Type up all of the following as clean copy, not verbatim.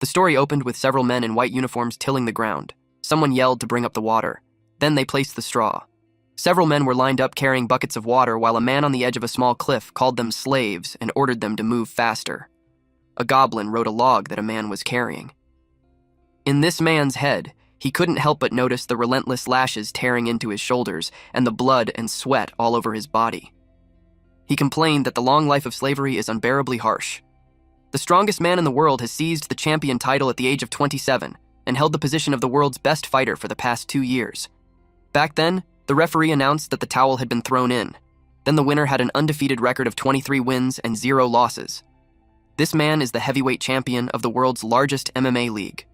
The story opened with several men in white uniforms tilling the ground. Someone yelled to bring up the water. Then they placed the straw. Several men were lined up carrying buckets of water while a man on the edge of a small cliff called them slaves and ordered them to move faster. A goblin rode a log that a man was carrying. In this man's head, he couldn't help but notice the relentless lashes tearing into his shoulders and the blood and sweat all over his body. He complained that the long life of slavery is unbearably harsh. The strongest man in the world has seized the champion title at the age of 27 and held the position of the world's best fighter for the past 2 years. Back then, the referee announced that the towel had been thrown in. Then the winner had an undefeated record of 23 wins and 0 losses. This man is the heavyweight champion of the world's largest MMA league.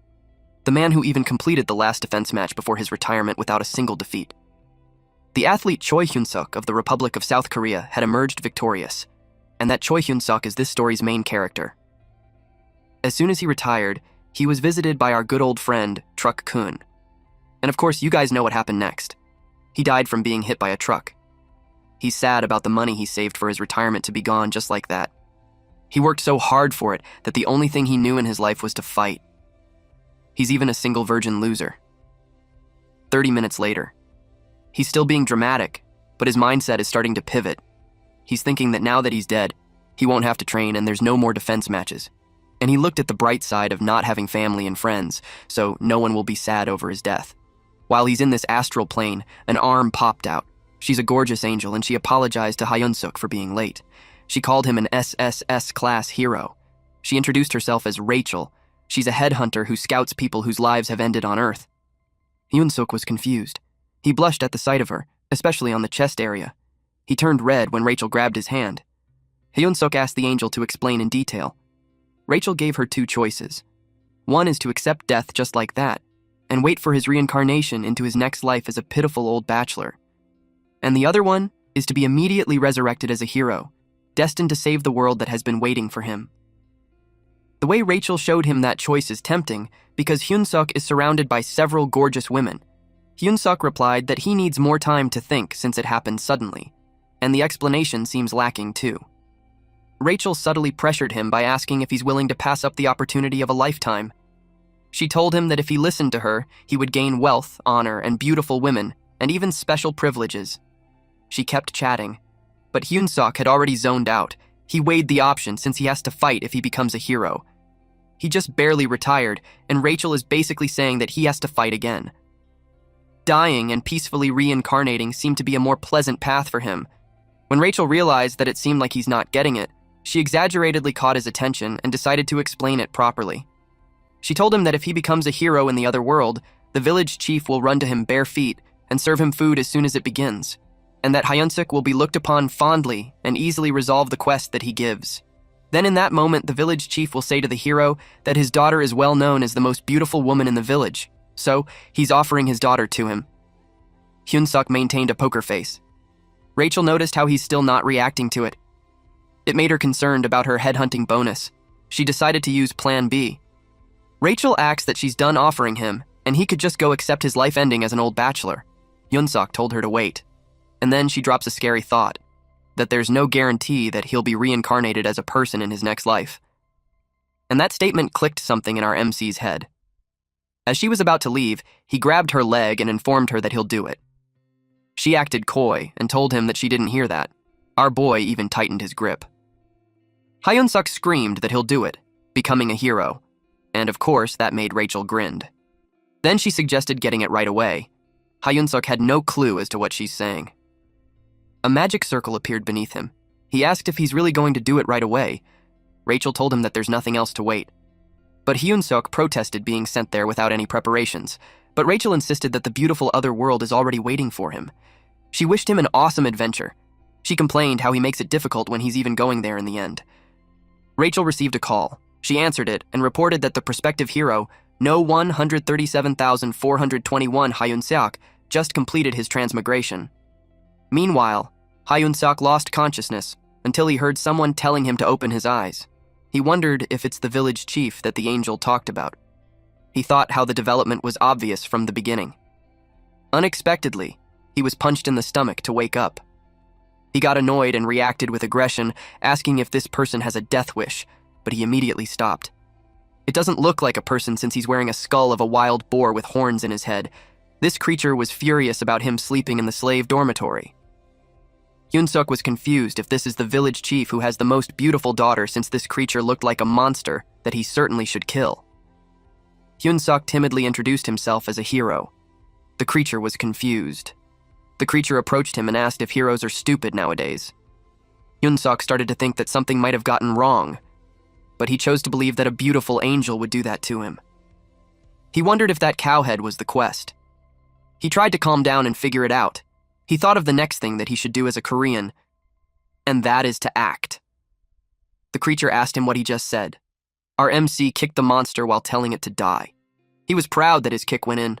The man who even completed the last defense match before his retirement without a single defeat. The athlete Choi Hyun-suk of the Republic of South Korea had emerged victorious, and that Choi Hyun-suk is this story's main character. As soon as he retired, he was visited by our good old friend, Truck Kun. And of course, you guys know what happened next. He died from being hit by a truck. He's sad about the money he saved for his retirement to be gone just like that. He worked so hard for it that the only thing he knew in his life was to fight. He's even a single virgin loser. 30 minutes later. He's still being dramatic, but his mindset is starting to pivot. He's thinking that now that he's dead, he won't have to train and there's no more defense matches. And he looked at the bright side of not having family and friends, so no one will be sad over his death. While he's in this astral plane, an arm popped out. She's a gorgeous angel, and she apologized to Hyun-suk for being late. She called him an SSS-class hero. She introduced herself as Rachel. She's a headhunter who scouts people whose lives have ended on Earth. Hyun-suk was confused. He blushed at the sight of her, especially on the chest area. He turned red when Rachel grabbed his hand. Hyun-suk asked the angel to explain in detail. Rachel gave her 2 choices. One is to accept death just like that, and wait for his reincarnation into his next life as a pitiful old bachelor. And the other one is to be immediately resurrected as a hero, destined to save the world that has been waiting for him. The way Rachel showed him that choice is tempting because Hyun-suk is surrounded by several gorgeous women. Hyun-suk replied that he needs more time to think since it happened suddenly, and the explanation seems lacking too. Rachel subtly pressured him by asking if he's willing to pass up the opportunity of a lifetime. She told him that if he listened to her, he would gain wealth, honor, and beautiful women, and even special privileges. She kept chatting, but Hyun-suk had already zoned out. He weighed the option since he has to fight if he becomes a hero. He just barely retired, and Rachel is basically saying that he has to fight again. Dying and peacefully reincarnating seemed to be a more pleasant path for him. When Rachel realized that it seemed like he's not getting it, she exaggeratedly caught his attention and decided to explain it properly. She told him that if he becomes a hero in the other world, the village chief will run to him bare feet and serve him food as soon as it begins, and that Hyun-suk will be looked upon fondly and easily resolve the quest that he gives. Then in that moment, the village chief will say to the hero that his daughter is well known as the most beautiful woman in the village, so he's offering his daughter to him. Hyun-suk maintained a poker face. Rachel noticed how he's still not reacting to it. It made her concerned about her headhunting bonus. She decided to use Plan B. Rachel acts that she's done offering him, and he could just go accept his life ending as an old bachelor. Hyun-suk told her to wait. And then she drops a scary thought, that there's no guarantee that he'll be reincarnated as a person in his next life. And that statement clicked something in our MC's head. As she was about to leave, he grabbed her leg and informed her that he'll do it. She acted coy and told him that she didn't hear that. Our boy even tightened his grip. Hyun-suk screamed that he'll do it, becoming a hero. And of course, that made Rachel grinned. Then she suggested getting it right away. Hyun-suk had no clue as to what she's saying. A magic circle appeared beneath him. He asked if he's really going to do it right away. Rachel told him that there's nothing else to wait. But Hyun-suk protested being sent there without any preparations, but Rachel insisted that the beautiful other world is already waiting for him. She wished him an awesome adventure. She complained how he makes it difficult when he's even going there in the end. Rachel received a call. She answered it and reported that the prospective hero, No 137,421 Hyun-suk, just completed his transmigration. Meanwhile, Hyun-suk lost consciousness until he heard someone telling him to open his eyes. He wondered if it's the village chief that the angel talked about. He thought how the development was obvious from the beginning. Unexpectedly, he was punched in the stomach to wake up. He got annoyed and reacted with aggression, asking if this person has a death wish, but he immediately stopped. It doesn't look like a person since he's wearing a skull of a wild boar with horns in his head. This creature was furious about him sleeping in the slave dormitory. Hyun-suk was confused if this is the village chief who has the most beautiful daughter, since this creature looked like a monster that he certainly should kill. Hyun-suk timidly introduced himself as a hero. The creature was confused. The creature approached him and asked if heroes are stupid nowadays. Hyun-suk started to think that something might have gotten wrong, but he chose to believe that a beautiful angel would do that to him. He wondered if that cowhead was the quest. He tried to calm down and figure it out. He thought of the next thing that he should do as a Korean, and that is to act. The creature asked him what he just said. Our MC kicked the monster while telling it to die. He was proud that his kick went in,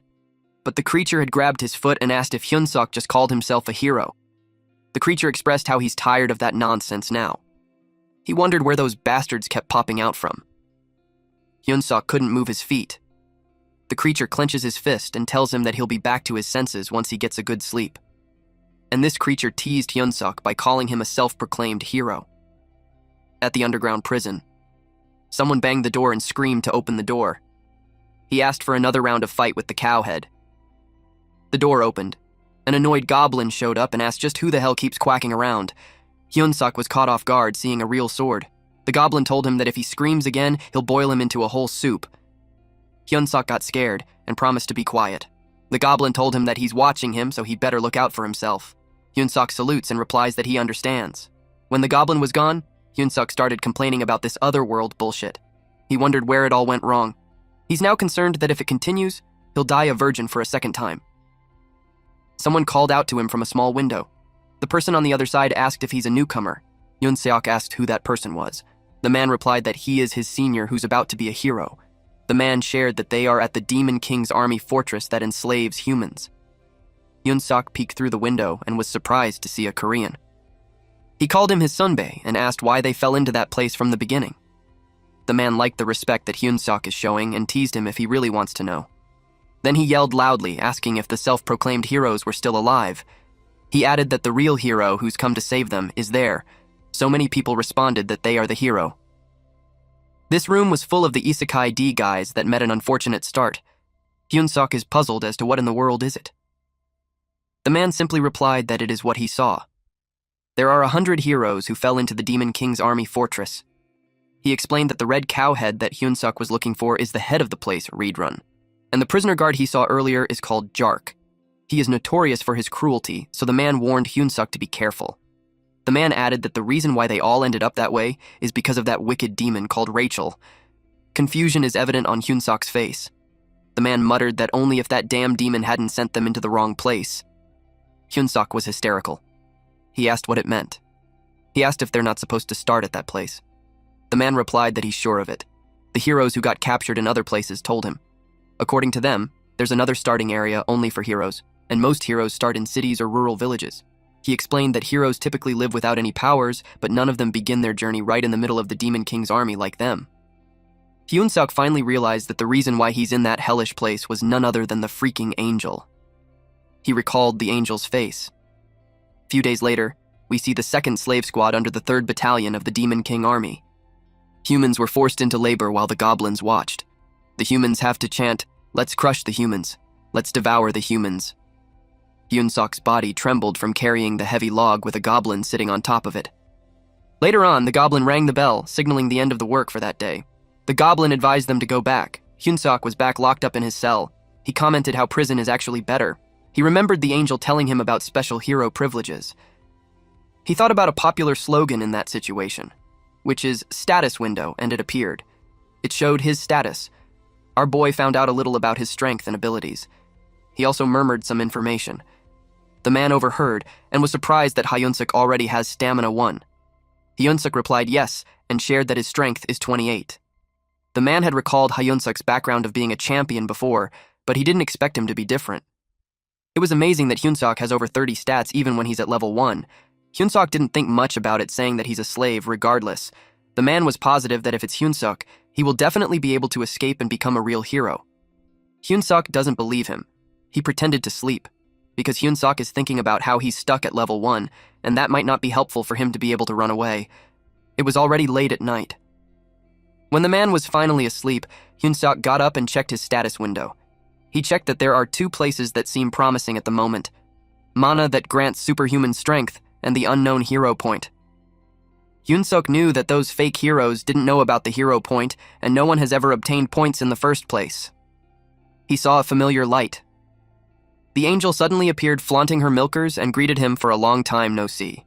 but the creature had grabbed his foot and asked if Hyun-suk just called himself a hero. The creature expressed how he's tired of that nonsense now. He wondered where those bastards kept popping out from. Hyun-suk couldn't move his feet. The creature clenches his fist and tells him that he'll be back to his senses once he gets a good sleep. And this creature teased Hyun-suk by calling him a self-proclaimed hero. At the underground prison, someone banged the door and screamed to open the door. He asked for another round of fight with the cowhead. The door opened. An annoyed goblin showed up and asked just who the hell keeps quacking around. Hyun-suk was caught off guard seeing a real sword. The goblin told him that if he screams again, he'll boil him into a whole soup. Hyun-suk got scared and promised to be quiet. The goblin told him that he's watching him, so he'd better look out for himself. Hyun-suk salutes and replies that he understands. When the goblin was gone, Hyun-suk started complaining about this otherworld bullshit. He wondered where it all went wrong. He's now concerned that if it continues, he'll die a virgin for a second time. Someone called out to him from a small window. The person on the other side asked if he's a newcomer. Hyun-suk asked who that person was. The man replied that he is his senior who's about to be a hero. The man shared that they are at the Demon King's army fortress that enslaves humans. Hyun-suk peeked through the window and was surprised to see a Korean. He called him his sunbae and asked why they fell into that place from the beginning. The man liked the respect that Hyun-suk is showing and teased him if he really wants to know. Then he yelled loudly, asking if the self-proclaimed heroes were still alive. He added that the real hero who's come to save them is there. So many people responded that they are the hero. This room was full of the Isekai D guys that met an unfortunate start. Hyun-suk is puzzled as to what in the world is it. The man simply replied that it is what he saw. There are 100 heroes who fell into the Demon King's army fortress. He explained that the red cowhead that Hyun-suk was looking for is the head of the place, Reedrun. And the prisoner guard he saw earlier is called Jark. He is notorious for his cruelty, so the man warned Hyun-suk to be careful. The man added that the reason why they all ended up that way is because of that wicked demon called Rachel. Confusion is evident on Hyun-suk's face. The man muttered that only if that damn demon hadn't sent them into the wrong place. Hyun-suk was hysterical. He asked what it meant. He asked if they're not supposed to start at that place. The man replied that he's sure of it. The heroes who got captured in other places told him. According to them, there's another starting area only for heroes, and most heroes start in cities or rural villages. He explained that heroes typically live without any powers, but none of them begin their journey right in the middle of the Demon King's army like them. Hyun-suk finally realized that the reason why he's in that hellish place was none other than the freaking angel. He recalled the angel's face. A few days later, we see the 2nd slave squad under the 3rd Battalion of the Demon King army. Humans were forced into labor while the goblins watched. The humans have to chant, "Let's crush the humans. Let's devour the humans." Hyun-suk's body trembled from carrying the heavy log with a goblin sitting on top of it. Later on, the goblin rang the bell, signaling the end of the work for that day. The goblin advised them to go back. Hyun-suk was back locked up in his cell. He commented how prison is actually better. He remembered the angel telling him about special hero privileges. He thought about a popular slogan in that situation, which is status window, and it appeared. It showed his status. Our boy found out a little about his strength and abilities. He also murmured some information. The man overheard and was surprised that Hyun-suk already has stamina 1. Hyun-suk replied yes and shared that his strength is 28. The man had recalled Hyun-suk's background of being a champion before, but he didn't expect him to be different. It was amazing that Hyun-suk has over 30 stats even when he's at level 1. Hyun-suk didn't think much about it, saying that he's a slave regardless. The man was positive that if it's Hyun-suk, he will definitely be able to escape and become a real hero. Hyun-suk doesn't believe him. He pretended to sleep, because Hyun-suk is thinking about how he's stuck at level 1, and that might not be helpful for him to be able to run away. It was already late at night. When the man was finally asleep, Hyun-sok got up and checked his status window. He checked that there are 2 places that seem promising at the moment: mana that grants superhuman strength and the unknown hero point. Hyun-sok knew that those fake heroes didn't know about the hero point, and no one has ever obtained points in the first place. He saw a familiar light. The angel suddenly appeared flaunting her milkers and greeted him for a long time no see.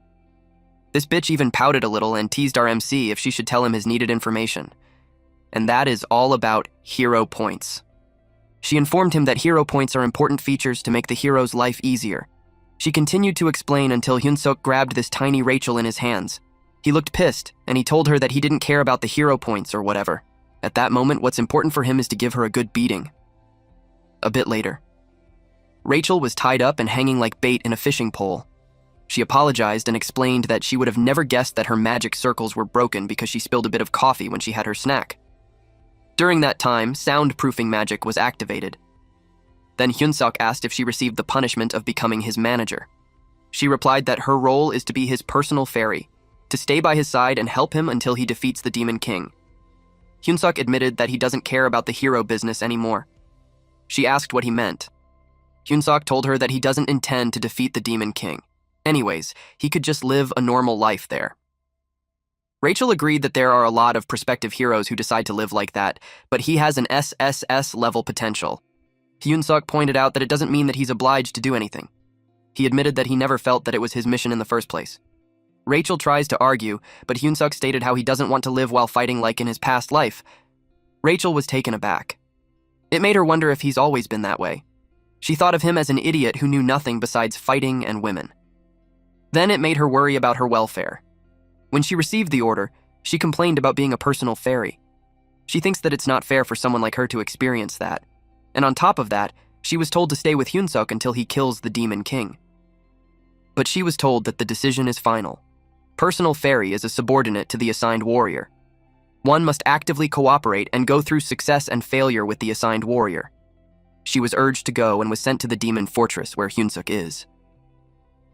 This bitch even pouted a little and teased our MC if she should tell him his needed information. And that is all about hero points. She informed him that hero points are important features to make the hero's life easier. She continued to explain until Hyun-sok grabbed this tiny Rachel in his hands. He looked pissed, and he told her that he didn't care about the hero points or whatever. At that moment, what's important for him is to give her a good beating. A bit later, Rachel was tied up and hanging like bait in a fishing pole. She apologized and explained that she would have never guessed that her magic circles were broken because she spilled a bit of coffee when she had her snack. During that time, soundproofing magic was activated. Then Hyun-sok asked if she received the punishment of becoming his manager. She replied that her role is to be his personal fairy, to stay by his side and help him until he defeats the Demon King. Hyun-sok admitted that he doesn't care about the hero business anymore. She asked what he meant. Hyun-sok told her that he doesn't intend to defeat the Demon King. Anyways, he could just live a normal life there. Rachel agreed that there are a lot of prospective heroes who decide to live like that, but he has an SSS level potential. Hyun-sok pointed out that it doesn't mean that he's obliged to do anything. He admitted that he never felt that it was his mission in the first place. Rachel tries to argue, but Hyun-sok stated how he doesn't want to live while fighting like in his past life. Rachel was taken aback. It made her wonder if he's always been that way. She thought of him as an idiot who knew nothing besides fighting and women. Then it made her worry about her welfare. When she received the order, she complained about being a personal fairy. She thinks that it's not fair for someone like her to experience that. And on top of that, she was told to stay with Hyun-sok until he kills the Demon King. But she was told that the decision is final. Personal fairy is a subordinate to the assigned warrior. One must actively cooperate and go through success and failure with the assigned warrior. She was urged to go and was sent to the demon fortress where Hyun-sok is.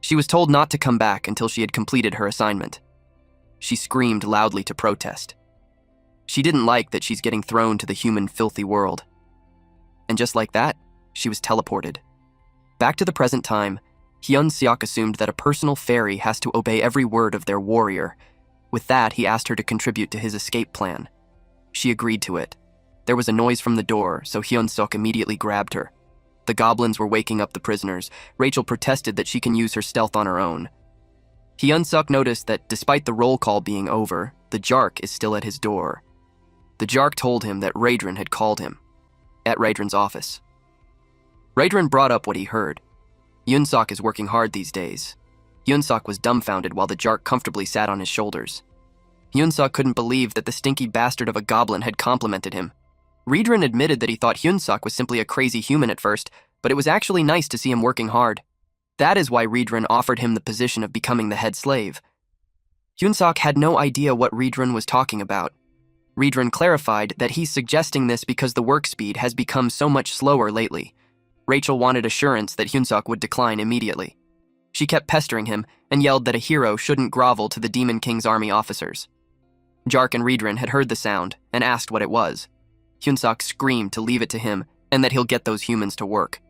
She was told not to come back until she had completed her assignment. She screamed loudly to protest. She didn't like that she's getting thrown to the human filthy world. And just like that, she was teleported. Back to the present time, Hyun-sok assumed that a personal fairy has to obey every word of their warrior. With that, he asked her to contribute to his escape plan. She agreed to it. There was a noise from the door, so Hyun-sok immediately grabbed her. The goblins were waking up the prisoners. Rachel protested that she can use her stealth on her own. Hyun-sok noticed that despite the roll call being over, the Jark is still at his door. The Jark told him that Raedrin had called him, at Raedrin's office. Raedrin brought up what he heard. Hyun-sok is working hard these days. Hyun-sok was dumbfounded while the Jark comfortably sat on his shoulders. Hyun-sok couldn't believe that the stinky bastard of a goblin had complimented him. Raedrin admitted that he thought Hyun-sok was simply a crazy human at first, but it was actually nice to see him working hard. That is why Raedrin offered him the position of becoming the head slave. Hyun-sok had no idea what Raedrin was talking about. Raedrin clarified that he's suggesting this because the work speed has become so much slower lately. Rachel wanted assurance that Hyun-sok would decline immediately. She kept pestering him and yelled that a hero shouldn't grovel to the Demon King's army officers. Jark and Raedrin had heard the sound and asked what it was. Hyun-sok screamed to leave it to him and that he'll get those humans to work.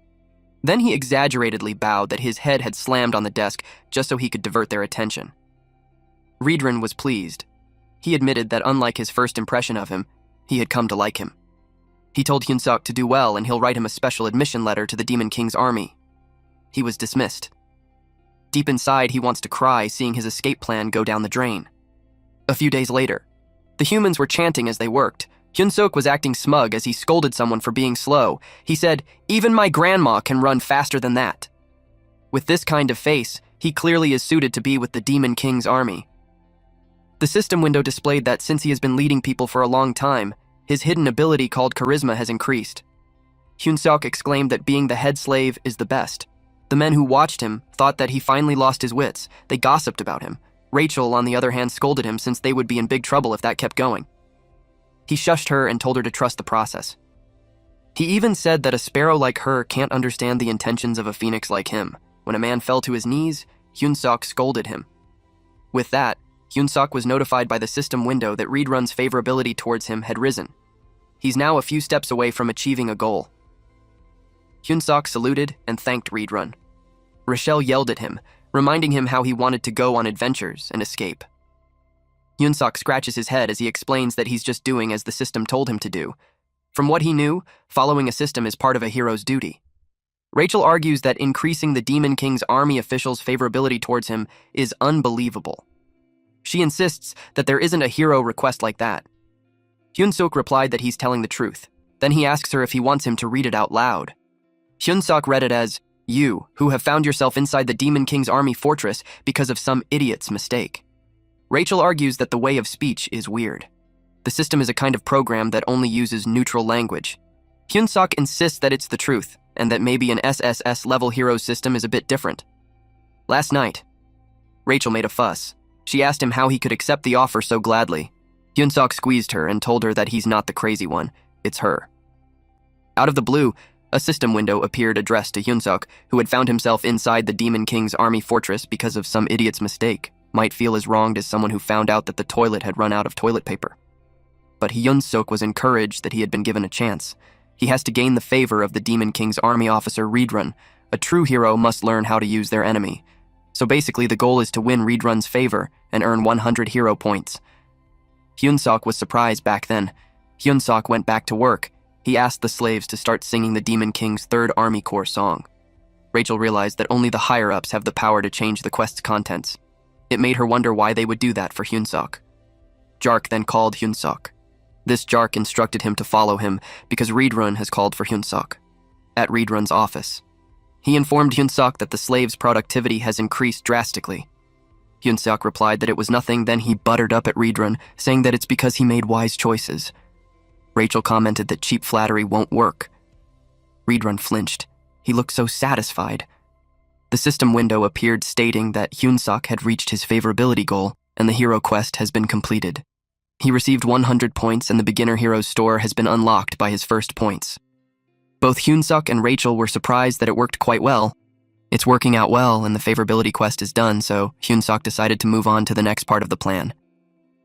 Then he exaggeratedly bowed that his head had slammed on the desk just so he could divert their attention. Raedrin was pleased. He admitted that unlike his first impression of him, he had come to like him. He told Hyun-sok to do well and he'll write him a special admission letter to the Demon King's army. He was dismissed. Deep inside, he wants to cry seeing his escape plan go down the drain. A few days later, the humans were chanting as they worked. Hyun-sok was acting smug as he scolded someone for being slow. He said, "Even my grandma can run faster than that." With this kind of face, he clearly is suited to be with the Demon King's army. The system window displayed that since he has been leading people for a long time, his hidden ability called charisma has increased. Hyun-sok exclaimed that being the head slave is the best. The men who watched him thought that he finally lost his wits. They gossiped about him. Rachel, on the other hand, scolded him since they would be in big trouble if that kept going. He shushed her and told her to trust the process. He even said that a sparrow like her can't understand the intentions of a phoenix like him. When a man fell to his knees, Hyun-sok scolded him. With that, Hyun-sok was notified by the system window that Reed-run's favorability towards him had risen. He's now a few steps away from achieving a goal. Hyun-sok saluted and thanked Reed-run. Rochelle yelled at him, reminding him how he wanted to go on adventures and escape. Hyun-sok scratches his head as he explains that he's just doing as the system told him to do. From what he knew, following a system is part of a hero's duty. Rachel argues that increasing the Demon King's army officials' favorability towards him is unbelievable. She insists that there isn't a hero request like that. Hyun-sok replied that he's telling the truth. Then he asks her if he wants him to read it out loud. Hyun-sok read it as, "You, who have found yourself inside the Demon King's army fortress because of some idiot's mistake." Rachel argues that the way of speech is weird. The system is a kind of program that only uses neutral language. Hyun-sok insists that it's the truth, and that maybe an SSS-level hero system is a bit different. Last night, Rachel made a fuss. She asked him how he could accept the offer so gladly. Hyun-sok squeezed her and told her that he's not the crazy one, it's her. Out of the blue, a system window appeared addressed to Hyun-sok, who had found himself inside the Demon King's army fortress because of some idiot's mistake, might feel as wronged as someone who found out that the toilet had run out of toilet paper. But Hyun-sok was encouraged that he had been given a chance. He has to gain the favor of the Demon King's army officer Reed-run. A true hero must learn how to use their enemy. So basically, the goal is to win Reed-run's favor and earn 100 hero points. Hyun-sok was surprised back then. Hyun-sok went back to work. He asked the slaves to start singing the Demon King's 3rd Army Corps song. Rachel realized that only the higher-ups have the power to change the quest's contents. It made her wonder why they would do that for Hyun-sok. Jark then called Hyun-sok. This Jark instructed him to follow him because Reed-run has called for Hyun-sok. At Reed-run's office, he informed Hyun-sok that the slave's productivity has increased drastically. Hyun-sok replied that it was nothing, then he buttered up at Reed-run, saying that it's because he made wise choices. Rachel commented that cheap flattery won't work. Reed-run flinched. He looked so satisfied. The system window appeared stating that Hyun-sok had reached his favorability goal and the hero quest has been completed. He received 100 points and the beginner hero's store has been unlocked by his first points. Both Hyun-sok and Rachel were surprised that it worked quite well. It's working out well and the favorability quest is done, so Hyun-sok decided to move on to the next part of the plan.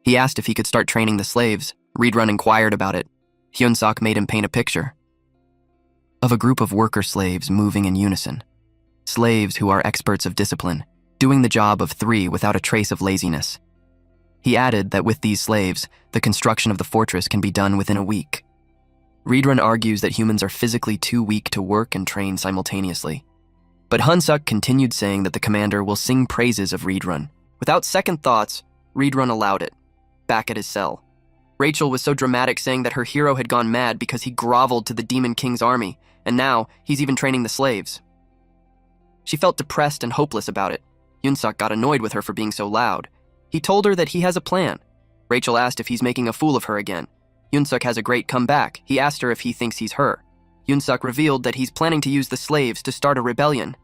He asked if he could start training the slaves. Reed-run inquired about it. Hyun-sok made him paint a picture of a group of worker slaves moving in unison. Slaves who are experts of discipline, doing the job of 3 without a trace of laziness. He added that with these slaves, the construction of the fortress can be done within a week. Reed-run argues that humans are physically too weak to work and train simultaneously. But Hyun-sok continued saying that the commander will sing praises of Reed-run. Without second thoughts, Reed-run allowed it. Back at his cell, Rachel was so dramatic, saying that her hero had gone mad because he groveled to the Demon King's army, and now he's even training the slaves. She felt depressed and hopeless about it. Hyun-sok got annoyed with her for being so loud. He told her that he has a plan. Rachel asked if he's making a fool of her again. Hyun-sok has a great comeback. He asked her if he thinks he's her. Hyun-sok revealed that he's planning to use the slaves to start a rebellion.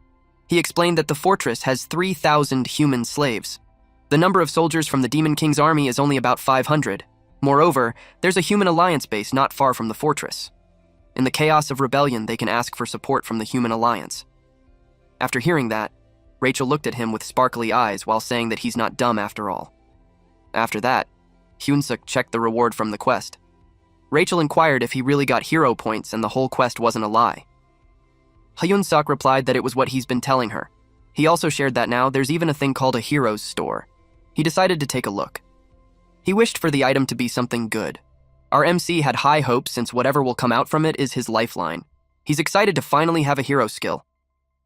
He explained that the fortress has 3,000 human slaves. The number of soldiers from the Demon King's army is only about 500. Moreover, there's a human alliance base not far from the fortress. In the chaos of rebellion, they can ask for support from the human alliance. After hearing that, Rachel looked at him with sparkly eyes while saying that he's not dumb after all. After that, Hyun-sok checked the reward from the quest. Rachel inquired if he really got hero points and the whole quest wasn't a lie. Hyun-sok replied that it was what he's been telling her. He also shared that now there's even a thing called a hero's store. He decided to take a look. He wished for the item to be something good. Our MC had high hopes since whatever will come out from it is his lifeline. He's excited to finally have a hero skill.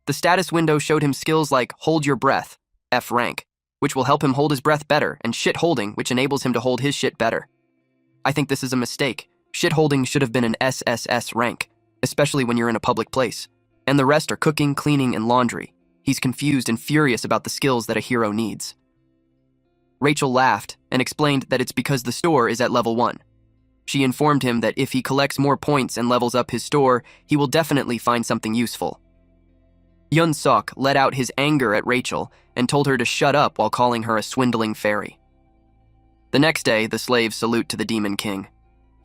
The status window showed him skills like Hold Your Breath, F rank, which will help him hold his breath better, and Shit Holding, which enables him to hold his shit better. I think this is a mistake. Shit Holding should have been an SSS rank, especially when you're in a public place. And the rest are cooking, cleaning, and laundry. He's confused and furious about the skills that a hero needs. Rachel laughed and explained that it's because the store is at level 1. She informed him that if he collects more points and levels up his store, he will definitely find something useful. Hyun-sok let out his anger at Rachel and told her to shut up while calling her a swindling fairy. The next day, the slaves salute to the Demon King.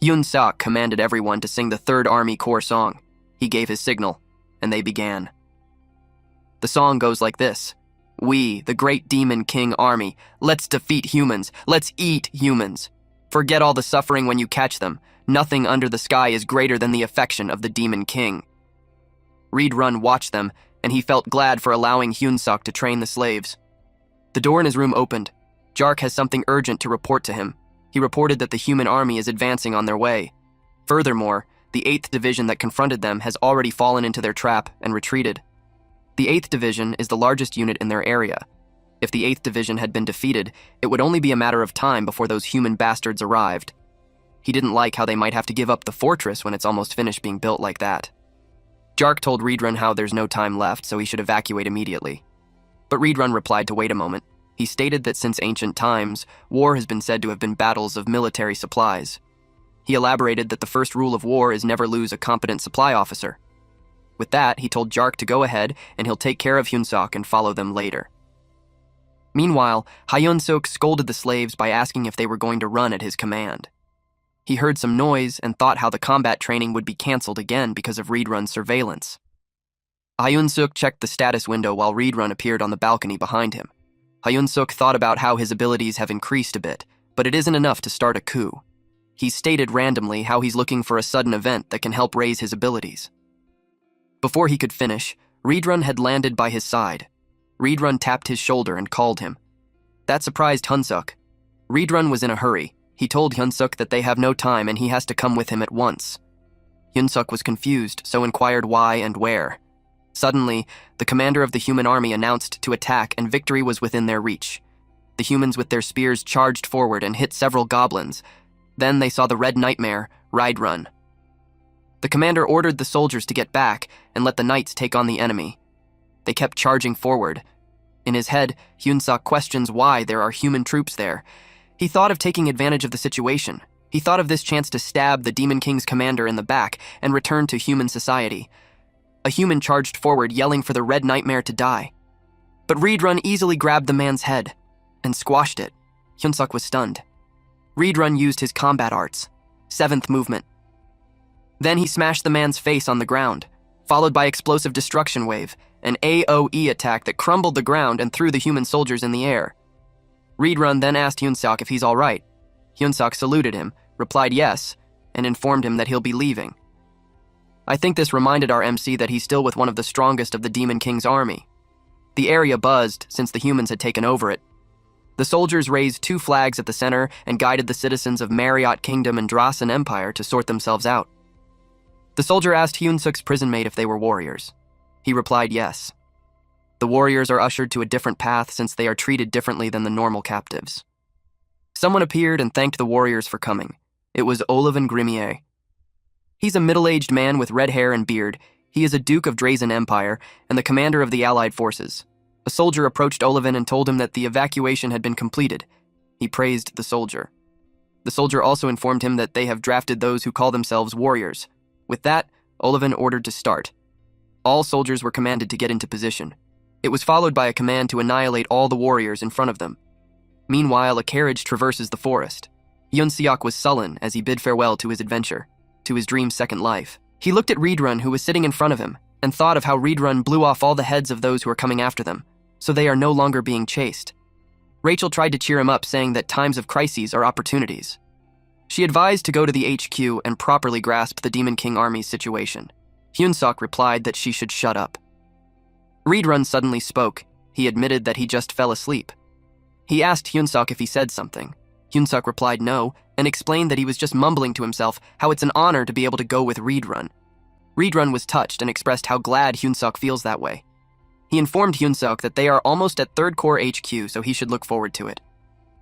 Hyun-sok commanded everyone to sing the 3rd Army Corps song. He gave his signal, and they began. The song goes like this. We, the great demon king army, let's defeat humans. Let's eat humans. Forget all the suffering when you catch them. Nothing under the sky is greater than the affection of the demon king. Reed-Run watched them, and he felt glad for allowing Hyun-Suk to train the slaves. The door in his room opened. Jark has something urgent to report to him. He reported that the human army is advancing on their way. Furthermore, the 8th Division that confronted them has already fallen into their trap and retreated. The 8th Division is the largest unit in their area. If the 8th Division had been defeated, it would only be a matter of time before those human bastards arrived. He didn't like how they might have to give up the fortress when it's almost finished being built like that. Jark told Reed-Run how there's no time left, so he should evacuate immediately. But Reed-Run replied to wait a moment. He stated that since ancient times, war has been said to have been battles of military supplies. He elaborated that the first rule of war is never lose a competent supply officer. With that, he told Jark to go ahead and he'll take care of Hyun-Suk and follow them later. Meanwhile, Hyun-Suk scolded the slaves by asking if they were going to run at his command. He heard some noise and thought how the combat training would be cancelled again because of Reed-Run's surveillance. Hyun-Suk checked the status window while Reed-Run appeared on the balcony behind him. Hyun-Suk thought about how his abilities have increased a bit, but it isn't enough to start a coup. He stated randomly how he's looking for a sudden event that can help raise his abilities. Before he could finish, Reed-Run had landed by his side. Reed-Run tapped his shoulder and called him. That surprised Hyun-Suk. Reed-Run was in a hurry. He told Hyun-Suk that they have no time and he has to come with him at once. Hyun-Suk was confused, so inquired why and where. Suddenly, the commander of the human army announced to attack and victory was within their reach. The humans with their spears charged forward and hit several goblins. Then they saw the Red Nightmare, Reed-Run. The commander ordered the soldiers to get back and let the knights take on the enemy. They kept charging forward. In his head, Hyun-Suk questions why there are human troops there. He thought of taking advantage of the situation. He thought of this chance to stab the Demon King's commander in the back and return to human society. A human charged forward, yelling for the Red Nightmare to die. But Reed-Run easily grabbed the man's head and squashed it. Hyun-Suk was stunned. Reed-Run used his combat arts, 7th movement. Then he smashed the man's face on the ground, followed by explosive destruction wave, an AoE attack that crumbled the ground and threw the human soldiers in the air. Reed-Run then asked Hyun-Suk if he's all right. Hyun-Suk saluted him, replied yes, and informed him that he'll be leaving. I think this reminded our MC that he's still with one of the strongest of the Demon King's army. The area buzzed since the humans had taken over it. The soldiers raised 2 flags at the center and guided the citizens of Marriott Kingdom and Drasan Empire to sort themselves out. The soldier asked Hyun-Suk's prison mate if they were warriors. He replied yes. The warriors are ushered to a different path since they are treated differently than the normal captives. Someone appeared and thanked the warriors for coming. It was Olivan Grimier. He's a middle-aged man with red hair and beard. He is a Duke of Drasan Empire and the commander of the Allied forces. A soldier approached Olivan and told him that the evacuation had been completed. He praised the soldier. The soldier also informed him that they have drafted those who call themselves warriors. With that, Olivan ordered to start. All soldiers were commanded to get into position. It was followed by a command to annihilate all the warriors in front of them. Meanwhile, a carriage traverses the forest. Hyun-Suk was sullen as he bid farewell to his adventure, to his dream's second life. He looked at Reed-Run, who was sitting in front of him, and thought of how Reed-Run blew off all the heads of those who were coming after them, so they are no longer being chased. Rachel tried to cheer him up, saying that times of crises are opportunities. She advised to go to the HQ and properly grasp the Demon King army's situation. Hyun-Suk replied that she should shut up. Reed-Run suddenly spoke. He admitted that he just fell asleep. He asked Hyun-Suk if he said something. Hyun-Suk replied no, and explained that he was just mumbling to himself how it's an honor to be able to go with Reed-Run. Reed-Run was touched and expressed how glad Hyun-Suk feels that way. He informed Hyun-Suk that they are almost at 3rd Corps HQ, so he should look forward to it.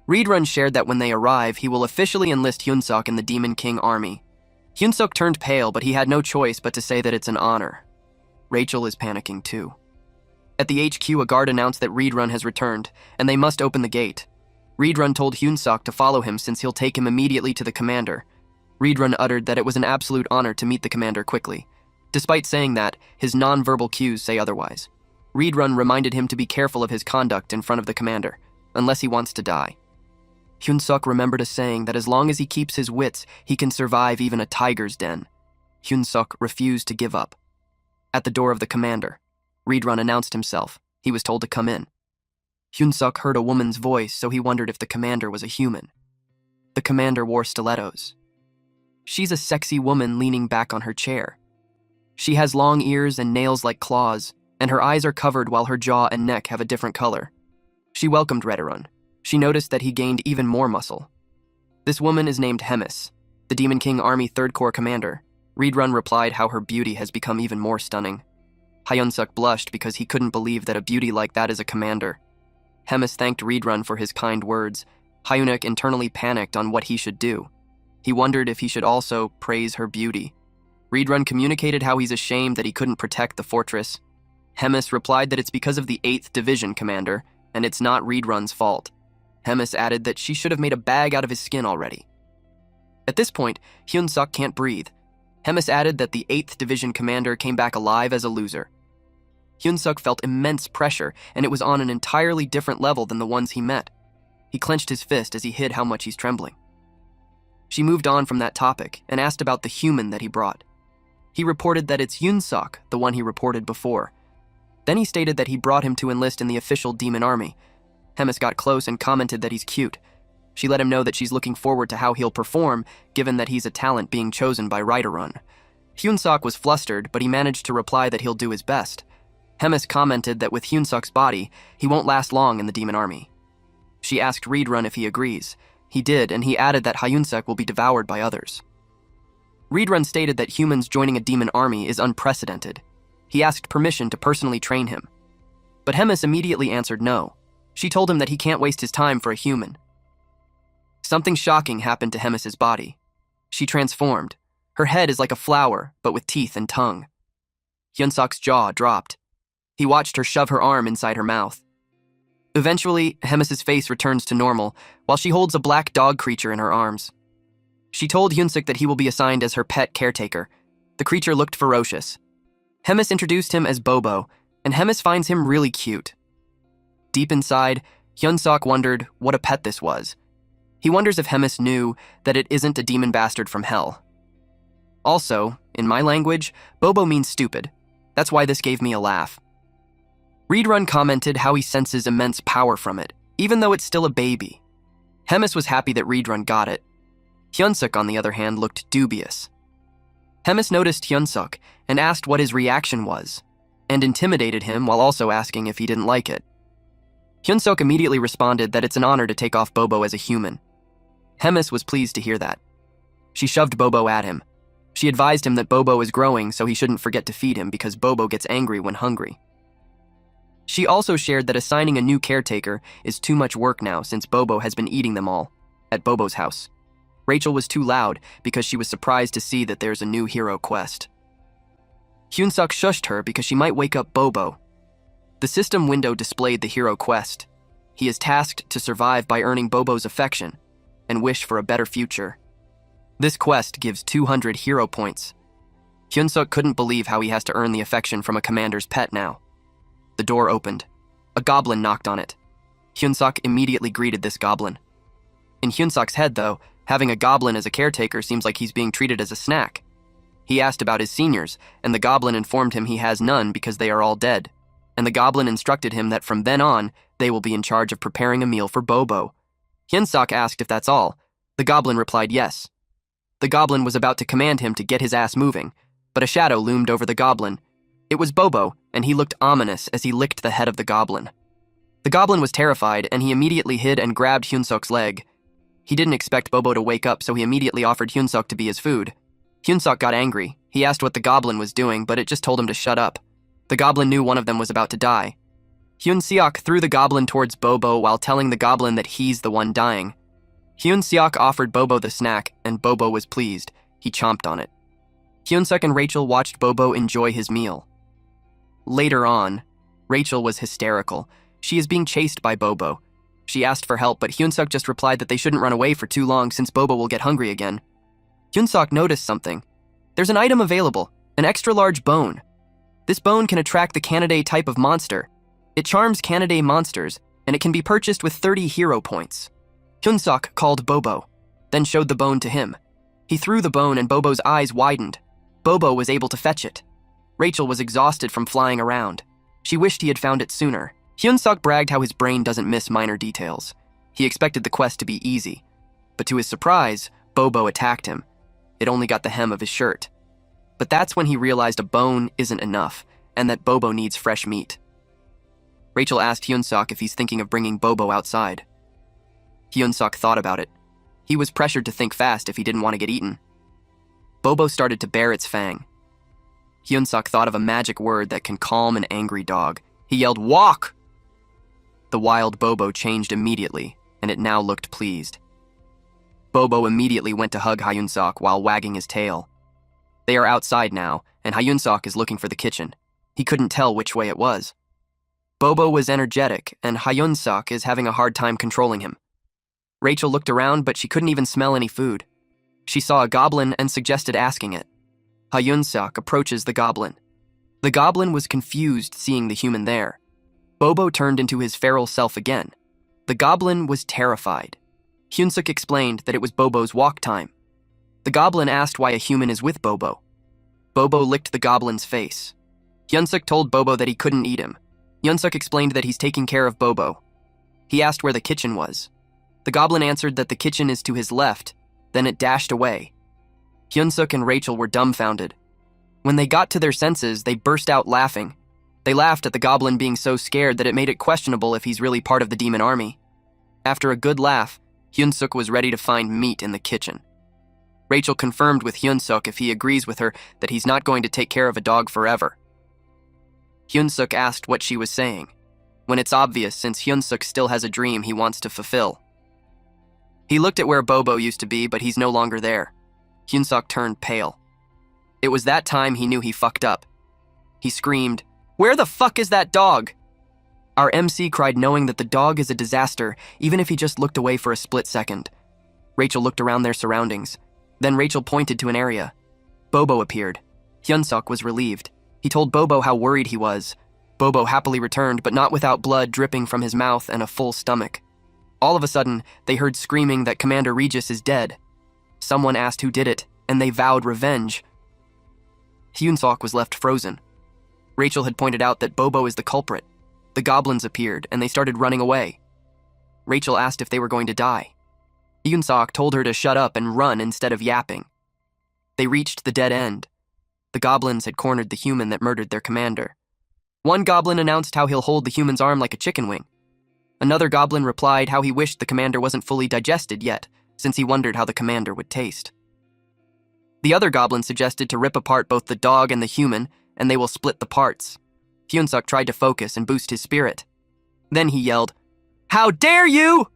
Reed-Run shared that when they arrive, he will officially enlist Hyun-Suk in the Demon King army. Hyun-Suk turned pale, but he had no choice but to say that it's an honor. Rachel is panicking too. At the HQ, a guard announced that Reed-Run has returned, and they must open the gate. Reed-Run told Hyun-Suk to follow him since he'll take him immediately to the commander. Reed-Run uttered that it was an absolute honor to meet the commander quickly. Despite saying that, his non-verbal cues say otherwise. Reed-Run reminded him to be careful of his conduct in front of the commander, unless he wants to die. Hyun-Suk remembered a saying that as long as he keeps his wits, he can survive even a tiger's den. Hyun-Suk refused to give up. At the door of the commander, Reed-Run announced himself. He was told to come in. Hyun-suk heard a woman's voice, so he wondered if the commander was a human. The commander wore stilettos. She's a sexy woman leaning back on her chair. She has long ears and nails like claws, and her eyes are covered while her jaw and neck have a different color. She welcomed Redderun. She noticed that he gained even more muscle. This woman is named Hemis, the Demon King Army 3rd Corps commander. Redrun replied how her beauty has become even more stunning. Hyun-suk blushed because he couldn't believe that a beauty like that is a commander. Hemis thanked Redrun for his kind words. Hyunik internally panicked on what he should do. He wondered if he should also praise her beauty. Redrun communicated how he's ashamed that he couldn't protect the fortress. Hemis replied that it's because of the 8th Division commander, and it's not Redrun's fault. Hemis added that she should have made a bag out of his skin already. At this point, Hyun-suk can't breathe. Hemis added that the 8th Division commander came back alive as a loser. Hyun-suk felt immense pressure, and it was on an entirely different level than the ones he met. He clenched his fist as he hid how much he's trembling. She moved on from that topic and asked about the human that he brought. He reported that it's Hyun-suk, the one he reported before. Then he stated that he brought him to enlist in the official demon army. Hemis got close and commented that he's cute. She let him know that she's looking forward to how he'll perform, given that he's a talent being chosen by Redrun. Hyun-suk was flustered, but he managed to reply that he'll do his best. Hemis commented that with Hyun-suk's body, he won't last long in the demon army. She asked Redrun if he agrees. He did, and he added that Hyun-suk will be devoured by others. Redrun stated that humans joining a demon army is unprecedented. He asked permission to personally train him. But Hemis immediately answered no. She told him that he can't waste his time for a human. Something shocking happened to Hemis's body. She transformed. Her head is like a flower, but with teeth and tongue. Hyun-suk's jaw dropped. He watched her shove her arm inside her mouth. Eventually, Hemis's face returns to normal, while she holds a black dog creature in her arms. She told Hyun-suk that he will be assigned as her pet caretaker. The creature looked ferocious. Hemis introduced him as Bobo, and Hemis finds him really cute. Deep inside, Hyun-suk wondered what a pet this was. He wonders if Hemis knew that it isn't a demon bastard from hell. Also, in my language, Bobo means stupid. That's why this gave me a laugh. Redrun commented how he senses immense power from it, even though it's still a baby. Hemis was happy that Redrun got it. Hyun-suk, on the other hand, looked dubious. Hemis noticed Hyun-suk and asked what his reaction was, and intimidated him while also asking if he didn't like it. Hyun-suk immediately responded that it's an honor to take off Bobo as a human. Hemis was pleased to hear that. She shoved Bobo at him. She advised him that Bobo is growing, so he shouldn't forget to feed him because Bobo gets angry when hungry. She also shared that assigning a new caretaker is too much work now since Bobo has been eating them all at Bobo's house. Rachel was too loud because she was surprised to see that there's a new hero quest. Hyun-suk shushed her because she might wake up Bobo. The system window displayed the hero quest. He is tasked to survive by earning Bobo's affection and wish for a better future. This quest gives 200 hero points. Hyun-suk couldn't believe how he has to earn the affection from a commander's pet now. The door opened. A goblin knocked on it. Hyun-suk immediately greeted this goblin. In Hyun-suk's head, though, having a goblin as a caretaker seems like he's being treated as a snack. He asked about his seniors, and the goblin informed him he has none because they are all dead. And the goblin instructed him that from then on, they will be in charge of preparing a meal for Bobo. Hyun-suk asked if that's all. The goblin replied yes. The goblin was about to command him to get his ass moving, but a shadow loomed over the goblin. It was Bobo, and he looked ominous as he licked the head of the goblin. The goblin was terrified, and he immediately hid and grabbed Hyun-suk's leg. He didn't expect Bobo to wake up, so he immediately offered Hyun-suk to be his food. Hyun-suk got angry. He asked what the goblin was doing, but it just told him to shut up. The goblin knew one of them was about to die. Hyun-seok threw the goblin towards Bobo while telling the goblin that he's the one dying. Hyun-seok offered Bobo the snack, and Bobo was pleased. He chomped on it. Hyun-suk and Rachel watched Bobo enjoy his meal. Later on, Rachel was hysterical. She is being chased by Bobo. She asked for help, but Hyun-suk just replied that they shouldn't run away for too long since Bobo will get hungry again. Hyun-suk noticed something. There's an item available, an extra-large bone. This bone can attract the Canidae type of monster. It charms Canidae monsters, and it can be purchased with 30 hero points. Hyun-suk called Bobo, then showed the bone to him. He threw the bone and Bobo's eyes widened. Bobo was able to fetch it. Rachel was exhausted from flying around. She wished he had found it sooner. Hyun-suk bragged how his brain doesn't miss minor details. He expected the quest to be easy, but to his surprise, Bobo attacked him. It only got the hem of his shirt. But that's when he realized a bone isn't enough, and that Bobo needs fresh meat. Rachel asked Hyun-suk if he's thinking of bringing Bobo outside. Hyun-suk thought about it. He was pressured to think fast if he didn't want to get eaten. Bobo started to bare its fang. Hyun-suk thought of a magic word that can calm an angry dog. He yelled, "Walk!" The wild Bobo changed immediately, and it now looked pleased. Bobo immediately went to hug Hyun-suk while wagging his tail. They are outside now, and Hyun-suk is looking for the kitchen. He couldn't tell which way it was. Bobo was energetic, and Hyun-suk is having a hard time controlling him. Rachel looked around, but she couldn't even smell any food. She saw a goblin and suggested asking it. Hyun-suk approaches the goblin. The goblin was confused seeing the human there. Bobo turned into his feral self again. The goblin was terrified. Hyun-suk explained that it was Bobo's walk time. The goblin asked why a human is with Bobo. Bobo licked the goblin's face. Hyun-suk told Bobo that he couldn't eat him. Hyun-suk explained that he's taking care of Bobo. He asked where the kitchen was. The goblin answered that the kitchen is to his left, then it dashed away. Hyun-suk and Rachel were dumbfounded. When they got to their senses, they burst out laughing. They laughed at the goblin being so scared that it made it questionable if he's really part of the demon army. After a good laugh, Hyun-suk was ready to find meat in the kitchen. Rachel confirmed with Hyun-suk if he agrees with her that he's not going to take care of a dog forever. Hyun-suk asked what she was saying, when it's obvious since Hyun-suk still has a dream he wants to fulfill. He looked at where Bobo used to be, but he's no longer there. Hyun-suk turned pale. It was that time he knew he fucked up. He screamed, "Where the fuck is that dog?" Our MC cried knowing that the dog is a disaster, even if he just looked away for a split second. Rachel looked around their surroundings. Then Rachel pointed to an area. Bobo appeared. Hyun-suk was relieved. He told Bobo how worried he was. Bobo happily returned, but not without blood dripping from his mouth and a full stomach. All of a sudden, they heard screaming that Commander Regis is dead. Someone asked who did it, and they vowed revenge. Hyun-suk was left frozen. Rachel had pointed out that Bobo is the culprit. The goblins appeared, and they started running away. Rachel asked if they were going to die. Hyun-suk told her to shut up and run instead of yapping. They reached the dead end. The goblins had cornered the human that murdered their commander. One goblin announced how he'll hold the human's arm like a chicken wing. Another goblin replied how he wished the commander wasn't fully digested yet, since he wondered how the commander would taste. The other goblin suggested to rip apart both the dog and the human, and they will split the parts. Hyun-suk tried to focus and boost his spirit. Then he yelled, "How dare you!"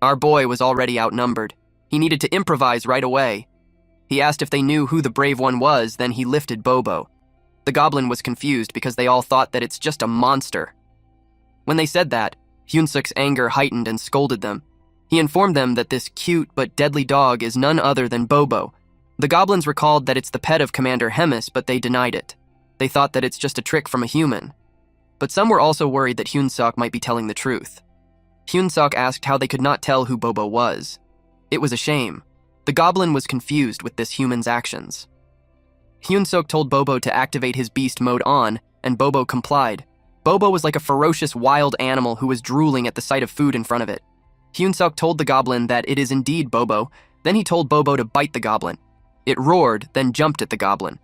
Our boy was already outnumbered. He needed to improvise right away. He asked if they knew who the brave one was, then he lifted Bobo. The goblin was confused because they all thought that it's just a monster. When they said that, Hyun-suk's anger heightened and scolded them. He informed them that this cute but deadly dog is none other than Bobo. The goblins recalled that it's the pet of Commander Hemis, but they denied it. They thought that it's just a trick from a human. But some were also worried that Hyun-suk might be telling the truth. Hyun-suk asked how they could not tell who Bobo was. It was a shame. The goblin was confused with this human's actions. Hyun-suk told Bobo to activate his beast mode on, and Bobo complied. Bobo was like a ferocious wild animal who was drooling at the sight of food in front of it. Hyun-suk told the goblin that it is indeed Bobo, then he told Bobo to bite the goblin. It roared, then jumped at the goblin.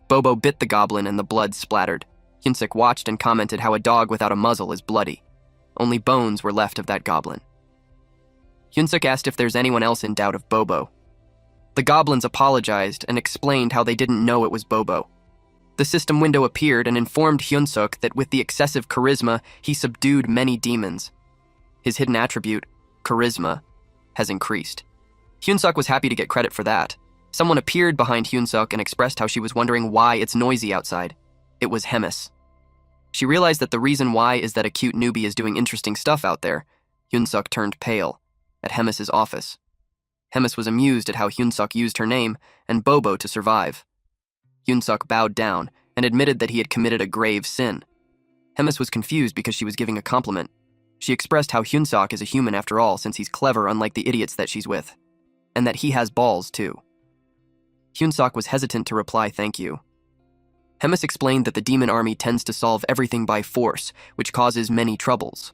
Bobo bit the goblin and the blood splattered. Hyun-suk watched and commented how a dog without a muzzle is bloody. Only bones were left of that goblin. Hyun-suk asked if there's anyone else in doubt of Bobo. The goblins apologized and explained how they didn't know it was Bobo. The system window appeared and informed Hyun-suk that with the excessive charisma, he subdued many demons. His hidden attribute, charisma, has increased. Hyun-suk was happy to get credit for that. Someone appeared behind Hyun-suk and expressed how she was wondering why it's noisy outside. It was Hemis. She realized that the reason why is that a cute newbie is doing interesting stuff out there. Hyun-suk turned pale at Hemis's office. Hemis was amused at how Hyun-suk used her name and Bobo to survive. Hyun-suk bowed down and admitted that he had committed a grave sin. Hemis was confused because she was giving a compliment. She expressed how Hyun-suk is a human after all since he's clever unlike the idiots that she's with, and that he has balls too. Hyun-suk was hesitant to reply thank you. Hemis explained that the demon army tends to solve everything by force, which causes many troubles.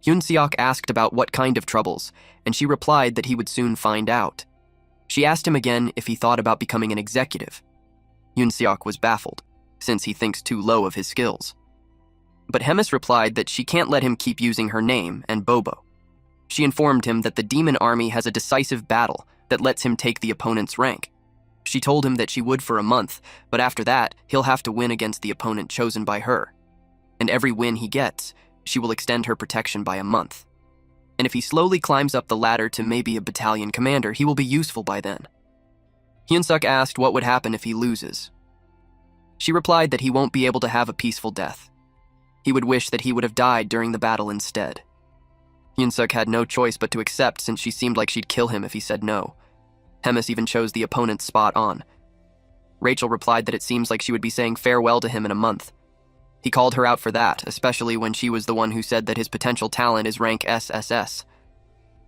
Hyun-seok asked about what kind of troubles, and she replied that he would soon find out. She asked him again if he thought about becoming an executive. Hyun-seok was baffled, since he thinks too low of his skills. But Hemis replied that she can't let him keep using her name and Bobo. She informed him that the demon army has a decisive battle that lets him take the opponent's rank. She told him that she would for a month, but after that, he'll have to win against the opponent chosen by her. And every win he gets, she will extend her protection by a month. And if he slowly climbs up the ladder to maybe a battalion commander, he will be useful by then. Hyun-seok asked what would happen if he loses. She replied that he won't be able to have a peaceful death. He would wish that he would have died during the battle instead. Hyun-seok had no choice but to accept, since she seemed like she'd kill him if he said no. Hemis even chose the opponent's spot on. Rachel replied that it seems like she would be saying farewell to him in a month. He called her out for that, especially when she was the one who said that his potential talent is rank SSS.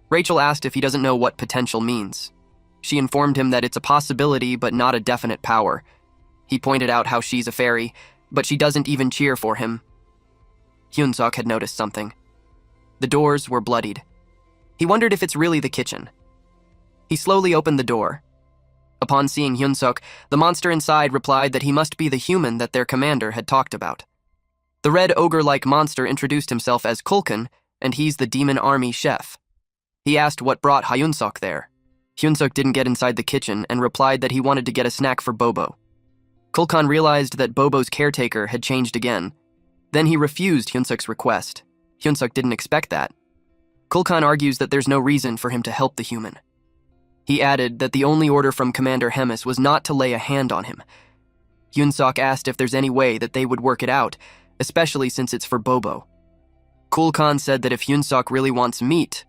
Rachel asked if he doesn't know what potential means. She informed him that it's a possibility but not a definite power. He pointed out how she's a fairy, but she doesn't even cheer for him. Hyun-seok had noticed something. The doors were bloodied. He wondered if it's really the kitchen. He slowly opened the door. Upon seeing Hyun-seok, the monster inside replied that he must be the human that their commander had talked about. The red ogre-like monster introduced himself as Kulkan, and he's the demon army chef. He asked what brought Hyun-seok there. Hyun-seok didn't get inside the kitchen and replied that he wanted to get a snack for Bobo. Kulkan realized that Bobo's caretaker had changed again. Then he refused Hyun-seok's request. Hyun-seok didn't expect that. Kulkan argues that there's no reason for him to help the human. He added that the only order from Commander Hemis was not to lay a hand on him. Hyun-seok asked if there's any way that they would work it out, especially since it's for Bobo. Kulkan said that if Hyun-seok really wants meat,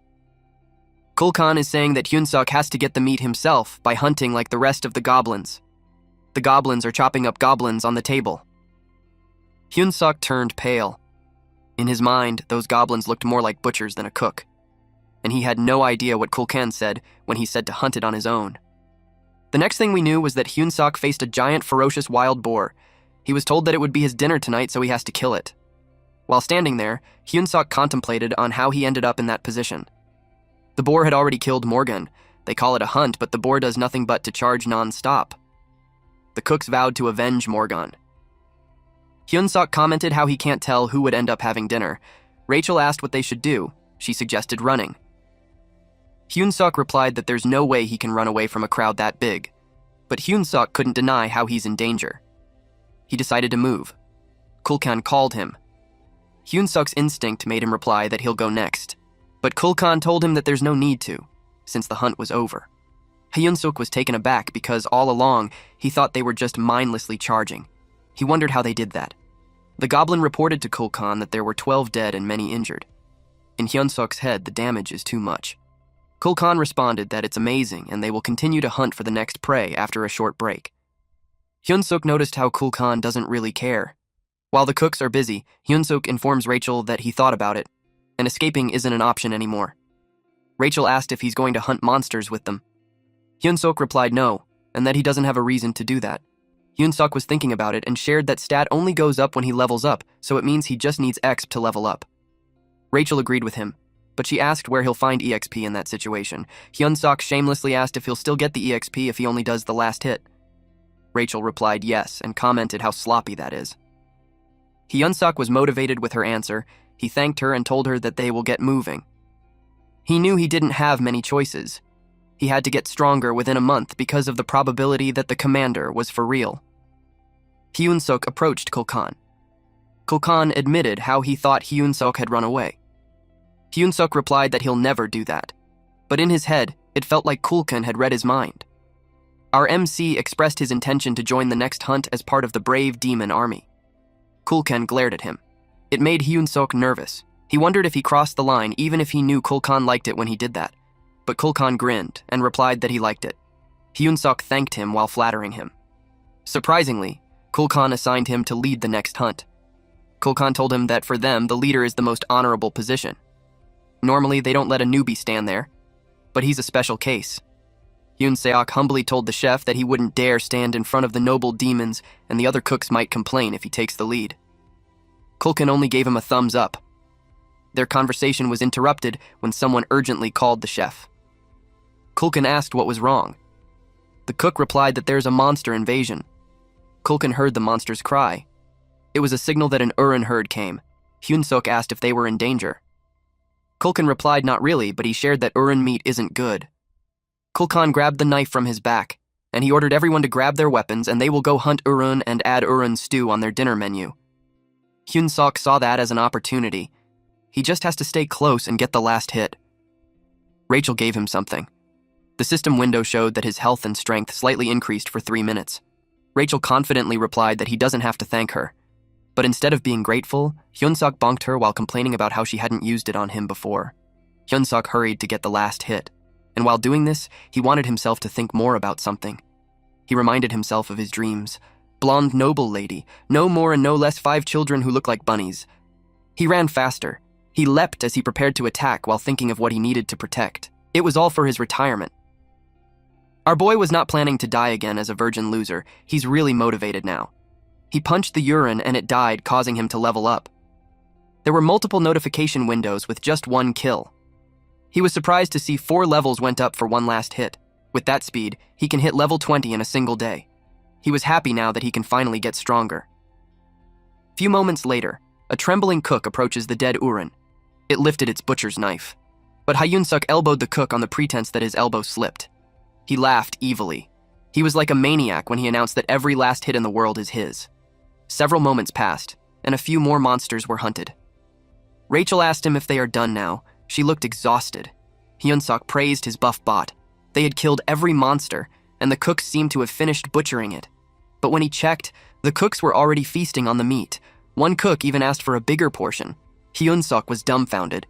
Kulkan is saying that Hyun-seok has to get the meat himself by hunting like the rest of the goblins. The goblins are chopping up goblins on the table. Hyun-seok turned pale. In his mind, those goblins looked more like butchers than a cook, and he had no idea what Kulkan said when he said to hunt it on his own. The next thing we knew was that Hyun-seok faced a giant, ferocious wild boar. He was told that it would be his dinner tonight, so he has to kill it. While standing there, Hyun-seok contemplated on how he ended up in that position. The boar had already killed Morgan. They call it a hunt, but the boar does nothing but to charge non-stop. The cooks vowed to avenge Morgan. Hyun-seok commented how he can't tell who would end up having dinner. Rachel asked what they should do. She suggested running. Hyun-seok replied that there's no way he can run away from a crowd that big, but Hyun-seok couldn't deny how he's in danger. He decided to move. Kulkan called him. Hyun-seok's instinct made him reply that he'll go next, but Kulkan told him that there's no need to, since the hunt was over. Hyun-seok was taken aback because all along he thought they were just mindlessly charging. He wondered how they did that. The goblin reported to Kulkan that there were 12 dead and many injured. In Hyun-seok's head, the damage is too much. Kulkan responded that it's amazing and they will continue to hunt for the next prey after a short break. Hyun-seok noticed how Kulkan doesn't really care. While the cooks are busy, Hyun-seok informs Rachel that he thought about it, and escaping isn't an option anymore. Rachel asked if he's going to hunt monsters with them. Hyun-seok replied no, and that he doesn't have a reason to do that. Hyun-seok was thinking about it and shared that stat only goes up when he levels up, so it means he just needs exp to level up. Rachel agreed with him, but she asked where he'll find EXP in that situation. Hyun-seok shamelessly asked if he'll still get the EXP if he only does the last hit. Rachel replied yes and commented how sloppy that is. Hyun-seok was motivated with her answer. He thanked her and told her that they will get moving. He knew he didn't have many choices. He had to get stronger within a month because of the probability that the commander was for real. Hyun-seok approached Kulkan. Kulkan admitted how he thought Hyun-seok had run away. Hyun-seok replied that he'll never do that, but in his head, it felt like Kulkan had read his mind. Our MC expressed his intention to join the next hunt as part of the brave demon army. Kulkan glared at him. It made Hyun-seok nervous. He wondered if he crossed the line even if he knew Kulkan liked it when he did that. But Kulkan grinned and replied that he liked it. Hyun-seok thanked him while flattering him. Surprisingly, Kulkan assigned him to lead the next hunt. Kulkan told him that for them, the leader is the most honorable position. Normally, they don't let a newbie stand there, but he's a special case. Hyun-seok humbly told the chef that he wouldn't dare stand in front of the noble demons and the other cooks might complain if he takes the lead. Kulkan only gave him a thumbs up. Their conversation was interrupted when someone urgently called the chef. Kulkan asked what was wrong. The cook replied that there's a monster invasion. Kulkan heard the monster's cry. It was a signal that an Urin herd came. Hyun-seok asked if they were in danger. Kulkan replied not really, but he shared that Urin meat isn't good. Kulkan grabbed the knife from his back, and he ordered everyone to grab their weapons and they will go hunt Urin and add Urin stew on their dinner menu. Hyun-seok saw that as an opportunity. He just has to stay close and get the last hit. Rachel gave him something. The system window showed that his health and strength slightly increased for 3 minutes. Rachel confidently replied that he doesn't have to thank her. But instead of being grateful, Hyun-seok bonked her while complaining about how she hadn't used it on him before. Hyun-seok hurried to get the last hit, and while doing this, he wanted himself to think more about something. He reminded himself of his dreams. Blonde noble lady, no more and no less 5 children who look like bunnies. He ran faster. He leapt as he prepared to attack while thinking of what he needed to protect. It was all for his retirement. Our boy was not planning to die again as a virgin loser. He's really motivated now. He punched the urine and it died, causing him to level up. There were multiple notification windows with just 1 kill. He was surprised to see 4 levels went up for 1 last hit. With that speed, he can hit level 20 in a single day. He was happy now that he can finally get stronger. Few moments later, a trembling cook approaches the dead Urin. It lifted its butcher's knife. But Hyun-seok elbowed the cook on the pretense that his elbow slipped. He laughed evilly. He was like a maniac when he announced that every last hit in the world is his. Several moments passed, and a few more monsters were hunted. Rachel asked him if they are done now. She looked exhausted. Hyun-seok praised his buff bot. They had killed every monster, and the cooks seemed to have finished butchering it. But when he checked, the cooks were already feasting on the meat. One cook even asked for a bigger portion. Hyun-seok was dumbfounded.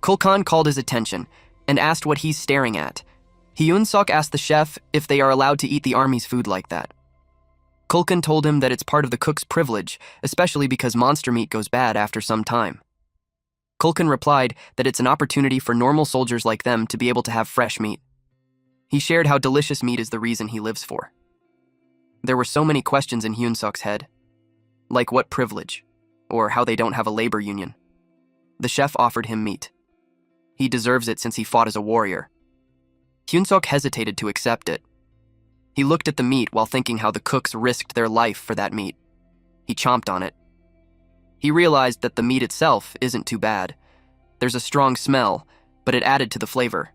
Kulkan called his attention and asked what he's staring at. Hyun-seok asked the chef if they are allowed to eat the army's food like that. Kulkan told him that it's part of the cook's privilege, especially because monster meat goes bad after some time. Kulkan replied that it's an opportunity for normal soldiers like them to be able to have fresh meat. He shared how delicious meat is the reason he lives for. There were so many questions in Hyun-seok's head. Like what privilege, or how they don't have a labor union. The chef offered him meat. He deserves it since he fought as a warrior. Hyun-seok hesitated to accept it. He looked at the meat while thinking how the cooks risked their life for that meat. He chomped on it. He realized that the meat itself isn't too bad. There's a strong smell, but it added to the flavor.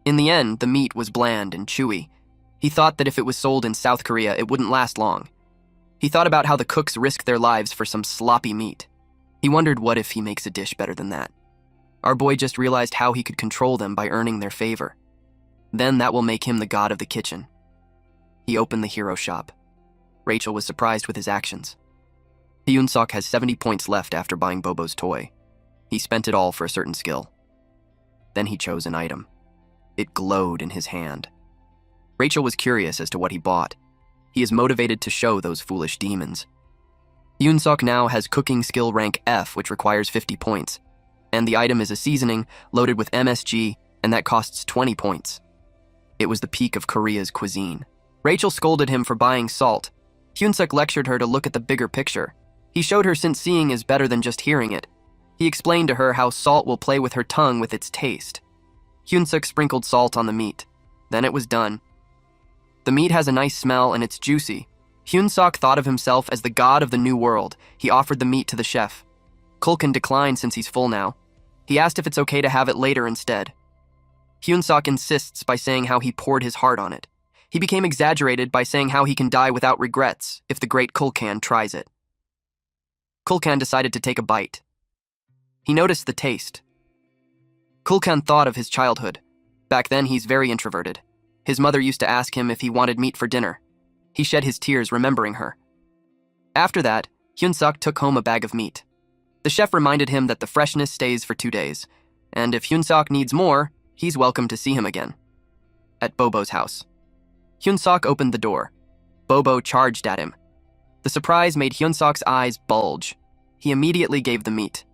In the end, the meat was bland and chewy. He thought that if it was sold in South Korea, it wouldn't last long. He thought about how the cooks risked their lives for some sloppy meat. He wondered what if he makes a dish better than that. Our boy just realized how he could control them by earning their favor. Then that will make him the god of the kitchen. He opened the hero shop. Rachel was surprised with his actions. Hyun-seok has 70 points left after buying Bobo's toy. He spent it all for a certain skill. Then he chose an item. It glowed in his hand. Rachel was curious as to what he bought. He is motivated to show those foolish demons. Hyun-seok now has cooking skill rank F, which requires 50 points. And the item is a seasoning loaded with MSG, and that costs 20 points. It was the peak of Korea's cuisine. Rachel scolded him for buying salt. Hyun-seok lectured her to look at the bigger picture. He showed her since seeing is better than just hearing it. He explained to her how salt will play with her tongue with its taste. Hyun-seok sprinkled salt on the meat. Then it was done. The meat has a nice smell and it's juicy. Hyun-seok thought of himself as the god of the new world. He offered the meat to the chef. Kulkan declined since he's full now. He asked if it's okay to have it later instead. Hyun-seok insists by saying how he poured his heart on it. He became exaggerated by saying how he can die without regrets if the great Kulkan tries it. Kulkan decided to take a bite. He noticed the taste. Kulkan thought of his childhood. Back then, he's very introverted. His mother used to ask him if he wanted meat for dinner. He shed his tears remembering her. After that, Hyun-seok took home a bag of meat. The chef reminded him that the freshness stays for 2 days, and if Hyun-seok needs more, he's welcome to see him again. At Bobo's house. Hyun-seok opened the door. Bobo charged at him. The surprise made Hyun-seok's eyes bulge. He immediately gave the meat.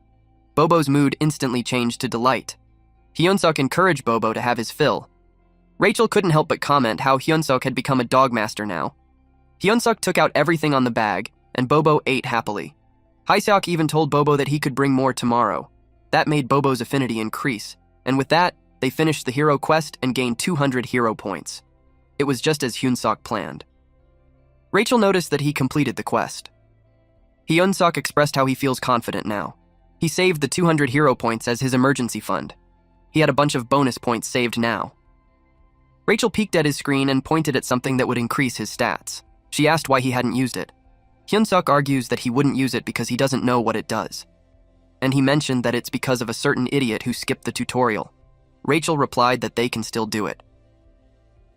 Bobo's mood instantly changed to delight. Hyun-seok encouraged Bobo to have his fill. Rachel couldn't help but comment how Hyunsuk had become a dogmaster now. Hyunsuk took out everything on the bag, and Bobo ate happily. Hyseok even told Bobo that he could bring more tomorrow. That made Bobo's affinity increase, and with that, they finished the hero quest and gained 200 hero points. It was just as Hyunsuk planned. Rachel noticed that he completed the quest. Hyunsuk expressed how he feels confident now. He saved the 200 hero points as his emergency fund. He had a bunch of bonus points saved now. Rachel peeked at his screen and pointed at something that would increase his stats. She asked why he hadn't used it. Hyunsuk argues that he wouldn't use it because he doesn't know what it does. And he mentioned that it's because of a certain idiot who skipped the tutorial. Rachel replied that they can still do it.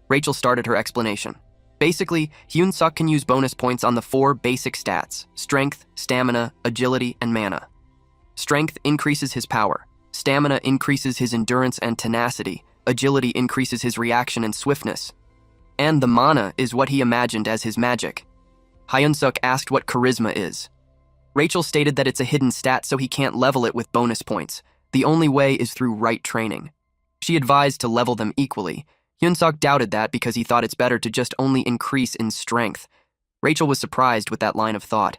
Rachel started her explanation. Basically, Hyunsuk can use bonus points on the 4 basic stats: strength, stamina, agility, and mana. Strength increases his power. Stamina increases his endurance and tenacity. Agility increases his reaction and swiftness. And the mana is what he imagined as his magic. Hyunsuk asked what charisma is. Rachel stated that it's a hidden stat, so he can't level it with bonus points. The only way is through right training. She advised to level them equally. Hyunsuk doubted that because he thought it's better to just only increase in strength. Rachel was surprised with that line of thought.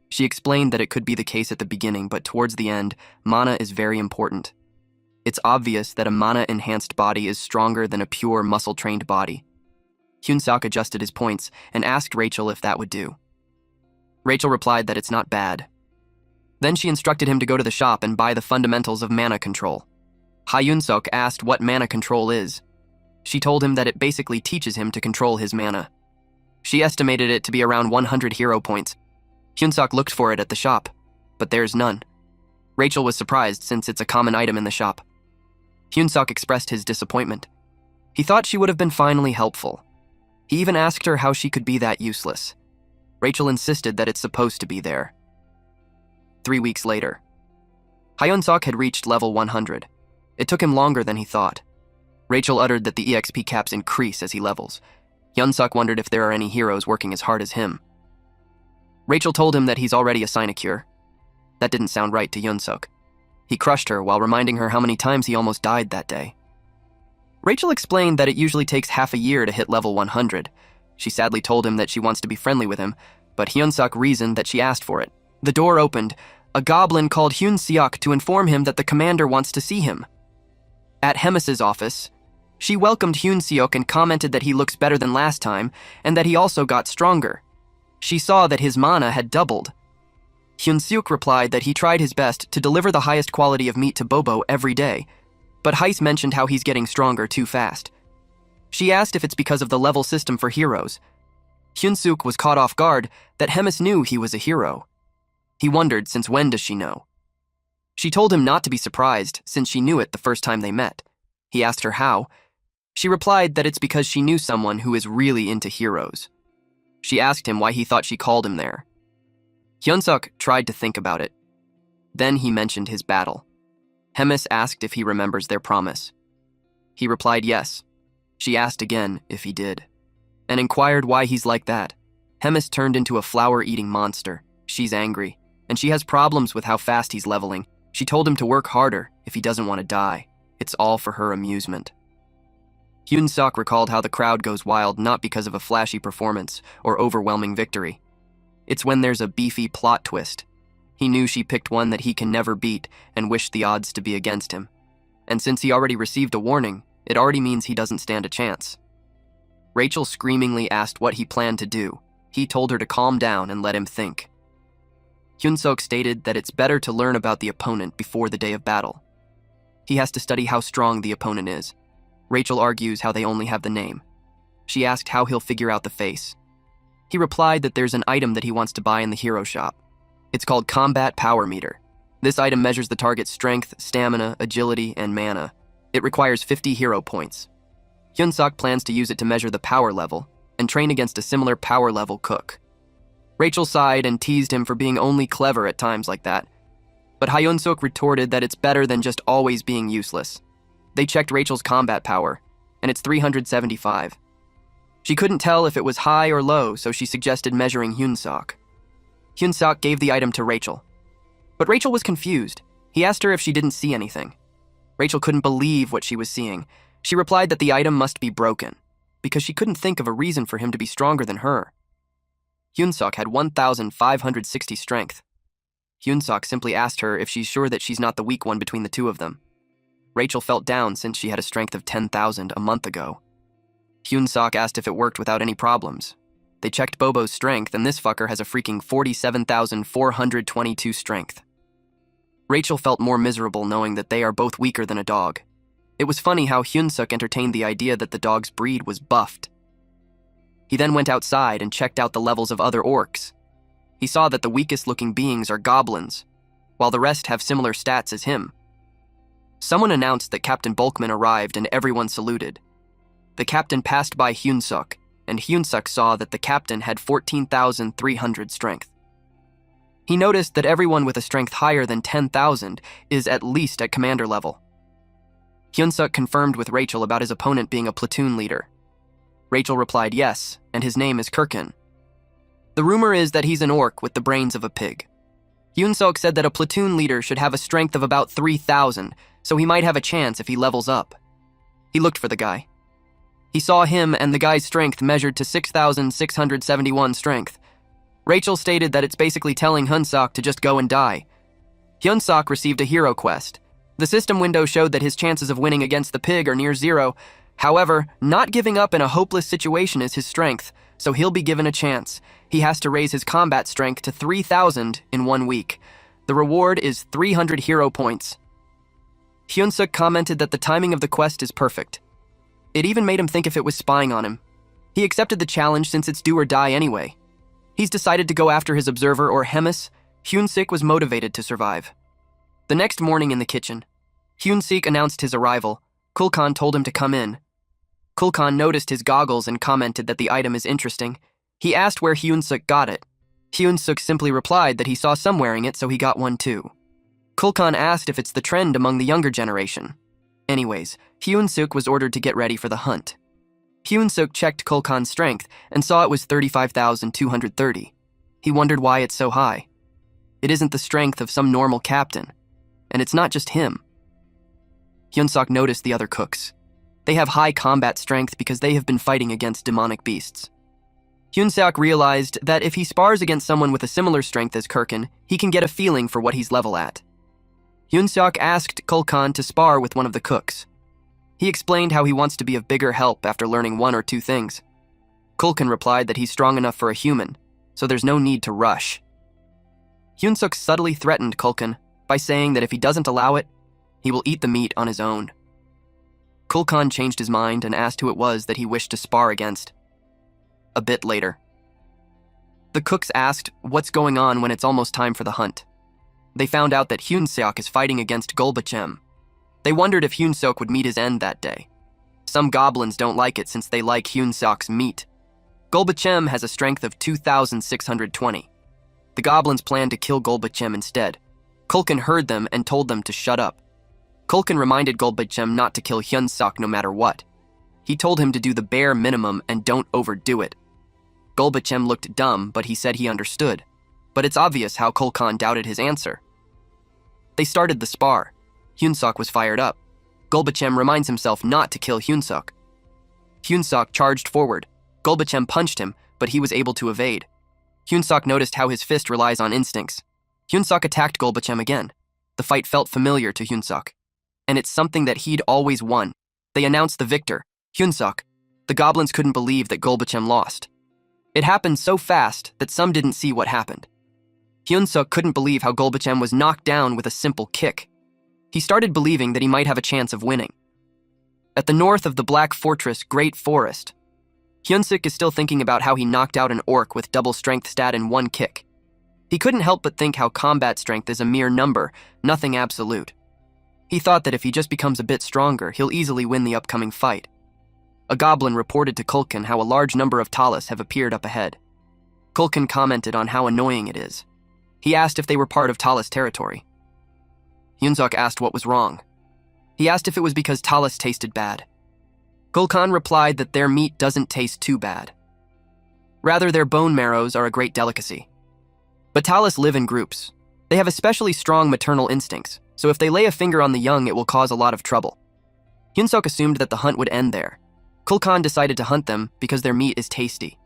She explained that it could be the case at the beginning, but towards the end, mana is very important. It's obvious that a mana-enhanced body is stronger than a pure muscle-trained body. Hyunsuk adjusted his points and asked Rachel if that would do. Rachel replied that it's not bad. Then she instructed him to go to the shop and buy the fundamentals of mana control. Hyunsuk asked what mana control is. She told him that it basically teaches him to control his mana. She estimated it to be around 100 hero points. Hyunsuk looked for it at the shop, but there's none. Rachel was surprised since it's a common item in the shop. Hyunsuk expressed his disappointment. He thought she would have been finally helpful. He even asked her how she could be that useless. Rachel insisted that it's supposed to be there. 3 weeks later. Hyunsuk had reached level 100. It took him longer than he thought. Rachel uttered that the EXP caps increase as he levels. Hyunsuk wondered if there are any heroes working as hard as him. Rachel told him that he's already a sinecure. That didn't sound right to Hyunsuk. He crushed her while reminding her how many times he almost died that day. Rachel explained that it usually takes half a year to hit level 100. She sadly told him that she wants to be friendly with him, but Hyunsuk reasoned that she asked for it. The door opened. A goblin called Hyunseok to inform him that the commander wants to see him. At Hemis's office, she welcomed Hyunseok and commented that he looks better than last time and that he also got stronger. She saw that his mana had doubled. Hyunseok replied that he tried his best to deliver the highest quality of meat to Bobo every day, but Heis mentioned how he's getting stronger too fast. She asked if it's because of the level system for heroes. Hyunseok was caught off guard that Hemis knew he was a hero. He wondered since when does she know. She told him not to be surprised since she knew it the first time they met. He asked her how. She replied that it's because she knew someone who is really into heroes. She asked him why he thought she called him there. Hyunsuk tried to think about it. Then he mentioned his battle. Hemis asked if he remembers their promise. He replied yes. She asked again if he did, and inquired why he's like that. Hemis turned into a flower-eating monster. She's angry, and she has problems with how fast he's leveling. She told him to work harder if he doesn't want to die. It's all for her amusement. Hyunsuk recalled how the crowd goes wild not because of a flashy performance or overwhelming victory. It's when there's a beefy plot twist. He knew she picked one that he can never beat and wished the odds to be against him. And since he already received a warning, it already means he doesn't stand a chance. Rachel screamingly asked what he planned to do. He told her to calm down and let him think. Hyunsuk stated that it's better to learn about the opponent before the day of battle. He has to study how strong the opponent is. Rachel argues how they only have the name. She asked how he'll figure out the face. He replied that there's an item that he wants to buy in the hero shop. It's called Combat Power Meter. This item measures the target's strength, stamina, agility, and mana. It requires 50 hero points. Hyunsuk plans to use it to measure the power level and train against a similar power level cook. Rachel sighed and teased him for being only clever at times like that. But Hyunsuk retorted that it's better than just always being useless. They checked Rachel's combat power, and it's 375. She couldn't tell if it was high or low, so she suggested measuring Hyunsuk. Hyunsuk gave the item to Rachel. But Rachel was confused. He asked her if she didn't see anything. Rachel couldn't believe what she was seeing. She replied that the item must be broken, because she couldn't think of a reason for him to be stronger than her. Hyunsuk had 1,560 strength. Hyunsuk simply asked her if she's sure that she's not the weak one between the two of them. Rachel felt down since she had a strength of 10,000 a month ago. Hyunsuk asked if it worked without any problems. They checked Bobo's strength, and this fucker has a freaking 47,422 strength. Rachel felt more miserable knowing that they are both weaker than a dog. It was funny how Hyunsuk entertained the idea that the dog's breed was buffed. He then went outside and checked out the levels of other orcs. He saw that the weakest-looking beings are goblins, while the rest have similar stats as him. Someone announced that Captain Bulkman arrived and everyone saluted. The captain passed by Hyunsuk, and Hyunsuk saw that the captain had 14,300 strength. He noticed that everyone with a strength higher than 10,000 is at least at commander level. Hyunsuk confirmed with Rachel about his opponent being a platoon leader. Rachel replied yes, and his name is Kirkin. The rumor is that he's an orc with the brains of a pig. Hyunsuk said that a platoon leader should have a strength of about 3,000, so he might have a chance if he levels up. He looked for the guy. He saw him, and the guy's strength measured to 6,671 strength. Rachel stated that it's basically telling Hyunsuk to just go and die. Hyunsuk received a hero quest. The system window showed that his chances of winning against the pig are near zero. However, not giving up in a hopeless situation is his strength, so he'll be given a chance. He has to raise his combat strength to 3,000 in 1 week. The reward is 300 hero points. Hyunsuk commented that the timing of the quest is perfect. It even made him think if it was spying on him. He accepted the challenge since it's do or die anyway. He's decided to go after his observer or Hemis. Hyunsuk was motivated to survive. The next morning in the kitchen, Hyunsuk announced his arrival. Kulkan told him to come in. Kulkan noticed his goggles and commented that the item is interesting. He asked where Hyunsuk got it. Hyunsuk simply replied that he saw some wearing it, so he got one too. Kulkan asked if it's the trend among the younger generation. Anyways, Hyunsuk was ordered to get ready for the hunt. Hyunsuk checked Kulkan's strength and saw it was 35,230. He wondered why it's so high. It isn't the strength of some normal captain, and it's not just him. Hyunsuk noticed the other cooks. They have high combat strength because they have been fighting against demonic beasts. Hyunsuk realized that if he spars against someone with a similar strength as Kirkin, he can get a feeling for what he's level at. Hyunsuk asked Kulkan to spar with one of the cooks. He explained how he wants to be of bigger help after learning 1 or 2 things. Kulkan replied that he's strong enough for a human, so there's no need to rush. Hyunsuk subtly threatened Kulkan by saying that if he doesn't allow it, he will eat the meat on his own. Kulkan changed his mind and asked who it was that he wished to spar against. A bit later, the cooks asked what's going on when it's almost time for the hunt. They found out that Hyunsuk is fighting against Golbachem. They wondered if Hyunsuk would meet his end that day. Some goblins don't like it since they like Hyunsuk's meat. Golbachem has a strength of 2,620. The goblins planned to kill Golbachem instead. Kulkan heard them and told them to shut up. Kulkan reminded Golbachem not to kill Hyunsuk no matter what. He told him to do the bare minimum and don't overdo it. Golbachem looked dumb, but he said he understood. But it's obvious how Kulkan doubted his answer. They started the spar. Hyunsuk was fired up. Golbachem reminds himself not to kill Hyunsuk. Hyunsuk charged forward. Golbachem punched him, but he was able to evade. Hyunsuk noticed how his fist relies on instincts. Hyunsuk attacked Golbachem again. The fight felt familiar to Hyunsuk, and it's something that he'd always won. They announced the victor, Hyunsuk. The goblins couldn't believe that Golbachem lost. It happened so fast that some didn't see what happened. Hyunsuk couldn't believe how Golbachem was knocked down with a simple kick. He started believing that he might have a chance of winning. At the north of the Black Fortress Great Forest, Hyunsuk is still thinking about how he knocked out an orc with double strength stat in 1 kick. He couldn't help but think how combat strength is a mere number, nothing absolute. He thought that if he just becomes a bit stronger, he'll easily win the upcoming fight. A goblin reported to Kulkan how a large number of Talas have appeared up ahead. Kulkan commented on how annoying it is. He asked if they were part of Talas territory. Hyunsuk asked what was wrong. He asked if it was because Talas tasted bad. Kulkan replied that their meat doesn't taste too bad. Rather, their bone marrows are a great delicacy. But Talas live in groups. They have especially strong maternal instincts, so if they lay a finger on the young, it will cause a lot of trouble. Hyunsuk assumed that the hunt would end there. Kulkan decided to hunt them because their meat is tasty.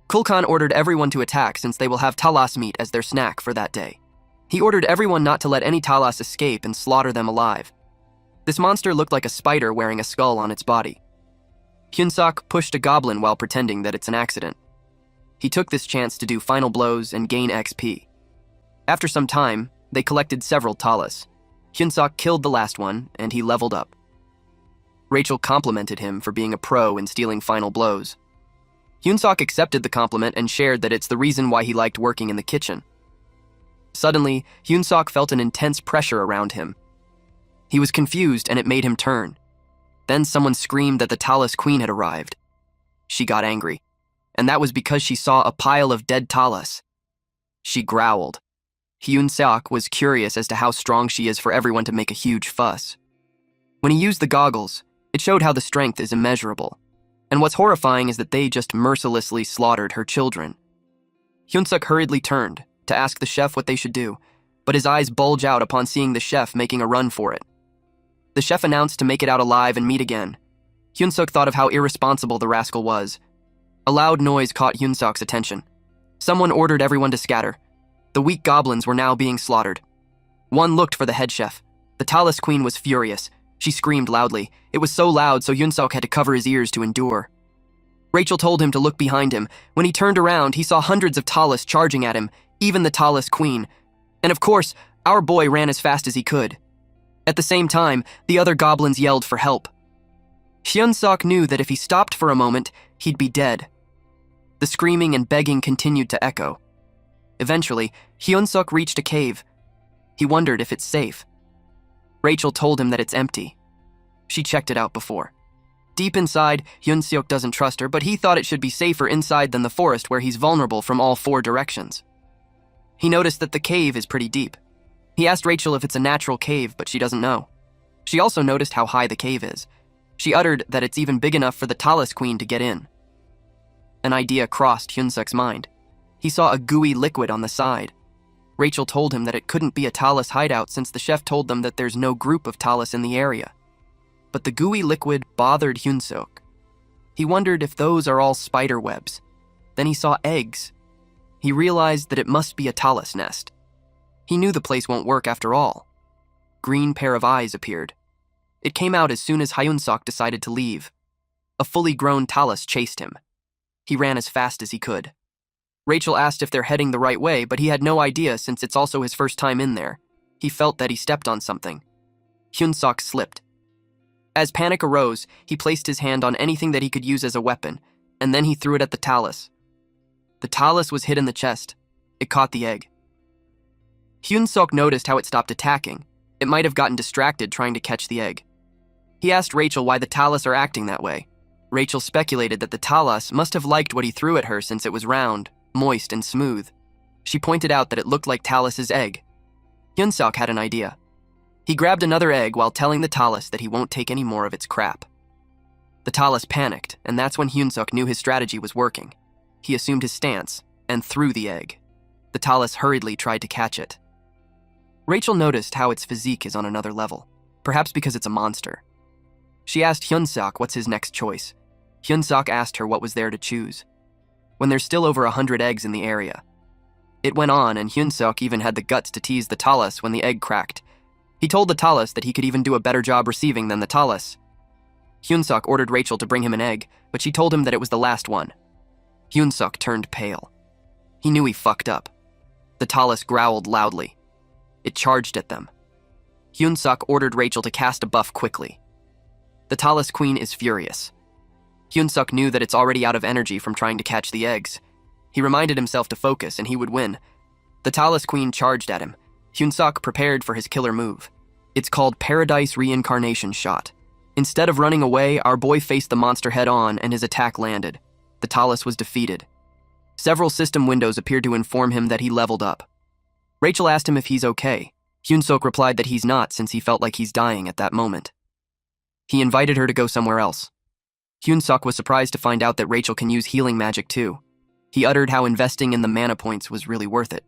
Kulkan ordered everyone to attack since they will have talas meat as their snack for that day. He ordered everyone not to let any talas escape and slaughter them alive. This monster looked like a spider wearing a skull on its body. Hyunsuk pushed a goblin while pretending that it's an accident. He took this chance to do final blows and gain XP. After some time, they collected several talas. Hyunsuk killed the last one, and he leveled up. Rachel complimented him for being a pro in stealing final blows. Hyunsuk accepted the compliment and shared that it's the reason why he liked working in the kitchen. Suddenly, Hyunsuk felt an intense pressure around him. He was confused and it made him turn. Then someone screamed that the Talas Queen had arrived. She got angry, and that was because she saw a pile of dead Talas. She growled. Hyunsuk was curious as to how strong she is for everyone to make a huge fuss. When he used the goggles, it showed how the strength is immeasurable. And what's horrifying is that they just mercilessly slaughtered her children. Hyunsuk hurriedly turned to ask the chef what they should do, but his eyes bulge out upon seeing the chef making a run for it. The chef announced to make it out alive and meet again. Hyunsuk thought of how irresponsible the rascal was. A loud noise caught Hyunsuk's attention. Someone ordered everyone to scatter. The weak goblins were now being slaughtered. One looked for the head chef. The Talas Queen was furious. She screamed loudly. It was so loud, so Hyunsuk had to cover his ears to endure. Rachel told him to look behind him. When he turned around, he saw hundreds of Talas charging at him, even the Talas Queen. And of course, our boy ran as fast as he could. At the same time, the other goblins yelled for help. Hyunsuk knew that if he stopped for a moment, he'd be dead. The screaming and begging continued to echo. Eventually, Hyunsuk reached a cave. He wondered if it's safe. Rachel told him that it's empty. She checked it out before. Deep inside, Hyunsuk doesn't trust her, but he thought it should be safer inside than the forest where he's vulnerable from all four directions. He noticed that the cave is pretty deep. He asked Rachel if it's a natural cave, but she doesn't know. She also noticed how high the cave is. She uttered that it's even big enough for the Talas Queen to get in. An idea crossed Hyunsuk's mind. He saw a gooey liquid on the side. Rachel told him that it couldn't be a Talas hideout since the chef told them that there's no group of Talas in the area. But the gooey liquid bothered Hyunsuk. He wondered if those are all spider webs. Then he saw eggs. He realized that it must be a Talas nest. He knew the place won't work after all. Green pair of eyes appeared. It came out as soon as Hyunsuk decided to leave. A fully grown Talas chased him. He ran as fast as he could. Rachel asked if they're heading the right way, but he had no idea since it's also his first time in there. He felt that he stepped on something. Hyunsuk slipped. As panic arose, he placed his hand on anything that he could use as a weapon, and then he threw it at the Talas. The Talas was hit in the chest. It caught the egg. Hyunsuk noticed how it stopped attacking. It might have gotten distracted trying to catch the egg. He asked Rachel why the Talas are acting that way. Rachel speculated that the Talas must have liked what he threw at her since it was round, moist, and smooth. She pointed out that it looked like Talas's egg. Hyunsuk had an idea. He grabbed another egg while telling the Talas that he won't take any more of its crap. The Talas panicked, and that's when Hyunsuk knew his strategy was working. He assumed his stance and threw the egg. The Talas hurriedly tried to catch it. Rachel noticed how its physique is on another level, perhaps because it's a monster. She asked Hyunsuk what's his next choice. Hyunsuk asked her what was there to choose. When there's still over 100 eggs in the area. It went on, and Hyunsuk even had the guts to tease the Talas when the egg cracked. He told the Talas that he could even do a better job receiving than the Talas. Hyunsuk ordered Rachel to bring him an egg, but she told him that it was the last one. Hyunsuk turned pale. He knew he fucked up. The Talas growled loudly. It charged at them. Hyunsuk ordered Rachel to cast a buff quickly. The Talas Queen is furious. Hyunsuk knew that it's already out of energy from trying to catch the eggs. He reminded himself to focus and he would win. The Talas Queen charged at him. Hyunsuk prepared for his killer move. It's called Paradise Reincarnation Shot. Instead of running away, our boy faced the monster head-on and his attack landed. The Talas was defeated. Several system windows appeared to inform him that he leveled up. Rachel asked him if he's okay. Hyunsuk replied that he's not since he felt like he's dying at that moment. He invited her to go somewhere else. Hyunsuk was surprised to find out that Rachel can use healing magic too. He uttered how investing in the mana points was really worth it.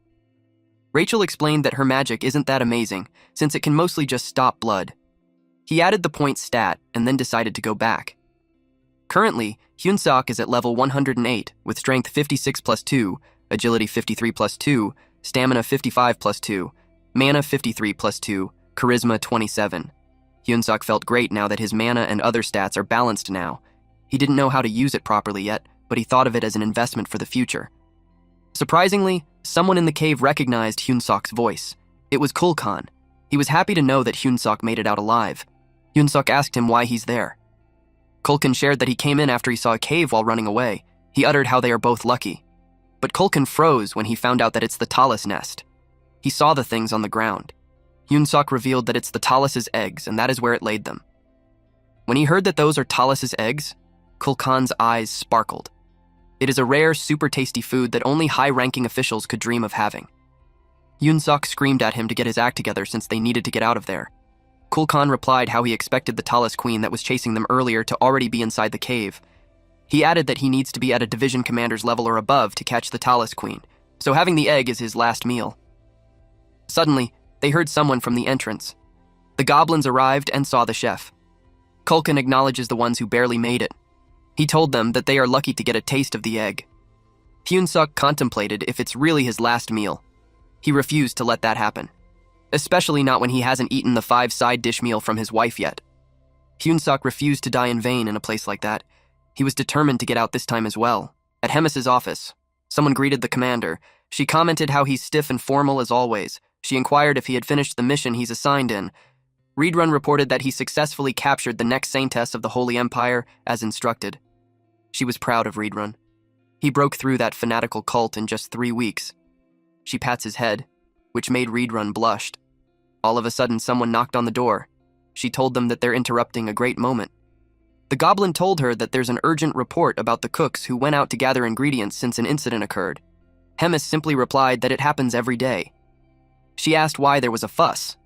Rachel explained that her magic isn't that amazing, since it can mostly just stop blood. He added the point stat and then decided to go back. Currently, Hyunsuk is at level 108 with strength 56 plus 2, agility 53 plus 2, stamina 55 plus 2, mana 53 plus 2, charisma 27. Hyunsuk felt great now that his mana and other stats are balanced now. He didn't know how to use it properly yet, but he thought of it as an investment for the future. Surprisingly, someone in the cave recognized Hyunsuk's voice. It was Kulkan. He was happy to know that Hyunsuk made it out alive. Hyunsuk asked him why he's there. Kulkan shared that he came in after he saw a cave while running away. He uttered how they are both lucky. But Kulkan froze when he found out that it's the talus nest. He saw the things on the ground. Hyunsuk revealed that it's the talus's eggs, and that is where it laid them. When he heard that those are talus's eggs, Kulkan's eyes sparkled. It is a rare, super tasty food that only high-ranking officials could dream of having. Hyunsuk screamed at him to get his act together since they needed to get out of there. Kulkan replied how he expected the talus queen that was chasing them earlier to already be inside the cave. He added that he needs to be at a division commander's level or above to catch the talus queen, so having the egg is his last meal. Suddenly, they heard someone from the entrance. The goblins arrived and saw the chef. Kulkan acknowledges the ones who barely made it. He told them that they are lucky to get a taste of the egg. Hyunsuk contemplated if it's really his last meal. He refused to let that happen, especially not when he hasn't eaten the 5 side dish meal from his wife yet. Hyunsuk refused to die in vain in a place like that. He was determined to get out this time as well. At Hemis's office, someone greeted the commander. She commented how he's stiff and formal as always. She inquired if he had finished the mission he's assigned in. Readrun reported that he successfully captured the next saintess of the Holy Empire as instructed. She was proud of Readrun. He broke through that fanatical cult in just 3 weeks. She pats his head, which made Readrun blushed. All of a sudden, someone knocked on the door. She told them that they're interrupting a great moment. The goblin told her that there's an urgent report about the cooks who went out to gather ingredients since an incident occurred. Hemis simply replied that it happens every day. She asked why there was a fuss.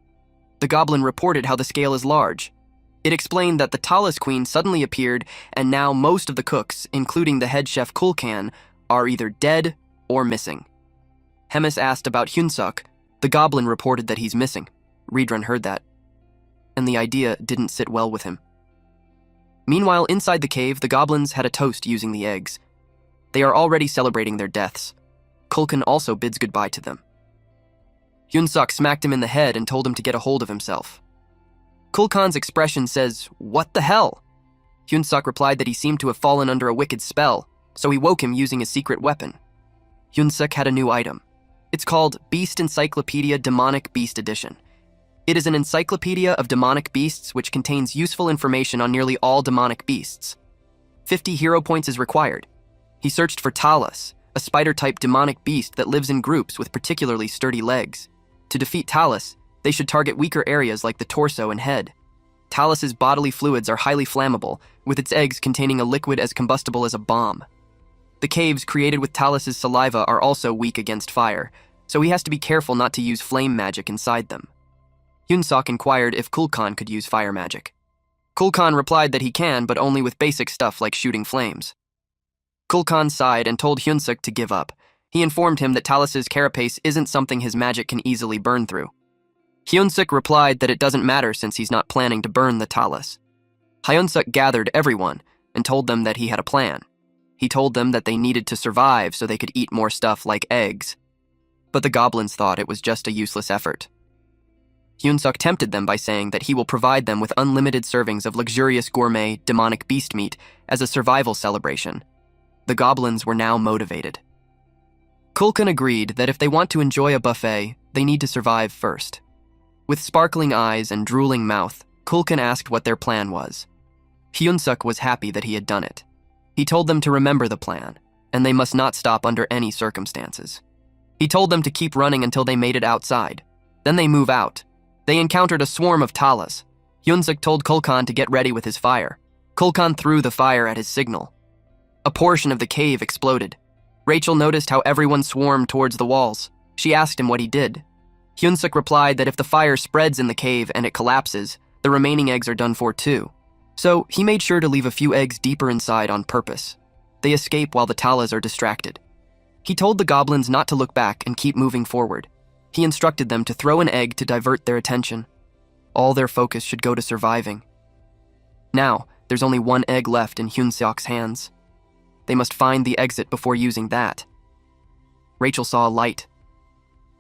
The goblin reported how the scale is large. It explained that the talus queen suddenly appeared, and now most of the cooks, including the head chef Kulkan, are either dead or missing. Hemis asked about Hyunsuk. The goblin reported that he's missing. Readrun heard that, and the idea didn't sit well with him. Meanwhile, inside the cave, the goblins had a toast using the eggs. They are already celebrating their deaths. Kulkan also bids goodbye to them. Hyunsuk smacked him in the head and told him to get a hold of himself. Kulkan's expression says, "What the hell?" Hyunsuk replied that he seemed to have fallen under a wicked spell, so he woke him using his secret weapon. Hyunsuk had a new item. It's called Beast Encyclopedia Demonic Beast Edition. It is an encyclopedia of demonic beasts which contains useful information on nearly all demonic beasts. 50 hero points is required. He searched for Talus, a spider-type demonic beast that lives in groups with particularly sturdy legs. To defeat Talus, they should target weaker areas like the torso and head. Talus's bodily fluids are highly flammable, with its eggs containing a liquid as combustible as a bomb. The caves created with Talus's saliva are also weak against fire, so he has to be careful not to use flame magic inside them. Hyunsuk inquired if Kulkan could use fire magic. Kulkan replied that he can, but only with basic stuff like shooting flames. Kulkan sighed and told Hyunsuk to give up. He informed him that Talus's carapace isn't something his magic can easily burn through. Hyunsuk replied that it doesn't matter since he's not planning to burn the Talus. Hyunsuk gathered everyone and told them that he had a plan. He told them that they needed to survive so they could eat more stuff like eggs. But the goblins thought it was just a useless effort. Hyunsuk tempted them by saying that he will provide them with unlimited servings of luxurious gourmet demonic beast meat as a survival celebration. The goblins were now motivated. Kulkan agreed that if they want to enjoy a buffet, they need to survive first. With sparkling eyes and drooling mouth, Kulkan asked what their plan was. Hyunsuk was happy that he had done it. He told them to remember the plan, and they must not stop under any circumstances. He told them to keep running until they made it outside. Then they move out. They encountered a swarm of Talus. Hyunsuk told Kulkan to get ready with his fire. Kulkan threw the fire at his signal. A portion of the cave exploded. Rachel noticed how everyone swarmed towards the walls. She asked him what he did. Hyunsuk replied that if the fire spreads in the cave and it collapses, the remaining eggs are done for too. So he made sure to leave a few eggs deeper inside on purpose. They escape while the Talus are distracted. He told the goblins not to look back and keep moving forward. He instructed them to throw an egg to divert their attention. All their focus should go to surviving. Now, there's only one egg left in Hyun-seok's hands. They must find the exit before using that. Rachel saw a light.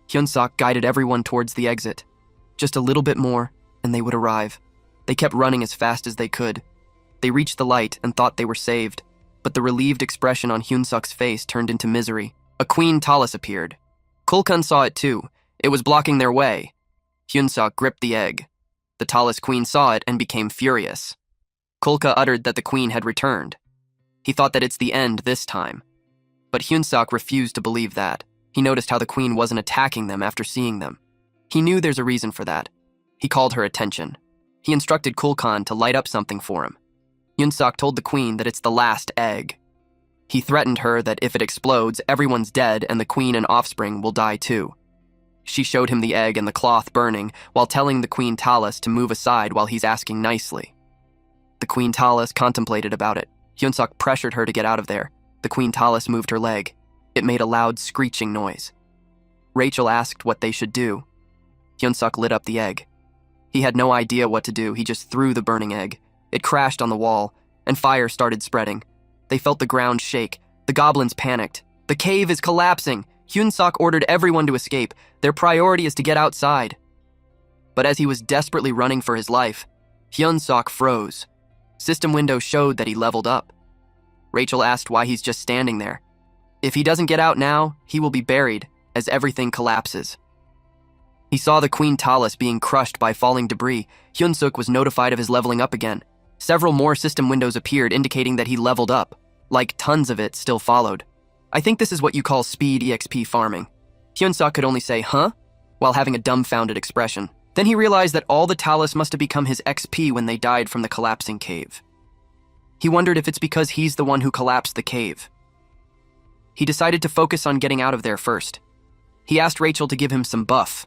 Hyun-seok guided everyone towards the exit. Just a little bit more, and they would arrive. They kept running as fast as they could. They reached the light and thought they were saved, but the relieved expression on Hyun-seok's face turned into misery. A queen talus appeared. Kulkan saw it too. It was blocking their way. Hyun-seok gripped the egg. The talus queen saw it and became furious. Kulka uttered that the queen had returned. He thought that it's the end this time. But Hyun-seok refused to believe that. He noticed how the queen wasn't attacking them after seeing them. He knew there's a reason for that. He called her attention. He instructed Kulkan to light up something for him. Hyun-seok told the queen that it's the last egg. He threatened her that if it explodes, everyone's dead and the queen and offspring will die too. She showed him the egg and the cloth burning while telling the queen talus to move aside while he's asking nicely. The queen talus contemplated about it. Hyun-seok pressured her to get out of there. The queen talus moved her leg. It made a loud screeching noise. Rachel asked what they should do. Hyun-seok lit up the egg. He had no idea what to do. He just threw the burning egg. It crashed on the wall, and fire started spreading. They felt the ground shake. The goblins panicked. The cave is collapsing. Hyun-seok ordered everyone to escape. Their priority is to get outside. But as he was desperately running for his life, Hyun-seok froze. System window showed that he leveled up. Rachel asked why he's just standing there. If he doesn't get out now, he will be buried as everything collapses. He saw the queen talus being crushed by falling debris. Hyun-seok was notified of his leveling up again. Several more system windows appeared indicating that he leveled up, like tons of it still followed. I think this is what you call speed EXP farming. Hyun-seok could only say, huh? While having a dumbfounded expression. Then he realized that all the talus must have become his XP when they died from the collapsing cave. He wondered if it's because he's the one who collapsed the cave. He decided to focus on getting out of there first. He asked Rachel to give him some buff.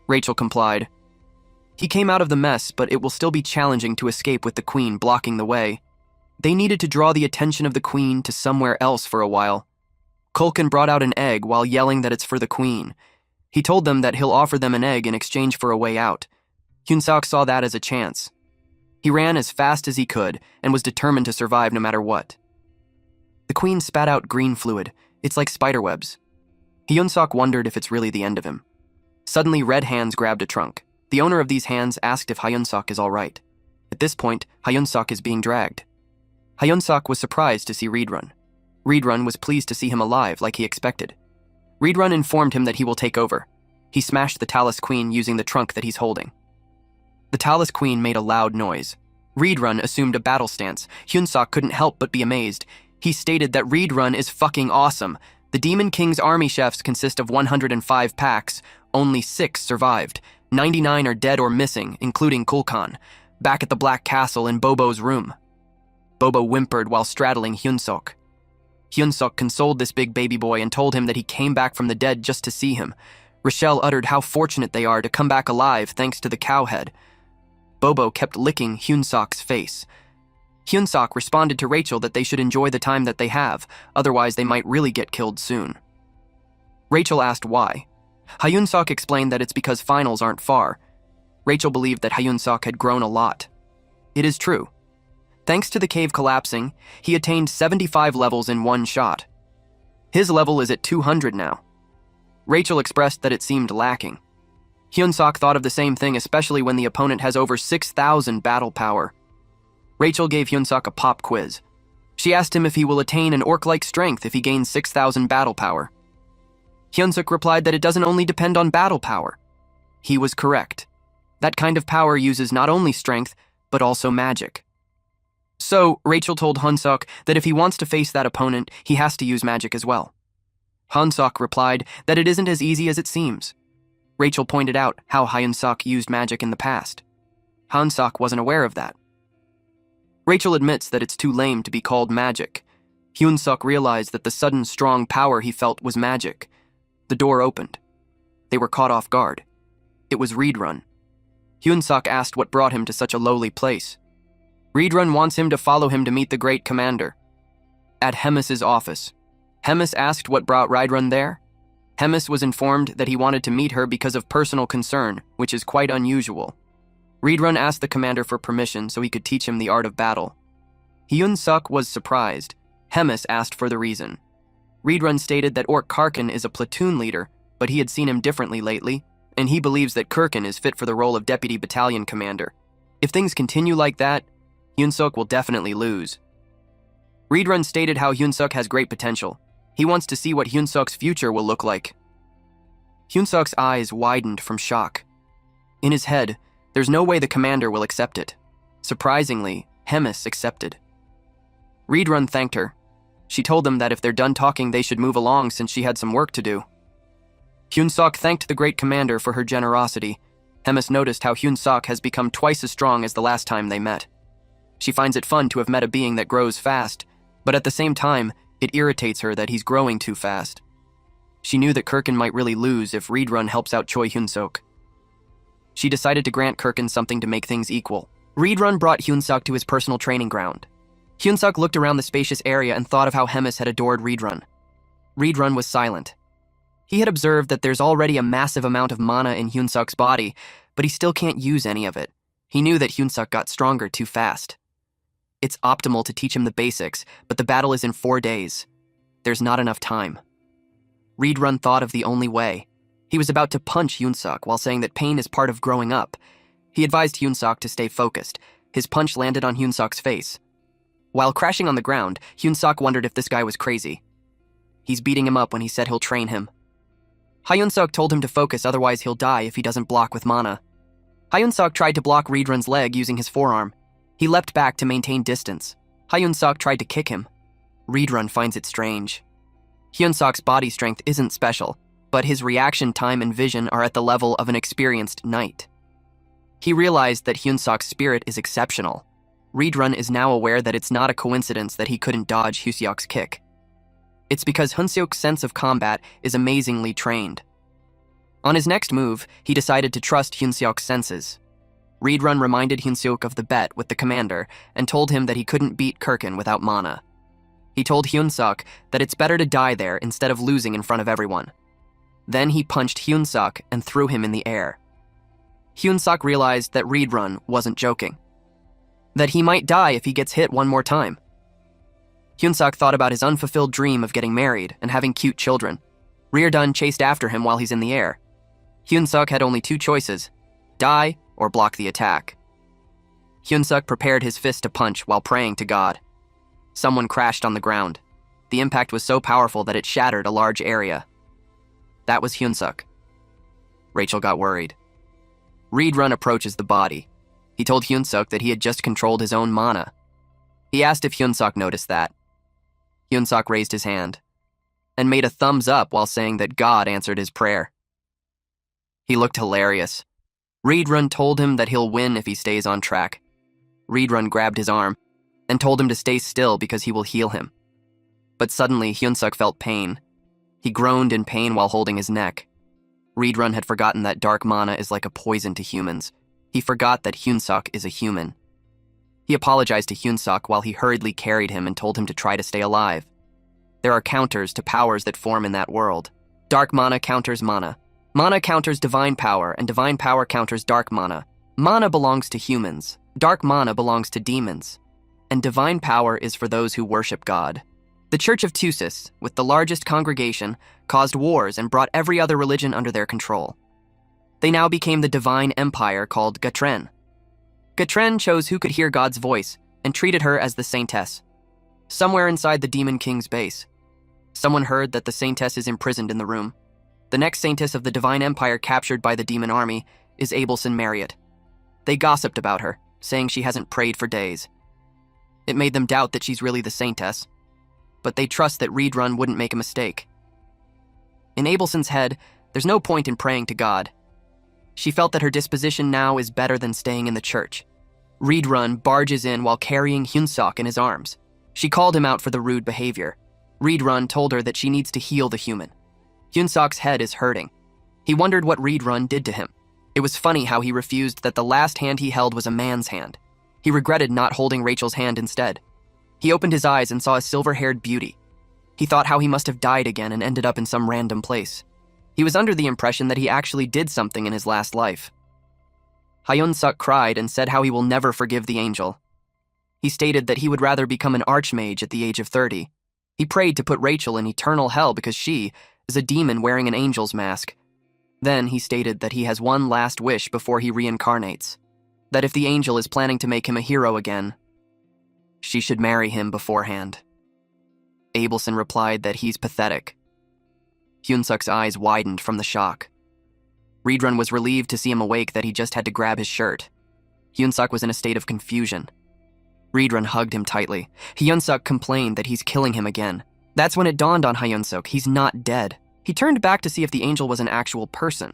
Rachel complied. He came out of the mess, but it will still be challenging to escape with the queen blocking the way. They needed to draw the attention of the queen to somewhere else for a while. Kulkan brought out an egg while yelling that it's for the queen. He told them that he'll offer them an egg in exchange for a way out. Hyun-seok saw that as a chance. He ran as fast as he could and was determined to survive no matter what. The queen spat out green fluid. It's like spiderwebs. Hyun-seok wondered if it's really the end of him. Suddenly, red hands grabbed a trunk. The owner of these hands asked if Hyun-seok is all right. At this point, Hyun-seok is being dragged. Hyun-seok was surprised to see Reedrun. Reedrun was pleased to see him alive like he expected. Reedrun informed him that he will take over. He smashed the Talus Queen using the trunk that he's holding. The Talus Queen made a loud noise. Reedrun assumed a battle stance. Hyun-seok couldn't help but be amazed. He stated that Reedrun is fucking awesome. The Demon King's army chefs consist of 105 packs. Only 6 survived. 99 are dead or missing, including Kulkan, back at the Black Castle in Bobo's room. Bobo whimpered while straddling Hyun-seok. Hyun-seok consoled this big baby boy and told him that he came back from the dead just to see him. Rochelle uttered how fortunate they are to come back alive thanks to the cowhead. Bobo kept licking Hyun-seok's face. Hyun-seok responded to Rachel that they should enjoy the time that they have, otherwise they might really get killed soon. Rachel asked why. Hyun-seok explained that it's because finals aren't far. Rachel believed that Hyun-seok had grown a lot. It is true. Thanks to the cave collapsing, he attained 75 levels in one shot. His level is at 200 now. Rachel expressed that it seemed lacking. Hyun-seok thought of the same thing, especially when the opponent has over 6,000 battle power. Rachel gave Hyun-seok a pop quiz. She asked him if he will attain an orc-like strength if he gains 6,000 battle power. Hyun-seok replied that it doesn't only depend on battle power. He was correct. That kind of power uses not only strength, but also magic. So, Rachel told Hyun-seok that if he wants to face that opponent, he has to use magic as well. Hyun-seok replied that it isn't as easy as it seems. Rachel pointed out how Hyun-seok used magic in the past. Hyun-seok wasn't aware of that. Rachel admits that it's too lame to be called magic. Hyun-seok realized that the sudden strong power he felt was magic. The door opened. They were caught off guard. It was Reedrun. Hyun-seok asked what brought him to such a lowly place. Reedrun wants him to follow him to meet the great commander. At Hemis's office. Hemis asked what brought Reedrun there. Hemis was informed that he wanted to meet her because of personal concern, which is quite unusual. Reedrun asked the commander for permission so he could teach him the art of battle. Hyun-suk was surprised. Hemis asked for the reason. Reedrun stated that Orc Karkin is a platoon leader, but he had seen him differently lately, and he believes that Kirkin is fit for the role of deputy battalion commander. If things continue like that, Hyun-suk will definitely lose. Reedrun stated how Hyun-suk has great potential. He wants to see what Hyun-suk's future will look like. Hyun-suk's eyes widened from shock. In his head, there's no way the commander will accept it. Surprisingly, Hemis accepted. Reedrun thanked her. She told them that if they're done talking, they should move along since she had some work to do. Hyun-suk thanked the great commander for her generosity. Hemis noticed how Hyun-suk has become twice as strong as the last time they met. She finds it fun to have met a being that grows fast, but at the same time, it irritates her that he's growing too fast. She knew that Kirkin might really lose if Reedrun helps out Choi Hyun-suk. She decided to grant Kirkin something to make things equal. Reedrun brought Hyun-suk to his personal training ground. Hyun-suk looked around the spacious area and thought of how Hemis had adored Reedrun. Reedrun was silent. He had observed that there's already a massive amount of mana in Hyun-suk's body, but he still can't use any of it. He knew that Hyun-suk got stronger too fast. It's optimal to teach him the basics, but the battle is in 4 days. There's not enough time. Reedrun thought of the only way. He was about to punch Hyun-suk while saying that pain is part of growing up. He advised Hyun-suk to stay focused. His punch landed on Hyun-suk's face. While crashing on the ground, Hyun-suk wondered if this guy was crazy. He's beating him up when he said he'll train him. Hyun-suk told him to focus, otherwise he'll die if he doesn't block with mana. Hyun-suk tried to block Reedrun's leg using his forearm. He leapt back to maintain distance. Hyun-suk tried to kick him. Reedrun finds it strange. Hyun-suk's body strength isn't special, but his reaction time and vision are at the level of an experienced knight. He realized that Hyun-suk's spirit is exceptional. Reedrun is now aware that it's not a coincidence that he couldn't dodge Hyun-suk's kick. It's because Hyun-suk's sense of combat is amazingly trained. On his next move, he decided to trust Hyun-suk's senses. Reedrun reminded Hyun-suk of the bet with the commander and told him that he couldn't beat Kirkin without mana. He told Hyun-suk that it's better to die there instead of losing in front of everyone. Then he punched Hyun-suk and threw him in the air. Hyun-suk realized that Reedrun wasn't joking, that he might die if he gets hit one more time. Hyun-suk thought about his unfulfilled dream of getting married and having cute children. Reedrun chased after him while he's in the air. Hyun-suk had only 2 choices: die or block the attack. Hyun-suk prepared his fist to punch while praying to God. Someone crashed on the ground. The impact was so powerful that it shattered a large area. That was Hyun-suk. Rachel got worried. Reedrun approaches the body. He told Hyun-suk that he had just controlled his own mana. He asked if Hyun-suk noticed that. Hyun-suk raised his hand and made a thumbs up while saying that God answered his prayer. He looked hilarious. Reedrun told him that he'll win if he stays on track. Reedrun grabbed his arm and told him to stay still because he will heal him. But suddenly, Hyun-suk felt pain. He groaned in pain while holding his neck. Reedrun had forgotten that dark mana is like a poison to humans. He forgot that Hyun-suk is a human. He apologized to Hyun-suk while he hurriedly carried him and told him to try to stay alive. There are counters to powers that form in that world. Dark mana counters mana. Mana counters divine power, and divine power counters dark mana. Mana belongs to humans. Dark mana belongs to demons. And divine power is for those who worship God. The Church of Tusis, with the largest congregation, caused wars and brought every other religion under their control. They now became the divine empire called Gatren. Gatren chose who could hear God's voice and treated her as the saintess. Somewhere inside the Demon King's base, someone heard that the saintess is imprisoned in the room. The next saintess of the divine empire captured by the demon army is Abelson Marriott. They gossiped about her, saying she hasn't prayed for days. It made them doubt that she's really the saintess, but they trust that Reedrun wouldn't make a mistake. In Abelson's head, there's no point in praying to God. She felt that her disposition now is better than staying in the church. Reedrun barges in while carrying Hyun-suk in his arms. She called him out for the rude behavior. Reedrun told her that she needs to heal the human. Hyun-suk's head is hurting. He wondered what Reedrun did to him. It was funny how he refused that the last hand he held was a man's hand. He regretted not holding Rachel's hand instead. He opened his eyes and saw a silver-haired beauty. He thought how he must have died again and ended up in some random place. He was under the impression that he actually did something in his last life. Hyun-suk cried and said how he will never forgive the angel. He stated that he would rather become an archmage at the age of 30. He prayed to put Rachel in eternal hell because she is a demon wearing an angel's mask. Then he stated that he has one last wish before he reincarnates, that if the angel is planning to make him a hero again, she should marry him beforehand. Abelson replied that he's pathetic. Hyun-suk's eyes widened from the shock. Reedrun was relieved to see him awake that he just had to grab his shirt. Hyun-suk was in a state of confusion. Reedrun hugged him tightly. Hyun-suk complained that he's killing him again. That's when it dawned on Hyun-suk he's not dead. He turned back to see if the angel was an actual person.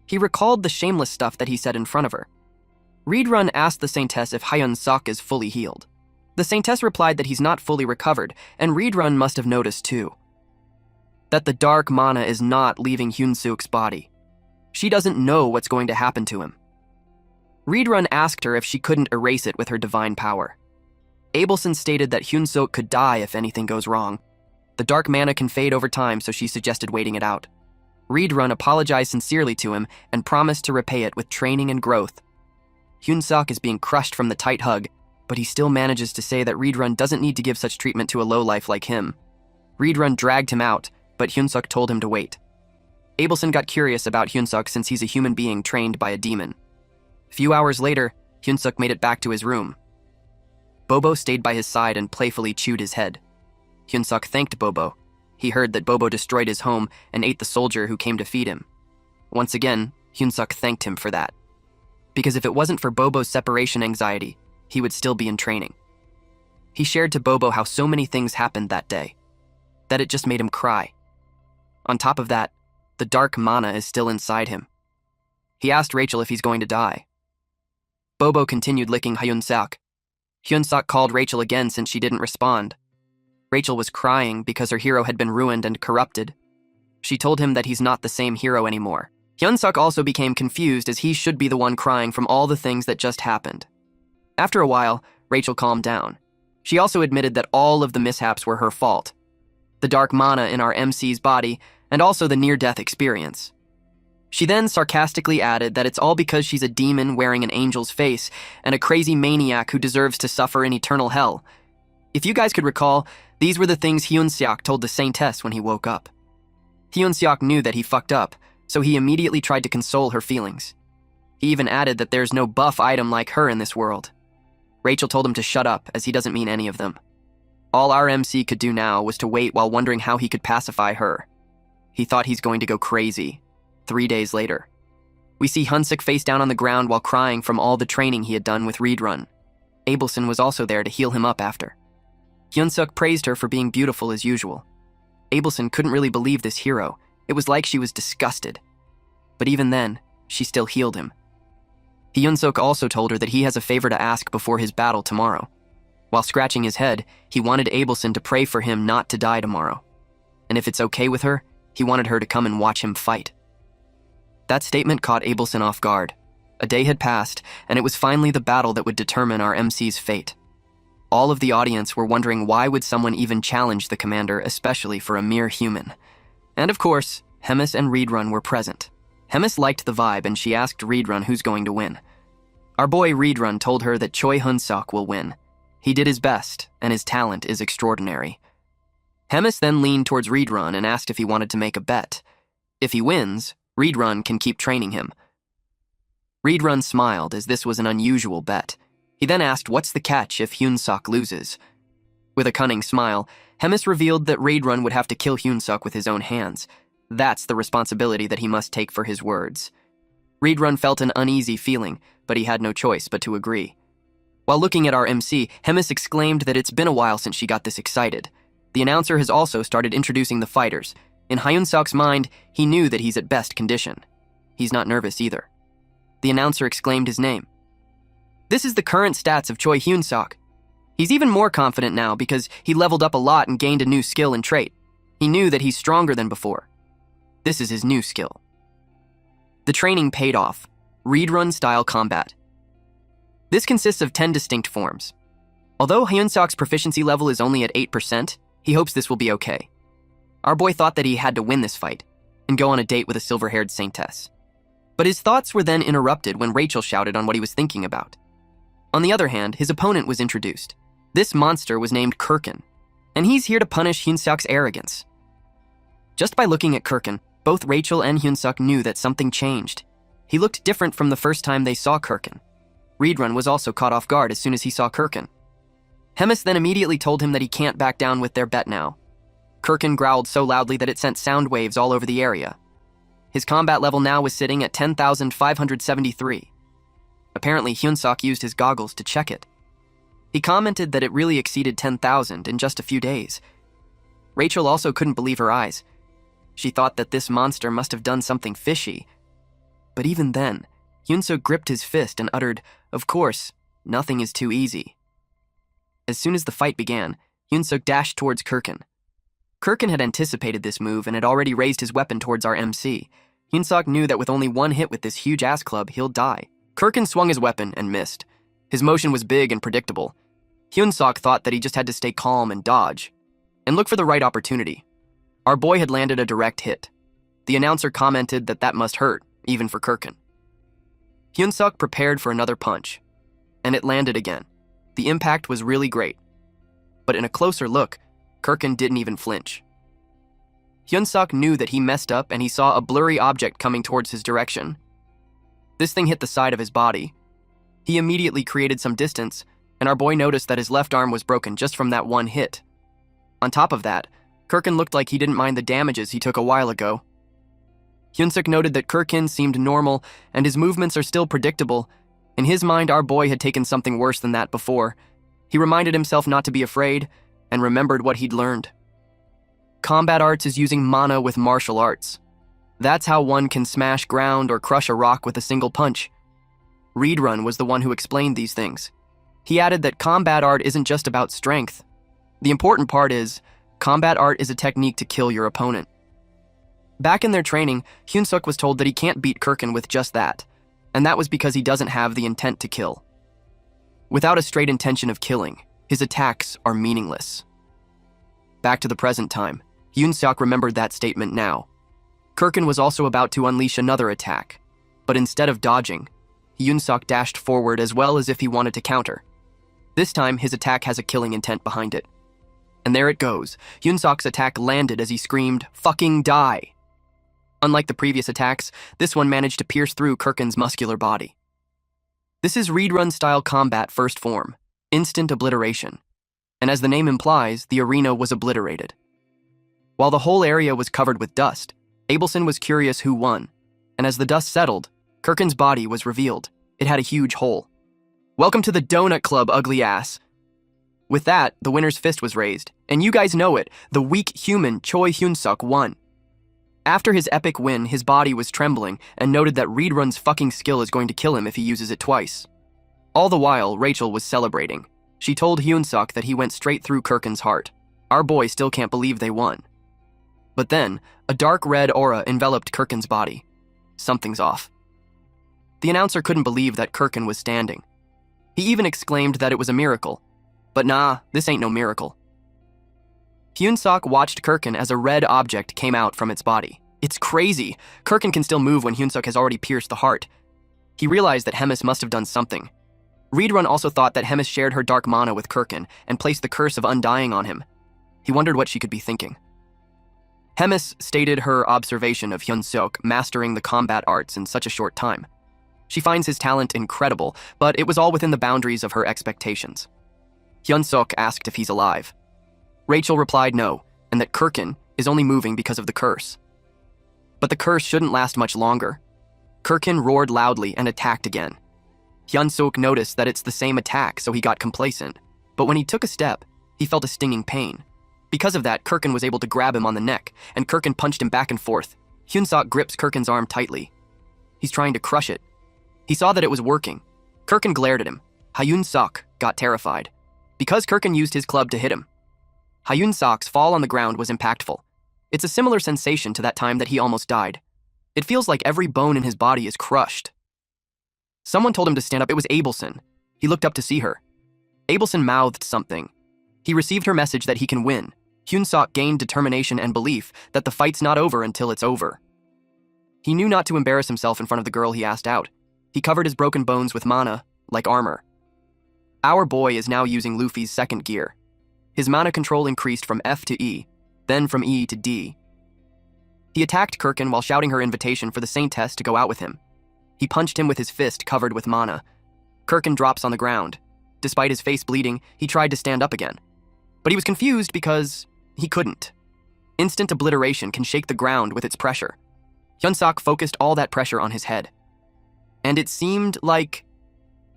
He recalled the shameless stuff that he said in front of her. Reedrun asked the Saintess if Hyun-suk is fully healed. The Saintess replied that he's not fully recovered, and Reedrun must have noticed too. That the dark mana is not leaving Hyun-suk's body. She doesn't know what's going to happen to him. Reedrun asked her if she couldn't erase it with her divine power. Abelson stated that Hyun-suk could die if anything goes wrong. The dark mana can fade over time, so she suggested waiting it out. Reedrun apologized sincerely to him and promised to repay it with training and growth. Hyun-suk is being crushed from the tight hug, but he still manages to say that Reedrun doesn't need to give such treatment to a lowlife like him. Reedrun dragged him out, but Hyun-suk told him to wait. Abelson got curious about Hyun-suk since he's a human being trained by a demon. A few hours later, Hyun-suk made it back to his room. Bobo stayed by his side and playfully chewed his head. Hyun-suk thanked Bobo. He heard that Bobo destroyed his home and ate the soldier who came to feed him. Once again, Hyun-suk thanked him for that. Because if it wasn't for Bobo's separation anxiety, he would still be in training. He shared to Bobo how so many things happened that day, that it just made him cry. On top of that, the dark mana is still inside him. He asked Rachel if he's going to die. Bobo continued licking Hyun-suk. Hyun-suk called Rachel again since she didn't respond. Rachel was crying because her hero had been ruined and corrupted. She told him that he's not the same hero anymore. Hyun-suk also became confused as he should be the one crying from all the things that just happened. After a while, Rachel calmed down. She also admitted that all of the mishaps were her fault. The dark mana in our MC's body, and also the near-death experience. She then sarcastically added that it's all because she's a demon wearing an angel's face and a crazy maniac who deserves to suffer in eternal hell. If you guys could recall, these were the things Hyun-suk told the Saintess when he woke up. Hyun-suk knew that he fucked up, so he immediately tried to console her feelings. He even added that there's no buff item like her in this world. Rachel told him to shut up, as he doesn't mean any of them. All our MC could do now was to wait while wondering how he could pacify her. He thought he's going to go crazy. 3 days later, we see Hyun-suk face down on the ground while crying from all the training he had done with Reedrun. Abelson was also there to heal him up after. Hyun-suk praised her for being beautiful as usual. Abelson couldn't really believe this hero. It was like she was disgusted. But even then, she still healed him. Hyun-suk also told her that he has a favor to ask before his battle tomorrow. While scratching his head, he wanted Abelson to pray for him not to die tomorrow. And if it's okay with her, he wanted her to come and watch him fight. That statement caught Abelson off guard. A day had passed, and it was finally the battle that would determine our MC's fate. All of the audience were wondering why would someone even challenge the commander, especially for a mere human. And of course, Hemis and Reedrun were present. Hemis liked the vibe, and she asked Reedrun who's going to win. Our boy Reedrun told her that Choi Hyun-suk will win. He did his best, and his talent is extraordinary. Hemis then leaned towards Reedrun and asked if he wanted to make a bet. If he wins, Reedrun can keep training him. Reedrun smiled, as this was an unusual bet. He then asked what's the catch if Hyun-suk loses. With a cunning smile, Hemis revealed that Reedrun would have to kill Hyun-suk with his own hands. That's the responsibility that he must take for his words. Reedrun felt an uneasy feeling, but he had no choice but to agree. While looking at our MC, Hemis exclaimed that it's been a while since she got this excited. The announcer has also started introducing the fighters. In Hyun-suk's mind, he knew that he's at best condition. He's not nervous either. The announcer exclaimed his name. This is the current stats of Choi Hyun-suk. He's even more confident now because he leveled up a lot and gained a new skill and trait. He knew that he's stronger than before. This is his new skill. The training paid off. Reedrun-style combat. This consists of 10 distinct forms. Although Hyun-suk's proficiency level is only at 8%, he hopes this will be okay. Our boy thought that he had to win this fight and go on a date with a silver-haired saintess. But his thoughts were then interrupted when Rachel shouted on what he was thinking about. On the other hand, his opponent was introduced. This monster was named Kirkin, and he's here to punish Hyunsuk's arrogance. Just by looking at Kirkin, both Rachel and Hyunsuk knew that something changed. He looked different from the first time they saw Kirkin. Reedrun was also caught off guard as soon as he saw Kirkin. Hemis then immediately told him that he can't back down with their bet now. Kirkin growled so loudly that it sent sound waves all over the area. His combat level now was sitting at 10,573. Apparently, Hyunsuk used his goggles to check it. He commented that it really exceeded 10,000 in just a few days. Rachel also couldn't believe her eyes. She thought that this monster must have done something fishy. But even then, Hyunsuk gripped his fist and uttered, "Of course, nothing is too easy." As soon as the fight began, Hyunsuk dashed towards Kirkin. Kirkin had anticipated this move and had already raised his weapon towards our MC. Hyunsuk knew that with only one hit with this huge ass club, he'll die. Kirkin swung his weapon and missed. His motion was big and predictable. Hyunsuk thought that he just had to stay calm and dodge, and look for the right opportunity. Our boy had landed a direct hit. The announcer commented that that must hurt, even for Kirkin. Hyunsuk prepared for another punch, and it landed again. The impact was really great. But in a closer look, Kirkin didn't even flinch. Hyunsuk knew that he messed up and he saw a blurry object coming towards his direction. This thing hit the side of his body. He immediately created some distance, and our boy noticed that his left arm was broken just from that one hit. On top of that, Kirkin looked like he didn't mind the damages he took a while ago. Hyunsuk noted that Kirkin seemed normal and his movements are still predictable. In his mind, our boy had taken something worse than that before. He reminded himself not to be afraid and remembered what he'd learned. Combat arts is using mana with martial arts. That's how one can smash ground or crush a rock with a single punch. Reedrun was the one who explained these things. He added that combat art isn't just about strength. The important part is, combat art is a technique to kill your opponent. Back in their training, Hyunsuk was told that he can't beat Kirkin with just that, and that was because he doesn't have the intent to kill. Without a straight intention of killing, his attacks are meaningless. Back to the present time, Hyunsuk remembered that statement now. Kirkin was also about to unleash another attack, but instead of dodging, Hyunsuk dashed forward as well as if he wanted to counter. This time, his attack has a killing intent behind it. And there it goes. Hyunsuk's attack landed as he screamed, "Fucking die!" Unlike the previous attacks, this one managed to pierce through Kirkin's muscular body. This is Reedrun-style combat first form, instant obliteration. And as the name implies, the arena was obliterated. While the whole area was covered with dust, Abelson was curious who won, and as the dust settled, Kirkin's body was revealed. It had a huge hole. "Welcome to the Donut Club, ugly ass." With that, the winner's fist was raised, and you guys know it, the weak human Choi Hyunsuk won. After his epic win, his body was trembling and noted that Reedrun's fucking skill is going to kill him if he uses it twice. All the while, Rachel was celebrating. She told Hyunsuk that he went straight through Kirkin's heart. Our boy still can't believe they won. But then, a dark red aura enveloped Kirkin's body. Something's off. The announcer couldn't believe that Kirkin was standing. He even exclaimed that it was a miracle. But nah, this ain't no miracle. Hyunsuk watched Kirkin as a red object came out from its body. It's crazy. Kirkin can still move when Hyunsuk has already pierced the heart. He realized that Hemis must have done something. Reedrun also thought that Hemis shared her dark mana with Kirkin and placed the curse of undying on him. He wondered what she could be thinking. Hemis stated her observation of Hyunsuk mastering the combat arts in such a short time. She finds his talent incredible, but it was all within the boundaries of her expectations. Hyunsuk asked if he's alive. Rachel replied no, and that Kirkin is only moving because of the curse. But the curse shouldn't last much longer. Kirkin roared loudly and attacked again. Hyunsuk noticed that it's the same attack, so he got complacent. But when he took a step, he felt a stinging pain. Because of that, Kirkin was able to grab him on the neck, and Kirkin punched him back and forth. Hyunsuk grips Kirkin's arm tightly. He's trying to crush it. He saw that it was working. Kirkin glared at him. Hyunsuk got terrified. Because Kirkin used his club to hit him. Hyunsuk's fall on the ground was impactful. It's a similar sensation to that time that he almost died. It feels like every bone in his body is crushed. Someone told him to stand up. It was Abelson. He looked up to see her. Abelson mouthed something. He received her message that he can win. Hyunsuk gained determination and belief that the fight's not over until it's over. He knew not to embarrass himself in front of the girl he asked out. He covered his broken bones with mana, like armor. Our boy is now using Luffy's second gear. His mana control increased from F to E, then from E to D. He attacked Kirkin while shouting her invitation for the Saintess to go out with him. He punched him with his fist covered with mana. Kirkin drops on the ground. Despite his face bleeding, he tried to stand up again. But he was confused because he couldn't. Instant obliteration can shake the ground with its pressure. Hyunsuk focused all that pressure on his head. And it seemed like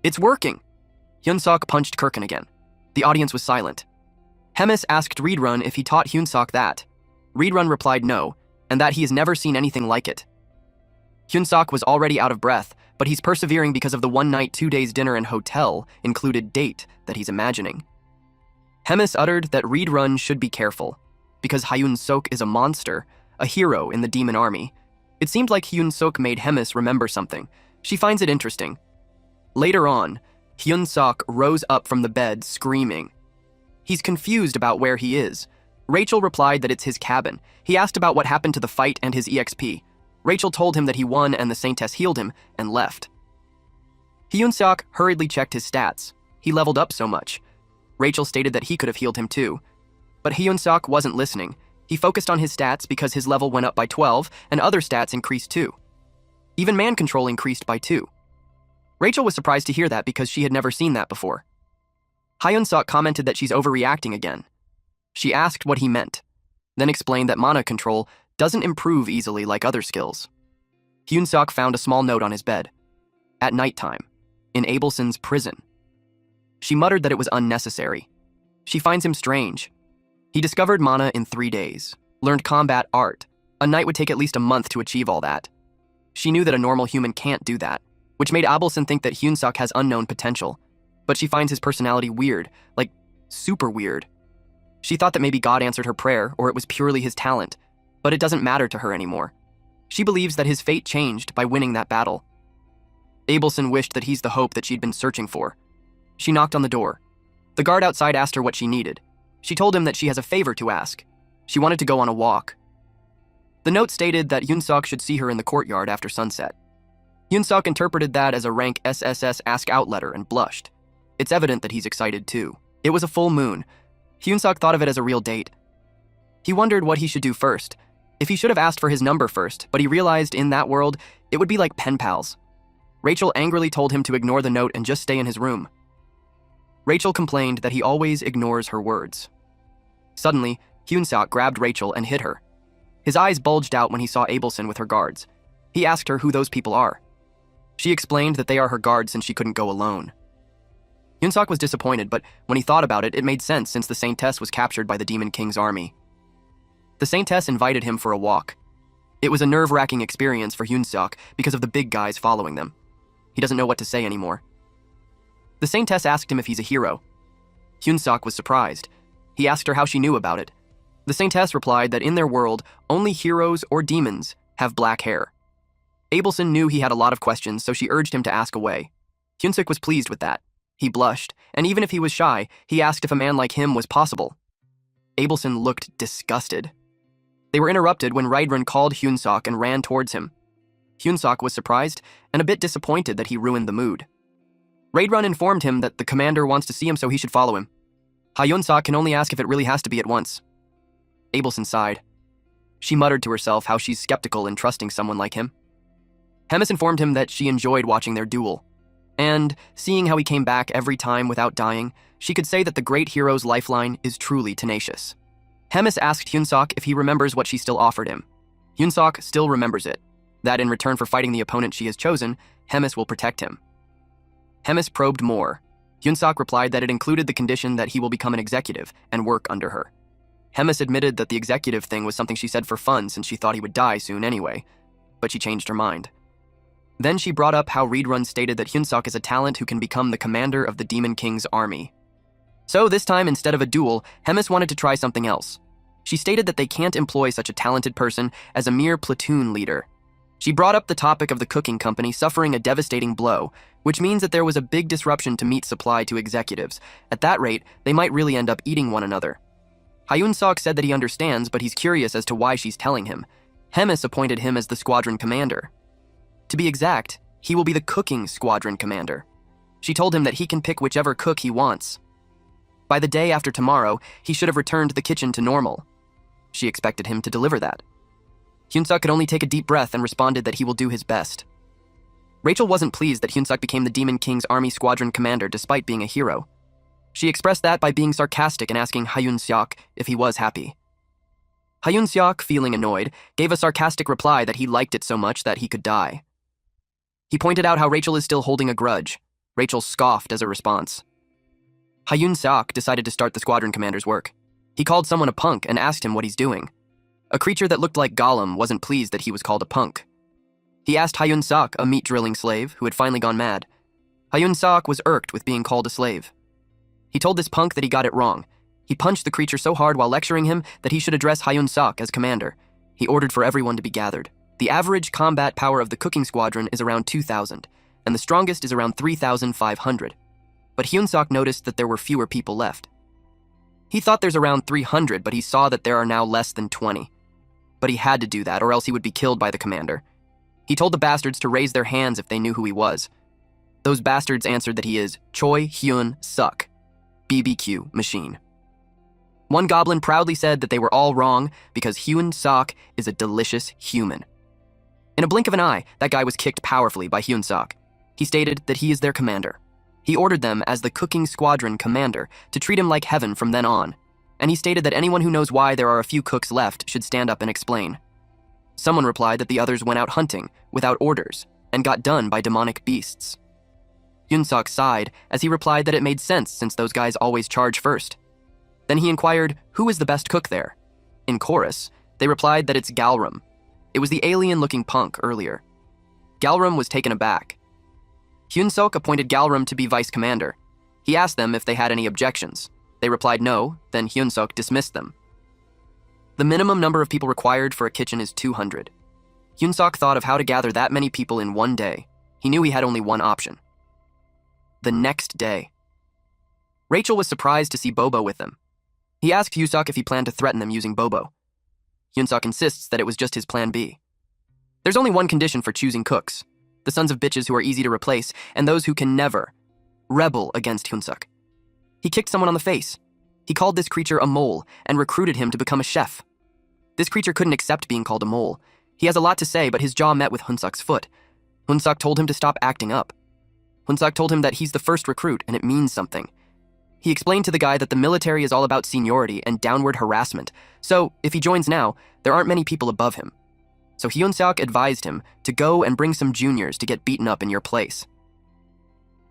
it's working. Hyunsuk punched Kirkin again. The audience was silent. Hemis asked Reedrun if he taught Hyunsuk that. Reedrun replied no, and that he has never seen anything like it. Hyunsuk was already out of breath, but he's persevering because of the 1 night, 2 days dinner and hotel included date that he's imagining. Hemis uttered that Reedrun should be careful, because Hyunsuk is a monster, a hero in the demon army. It seemed like Hyunsuk made Hemis remember something. She finds it interesting. Later on, Hyunsuk rose up from the bed, screaming. He's confused about where he is. Rachel replied that it's his cabin. He asked about what happened to the fight and his EXP. Rachel told him that he won and the Saintess healed him and left. Hyunsuk hurriedly checked his stats. He leveled up so much. Rachel stated that he could have healed him too. But Hyunsuk wasn't listening. He focused on his stats because his level went up by 12 and other stats increased too. Even man control increased by 2. Rachel was surprised to hear that because she had never seen that before. Hyunsuk commented that she's overreacting again. She asked what he meant, then explained that mana control doesn't improve easily like other skills. Hyunsuk found a small note on his bed. At nighttime, in Abelson's prison. She muttered that it was unnecessary. She finds him strange. He discovered mana in 3 days, learned combat art. A knight would take at least a month to achieve all that. She knew that a normal human can't do that, which made Abelson think that Hyunsuk has unknown potential. But she finds his personality weird, like super weird. She thought that maybe God answered her prayer or it was purely his talent, but it doesn't matter to her anymore. She believes that his fate changed by winning that battle. Abelson wished that he's the hope that she'd been searching for. She knocked on the door. The guard outside asked her what she needed. She told him that she has a favor to ask. She wanted to go on a walk. The note stated that Hyunsuk should see her in the courtyard after sunset. Hyunsuk interpreted that as a rank SSS ask out letter and blushed. It's evident that he's excited too. It was a full moon. Hyunsuk thought of it as a real date. He wondered what he should do first. If he should have asked for his number first, but he realized in that world, it would be like pen pals. Rachel angrily told him to ignore the note and just stay in his room. Rachel complained that he always ignores her words. Suddenly, Hyunsuk grabbed Rachel and hit her. His eyes bulged out when he saw Abelson with her guards. He asked her who those people are. She explained that they are her guards since she couldn't go alone. Hyunsuk was disappointed, but when he thought about it, it made sense since the Saintess was captured by the Demon King's army. The Saintess invited him for a walk. It was a nerve-wracking experience for Hyunsuk because of the big guys following them. He doesn't know what to say anymore. The Saintess asked him if he's a hero. Hyunsuk was surprised. He asked her how she knew about it. The Saintess replied that in their world, only heroes or demons have black hair. Abelson knew he had a lot of questions, so she urged him to ask away. Hyunsuk was pleased with that. He blushed, and even if he was shy, he asked if a man like him was possible. Abelson looked disgusted. They were interrupted when Reidrun called Hyunsuk and ran towards him. Hyunsuk was surprised and a bit disappointed that he ruined the mood. Reidrun informed him that the commander wants to see him, so he should follow him. Hyunsuk can only ask if it really has to be at once. Abelson sighed. She muttered to herself how she's skeptical in trusting someone like him. Hemis informed him that she enjoyed watching their duel. And, seeing how he came back every time without dying, she could say that the great hero's lifeline is truly tenacious. Hemis asked Hyunsuk if he remembers what she still offered him. Hyunsuk still remembers it, that in return for fighting the opponent she has chosen, Hemis will protect him. Hemis probed more. Hyunsuk replied that it included the condition that he will become an executive and work under her. Hemis admitted that the executive thing was something she said for fun since she thought he would die soon anyway, but she changed her mind. Then she brought up how Reidrun stated that Hyunsuk is a talent who can become the commander of the Demon King's army. So this time, instead of a duel, Hemis wanted to try something else. She stated that they can't employ such a talented person as a mere platoon leader. She brought up the topic of the cooking company suffering a devastating blow, which means that there was a big disruption to meat supply to executives. At that rate, they might really end up eating one another. Hyunsuk said that he understands, but he's curious as to why she's telling him. Hemis appointed him as the squadron commander. To be exact, he will be the cooking squadron commander. She told him that he can pick whichever cook he wants. By the day after tomorrow, he should have returned the kitchen to normal. She expected him to deliver that. Hyunsuk could only take a deep breath and responded that he will do his best. Rachel wasn't pleased that Hyunsuk became the Demon King's army squadron commander despite being a hero. She expressed that by being sarcastic and asking Hyunsuk if he was happy. Hyunsuk, feeling annoyed, gave a sarcastic reply that he liked it so much that he could die. He pointed out how Rachel is still holding a grudge. Rachel scoffed as a response. Hyunsuk decided to start the squadron commander's work. He called someone a punk and asked him what he's doing. A creature that looked like Gollum wasn't pleased that he was called a punk. He asked Hyunsuk, a meat-drilling slave, who had finally gone mad. Hyunsuk was irked with being called a slave. He told this punk that he got it wrong. He punched the creature so hard while lecturing him that he should address Hyunsuk as commander. He ordered for everyone to be gathered. The average combat power of the cooking squadron is around 2,000, and the strongest is around 3,500. But Hyunsuk noticed that there were fewer people left. He thought there's around 300, but he saw that there are now less than 20. But he had to do that, or else he would be killed by the commander. He told the bastards to raise their hands if they knew who he was. Those bastards answered that he is Choi Hyun-suk, BBQ machine. One goblin proudly said that they were all wrong because Hyun-suk is a delicious human. In a blink of an eye, that guy was kicked powerfully by Hyun-suk. He stated that he is their commander. He ordered them as the cooking squadron commander to treat him like heaven from then on, and he stated that anyone who knows why there are a few cooks left should stand up and explain. Someone replied that the others went out hunting without orders and got done by demonic beasts. Hyunsuk sighed as he replied that it made sense since those guys always charge first. Then he inquired, who is the best cook there? In chorus, they replied that it's Galram. It was the alien-looking punk earlier. Galram was taken aback. Hyunsuk appointed Galram to be vice commander. He asked them if they had any objections. They replied no, then Hyunsuk dismissed them. The minimum number of people required for a kitchen is 200. Hyunsuk thought of how to gather that many people in one day. He knew he had only one option. The next day. Rachel was surprised to see Bobo with them. He asked Hyunsuk if he planned to threaten them using Bobo. Hyunsuk insists that it was just his plan B. There's only one condition for choosing cooks: the sons of bitches who are easy to replace and those who can never rebel against Hyunsuk. He kicked someone on the face. He called this creature a mole and recruited him to become a chef. This creature couldn't accept being called a mole. He has a lot to say, but his jaw met with Hyunsuk's foot. Hyunsuk told him to stop acting up. Hyunsuk told him that he's the first recruit and it means something. He explained to the guy that the military is all about seniority and downward harassment, so if he joins now, there aren't many people above him. So Hyunsuk advised him to go and bring some juniors to get beaten up in your place.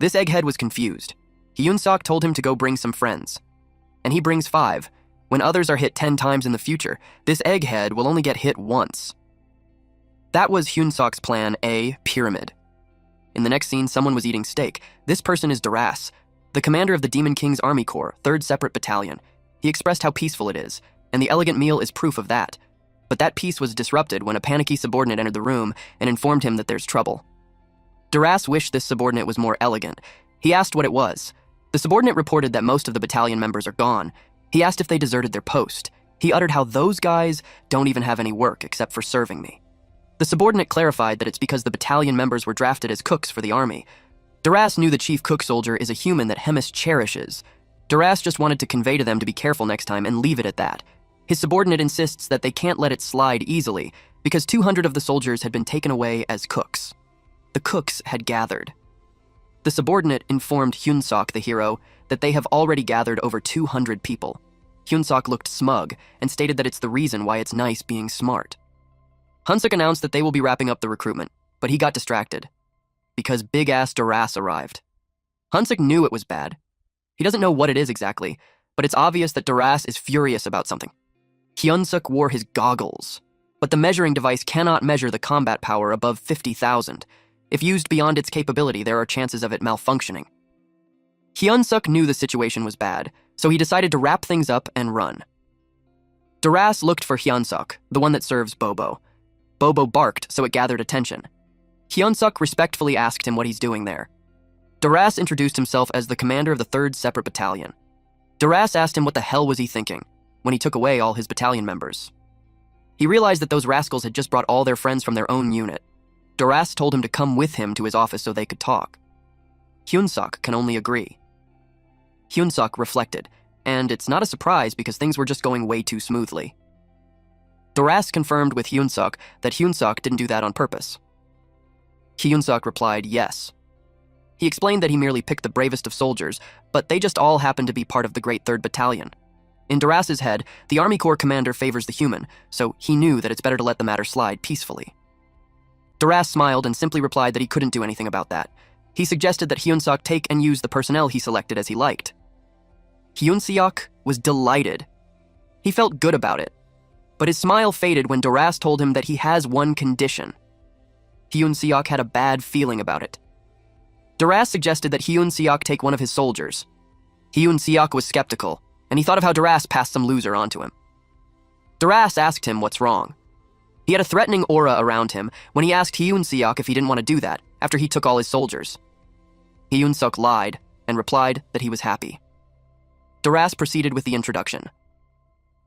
This egghead was confused. Hyunsuk told him to go bring some friends. And he brings 5. When others are hit 10 times in the future, this egghead will only get hit once. That was Hyunsuk's plan A, pyramid. In the next scene, someone was eating steak. This person is Duras, the commander of the Demon King's Army Corps, 3rd Separate Battalion. He expressed how peaceful it is, and the elegant meal is proof of that. But that peace was disrupted when a panicky subordinate entered the room and informed him that there's trouble. Duras wished this subordinate was more elegant. He asked what it was. The subordinate reported that most of the battalion members are gone. He asked if they deserted their post. He uttered how those guys don't even have any work except for serving me. The subordinate clarified that it's because the battalion members were drafted as cooks for the army. Duras knew the chief cook soldier is a human that Hemis cherishes. Duras just wanted to convey to them to be careful next time and leave it at that. His subordinate insists that they can't let it slide easily because 200 of the soldiers had been taken away as cooks. The cooks had gathered. The subordinate informed Hyunsuk, the hero, that they have already gathered over 200 people. Hyunsuk looked smug and stated that it's the reason why it's nice being smart. Hyunsuk announced that they will be wrapping up the recruitment, but he got distracted because big-ass Duras arrived. Hyunsuk knew it was bad. He doesn't know what it is exactly, but it's obvious that Duras is furious about something. Hyunsuk wore his goggles, but the measuring device cannot measure the combat power above 50,000. If used beyond its capability, there are chances of it malfunctioning. Hyunsuk knew the situation was bad, so he decided to wrap things up and run. Duras looked for Hyunsuk, the one that serves Bobo. Bobo barked, so it gathered attention. Hyunsuk respectfully asked him what he's doing there. Duras introduced himself as the commander of the 3rd Separate Battalion. Duras asked him what the hell was he thinking when he took away all his battalion members. He realized that those rascals had just brought all their friends from their own unit. Doras told him to come with him to his office so they could talk. Hyunsuk can only agree. Hyunsuk reflected, and it's not a surprise because things were just going way too smoothly. Doras confirmed with Hyunsuk that Hyunsuk didn't do that on purpose. Hyunsuk replied yes. He explained that he merely picked the bravest of soldiers, but they just all happened to be part of the Great Third Battalion. In Doras's head, the Army Corps commander favors the human, so he knew that it's better to let the matter slide peacefully. Doras smiled and simply replied that he couldn't do anything about that. He suggested that Hyunsuk take and use the personnel he selected as he liked. Hyunsuk was delighted. He felt good about it, but his smile faded when Doras told him that he has one condition. Hyunsuk had a bad feeling about it. Doras suggested that Hyunsuk take one of his soldiers. Hyunsuk was skeptical, and he thought of how Doras passed some loser onto him. Doras asked him what's wrong. He had a threatening aura around him when he asked Hyunsuk if he didn't want to do that after he took all his soldiers. Hyunsuk lied and replied that he was happy. Doras proceeded with the introduction.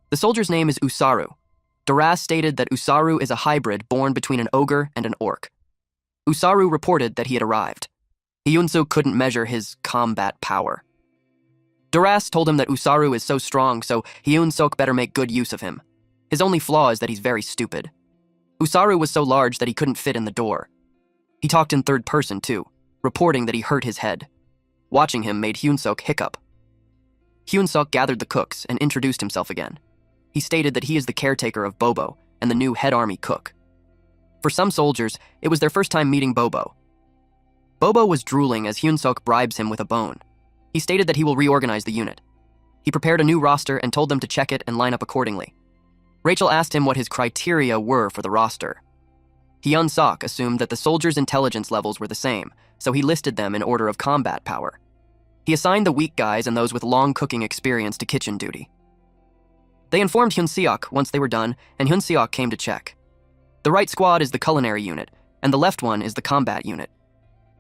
The soldier's name is Usaru. Doras stated that Usaru is a hybrid born between an ogre and an orc. Usaru reported that he had arrived. Hyunsuk couldn't measure his combat power. Doras told him that Usaru is so strong, so Hyunsuk better make good use of him. His only flaw is that he's very stupid. Usaru was so large that he couldn't fit in the door. He talked in third person, too, reporting that he hurt his head. Watching him made Hyunsuk hiccup. Hyunsuk gathered the cooks and introduced himself again. He stated that he is the caretaker of Bobo and the new head army cook. For some soldiers, it was their first time meeting Bobo. Bobo was drooling as Hyunsuk bribes him with a bone. He stated that he will reorganize the unit. He prepared a new roster and told them to check it and line up accordingly. Rachel asked him what his criteria were for the roster. Hyunsuk assumed that the soldiers' intelligence levels were the same, so he listed them in order of combat power. He assigned the weak guys and those with long cooking experience to kitchen duty. They informed Hyunsuk once they were done, and Hyunsuk came to check. The right squad is the culinary unit, and the left one is the combat unit.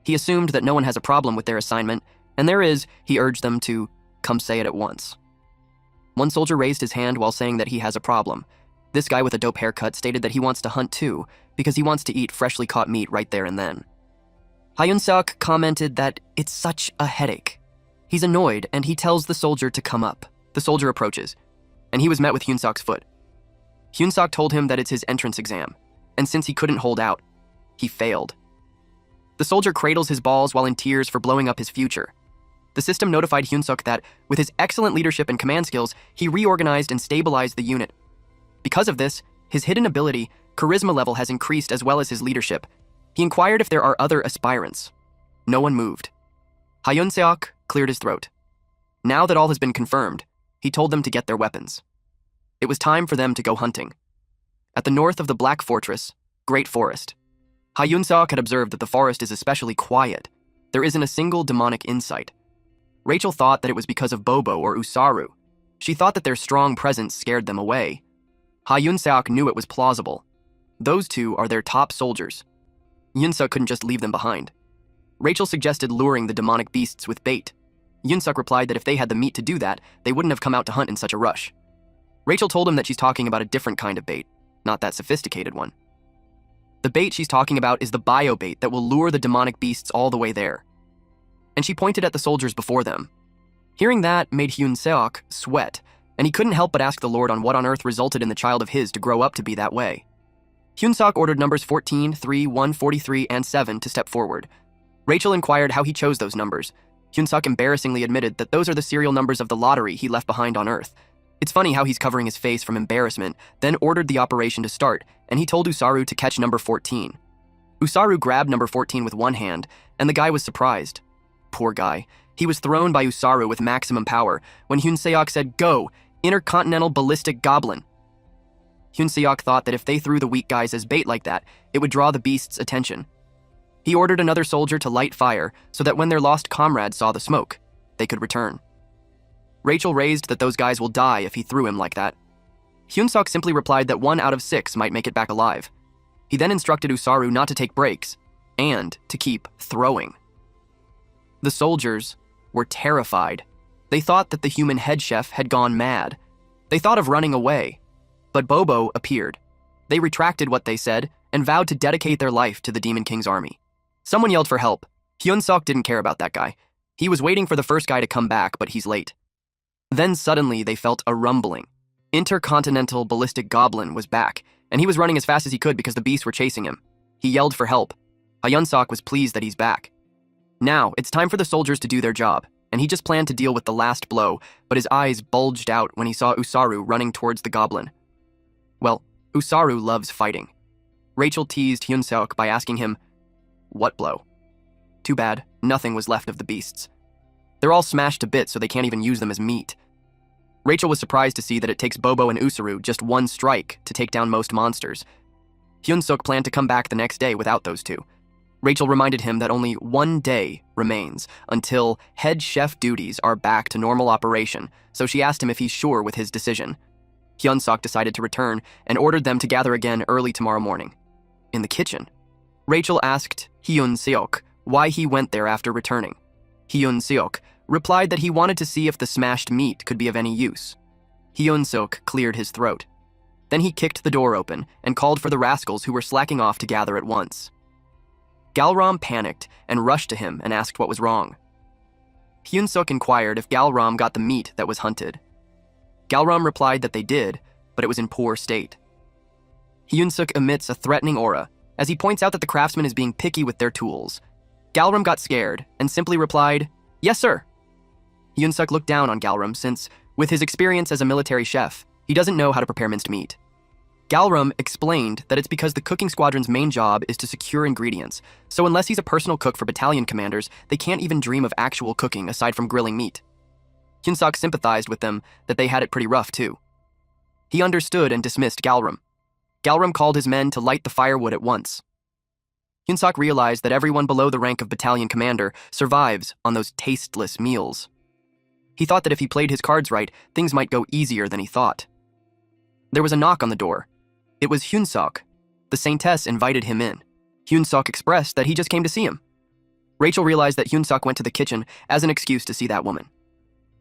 He assumed that no one has a problem with their assignment, and there is, he urged them to come say it at once. One soldier raised his hand while saying that he has a problem. This guy with a dope haircut stated that he wants to hunt too, because he wants to eat freshly caught meat right there and then. Hyunsuk commented that it's such a headache. He's annoyed, and he tells the soldier to come up. The soldier approaches, and he was met with Hyunsuk's foot. Hyunsuk told him that it's his entrance exam, and since he couldn't hold out, he failed. The soldier cradles his balls while in tears for blowing up his future. The system notified Hyunsuk that, with his excellent leadership and command skills, he reorganized and stabilized the unit. Because of this, his hidden ability, charisma level, has increased as well as his leadership. He inquired if there are other aspirants. No one moved. Hyunsuk cleared his throat. Now that all has been confirmed, he told them to get their weapons. It was time for them to go hunting. At the north of the Black Fortress, Great Forest, Hyunsuk had observed that the forest is especially quiet. There isn't a single demonic insight. Rachel thought that it was because of Bobo or Usaru. She thought that their strong presence scared them away. Hyunsuk knew it was plausible. Those two are their top soldiers. Hyunsuk couldn't just leave them behind. Rachel suggested luring the demonic beasts with bait. Hyunsuk replied that if they had the meat to do that, they wouldn't have come out to hunt in such a rush. Rachel told him that she's talking about a different kind of bait, not that sophisticated one. The bait she's talking about is the bio bait that will lure the demonic beasts all the way there. And she pointed at the soldiers before them. Hearing that made Hyunsuk sweat, and he couldn't help but ask the Lord on what on earth resulted in the child of his to grow up to be that way. Hyunsuk ordered numbers 14, 3, 143, and 7 to step forward. Rachel inquired how he chose those numbers. Hyunsuk embarrassingly admitted that those are the serial numbers of the lottery he left behind on Earth. It's funny how he's covering his face from embarrassment, then ordered the operation to start, and he told Usaru to catch number 14. Usaru grabbed number 14 with one hand, and the guy was surprised. Poor guy. He was thrown by Usaru with maximum power when Hyunsuk said, "Go, intercontinental ballistic goblin." Hyunsuk thought that if they threw the weak guys as bait like that, it would draw the beast's attention. He ordered another soldier to light fire so that when their lost comrades saw the smoke, they could return. Rachel raised that those guys will die if he threw him like that. Hyunsuk simply replied that 1 out of 6 might make it back alive. He then instructed Usaru not to take breaks and to keep throwing. The soldiers were terrified. They thought that the human head chef had gone mad. They thought of running away, but Bobo appeared. They retracted what they said and vowed to dedicate their life to the Demon King's army. Someone yelled for help. Hyun-sok didn't care about that guy. He was waiting for the first guy to come back, but he's late. Then suddenly they felt a rumbling. Intercontinental Ballistic Goblin was back, and he was running as fast as he could because the beasts were chasing him. He yelled for help. Hyun-sok was pleased that he's back. Now, it's time for the soldiers to do their job, and he just planned to deal with the last blow, but his eyes bulged out when he saw Usaru running towards the goblin. Well, Usaru loves fighting. Rachel teased Hyun-sok by asking him, "What blow?" Too bad, nothing was left of the beasts. They're all smashed to bits so they can't even use them as meat. Rachel was surprised to see that it takes Bobo and Usaru just one strike to take down most monsters. Hyun-sok planned to come back the next day without those two. Rachel reminded him that only one day remains until head chef duties are back to normal operation, so she asked him if he's sure with his decision. Hyun-sok decided to return and ordered them to gather again early tomorrow morning. In the kitchen, Rachel asked Hyun-seok why he went there after returning. Hyun-seok replied that he wanted to see if the smashed meat could be of any use. Hyun-seok cleared his throat. Then he kicked the door open and called for the rascals who were slacking off to gather at once. Galram panicked and rushed to him and asked what was wrong. Hyun-seok inquired if Galram got the meat that was hunted. Galram replied that they did, but it was in poor state. Hyun-seok emits a threatening aura as he points out that the craftsman is being picky with their tools. Galram got scared and simply replied, "Yes, sir." Hyun-seok looked down on Galram since, with his experience as a military chef, he doesn't know how to prepare minced meat. Galram explained that it's because the cooking squadron's main job is to secure ingredients, so unless he's a personal cook for battalion commanders, they can't even dream of actual cooking aside from grilling meat. Hyun-seok sympathized with them that they had it pretty rough too. He understood and dismissed Galram. Galram called his men to light the firewood at once. Hyun-seok realized that everyone below the rank of battalion commander survives on those tasteless meals. He thought that if he played his cards right, things might go easier than he thought. There was a knock on the door. It was Hyun-seok. The saintess invited him in. Hyun-seok expressed that he just came to see him. Rachel realized that Hyun-seok went to the kitchen as an excuse to see that woman.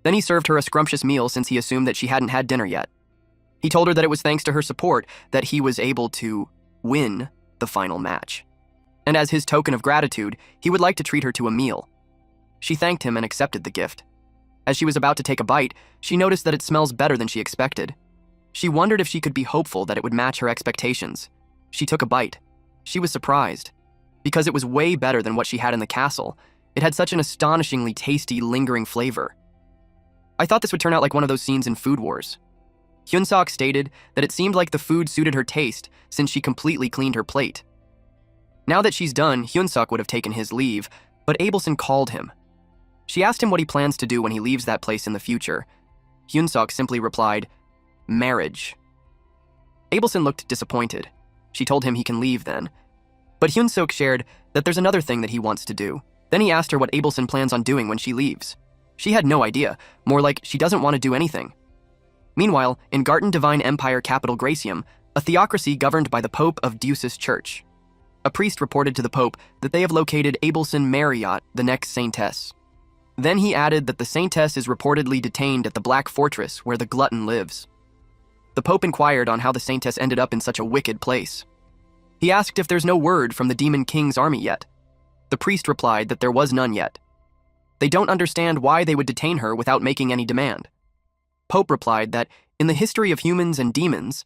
Then he served her a scrumptious meal since he assumed that she hadn't had dinner yet. He told her that it was thanks to her support that he was able to win the final match. And as his token of gratitude, he would like to treat her to a meal. She thanked him and accepted the gift. As she was about to take a bite, she noticed that it smells better than she expected. She wondered if she could be hopeful that it would match her expectations. She took a bite. She was surprised. Because it was way better than what she had in the castle, it had such an astonishingly tasty, lingering flavor. I thought this would turn out like one of those scenes in Food Wars. Hyun-seok stated that it seemed like the food suited her taste since she completely cleaned her plate. Now that she's done, Hyun-seok would have taken his leave, but Abelson called him. She asked him what he plans to do when he leaves that place in the future. Hyun-seok simply replied, "Marriage." Abelson looked disappointed. She told him he can leave then. But Hyun-seok shared that there's another thing that he wants to do. Then he asked her what Abelson plans on doing when she leaves. She had no idea, more like she doesn't want to do anything. Meanwhile, in Garten Divine Empire capital Gracium, a theocracy governed by the Pope of Deuces Church. A priest reported to the Pope that they have located Abelson Marriott, the next saintess. Then he added that the saintess is reportedly detained at the Black Fortress where the glutton lives. The Pope inquired on how the saintess ended up in such a wicked place. He asked if there's no word from the Demon King's army yet. The priest replied that there was none yet. They don't understand why they would detain her without making any demand. Pope replied that in the history of humans and demons,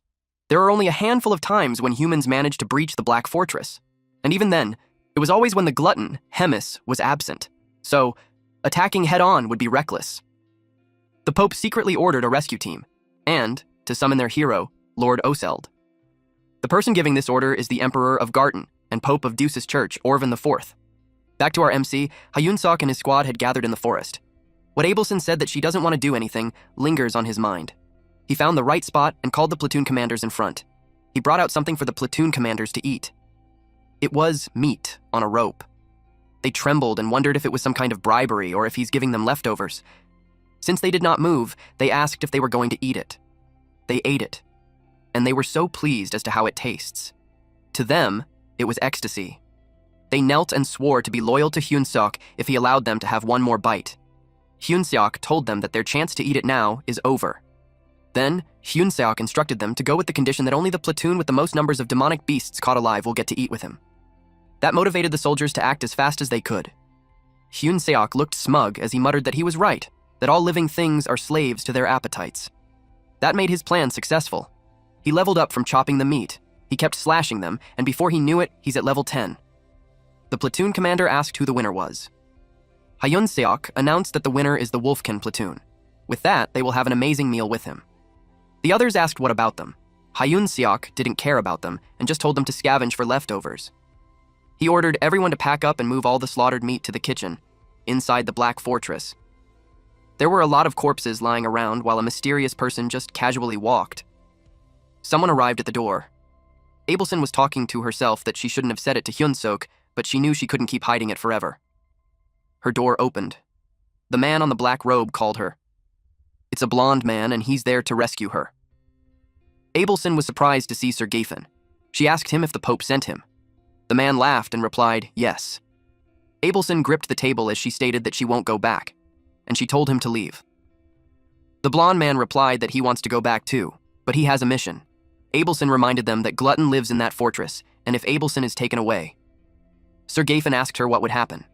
there are only a handful of times when humans managed to breach the Black Fortress. And even then, it was always when the glutton, Hemis, was absent. So, attacking head-on would be reckless. The Pope secretly ordered a rescue team, and to summon their hero, Lord Oseld. The person giving this order is the Emperor of Garten and Pope of Deuces Church, Orvan IV. Back to our MC, Hyun-seok and his squad had gathered in the forest. What Abelson said that she doesn't want to do anything lingers on his mind. He found the right spot and called the platoon commanders in front. He brought out something for the platoon commanders to eat. It was meat on a rope. They trembled and wondered if it was some kind of bribery or if he's giving them leftovers. Since they did not move, they asked if they were going to eat it. They ate it, and they were so pleased as to how it tastes. To them, it was ecstasy. They knelt and swore to be loyal to Hyun-seok if he allowed them to have one more bite. Hyun-seok told them that their chance to eat it now is over. Then, Hyun-seok instructed them to go with the condition that only the platoon with the most numbers of demonic beasts caught alive will get to eat with him. That motivated the soldiers to act as fast as they could. Hyun-seok looked smug as he muttered that he was right, that all living things are slaves to their appetites. That made his plan successful. He leveled up from chopping the meat. He kept slashing them, and before he knew it, he's at level 10. The platoon commander asked who the winner was. Hyun-seok announced that the winner is the Wolfkin platoon. With that, they will have an amazing meal with him. The others asked what about them. Hyun-seok didn't care about them and just told them to scavenge for leftovers. He ordered everyone to pack up and move all the slaughtered meat to the kitchen, inside the Black Fortress. There were a lot of corpses lying around while a mysterious person just casually walked. Someone arrived at the door. Abelson was talking to herself that she shouldn't have said it to Hyun-seok, but she knew she couldn't keep hiding it forever. Her door opened. The man on the black robe called her. It's a blonde man, and he's there to rescue her. Abelson was surprised to see Sir Gafen. She asked him if the Pope sent him. The man laughed and replied, yes. Abelson gripped the table as she stated that she won't go back, and she told him to leave. The blonde man replied that he wants to go back too, but he has a mission. Abelson reminded them that Glutton lives in that fortress, and if Abelson is taken away. Sir Gafen asked her what would happen.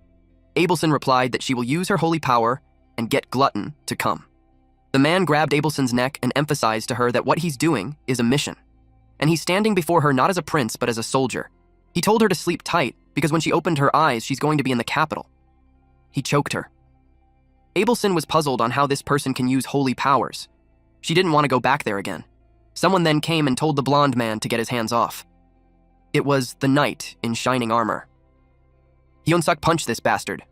Abelson replied that she will use her holy power and get Glutton to come. The man grabbed Abelson's neck and emphasized to her that what he's doing is a mission. And he's standing before her not as a prince, but as a soldier. He told her to sleep tight, because when she opened her eyes, she's going to be in the capital. He choked her. Abelson was puzzled on how this person can use holy powers. She didn't want to go back there again. Someone then came and told the blonde man to get his hands off. It was the knight in shining armor. Hyun-seok punched this bastard.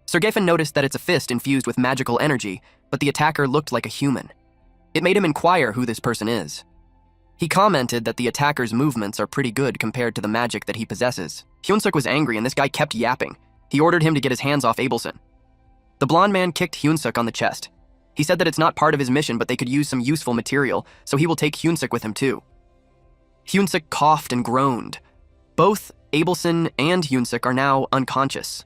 Sir Gafen noticed that it's a fist infused with magical energy, but the attacker looked like a human. It made him inquire who this person is. He commented that the attacker's movements are pretty good compared to the magic that he possesses. Hyun-seok was angry and this guy kept yapping. He ordered him to get his hands off Abelson. The blonde man kicked Hyun-seok on the chest. He said that it's not part of his mission, but they could use some useful material, so he will take Hyun-seok with him too. Hyun-seok coughed and groaned. Both Abelson and Hyun-seok are now unconscious.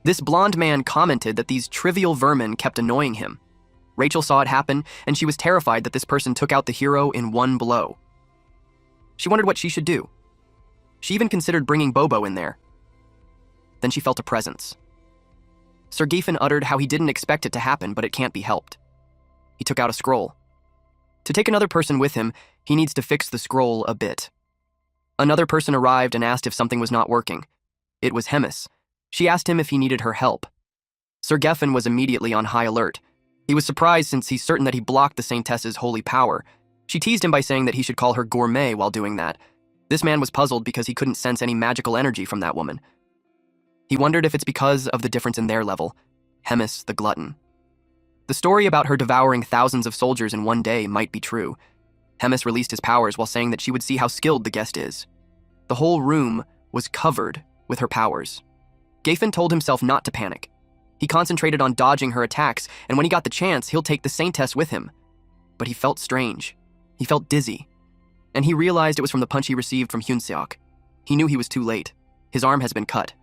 This blonde man commented that these trivial vermin kept annoying him. Rachel saw it happen, and she was terrified that this person took out the hero in one blow. She wondered what she should do. She even considered bringing Bobo in there. Then she felt a presence. Sir Gafen uttered how he didn't expect it to happen, but it can't be helped. He took out a scroll. To take another person with him, he needs to fix the scroll a bit. Another person arrived and asked if something was not working. It was Hemis. She asked him if he needed her help. Sir Gafen was immediately on high alert. He was surprised since he's certain that he blocked the Saintess's holy power. She teased him by saying that he should call her gourmet while doing that. This man was puzzled because he couldn't sense any magical energy from that woman. He wondered if it's because of the difference in their level. Hemis the glutton. The story about her devouring thousands of soldiers in one day might be true. Hemis released his powers while saying that she would see how skilled the guest is. The whole room was covered with her powers. Gafen told himself not to panic. He concentrated on dodging her attacks, and when he got the chance, he'll take the Saintess with him. But he felt strange. He felt dizzy. And he realized it was from the punch he received from Hyun-seok. He knew he was too late. His arm has been cut.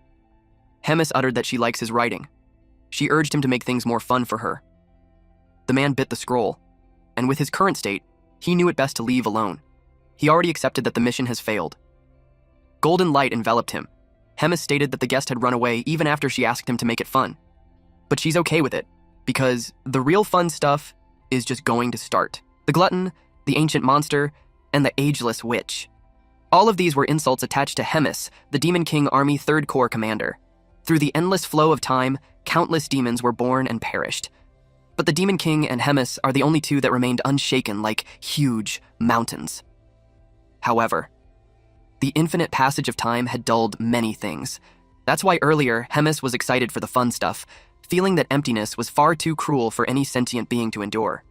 Hemis uttered that she likes his writing. She urged him to make things more fun for her. The man bit the scroll, and with his current state, he knew it best to leave alone. He already accepted that the mission has failed. Golden light enveloped him. Hemis stated that the guest had run away even after she asked him to make it fun. But she's okay with it, because the real fun stuff is just going to start. The glutton, the ancient monster, and the ageless witch. All of these were insults attached to Hemis, the Demon King Army 3rd Corps commander. Through the endless flow of time, countless demons were born and perished. But the Demon King and Hemis are the only two that remained unshaken like huge mountains. However, the infinite passage of time had dulled many things. That's why earlier, Hemis was excited for the fun stuff, feeling that emptiness was far too cruel for any sentient being to endure.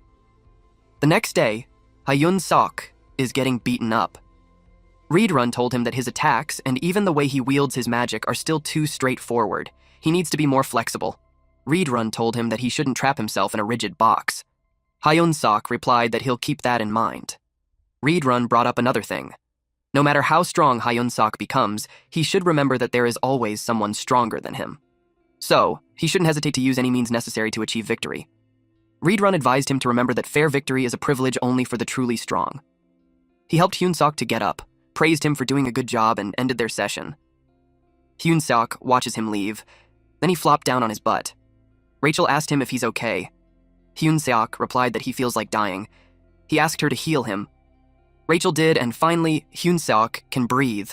The next day, Hyun-seok is getting beaten up. Reedrun told him that his attacks and even the way he wields his magic are still too straightforward. He needs to be more flexible. Reedrun told him that he shouldn't trap himself in a rigid box. Hyun-seok replied that he'll keep that in mind. Reedrun brought up another thing. No matter how strong Hyun-seok becomes, he should remember that there is always someone stronger than him. So, he shouldn't hesitate to use any means necessary to achieve victory. Reed Run advised him to remember that fair victory is a privilege only for the truly strong. He helped Hyun-sok to get up, praised him for doing a good job, and ended their session. Hyun-sok watches him leave, then he flopped down on his butt. Rachel asked him if he's okay. Hyun-sok replied that he feels like dying. He asked her to heal him. Rachel did, and finally, Hyun-sok can breathe.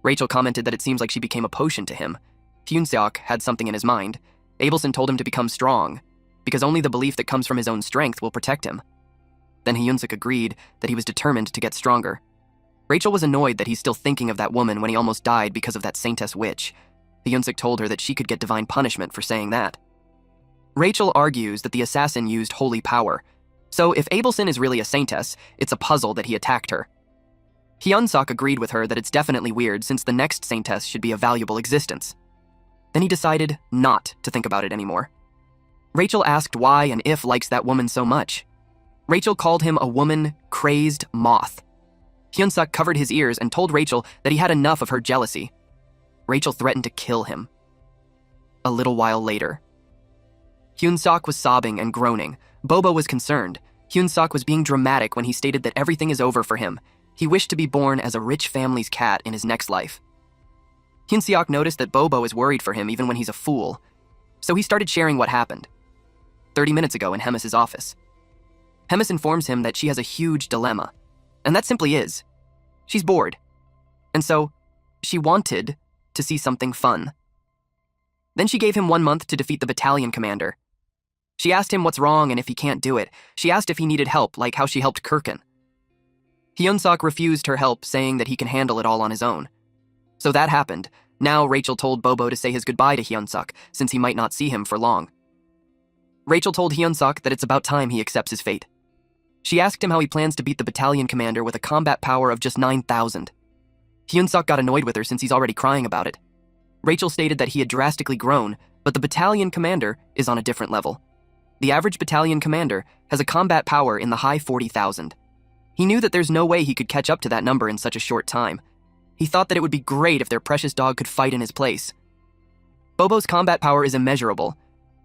Rachel commented that it seems like she became a potion to him. Hyun-sok had something in his mind. Abelson told him to become strong, because only the belief that comes from his own strength will protect him. Then Hyun-sok agreed that he was determined to get stronger. Rachel was annoyed that he's still thinking of that woman when he almost died because of that saintess witch. Hyun-sok told her that she could get divine punishment for saying that. Rachel argues that the assassin used holy power, so if Abelson is really a saintess, it's a puzzle that he attacked her. Hyun-sok agreed with her that it's definitely weird since the next saintess should be a valuable existence. Then he decided not to think about it anymore. Rachel asked why and if likes that woman so much. Rachel called him a woman-crazed moth. Hyun-sok covered his ears and told Rachel that he had enough of her jealousy. Rachel threatened to kill him. A little while later. Hyun-sok was sobbing and groaning. Bobo was concerned. Hyun-sok was being dramatic when he stated that everything is over for him. He wished to be born as a rich family's cat in his next life. Hyun-sok noticed that Bobo is worried for him even when he's a fool. So he started sharing what happened 30 minutes ago in Hemis's office. Hemis informs him that she has a huge dilemma, and that simply is. She's bored. And so, she wanted to see something fun. Then she gave him 1 month to defeat the battalion commander. She asked him what's wrong and if he can't do it. She asked if he needed help, like how she helped Kirkin. Hyun-sok refused her help, saying that he can handle it all on his own. So that happened. Now Rachel told Bobo to say his goodbye to Hyun-sok, since he might not see him for long. Rachel told Hyun-sok that it's about time he accepts his fate. She asked him how he plans to beat the battalion commander with a combat power of just 9,000. Hyun-sok got annoyed with her since he's already crying about it. Rachel stated that he had drastically grown, but the battalion commander is on a different level. The average battalion commander has a combat power in the high 40,000. He knew that there's no way he could catch up to that number in such a short time. He thought that it would be great if their precious dog could fight in his place. Bobo's combat power is immeasurable.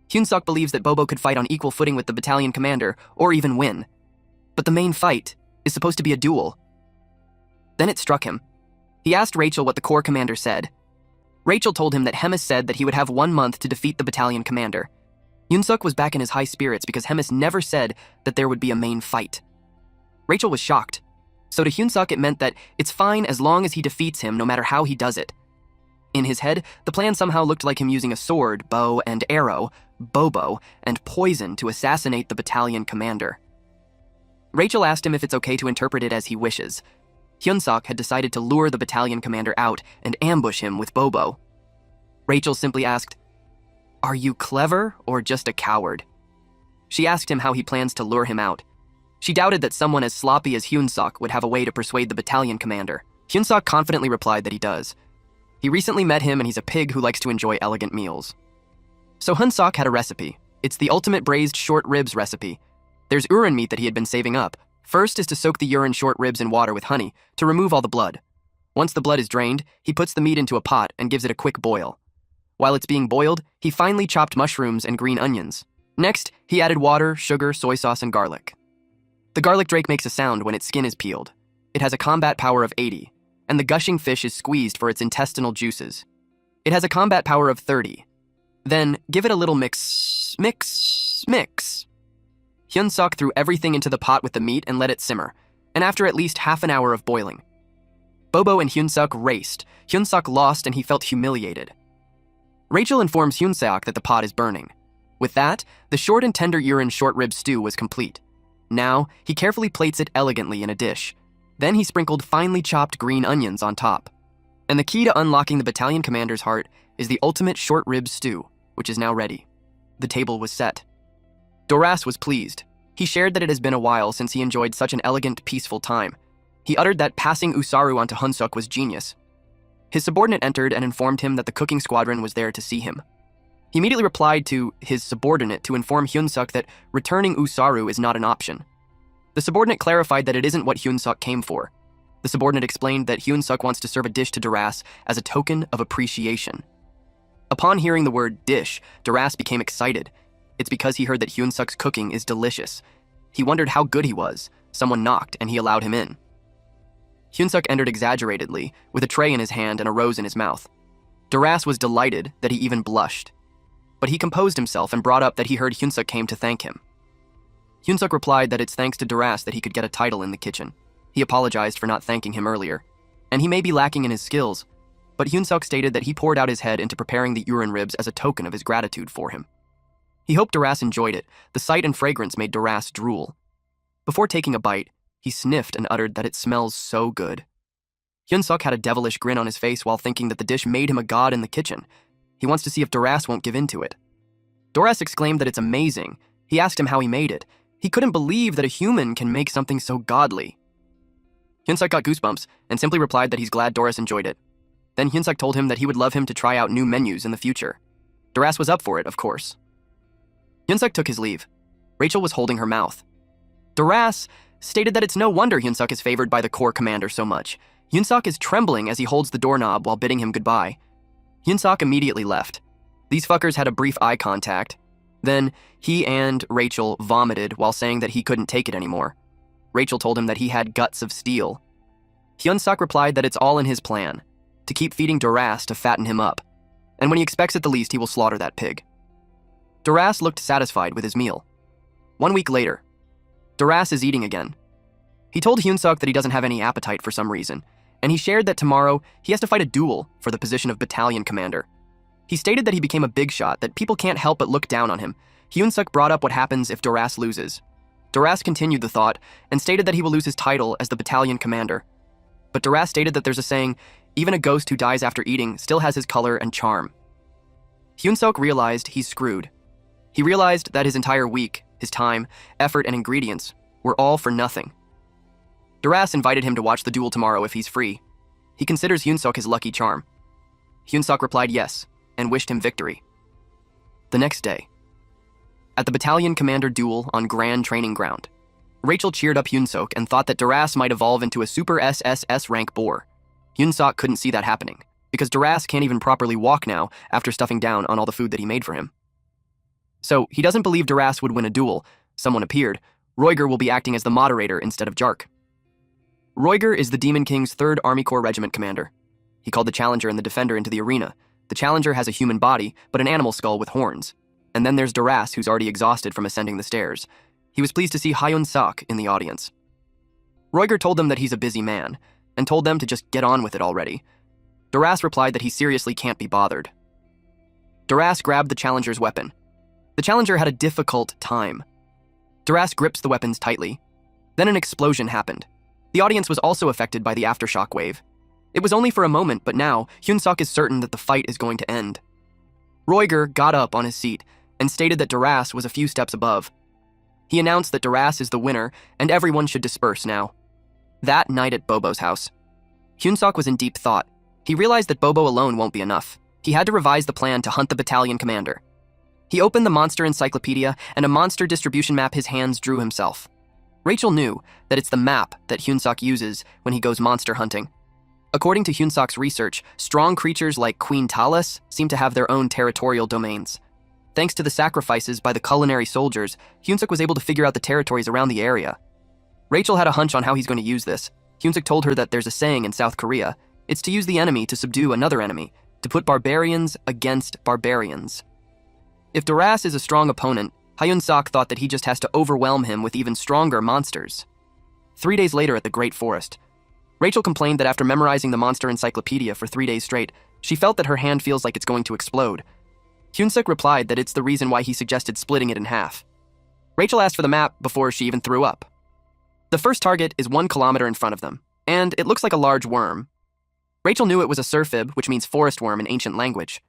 Hyun-sok believes that Bobo could fight on equal footing with the battalion commander, or even win. But the main fight is supposed to be a duel. Then it struck him. He asked Rachel what the corps commander said. Rachel told him that Hemis said that he would have 1 month to defeat the battalion commander. Hyun-sok was back in his high spirits because Hemis never said that there would be a main fight. Rachel was shocked. So to Hyun-sok it meant that it's fine as long as he defeats him no matter how he does it. In his head, the plan somehow looked like him using a sword, bow, and arrow, Bobo, and poison to assassinate the battalion commander. Rachel asked him if it's okay to interpret it as he wishes. Hyun-sok had decided to lure the battalion commander out and ambush him with Bobo. Rachel simply asked, "Are you clever or just a coward?" She asked him how he plans to lure him out. She doubted that someone as sloppy as Hyun-sok would have a way to persuade the battalion commander. Hyun-sok confidently replied that he does. He recently met him and he's a pig who likes to enjoy elegant meals. So Hyun-sok had a recipe. It's the ultimate braised short ribs recipe. There's urine meat that he had been saving up. First is to soak the urine short ribs in water with honey to remove all the blood. Once the blood is drained, he puts the meat into a pot and gives it a quick boil. While it's being boiled, he finely chopped mushrooms and green onions. Next, he added water, sugar, soy sauce, and garlic. The garlic drake makes a sound when its skin is peeled. It has a combat power of 80, and the gushing fish is squeezed for its intestinal juices. It has a combat power of 30. Then, give it a little mix. Hyun-sok threw everything into the pot with the meat and let it simmer, and after at least half an hour of boiling. Bobo and Hyun-sok raced. Hyun-sok lost and he felt humiliated. Rachel informs Hyun-sok that the pot is burning. With that, the short and tender urine short rib stew was complete. Now, he carefully plates it elegantly in a dish. Then he sprinkled finely chopped green onions on top. And the key to unlocking the battalion commander's heart is the ultimate short rib stew, which is now ready. The table was set. Doras was pleased. He shared that it has been a while since he enjoyed such an elegant, peaceful time. He uttered that passing Usaru onto Hyun-sok was genius. His subordinate entered and informed him that the cooking squadron was there to see him. He immediately replied to his subordinate to inform Hyun-sok that returning Usaru is not an option. The subordinate clarified that it isn't what Hyun-sok came for. The subordinate explained that Hyun-sok wants to serve a dish to Doras as a token of appreciation. Upon hearing the word dish, Doras became excited. It's because he heard that Hyun-suk's cooking is delicious. He wondered how good he was. Someone knocked, and he allowed him in. Hyun-suk entered exaggeratedly, with a tray in his hand and a rose in his mouth. Duras was delighted that he even blushed. But he composed himself and brought up that he heard Hyun-suk came to thank him. Hyun-suk replied that it's thanks to Duras that he could get a title in the kitchen. He apologized for not thanking him earlier. And he may be lacking in his skills, but Hyun-suk stated that he poured out his head into preparing the urine ribs as a token of his gratitude for him. He hoped Duras enjoyed it. The sight and fragrance made Duras drool. Before taking a bite, he sniffed and uttered that it smells so good. Hyun-suk had a devilish grin on his face while thinking that the dish made him a god in the kitchen. He wants to see if Duras won't give in to it. Duras exclaimed that it's amazing. He asked him how he made it. He couldn't believe that a human can make something so godly. Hyun-suk got goosebumps and simply replied that he's glad Duras enjoyed it. Then Hyun-suk told him that he would love him to try out new menus in the future. Duras was up for it, of course. Hyun-suk took his leave. Rachel was holding her mouth. Duras stated that it's no wonder Hyun-suk is favored by the Corps commander so much. Hyun-suk is trembling as he holds the doorknob while bidding him goodbye. Hyun-suk immediately left. These fuckers had a brief eye contact. Then, he and Rachel vomited while saying that he couldn't take it anymore. Rachel told him that he had guts of steel. Hyun-suk replied that it's all in his plan, to keep feeding Duras to fatten him up, and when he expects it the least, he will slaughter that pig. Duras looked satisfied with his meal. 1 week later, Duras is eating again. He told Hyun-suk that he doesn't have any appetite for some reason, and he shared that tomorrow he has to fight a duel for the position of battalion commander. He stated that he became a big shot, that people can't help but look down on him. Hyun-suk brought up what happens if Duras loses. Duras continued the thought and stated that he will lose his title as the battalion commander. But Duras stated that there's a saying, even a ghost who dies after eating still has his color and charm. Hyun-suk realized he's screwed. He realized that his entire week, his time, effort, and ingredients were all for nothing. Duras invited him to watch the duel tomorrow if he's free. He considers Hyun-suk his lucky charm. Hyun-suk replied yes, and wished him victory. The next day, at the battalion commander duel on Grand Training Ground, Rachel cheered up Hyun-suk and thought that Duras might evolve into a super SSS rank boar. Hyun-suk couldn't see that happening, because Duras can't even properly walk now after stuffing down on all the food that he made for him. So, he doesn't believe Duras would win a duel. Someone appeared. Roiger will be acting as the moderator instead of Jark. Roiger is the Demon King's 3rd Army Corps Regiment commander. He called the Challenger and the Defender into the arena. The Challenger has a human body, but an animal skull with horns. And then there's Duras, who's already exhausted from ascending the stairs. He was pleased to see Hyun-suk in the audience. Roiger told them that he's a busy man, and told them to just get on with it already. Duras replied that he seriously can't be bothered. Duras grabbed the Challenger's weapon. The Challenger had a difficult time. Duras grips the weapons tightly. Then an explosion happened. The audience was also affected by the aftershock wave. It was only for a moment, but now, Hyun-suk is certain that the fight is going to end. Roiger got up on his seat and stated that Duras was a few steps above. He announced that Duras is the winner and everyone should disperse now. That night at Bobo's house, Hyun-suk was in deep thought. He realized that Bobo alone won't be enough. He had to revise the plan to hunt the battalion commander. He opened the monster encyclopedia and a monster distribution map his hands drew himself. Rachel knew that it's the map that Hyun-suk uses when he goes monster hunting. According to Hyun-suk's research, strong creatures like Queen Talus seem to have their own territorial domains. Thanks to the sacrifices by the culinary soldiers, Hyun-suk was able to figure out the territories around the area. Rachel had a hunch on how he's going to use this. Hyun-suk told her that there's a saying in South Korea. It's to use the enemy to subdue another enemy, to put barbarians against barbarians. If Duras is a strong opponent, Hyun-suk thought that he just has to overwhelm him with even stronger monsters. 3 days later at the Great Forest, Rachel complained that after memorizing the monster encyclopedia for 3 days straight, she felt that her hand feels like it's going to explode. Hyun-suk replied that it's the reason why he suggested splitting it in half. Rachel asked for the map before she even threw up. The first target is 1 kilometer in front of them, and it looks like a large worm. Rachel knew it was a surfib, which means forest worm in ancient language.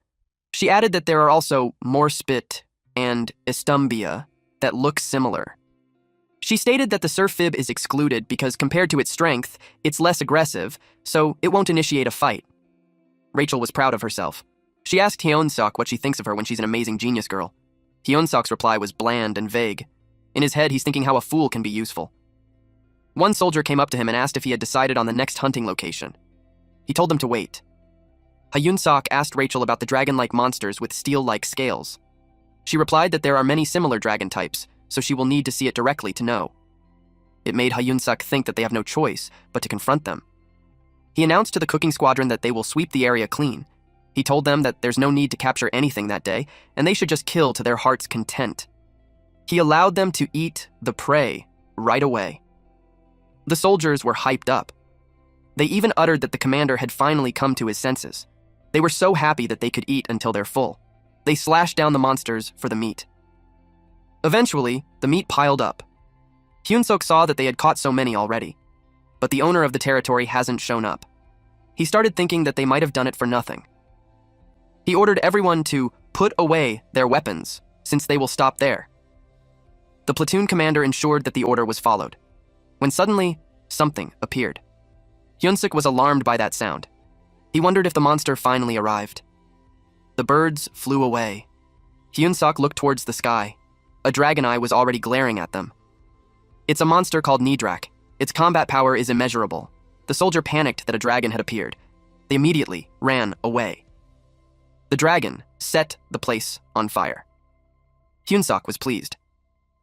She added that there are also morspit and estumbia that look similar. She stated that the surfib is excluded because compared to its strength, it's less aggressive, so it won't initiate a fight. Rachel was proud of herself. She asked Hyun-suk what she thinks of her when she's an amazing genius girl. Hyun-suk's reply was bland and vague. In his head, he's thinking how a fool can be useful. One soldier came up to him and asked if he had decided on the next hunting location. He told them to wait. Hyun-suk asked Rachel about the dragon-like monsters with steel-like scales. She replied that there are many similar dragon types, so she will need to see it directly to know. It made Hyun-suk think that they have no choice but to confront them. He announced to the cooking squadron that they will sweep the area clean. He told them that there's no need to capture anything that day, and they should just kill to their heart's content. He allowed them to eat the prey right away. The soldiers were hyped up. They even uttered that the commander had finally come to his senses. They were so happy that they could eat until they're full. They slashed down the monsters for the meat. Eventually, the meat piled up. Hyun-suk saw that they had caught so many already, but the owner of the territory hasn't shown up. He started thinking that they might have done it for nothing. He ordered everyone to put away their weapons, since they will stop there. The platoon commander ensured that the order was followed, when suddenly, something appeared. Hyun-suk was alarmed by that sound. He wondered if the monster finally arrived. The birds flew away. Hyun-suk looked towards the sky. A dragon eye was already glaring at them. It's a monster called Nidrak. Its combat power is immeasurable. The soldier panicked that a dragon had appeared. They immediately ran away. The dragon set the place on fire. Hyun-suk was pleased,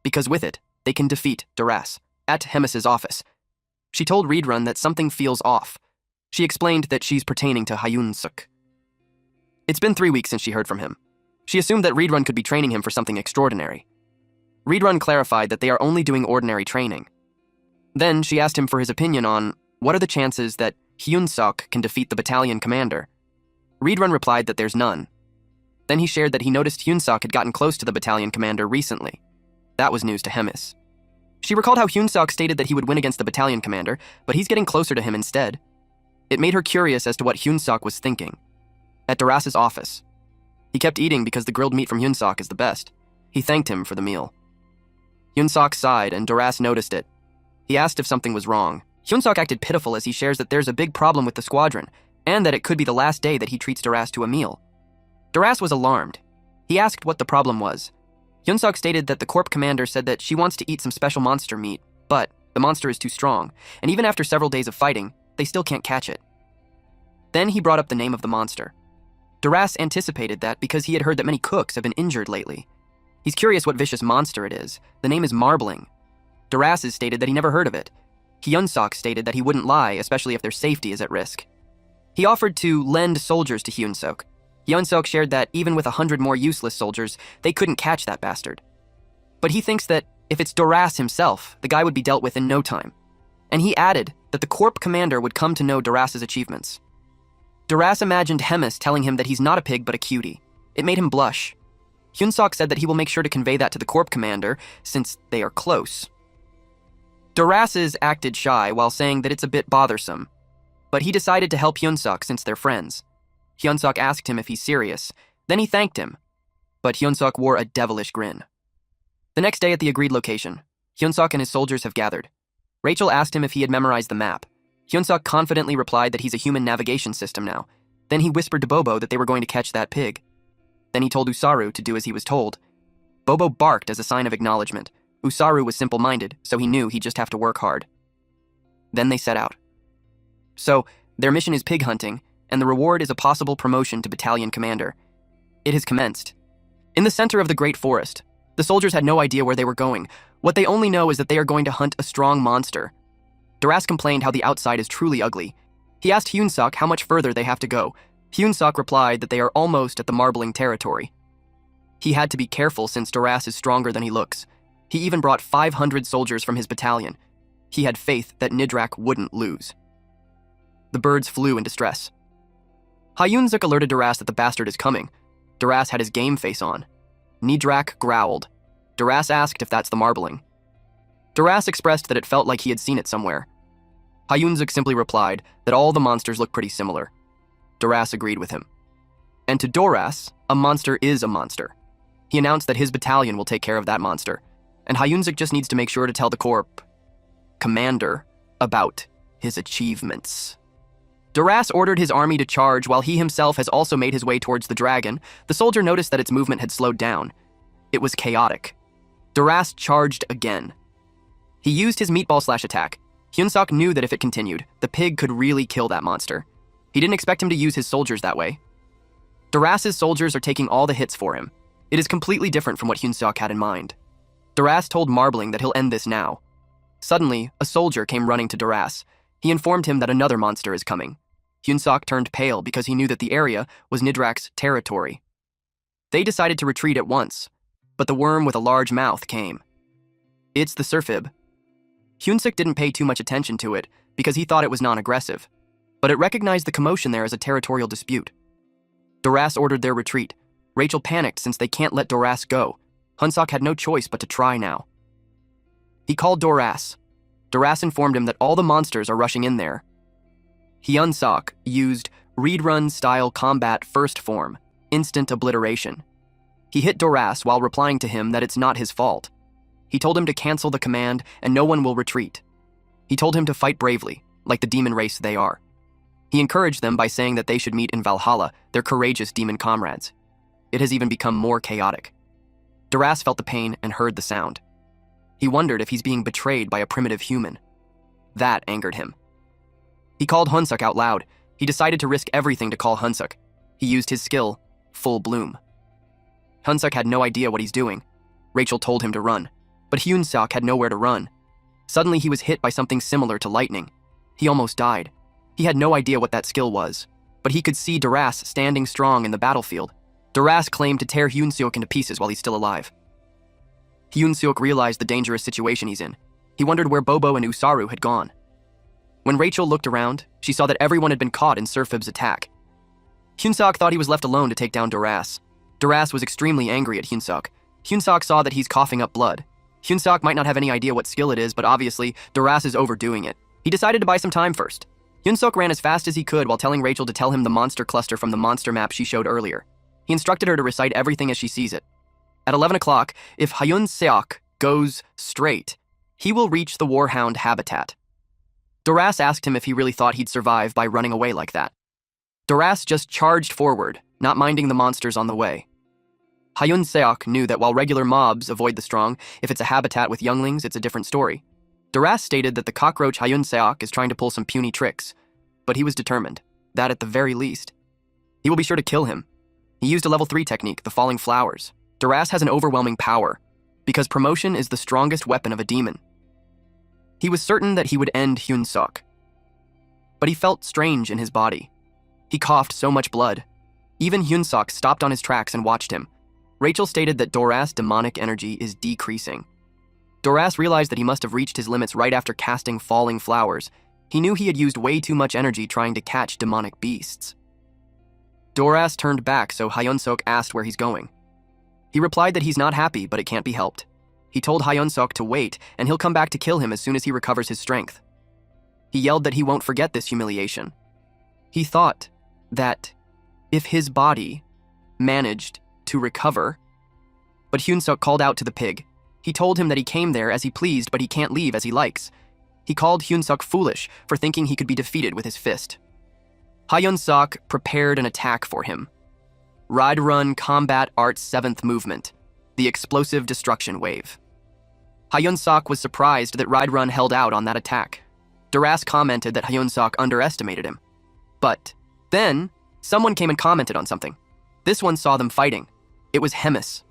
because with it, they can defeat Duras at Hemis's office. She told Reedrun that something feels off. She explained that she's pertaining to Hyun-suk. It's been 3 weeks since she heard from him. She assumed that Reedrun could be training him for something extraordinary. Reedrun clarified that they are only doing ordinary training. Then she asked him for his opinion on what are the chances that Hyun-suk can defeat the battalion commander. Reedrun replied that there's none. Then he shared that he noticed Hyun-suk had gotten close to the battalion commander recently. That was news to Hemis. She recalled how Hyun-suk stated that he would win against the battalion commander, but he's getting closer to him instead. It made her curious as to what Hyun-suk was thinking. At Duras's office, he kept eating because the grilled meat from Hyun-suk is the best. He thanked him for the meal. Hyun-suk sighed and Duras noticed it. He asked if something was wrong. Hyun-suk acted pitiful as he shares that there's a big problem with the squadron, and that it could be the last day that he treats Duras to a meal. Duras was alarmed. He asked what the problem was. Hyun-suk stated that the corp commander said that she wants to eat some special monster meat, but the monster is too strong, and even after several days of fighting, they still can't catch it. Then he brought up the name of the monster. Duras anticipated that because he had heard that many cooks have been injured lately. He's curious what vicious monster it is. The name is Marbling. Duras has stated that he never heard of it. Hyun-suk stated that he wouldn't lie, especially if their safety is at risk. He offered to lend soldiers to Hyun-suk. Hyun-suk shared that even with 100 more useless soldiers, they couldn't catch that bastard. But he thinks that if it's Duras himself, the guy would be dealt with in no time. And he added that the corp commander would come to know Duras's achievements. Duras imagined Hemis telling him that he's not a pig but a cutie. It made him blush. Hyun-suk said that he will make sure to convey that to the corp commander, since they are close. Duras's acted shy while saying that it's a bit bothersome, but he decided to help Hyun-suk since they're friends. Hyun-suk asked him if he's serious, then he thanked him, but Hyun-suk wore a devilish grin. The next day at the agreed location, Hyun-suk and his soldiers have gathered. Rachel asked him if he had memorized the map. Hyun-suk confidently replied that he's a human navigation system now. Then he whispered to Bobo that they were going to catch that pig. Then he told Usaru to do as he was told. Bobo barked as a sign of acknowledgement. Usaru was simple-minded, so he knew he'd just have to work hard. Then they set out. So, their mission is pig hunting, and the reward is a possible promotion to battalion commander. It has commenced. In the center of the great forest, the soldiers had no idea where they were going. What they only know is that they are going to hunt a strong monster. Duras complained how the outside is truly ugly. He asked Hyun-suk how much further they have to go. Hyun-suk replied that they are almost at the Marbling territory. He had to be careful since Duras is stronger than he looks. He even brought 500 soldiers from his battalion. He had faith that Nidrak wouldn't lose. The birds flew in distress. Hyun-suk alerted Duras that the bastard is coming. Duras had his game face on. Nidrak growled. Duras asked if that's the Marbling. Duras expressed that it felt like he had seen it somewhere. Hyun-suk simply replied that all the monsters look pretty similar. Duras agreed with him. And to Duras, a monster is a monster. He announced that his battalion will take care of that monster, and Hyun-suk just needs to make sure to tell the corp commander about his achievements. Duras ordered his army to charge while he himself has also made his way towards the dragon. The soldier noticed that its movement had slowed down. It was chaotic. Duras charged again. He used his meatball slash attack. Hyun-suk knew that if it continued, the pig could really kill that monster. He didn't expect him to use his soldiers that way. Duras's soldiers are taking all the hits for him. It is completely different from what Hyun-seok had in mind. Doras told Marbling that he'll end this now. Suddenly, a soldier came running to Doras. He informed him that another monster is coming. Hyun-seok turned pale because he knew that the area was Nidrak's territory. They decided to retreat at once, but the worm with a large mouth came. It's the Surfib. Hyun-seok didn't pay too much attention to it because he thought it was non-aggressive, but it recognized the commotion there as a territorial dispute. Doras ordered their retreat. Rachel panicked since they can't let Doras go. Hyun-seok had no choice but to try now. He called Doras. Doras informed him that all the monsters are rushing in there. Hyun-seok used read-run-style combat first form, instant obliteration. He hit Doras while replying to him that it's not his fault. He told him to cancel the command and no one will retreat. He told him to fight bravely, like the demon race they are. He encouraged them by saying that they should meet in Valhalla, their courageous demon comrades. It has even become more chaotic. Doras felt the pain and heard the sound. He wondered if he's being betrayed by a primitive human. That angered him. He called Hyun-seok out loud. He decided to risk everything to call Hyun-seok. He used his skill, Full Bloom. Hyun-seok had no idea what he's doing. Rachel told him to run, but Hyun-seok had nowhere to run. Suddenly he was hit by something similar to lightning. He almost died. He had no idea what that skill was, but he could see Doras standing strong in the battlefield. Doras claimed to tear Hyun-seok into pieces while he's still alive. Hyun-seok realized the dangerous situation he's in. He wondered where Bobo and Usaru had gone. When Rachel looked around, she saw that everyone had been caught in Surfib's attack. Hyun-seok thought he was left alone to take down Doras. Doras was extremely angry at Hyun-seok. Hyun-seok saw that he's coughing up blood. Hyun-seok might not have any idea what skill it is, but obviously, Doras is overdoing it. He decided to buy some time first. Hyun-seok ran as fast as he could while telling Rachel to tell him the monster cluster from the monster map she showed earlier. He instructed her to recite everything as she sees it. At 11 o'clock, if Hyun-seok goes straight, he will reach the Warhound habitat. Doras asked him if he really thought he'd survive by running away like that. Doras just charged forward, not minding the monsters on the way. Hyun-seok knew that while regular mobs avoid the strong, if it's a habitat with younglings, it's a different story. Doras stated that the cockroach Hyun-seok is trying to pull some puny tricks, but he was determined, that at the very least, he will be sure to kill him. He used a level 3 technique, the Falling Flowers. Doras has an overwhelming power, because promotion is the strongest weapon of a demon. He was certain that he would end Hyun-seok, but he felt strange in his body. He coughed so much blood. Even Hyun-seok stopped on his tracks and watched him. Rachel stated that Doras' demonic energy is decreasing. Doras realized that he must have reached his limits right after casting Falling Flowers. He knew he had used way too much energy trying to catch demonic beasts. Doras turned back, so Hyun-seok asked where he's going. He replied that he's not happy, but it can't be helped. He told Hyun-seok to wait, and he'll come back to kill him as soon as he recovers his strength. He yelled that he won't forget this humiliation. He thought that if his body managed to recover, but Hyun-seok called out to the pig. He told him that he came there as he pleased, but he can't leave as he likes. He called Hyun-seok foolish for thinking he could be defeated with his fist. Hyun-seok prepared an attack for him. Ride Run Combat Art's 7th movement, the Explosive Destruction Wave. Hyun-seok was surprised that Ride Run held out on that attack. Doras commented that Hyun-seok underestimated him. But then, someone came and commented on something. This one saw them fighting. It was Hemis.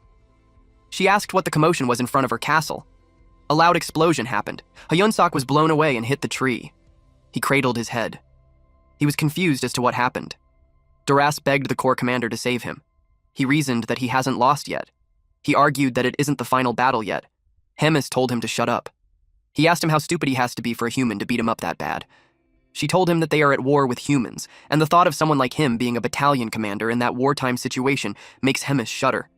She asked what the commotion was in front of her castle. A loud explosion happened. Hyun-seok was blown away and hit the tree. He cradled his head. He was confused as to what happened. Doras begged the corps commander to save him. He reasoned that he hasn't lost yet. He argued that it isn't the final battle yet. Hemis told him to shut up. He asked him how stupid he has to be for a human to beat him up that bad. She told him that they are at war with humans, and the thought of someone like him being a battalion commander in that wartime situation makes Hemis shudder.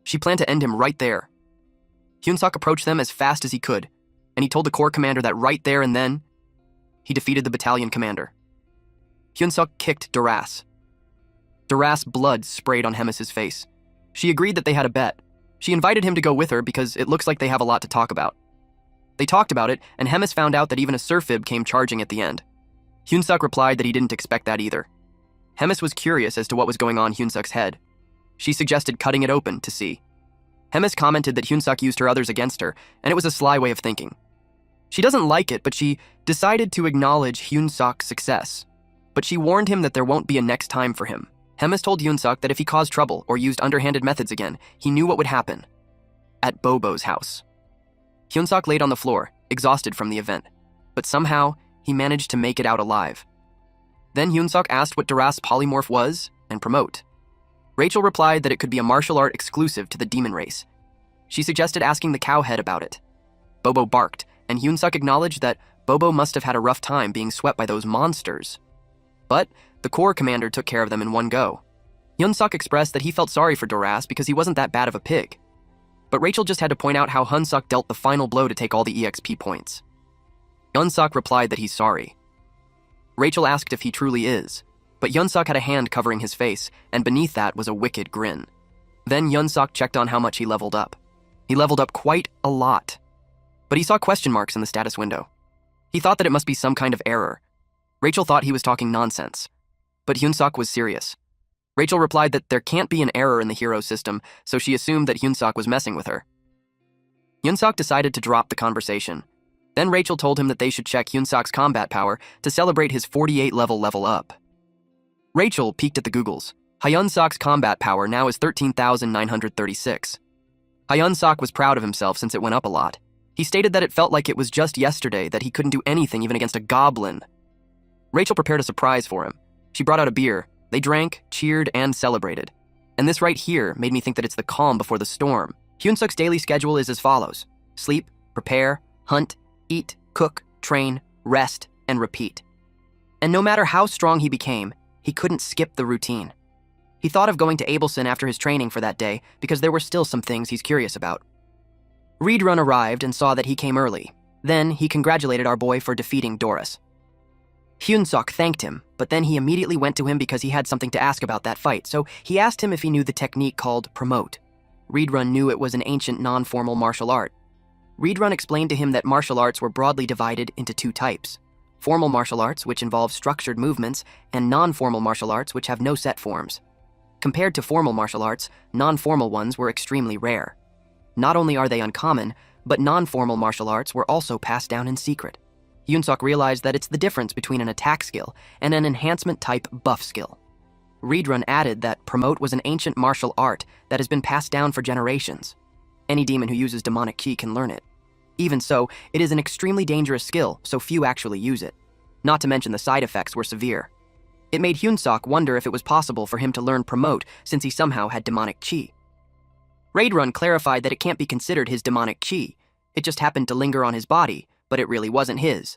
She planned to end him right there. Hyun-seok approached them as fast as he could, and he told the corps commander that right there and then, he defeated the battalion commander. Hyun-seok kicked Doras. Doras' blood sprayed on Hemis's face. She agreed that they had a bet. She invited him to go with her because it looks like they have a lot to talk about. They talked about it, and Hemis found out that even a Surfib came charging at the end. Hyun-seok replied that he didn't expect that either. Hemis was curious as to what was going on in Hyun-seok's head. She suggested cutting it open to see. Hemis commented that Hyun-seok used her others against her, and it was a sly way of thinking. She doesn't like it, but she decided to acknowledge Hyun-seok's success. But she warned him that there won't be a next time for him. Hemis told Hyunsuk that if he caused trouble or used underhanded methods again, he knew what would happen. At Bobo's house. Hyunsuk laid on the floor, exhausted from the event, but somehow he managed to make it out alive. Then Hyunsuk asked what Duras polymorph was and promote. Rachel replied that it could be a martial art exclusive to the demon race. She suggested asking the cowhead about it. Bobo barked, and Hyunsuk acknowledged that Bobo must have had a rough time being swept by those monsters. But the Corps commander took care of them in one go. Hyunsuk expressed that he felt sorry for Duras because he wasn't that bad of a pig. But Rachel just had to point out how Hyunsuk dealt the final blow to take all the EXP points. Hyunsuk replied that he's sorry. Rachel asked if he truly is, but Hyunsuk had a hand covering his face, and beneath that was a wicked grin. Then Hyunsuk checked on how much he leveled up. He leveled up quite a lot. But he saw question marks in the status window. He thought that it must be some kind of error. Rachel thought he was talking nonsense. But Hyunsuk was serious. Rachel replied that there can't be an error in the hero system, so she assumed that Hyunsuk was messing with her. Hyunsuk decided to drop the conversation. Then Rachel told him that they should check Hyunsuk's combat power to celebrate his 48 level up. Rachel peeked at the Googles. Hyunsuk's combat power now is 13,936. Hyunsuk was proud of himself since it went up a lot. He stated that it felt like it was just yesterday that he couldn't do anything even against a goblin. Rachel prepared a surprise for him. She brought out a beer. They drank, cheered, and celebrated. And this right here made me think that it's the calm before the storm. Hyunsuk's daily schedule is as follows: sleep, prepare, hunt, eat, cook, train, rest, and repeat. And no matter how strong he became, he couldn't skip the routine. He thought of going to Abelson after his training for that day because there were still some things he's curious about. Reedrun arrived and saw that he came early. Then he congratulated our boy for defeating Doris. Hyunsuk thanked him, but then he immediately went to him because he had something to ask about that fight, so he asked him if he knew the technique called promote. Reedrun knew it was an ancient non-formal martial art. Reedrun explained to him that martial arts were broadly divided into two types: formal martial arts, which involve structured movements, and non-formal martial arts, which have no set forms. Compared to formal martial arts, non-formal ones were extremely rare. Not only are they uncommon, but non-formal martial arts were also passed down in secret. Hyunsuk realized that it's the difference between an attack skill and an enhancement-type buff skill. Reedrun added that promote was an ancient martial art that has been passed down for generations. Any demon who uses demonic chi can learn it. Even so, it is an extremely dangerous skill, so few actually use it. Not to mention the side effects were severe. It made Hyunsuk wonder if it was possible for him to learn promote since he somehow had demonic chi. Reedrun clarified that it can't be considered his demonic chi. It just happened to linger on his body, but it really wasn't his.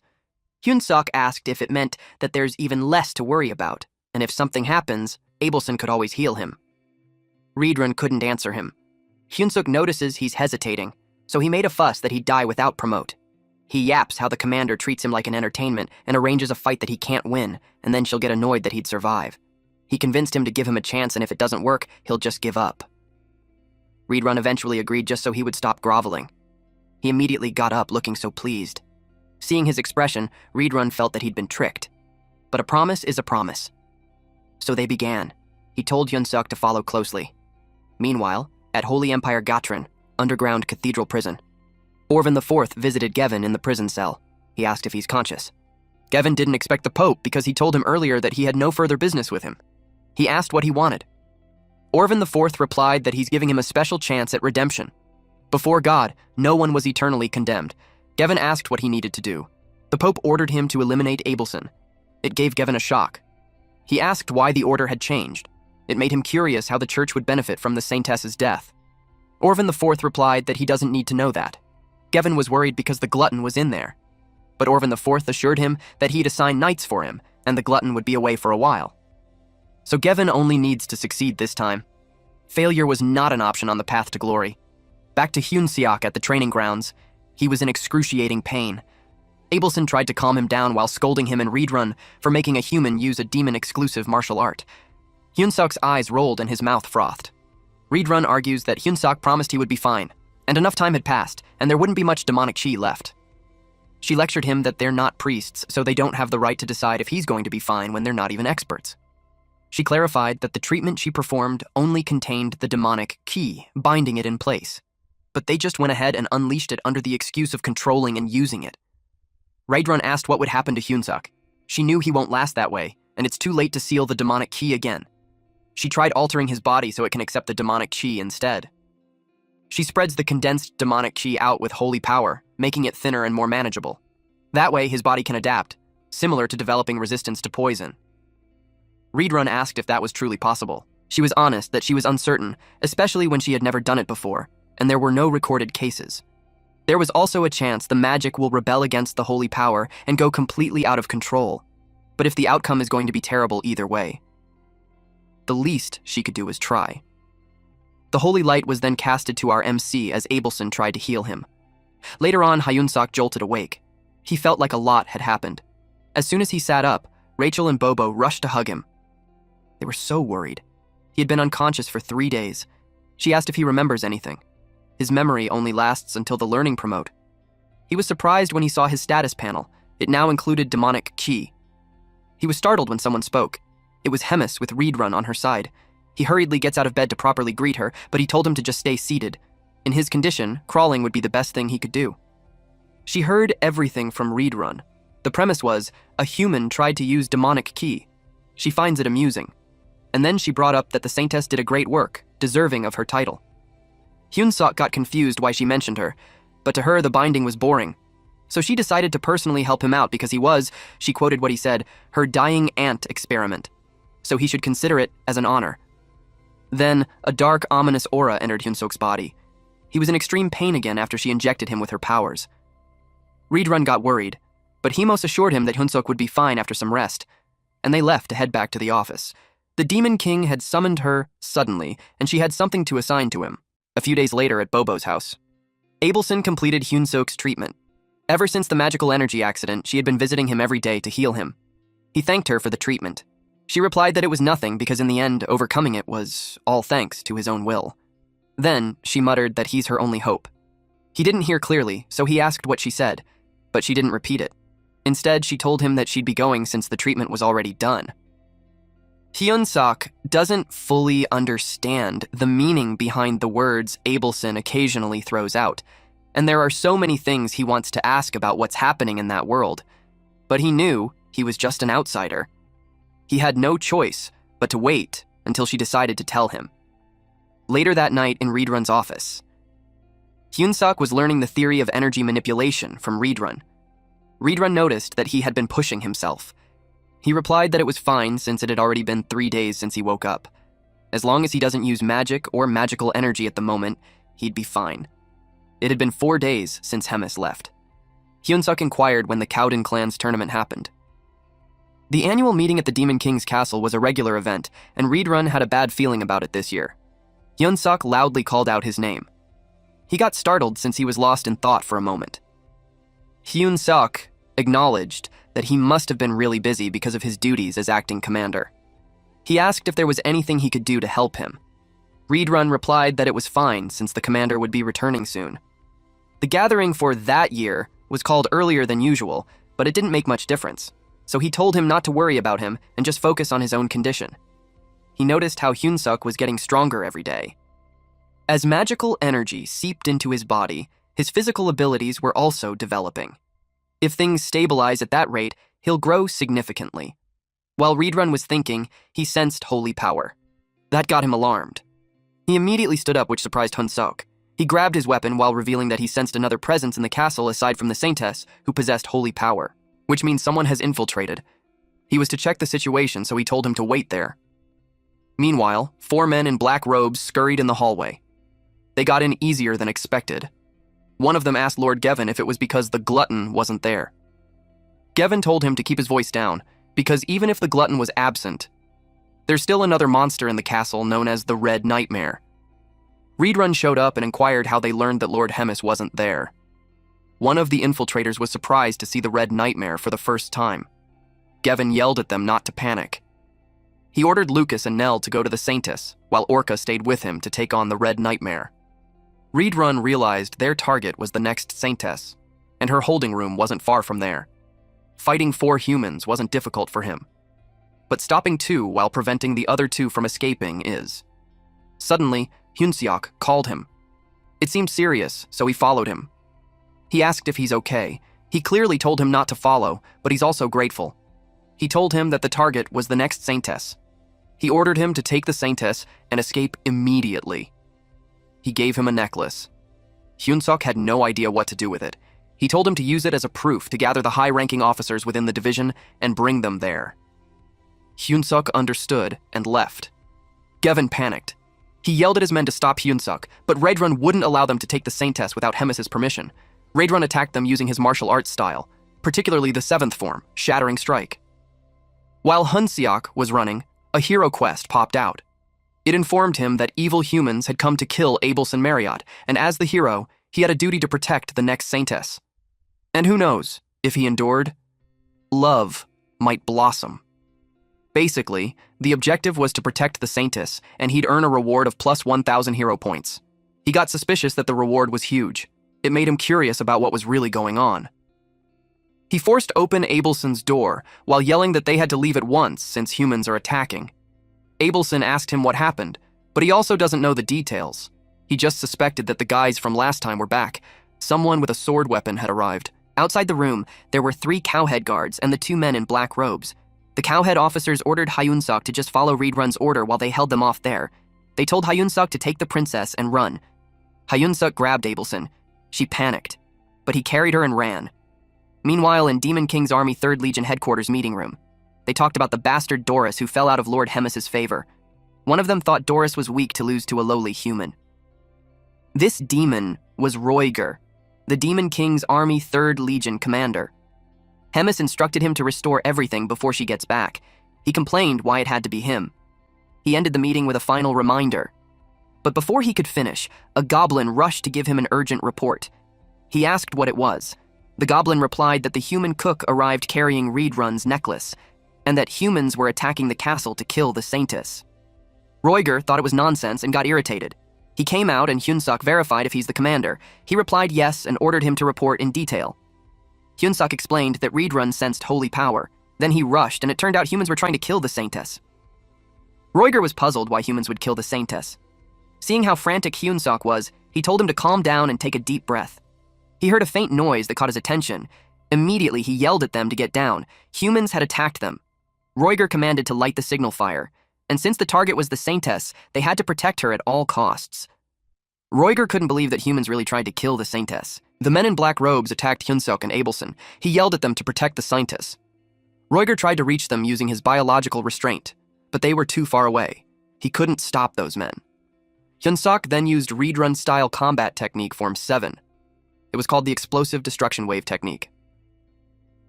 Hyunsuk asked if it meant that there's even less to worry about, and if something happens, Abelson could always heal him. Reedrun couldn't answer him. Hyunsuk notices he's hesitating, so he made a fuss that he'd die without promote. He yaps how the commander treats him like an entertainment and arranges a fight that he can't win, and then she'll get annoyed that he'd survive. He convinced him to give him a chance, and if it doesn't work, he'll just give up. Reedrun eventually agreed just so he would stop groveling. He immediately got up looking so pleased. Seeing his expression, Reedrun felt that he'd been tricked. But a promise is a promise. So they began. He told Hyunsuk to follow closely. Meanwhile, at Holy Empire Gatrin, underground cathedral prison, Orvan IV visited Gevin in the prison cell. He asked if he's conscious. Gevin didn't expect the Pope because he told him earlier that he had no further business with him. He asked what he wanted. Orvan IV replied that he's giving him a special chance at redemption. Before God, no one was eternally condemned. Gevin asked what he needed to do. The Pope ordered him to eliminate Abelson. It gave Gevin a shock. He asked why the order had changed. It made him curious how the church would benefit from the saintess's death. Orvan IV replied that he doesn't need to know that. Gevin was worried because the glutton was in there. But Orvan IV assured him that he'd assign knights for him, and the glutton would be away for a while. So Gevin only needs to succeed this time. Failure was not an option on the path to glory. Back to Hyunsiak at the training grounds, he was in excruciating pain. Abelson tried to calm him down while scolding him and Reedrun for making a human use a demon-exclusive martial art. Hyunsuk's eyes rolled and his mouth frothed. Reedrun argues that Hyunsuk promised he would be fine, and enough time had passed, and there wouldn't be much demonic chi left. She lectured him that they're not priests, so they don't have the right to decide if he's going to be fine when they're not even experts. She clarified that the treatment she performed only contained the demonic ki, binding it in place. But they just went ahead and unleashed it under the excuse of controlling and using it. Reedrun asked what would happen to Hyunsuk. She knew he won't last that way, and it's too late to seal the demonic ki again. She tried altering his body so it can accept the demonic chi instead. She spreads the condensed demonic chi out with holy power, making it thinner and more manageable. That way, his body can adapt, similar to developing resistance to poison. Readrun asked if that was truly possible. She was honest that she was uncertain, especially when she had never done it before, and there were no recorded cases. There was also a chance the magic will rebel against the holy power and go completely out of control. But if the outcome is going to be terrible either way, the least she could do was try. The holy light was then casted to our MC as Abelson tried to heal him. Later on, Hyunsuk jolted awake. He felt like a lot had happened. As soon as he sat up, Rachel and Bobo rushed to hug him. They were so worried. He had been unconscious for 3 days. She asked if he remembers anything. His memory only lasts until the learning promote. He was surprised when he saw his status panel. It now included demonic chi. He was startled when someone spoke. It was Hemis with Readrun on her side. He hurriedly gets out of bed to properly greet her, but he told him to just stay seated. In his condition, crawling would be the best thing he could do. She heard everything from Readrun. The premise was, a human tried to use demonic ki. She finds it amusing. And then she brought up that the Saintess did a great work, deserving of her title. Hyunsuk got confused why she mentioned her, but to her the binding was boring. So she decided to personally help him out because he was, she quoted what he said, her dying ant experiment. So he should consider it as an honor. Then, a dark, ominous aura entered Hyunsuk's body. He was in extreme pain again after she injected him with her powers. Readrun got worried, but Himos assured him that Hyunsuk would be fine after some rest, and they left to head back to the office. The Demon King had summoned her suddenly, and she had something to assign to him, a few days later at Bobo's house. Abelson completed Hyunsuk's treatment. Ever since the magical energy accident, she had been visiting him every day to heal him. He thanked her for the treatment. She replied that it was nothing because in the end, overcoming it was all thanks to his own will. Then, she muttered that he's her only hope. He didn't hear clearly, so he asked what she said, but she didn't repeat it. Instead, she told him that she'd be going since the treatment was already done. Hyunsuk doesn't fully understand the meaning behind the words Abelson occasionally throws out, and there are so many things he wants to ask about what's happening in that world. But he knew he was just an outsider. He had no choice but to wait until she decided to tell him. Later that night in Readrun's office, Hyunsuk was learning the theory of energy manipulation from Readrun. Readrun noticed that he had been pushing himself. He replied that it was fine since it had already been 3 days since he woke up. As long as he doesn't use magic or magical energy at the moment, he'd be fine. It had been 4 days since Hemis left. Hyunsuk inquired when the Cowden clan's tournament happened. The annual meeting at the Demon King's castle was a regular event, and Readrun had a bad feeling about it this year. Hyunsuk loudly called out his name. He got startled since he was lost in thought for a moment. Hyunsuk acknowledged that he must have been really busy because of his duties as acting commander. He asked if there was anything he could do to help him. Readrun replied that it was fine since the commander would be returning soon. The gathering for that year was called earlier than usual, but it didn't make much difference, so he told him not to worry about him and just focus on his own condition. He noticed how Hyunsuk was getting stronger every day. As magical energy seeped into his body, his physical abilities were also developing. If things stabilize at that rate, he'll grow significantly. While Readrun was thinking, he sensed holy power. That got him alarmed. He immediately stood up, which surprised Hyunsuk. He grabbed his weapon while revealing that he sensed another presence in the castle aside from the Saintess, who possessed holy power, which means someone has infiltrated. He was to check the situation, so he told him to wait there. Meanwhile, 4 men in black robes scurried in the hallway. They got in easier than expected. One of them asked Lord Gevin if it was because the glutton wasn't there. Gevin told him to keep his voice down, because even if the glutton was absent, there's still another monster in the castle known as the Red Nightmare. Readrun showed up and inquired how they learned that Lord Hemis wasn't there. One of the infiltrators was surprised to see the Red Nightmare for the first time. Gevin yelled at them not to panic. He ordered Lucas and Nell to go to the Saintess, while Orca stayed with him to take on the Red Nightmare. Readrun realized their target was the next Saintess, and her holding room wasn't far from there. Fighting 4 humans wasn't difficult for him, but stopping 2 while preventing the other 2 from escaping is. Suddenly, Hyunsuk called him. It seemed serious, so he followed him. He asked if he's okay. He clearly told him not to follow, but he's also grateful. He told him that the target was the next Saintess. He ordered him to take the Saintess and escape immediately. He gave him a necklace. Hyunsuk had no idea what to do with it. He told him to use it as a proof to gather the high-ranking officers within the division and bring them there. Hyunsuk understood and left. Gevin panicked. He yelled at his men to stop Hyunsuk, but Raedrun wouldn't allow them to take the Saintess without Hemis's permission. Raedrun attacked them using his martial arts style, particularly the 7th form, Shattering Strike. While Hunseok was running, a hero quest popped out. It informed him that evil humans had come to kill Abelson Marriott, and as the hero, he had a duty to protect the next Saintess. And who knows, if he endured, love might blossom. Basically, the objective was to protect the Saintess, and he'd earn a reward of plus 1,000 hero points. He got suspicious that the reward was huge. It made him curious about what was really going on. He forced open Abelson's door while yelling that they had to leave at once since humans are attacking. Abelson asked him what happened, but he also doesn't know the details. He just suspected that the guys from last time were back. Someone with a sword weapon had arrived. Outside the room, there were 3 cowhead guards and the 2 men in black robes. The cowhead officers ordered Hyunsuk to just follow Raedrun's order while they held them off there. They told Hyunsuk to take the princess and run. Hyunsuk grabbed Abelson. She panicked, but he carried her and ran. Meanwhile, in Demon King's Army 3rd Legion headquarters meeting room, they talked about the bastard Doris who fell out of Lord Hemis's favor. One of them thought Doris was weak to lose to a lowly human. This demon was Roiger, the Demon King's Army 3rd Legion commander. Hemis instructed him to restore everything before she gets back. He complained why it had to be him. He ended the meeting with a final reminder. But before he could finish, a goblin rushed to give him an urgent report. He asked what it was. The goblin replied that the human cook arrived carrying Raedrun's necklace, and that humans were attacking the castle to kill the Saintess. Roiger thought it was nonsense and got irritated. He came out and Hyunsuk verified if he's the commander. He replied yes and ordered him to report in detail. Hyunsuk explained that Raedrun sensed holy power. Then he rushed, and it turned out humans were trying to kill the Saintess. Roiger was puzzled why humans would kill the Saintess. Seeing how frantic Hyunsuk was, he told him to calm down and take a deep breath. He heard a faint noise that caught his attention. Immediately, he yelled at them to get down. Humans had attacked them. Roiger commanded to light the signal fire, and since the target was the Saintess, they had to protect her at all costs. Roiger couldn't believe that humans really tried to kill the Saintess. The men in black robes attacked Hyunsuk and Abelson. He yelled at them to protect the Saintess. Roiger tried to reach them using his biological restraint, but they were too far away. He couldn't stop those men. Hyunsuk then used Raedrun-style combat technique Form 7. It was called the Explosive Destruction Wave Technique.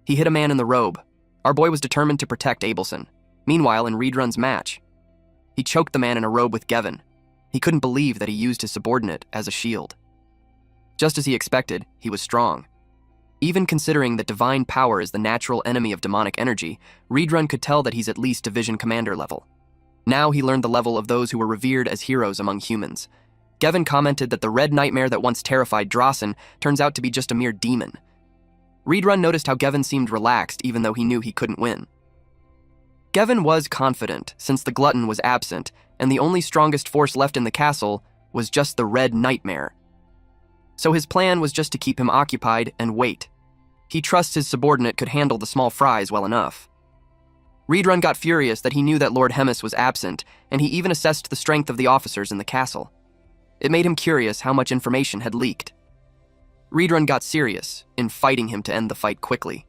He hit a man in the robe. Our boy was determined to protect Abelson. Meanwhile, in Raedrun's match, he choked the man in a robe with Gevin. He couldn't believe that he used his subordinate as a shield. Just as he expected, he was strong. Even considering that divine power is the natural enemy of demonic energy, Raedrun could tell that he's at least division commander level. Now he learned the level of those who were revered as heroes among humans. Gevin commented that the red nightmare that once terrified Drossen turns out to be just a mere demon. Raedrun noticed how Gevin seemed relaxed even though he knew he couldn't win. Gevin was confident since the glutton was absent and the only strongest force left in the castle was just the red nightmare. So his plan was just to keep him occupied and wait. He trusts his subordinate could handle the small fries well enough. Raedrun got furious that he knew that Lord Hemis was absent, and he even assessed the strength of the officers in the castle. It made him curious how much information had leaked. Raedrun got serious in fighting him to end the fight quickly.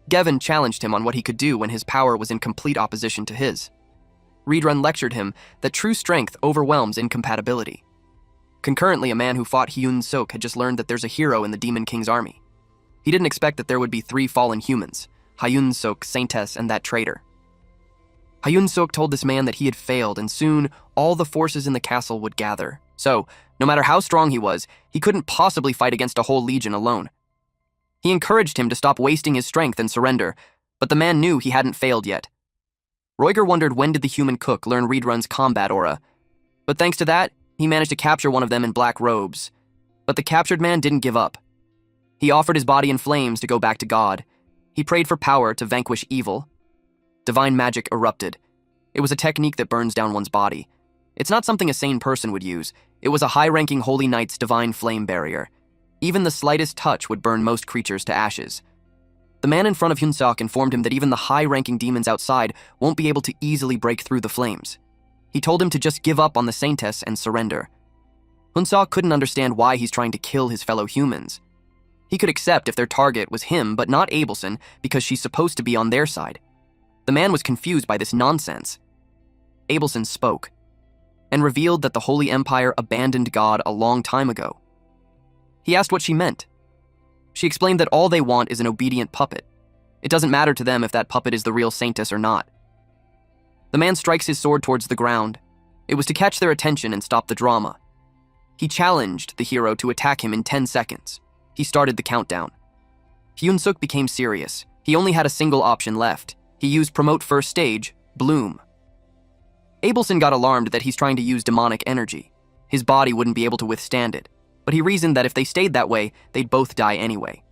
Gevin challenged him on what he could do when his power was in complete opposition to his. Raedrun lectured him that true strength overwhelms incompatibility. Concurrently, a man who fought Hyunsuk had just learned that there's a hero in the Demon King's army. He didn't expect that there would be 3 fallen humans, Hyunsuk, Saintess, and that traitor. Hyunsuk told this man that he had failed, and soon all the forces in the castle would gather. So, no matter how strong he was, he couldn't possibly fight against a whole legion alone. He encouraged him to stop wasting his strength and surrender, but the man knew he hadn't failed yet. Roiger wondered when did the human cook learn Raedrun's combat aura, but thanks to that, he managed to capture one of them in black robes. But the captured man didn't give up. He offered his body in flames to go back to God. He prayed for power to vanquish evil. Divine magic erupted. It was a technique that burns down one's body. It's not something a sane person would use. It was a high-ranking Holy Knight's divine flame barrier. Even the slightest touch would burn most creatures to ashes. The man in front of Hyun-seok informed him that even the high-ranking demons outside won't be able to easily break through the flames. He told him to just give up on the saintess and surrender. Hyun-seok couldn't understand why he's trying to kill his fellow humans. He could accept if their target was him, but not Abelson, because she's supposed to be on their side. The man was confused by this nonsense. Abelson spoke and revealed that the Holy Empire abandoned God a long time ago. He asked what she meant. She explained that all they want is an obedient puppet. It doesn't matter to them if that puppet is the real saintess or not. The man strikes his sword towards the ground. It was to catch their attention and stop the drama. He challenged the hero to attack him in 10 seconds. He started the countdown. Hyun-seok became serious. He only had a single option left. He used promote first stage, bloom. Abelson got alarmed that he's trying to use demonic energy. His body wouldn't be able to withstand it, but he reasoned that if they stayed that way, they'd both die anyway.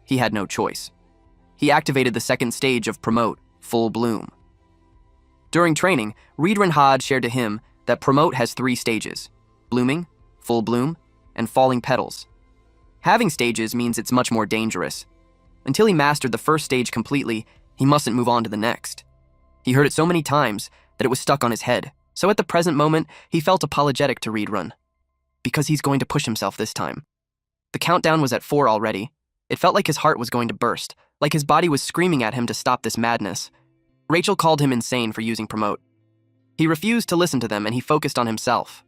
He had no choice. He activated the second stage of promote, full bloom. During training, Reedran Had shared to him that promote has 3 stages: blooming, full bloom, and falling petals. Having stages means it's much more dangerous. Until he mastered the first stage completely, he mustn't move on to the next. He heard it so many times that it was stuck on his head, so at the present moment, he felt apologetic to Reedran, because he's going to push himself this time. The countdown was at 4 already. It felt like his heart was going to burst, like his body was screaming at him to stop this madness. Rachel called him insane for using promote. He refused to listen to them and he focused on himself,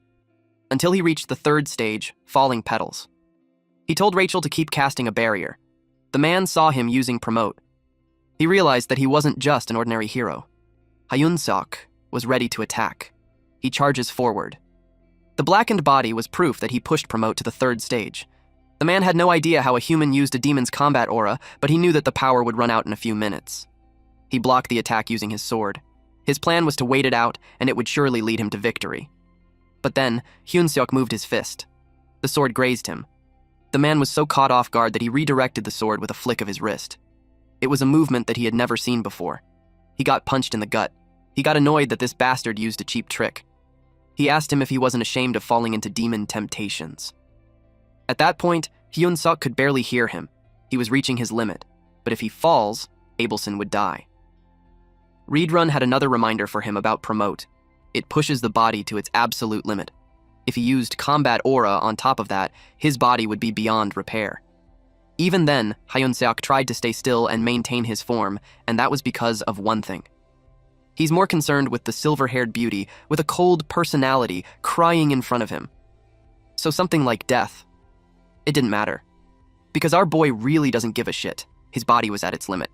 until he reached the 3rd stage, falling petals. He told Rachel to keep casting a barrier. The man saw him using promote. He realized that he wasn't just an ordinary hero. Hyun-seok was ready to attack. He charges forward. The blackened body was proof that he pushed promote to the 3rd stage. The man had no idea how a human used a demon's combat aura, but he knew that the power would run out in a few minutes. He blocked the attack using his sword. His plan was to wait it out, and it would surely lead him to victory. But then, Hyun-seok moved his fist. The sword grazed him. The man was so caught off guard that he redirected the sword with a flick of his wrist. It was a movement that he had never seen before. He got punched in the gut. He got annoyed that this bastard used a cheap trick. He asked him if he wasn't ashamed of falling into demon temptations. At that point, Hyun-seok could barely hear him. He was reaching his limit, but if he falls, Abelson would die. Reedran had another reminder for him about promote. It pushes the body to its absolute limit. If he used combat aura on top of that, his body would be beyond repair. Even then, Hyun-seok tried to stay still and maintain his form, and that was because of one thing. He's more concerned with the silver-haired beauty with a cold personality crying in front of him. So something like death. It didn't matter. Because our boy really doesn't give a shit. His body was at its limit.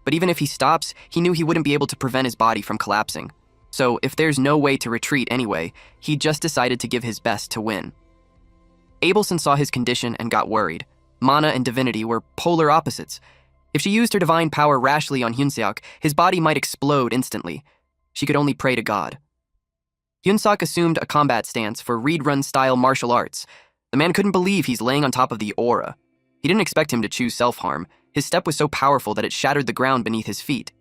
But even if he stops, he knew he wouldn't be able to prevent his body from collapsing. So if there's no way to retreat anyway, he just decided to give his best to win. Abelson saw his condition and got worried. Mana and divinity were polar opposites. If she used her divine power rashly on Hyun-seok, his body might explode instantly. She could only pray to God. Hyun-seok assumed a combat stance for Reedran-style martial arts. The man couldn't believe he's laying on top of the aura. He didn't expect him to choose self-harm. His step was so powerful that it shattered the ground beneath his feet.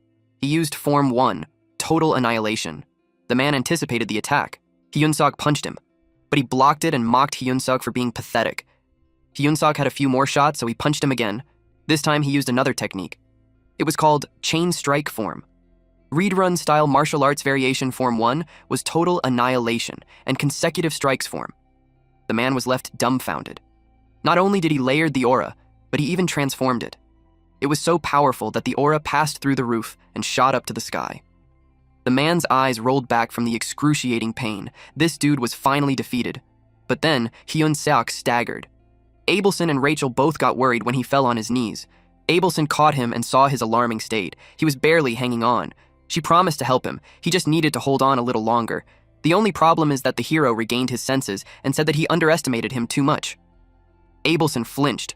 He used Form 1, Total Annihilation. The man anticipated the attack. Hyun-seok punched him, but he blocked it and mocked Hyun-seok for being pathetic. Hyun-seok had a few more shots, so he punched him again. This time he used another technique. It was called Chain Strike Form. Reedran-style martial arts variation Form 1 was Total Annihilation and Consecutive Strikes Form. The man was left dumbfounded. Not only did he layer the aura, but he even transformed it. It was so powerful that the aura passed through the roof and shot up to the sky. The man's eyes rolled back from the excruciating pain. This dude was finally defeated. But then, Hyun-seok staggered. Abelson and Rachel both got worried when he fell on his knees. Abelson caught him and saw his alarming state. He was barely hanging on. She promised to help him. He just needed to hold on a little longer. The only problem is that the hero regained his senses and said that he underestimated him too much. Abelson flinched.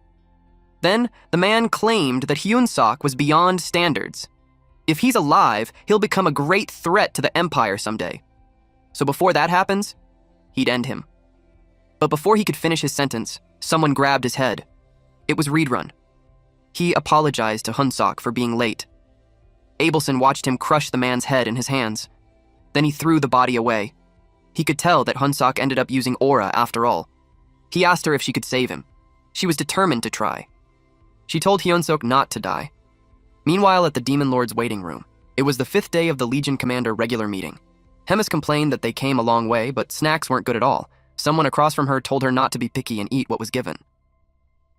Then, the man claimed that Hyun-seok was beyond standards. If he's alive, he'll become a great threat to the Empire someday. So before that happens, he'd end him. But before he could finish his sentence, someone grabbed his head. It was Reedran. He apologized to Hyun-seok for being late. Abelson watched him crush the man's head in his hands. Then he threw the body away. He could tell that Hyun-seok ended up using aura after all. He asked her if she could save him. She was determined to try. She told Hyun-seok not to die. Meanwhile, at the Demon Lord's waiting room, it was the 5th day of the Legion Commander regular meeting. Hemis complained that they came a long way, but snacks weren't good at all. Someone across from her told her not to be picky and eat what was given.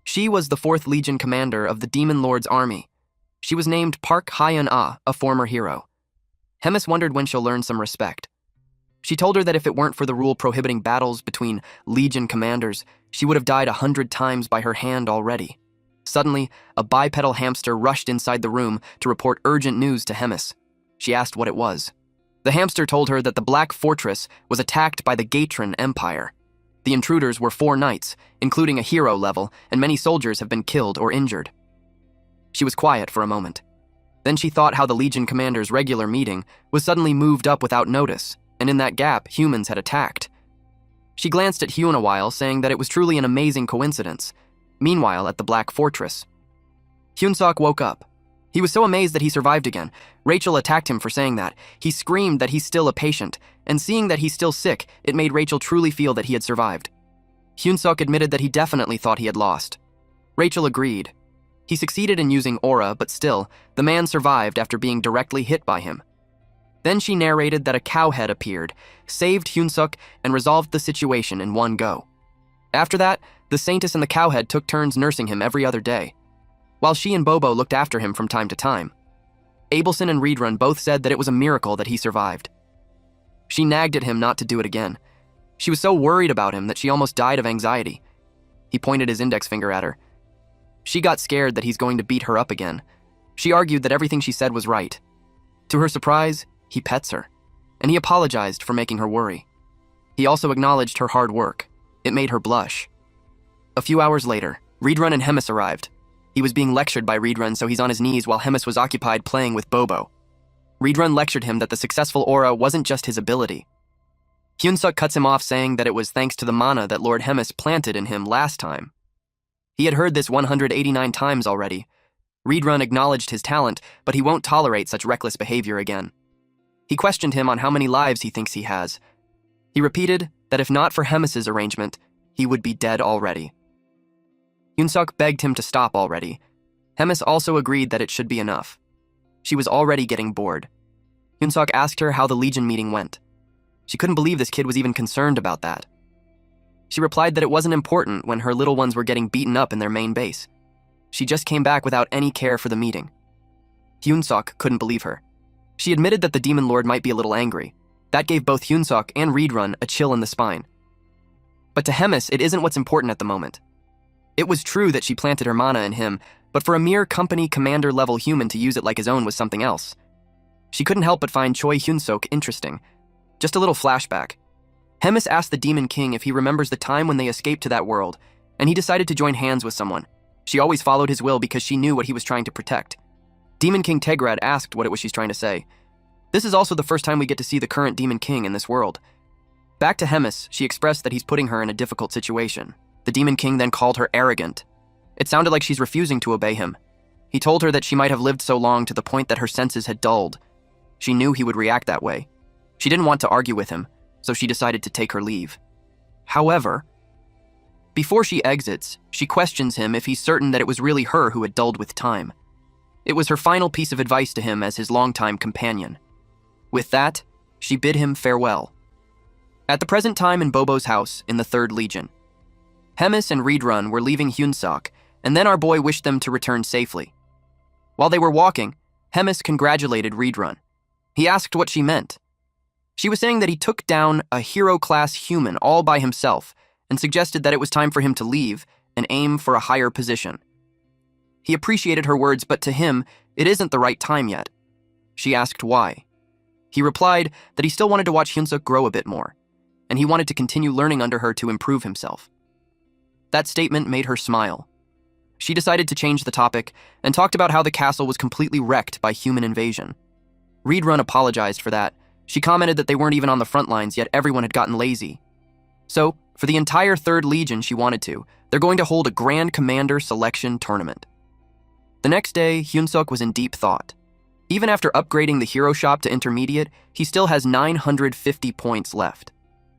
She was the 4th Legion Commander of the Demon Lord's army. She was named Park Hyun-ah, a former hero. Hemis wondered when she'll learn some respect. She told her that if it weren't for the rule prohibiting battles between Legion commanders, she would have died 100 times by her hand already. Suddenly, a bipedal hamster rushed inside the room to report urgent news to Hemis. She asked what it was. The hamster told her that the Black Fortress was attacked by the Gatron Empire. The intruders were 4 knights, including a hero level, and many soldiers have been killed or injured. She was quiet for a moment. Then she thought how the Legion Commander's regular meeting was suddenly moved up without notice, and in that gap, humans had attacked. She glanced at Hyun a while, saying that it was truly an amazing coincidence. Meanwhile, at the Black Fortress, Hyun-sok woke up. He was so amazed that he survived again. Rachel attacked him for saying that. He screamed that he's still a patient, and seeing that he's still sick, it made Rachel truly feel that he had survived. Hyun-sok admitted that he definitely thought he had lost. Rachel agreed. He succeeded in using aura, but still, the man survived after being directly hit by him. Then she narrated that a cowhead appeared, saved Hyun-sok, and resolved the situation in one go. After that, the Saintess and the cowhead took turns nursing him every other day, while she and Bobo looked after him from time to time. Abelson and Reedrun both said that it was a miracle that he survived. She nagged at him not to do it again. She was so worried about him that she almost died of anxiety. He pointed his index finger at her. She got scared that he's going to beat her up again. She argued that everything she said was right. To her surprise, he pets her, and he apologized for making her worry. He also acknowledged her hard work. It made her blush. A few hours later, Reedrun and Hemis arrived. He was being lectured by Reedrun, so he's on his knees while Hemis was occupied playing with Bobo. Reedrun lectured him that the successful aura wasn't just his ability. Hyun-suk cuts him off, saying that it was thanks to the mana that Lord Hemis planted in him last time. He had heard this 189 times already. Reedrun acknowledged his talent, but he won't tolerate such reckless behavior again. He questioned him on how many lives he thinks he has. He repeated that if not for Hemis's arrangement, he would be dead already. Hyun-suk begged him to stop already. Hemis also agreed that it should be enough. She was already getting bored. Hyun-suk asked her how the Legion meeting went. She couldn't believe this kid was even concerned about that. She replied that it wasn't important when her little ones were getting beaten up in their main base. She just came back without any care for the meeting. Hyun-suk couldn't believe her. She admitted that the Demon Lord might be a little angry. That gave both Hyun-suk and Reedrun a chill in the spine. But to Hemis, it isn't what's important at the moment. It was true that she planted her mana in him, but for a mere company commander-level human to use it like his own was something else. She couldn't help but find Choi Hyun-sok interesting. Just a little flashback. Hemis asked the Demon King if he remembers the time when they escaped to that world, and he decided to join hands with someone. She always followed his will because she knew what he was trying to protect. Demon King Tegrad asked what it was she's trying to say. This is also the first time we get to see the current Demon King in this world. Back to Hemis, she expressed that he's putting her in a difficult situation. The Demon King then called her arrogant. It sounded like she's refusing to obey him. He told her that she might have lived so long to the point that her senses had dulled. She knew he would react that way. She didn't want to argue with him, so she decided to take her leave. However, before she exits, she questions him if he's certain that it was really her who had dulled with time. It was her final piece of advice to him as his longtime companion. With that, she bid him farewell. At the present time in Bobo's house in the 3rd Legion, Hemis and Reedrun were leaving Hyun-sok, and then our boy wished them to return safely. While they were walking, Hemis congratulated Reedrun. He asked what she meant. She was saying that he took down a hero-class human all by himself and suggested that it was time for him to leave and aim for a higher position. He appreciated her words, but to him, it isn't the right time yet. She asked why. He replied that he still wanted to watch Hyun-suk grow a bit more, and he wanted to continue learning under her to improve himself. That statement made her smile. She decided to change the topic and talked about how the castle was completely wrecked by human invasion. Reedrun apologized for that. She commented that they weren't even on the front lines, yet everyone had gotten lazy. So, for the entire 3rd Legion she wanted to, they're going to hold a Grand Commander Selection Tournament. The next day, Hyun-suk was in deep thought. Even after upgrading the hero shop to intermediate, he still has 950 points left.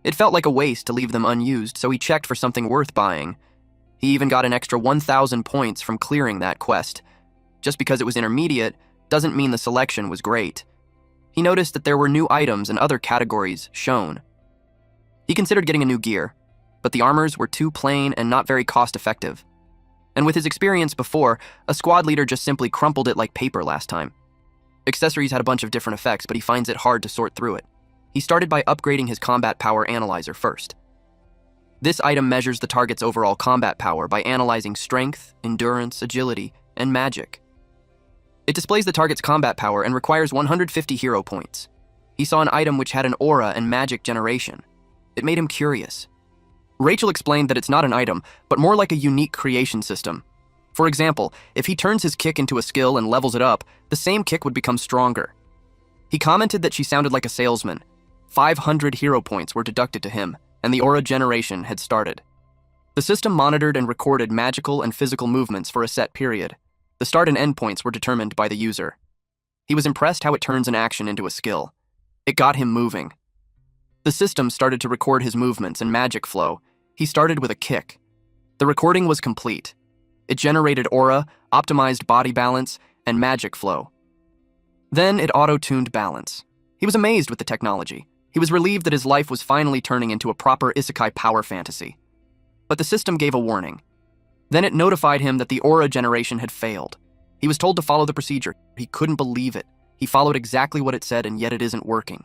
It felt like a waste to leave them unused, so he checked for something worth buying. He even got an extra 1,000 points from clearing that quest. Just because it was intermediate doesn't mean the selection was great. He noticed that there were new items and other categories shown. He considered getting a new gear, but the armors were too plain and not very cost-effective. And with his experience before, a squad leader just simply crumpled it like paper last time. Accessories had a bunch of different effects, but he finds it hard to sort through it. He started by upgrading his combat power analyzer first. This item measures the target's overall combat power by analyzing strength, endurance, agility, and magic. It displays the target's combat power and requires 150 hero points. He saw an item which had an aura and magic generation. It made him curious. Rachel explained that it's not an item, but more like a unique creation system. For example, if he turns his kick into a skill and levels it up, the same kick would become stronger. He commented that she sounded like a salesman. 500 hero points were deducted to him, and the aura generation had started. The system monitored and recorded magical and physical movements for a set period. The start and end points were determined by the user. He was impressed how it turns an action into a skill. It got him moving. The system started to record his movements and magic flow. He started with a kick. The recording was complete. It generated aura, optimized body balance, and magic flow. Then it auto-tuned balance. He was amazed with the technology. He was relieved that his life was finally turning into a proper isekai power fantasy. But the system gave a warning. Then it notified him that the aura generation had failed. He was told to follow the procedure. He couldn't believe it. He followed exactly what it said, and yet it isn't working.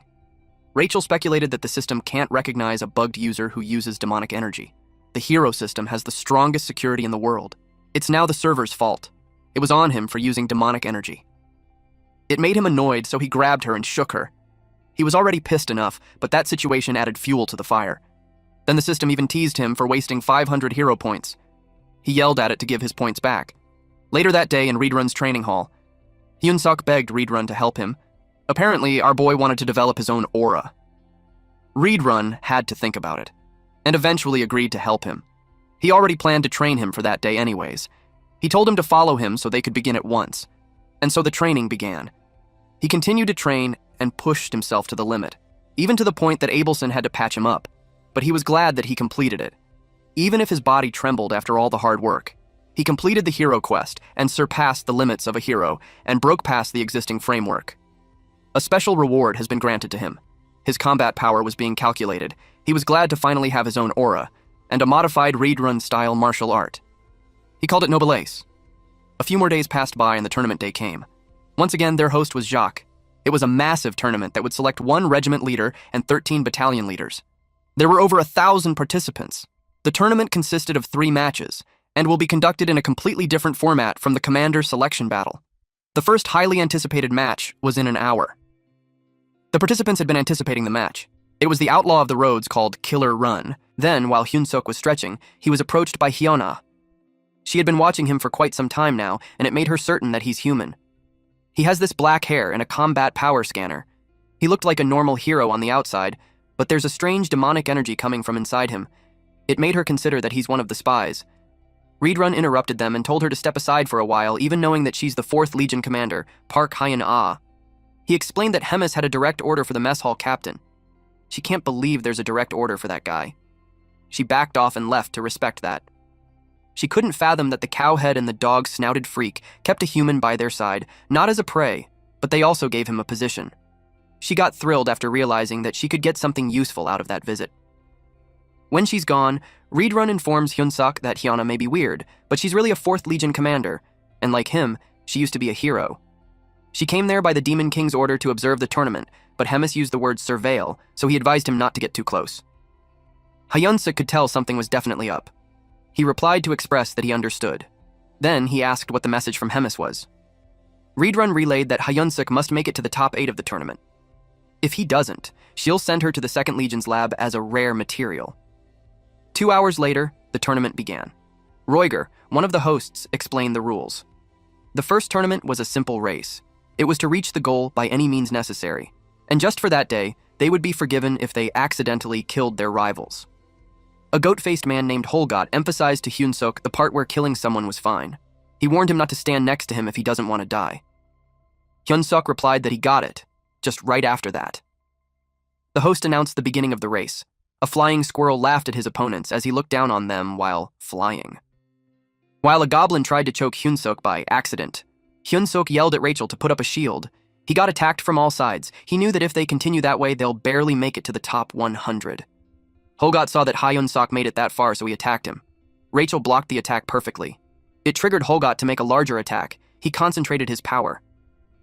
Rachel speculated that the system can't recognize a bugged user who uses demonic energy. The hero system has the strongest security in the world. It's now the server's fault. It was on him for using demonic energy. It made him annoyed, so he grabbed her and shook her. He was already pissed enough, but that situation added fuel to the fire. Then the system even teased him for wasting 500 hero points. He yelled at it to give his points back. Later that day in Reedrun's training hall, Hyunsuk begged Reedrun to help him. Apparently, our boy wanted to develop his own aura. Reedrun had to think about it, and eventually agreed to help him. He already planned to train him for that day anyways. He told him to follow him so they could begin at once. And so the training began. He continued to train and pushed himself to the limit, even to the point that Abelson had to patch him up. But he was glad that he completed it. Even if his body trembled after all the hard work, he completed the hero quest and surpassed the limits of a hero and broke past the existing framework. A special reward has been granted to him. His combat power was being calculated. He was glad to finally have his own aura and a modified Reedrun-style martial art. He called it Noblesse. A few more days passed by and the tournament day came. Once again, their host was Jacques. It was a massive tournament that would select 1 regiment leader and 13 battalion leaders. There were over 1,000 participants. The tournament consisted of 3 matches and will be conducted in a completely different format from the commander selection battle. The first highly anticipated match was in an hour. The participants had been anticipating the match. It was the outlaw of the roads called Killer Run. Then, while Hyunsuk was stretching, he was approached by Hyuna. She had been watching him for quite some time now, and it made her certain that he's human. He has this black hair and a combat power scanner. He looked like a normal hero on the outside, but there's a strange demonic energy coming from inside him. It made her consider that he's one of the spies. Reedrun interrupted them and told her to step aside for a while, even knowing that she's the 4th Legion commander, Park Hyun-ah. He explained that Hemis had a direct order for the mess hall captain. She can't believe there's a direct order for that guy. She backed off and left to respect that. She couldn't fathom that the cowhead and the dog-snouted freak kept a human by their side, not as a prey, but they also gave him a position. She got thrilled after realizing that she could get something useful out of that visit. When she's gone, Reedrun informs Hyunsuk that Hyuna may be weird, but she's really a 4th Legion commander, and like him, she used to be a hero. She came there by the Demon King's order to observe the tournament, but Hemis used the word surveil, so he advised him not to get too close. Hyunsuk could tell something was definitely up. He replied to express that he understood. Then he asked what the message from Hemis was. Reedrun relayed that Hyunsuk must make it to the top 8 of the tournament. If he doesn't, she'll send her to the 2nd Legion's lab as a rare material. 2 hours later, the tournament began. Roiger, one of the hosts, explained the rules. The first tournament was a simple race. It was to reach the goal by any means necessary, and just for that day, they would be forgiven if they accidentally killed their rivals. A goat-faced man named Holgot emphasized to Hyunsuk the part where killing someone was fine. He warned him not to stand next to him if he doesn't want to die. Hyunsuk replied that he got it, just right after that. The host announced the beginning of the race. A flying squirrel laughed at his opponents as he looked down on them while flying. While a goblin tried to choke Hyunsuk by accident, Hyun-suk yelled at Rachel to put up a shield. He got attacked from all sides. He knew that if they continue that way, they'll barely make it to the top 100. Holgot saw that Hyun-suk made it that far, so he attacked him. Rachel blocked the attack perfectly. It triggered Holgot to make a larger attack. He concentrated his power.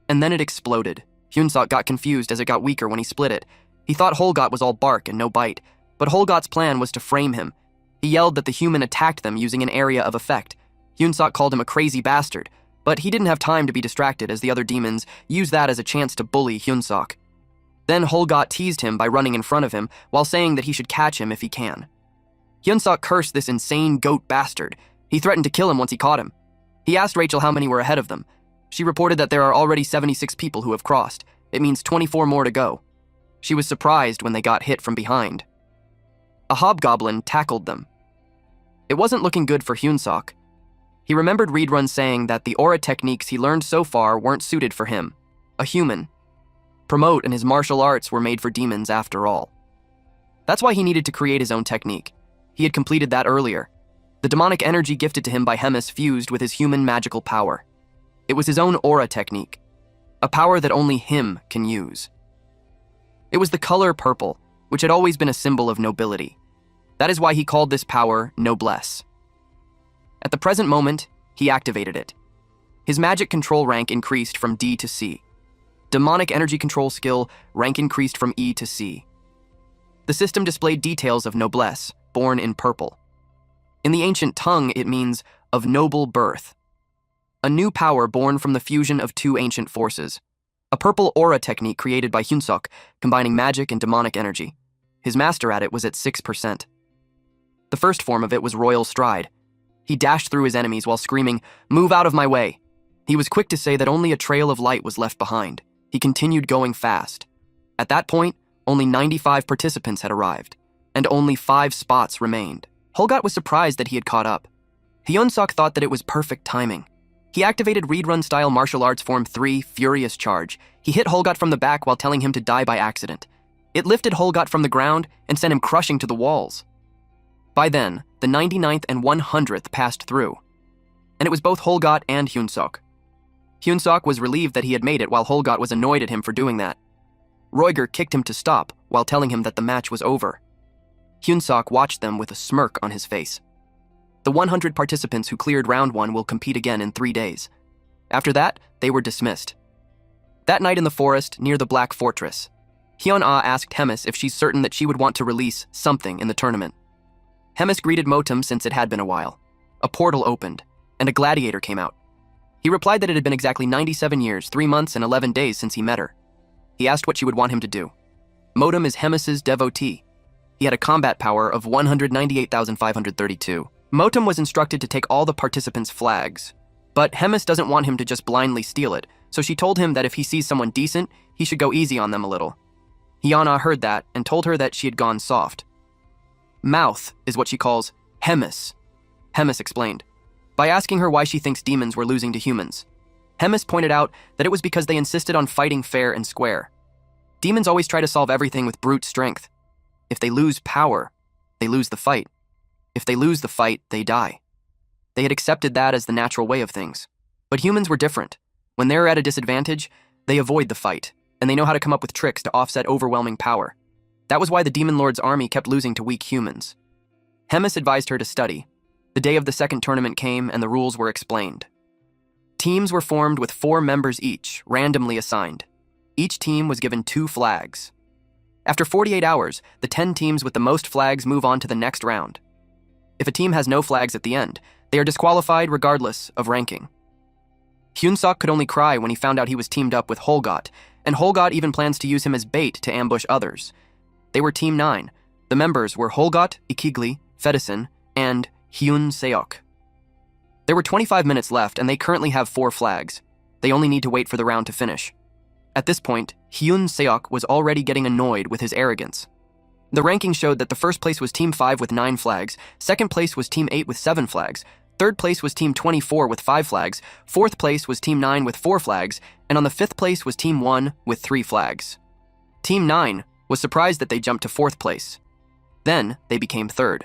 And then it exploded. Hyun-suk got confused as it got weaker when he split it. He thought Holgot was all bark and no bite, but Holgot's plan was to frame him. He yelled that the human attacked them using an area of effect. Hyun-suk called him a crazy bastard, but he didn't have time to be distracted as the other demons used that as a chance to bully Hyun-suk. Then Holgot teased him by running in front of him while saying that he should catch him if he can. Hyun-suk cursed this insane goat bastard. He threatened to kill him once he caught him. He asked Rachel how many were ahead of them. She reported that there are already 76 people who have crossed. It means 24 more to go. She was surprised when they got hit from behind. A hobgoblin tackled them. It wasn't looking good for Hyun-suk. He remembered Reedrun saying that the aura techniques he learned so far weren't suited for him, a human. Promote and his martial arts were made for demons after all. That's why he needed to create his own technique. He had completed that earlier. The demonic energy gifted to him by Hemis fused with his human magical power. It was his own aura technique, a power that only him can use. It was the color purple, which had always been a symbol of nobility. That is why he called this power noblesse. At the present moment, he activated it. His magic control rank increased from D to C. Demonic energy control skill rank increased from E to C. The system displayed details of noblesse, born in purple. In the ancient tongue, it means of noble birth. A new power born from the fusion of two ancient forces. A purple aura technique created by Hyun-suk, combining magic and demonic energy. His master at it was at 6%. The first form of it was Royal Stride. He dashed through his enemies while screaming, "Move out of my way!" He was quick to say that only a trail of light was left behind. He continued going fast. At that point, only 95 participants had arrived, and only 5 spots remained. Holgot was surprised that he had caught up. Hyun-suk thought that it was perfect timing. He activated Reedrun-style martial arts form 3, Furious Charge. He hit Holgot from the back while telling him to die by accident. It lifted Holgot from the ground and sent him crushing to the walls. By then, the 99th and 100th passed through, and it was both Holgot and Hyun-suk. Hyun-suk was relieved that he had made it while Holgot was annoyed at him for doing that. Roiger kicked him to stop while telling him that the match was over. Hyun-suk watched them with a smirk on his face. The 100 participants who cleared round 1 will compete again in 3 days. After that, they were dismissed. That night in the forest near the Black Fortress, Hyun-ah asked Hemis if she's certain that she would want to release something in the tournament. Hemis greeted Motum since it had been a while. A portal opened, and a gladiator came out. He replied that it had been exactly 97 years, 3 months, and 11 days since he met her. He asked what she would want him to do. Motum is Hemis's devotee. He had a combat power of 198,532. Motum was instructed to take all the participants' flags, but Hemis doesn't want him to just blindly steal it, so she told him that if he sees someone decent, he should go easy on them a little. Hyuna heard that and told her that she had gone soft. Mouth is what she calls Hemis. Hemis explained, by asking her why she thinks demons were losing to humans. Hemis pointed out that it was because they insisted on fighting fair and square. Demons always try to solve everything with brute strength. If they lose power, they lose the fight. If they lose the fight, they die. They had accepted that as the natural way of things. But humans were different. When they're at a disadvantage, they avoid the fight, and they know how to come up with tricks to offset overwhelming power. That was why the Demon Lord's army kept losing to weak humans. Hemis advised her to study. The day of the second tournament came, and the rules were explained. Teams were formed with 4 members each, randomly assigned. Each team was given 2 flags. After 48 hours, the 10 teams with the most flags move on to the next round. If a team has no flags at the end, they are disqualified regardless of ranking. Hyun-suk could only cry when he found out he was teamed up with Holgot, and Holgot even plans to use him as bait to ambush others. They were Team 9. The members were Holgot, Ikigli, Fedison, and Hyun-seok. There were 25 minutes left, and they currently have 4 flags. They only need to wait for the round to finish. At this point, Hyun-seok was already getting annoyed with his arrogance. The ranking showed that the first place was Team 5 with 9 flags, second place was Team 8 with 7 flags, third place was Team 24 with 5 flags, fourth place was Team 9 with 4 flags, and on the 5th place was Team 1 with 3 flags. Team 9 was surprised that they jumped to 4th place. Then, they became 3rd.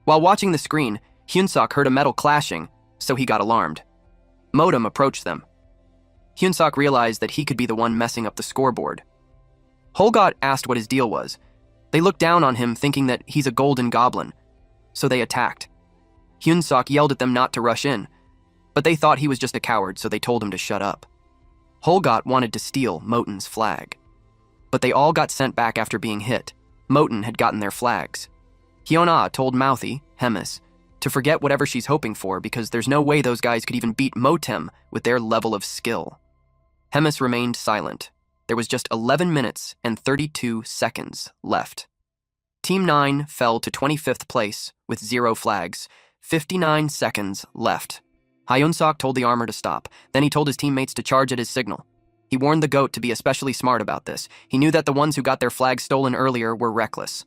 While watching the screen, Hyun-suk heard a metal clashing, so he got alarmed. Motum approached them. Hyun-sok realized that he could be the one messing up the scoreboard. Holgot asked what his deal was. They looked down on him thinking that he's a golden goblin, so they attacked. Hyun-sok yelled at them not to rush in, but they thought he was just a coward, so they told him to shut up. Holgot wanted to steal Moten's flag, but they all got sent back after being hit. Moten had gotten their flags. Hyun-ah told Mouthy, Hemis, to forget whatever she's hoping for because there's no way those guys could even beat Motem with their level of skill. Hemis remained silent. There was just 11 minutes and 32 seconds left. Team 9 fell to 25th place with 0 flags, 59 seconds left. Hyun-sok told the armor to stop. Then he told his teammates to charge at his signal. He warned the goat to be especially smart about this. He knew that the ones who got their flags stolen earlier were reckless.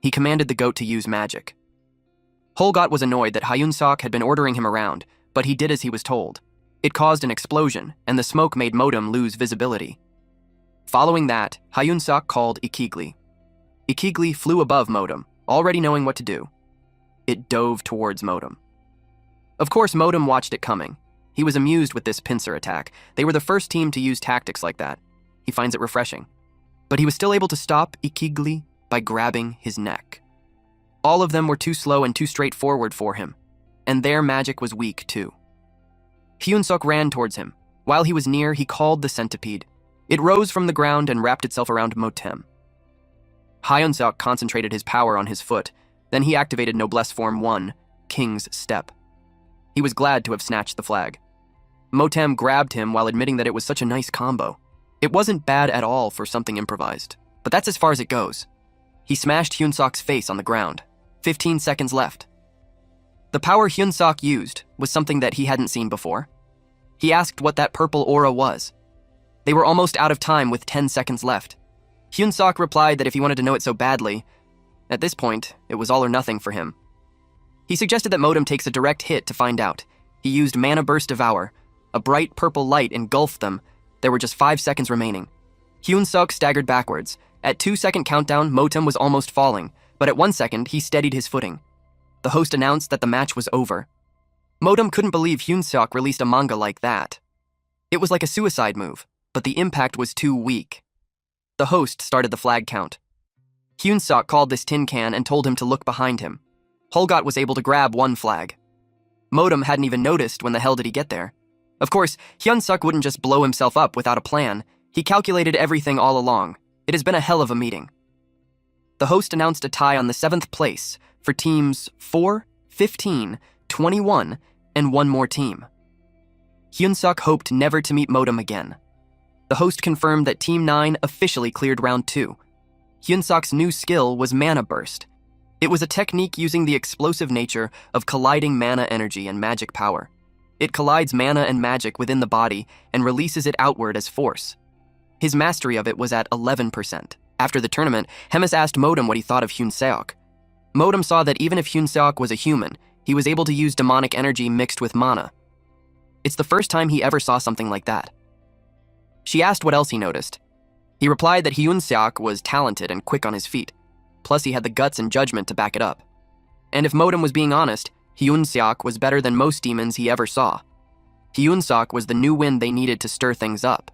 He commanded the goat to use magic. Holgot was annoyed that Hyun-sok had been ordering him around, but he did as he was told. It caused an explosion, and the smoke made Motem lose visibility. Following that, Hyun-sok called Ikigli. Ikigli flew above Motem, already knowing what to do. It dove towards Motem. Of course, Motem watched it coming. He was amused with this pincer attack. They were the first team to use tactics like that. He finds it refreshing. But he was still able to stop Ikigli by grabbing his neck. All of them were too slow and too straightforward for him, and their magic was weak too. Hyun-sok ran towards him. While he was near, he called the centipede. It rose from the ground and wrapped itself around Motem. Hyun-sok concentrated his power on his foot. Then he activated Noblesse Form 1, King's Step. He was glad to have snatched the flag. Motem grabbed him while admitting that it was such a nice combo. It wasn't bad at all for something improvised, but that's as far as it goes. He smashed Hyun-sok's face on the ground. 15 seconds left. The power Hyun-sok used was something that he hadn't seen before. He asked what that purple aura was. They were almost out of time with 10 seconds left. Hyun-sok replied that if he wanted to know it so badly, at this point, it was all or nothing for him. He suggested that Motem takes a direct hit to find out. He used Mana Burst Devour. A bright purple light engulfed them. There were just 5 seconds remaining. Hyun-sok staggered backwards. At 2-second countdown, Motem was almost falling, but at 1 second, he steadied his footing. The host announced that the match was over. Motem couldn't believe Hyun-sok released a manga like that. It was like a suicide move, but the impact was too weak. The host started the flag count. Hyun-sok called this tin can and told him to look behind him. Holgot was able to grab 1 flag. Motem hadn't even noticed when the hell did he get there. Of course, Hyun-sok wouldn't just blow himself up without a plan. He calculated everything all along. It has been a hell of a meeting. The host announced a tie on the 7th place for teams 4, 15, 21, and 1 more team. Hyun-sok hoped never to meet Motem again. The host confirmed that Team 9 officially cleared round 2. Hyun-sok's new skill was Mana Burst. It was a technique using the explosive nature of colliding mana energy and magic power. It collides mana and magic within the body and releases it outward as force. His mastery of it was at 11%. After the tournament, Hemis asked Motem what he thought of Hyun-seok. Motem saw that even if Hyun-seok was a human, he was able to use demonic energy mixed with mana. It's the first time he ever saw something like that. She asked what else he noticed. He replied that Hyun-seok was talented and quick on his feet. Plus, he had the guts and judgment to back it up. And if Motem was being honest, Hyun-seok was better than most demons he ever saw. Hyun-seok was the new wind they needed to stir things up.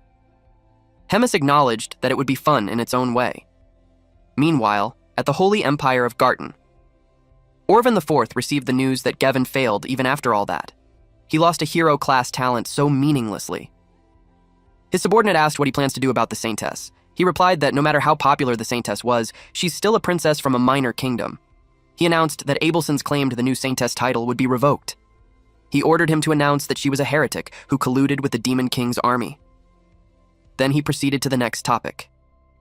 Hemis acknowledged that it would be fun in its own way. Meanwhile, at the Holy Empire of Garten, Orvan IV received the news that Gevin failed even after all that. He lost a hero-class talent so meaninglessly. His subordinate asked what he plans to do about the Saintess. He replied that no matter how popular the Saintess was, she's still a princess from a minor kingdom. He announced that Abelson's claim to the new Saintess title would be revoked. He ordered him to announce that she was a heretic who colluded with the Demon King's army. Then he proceeded to the next topic.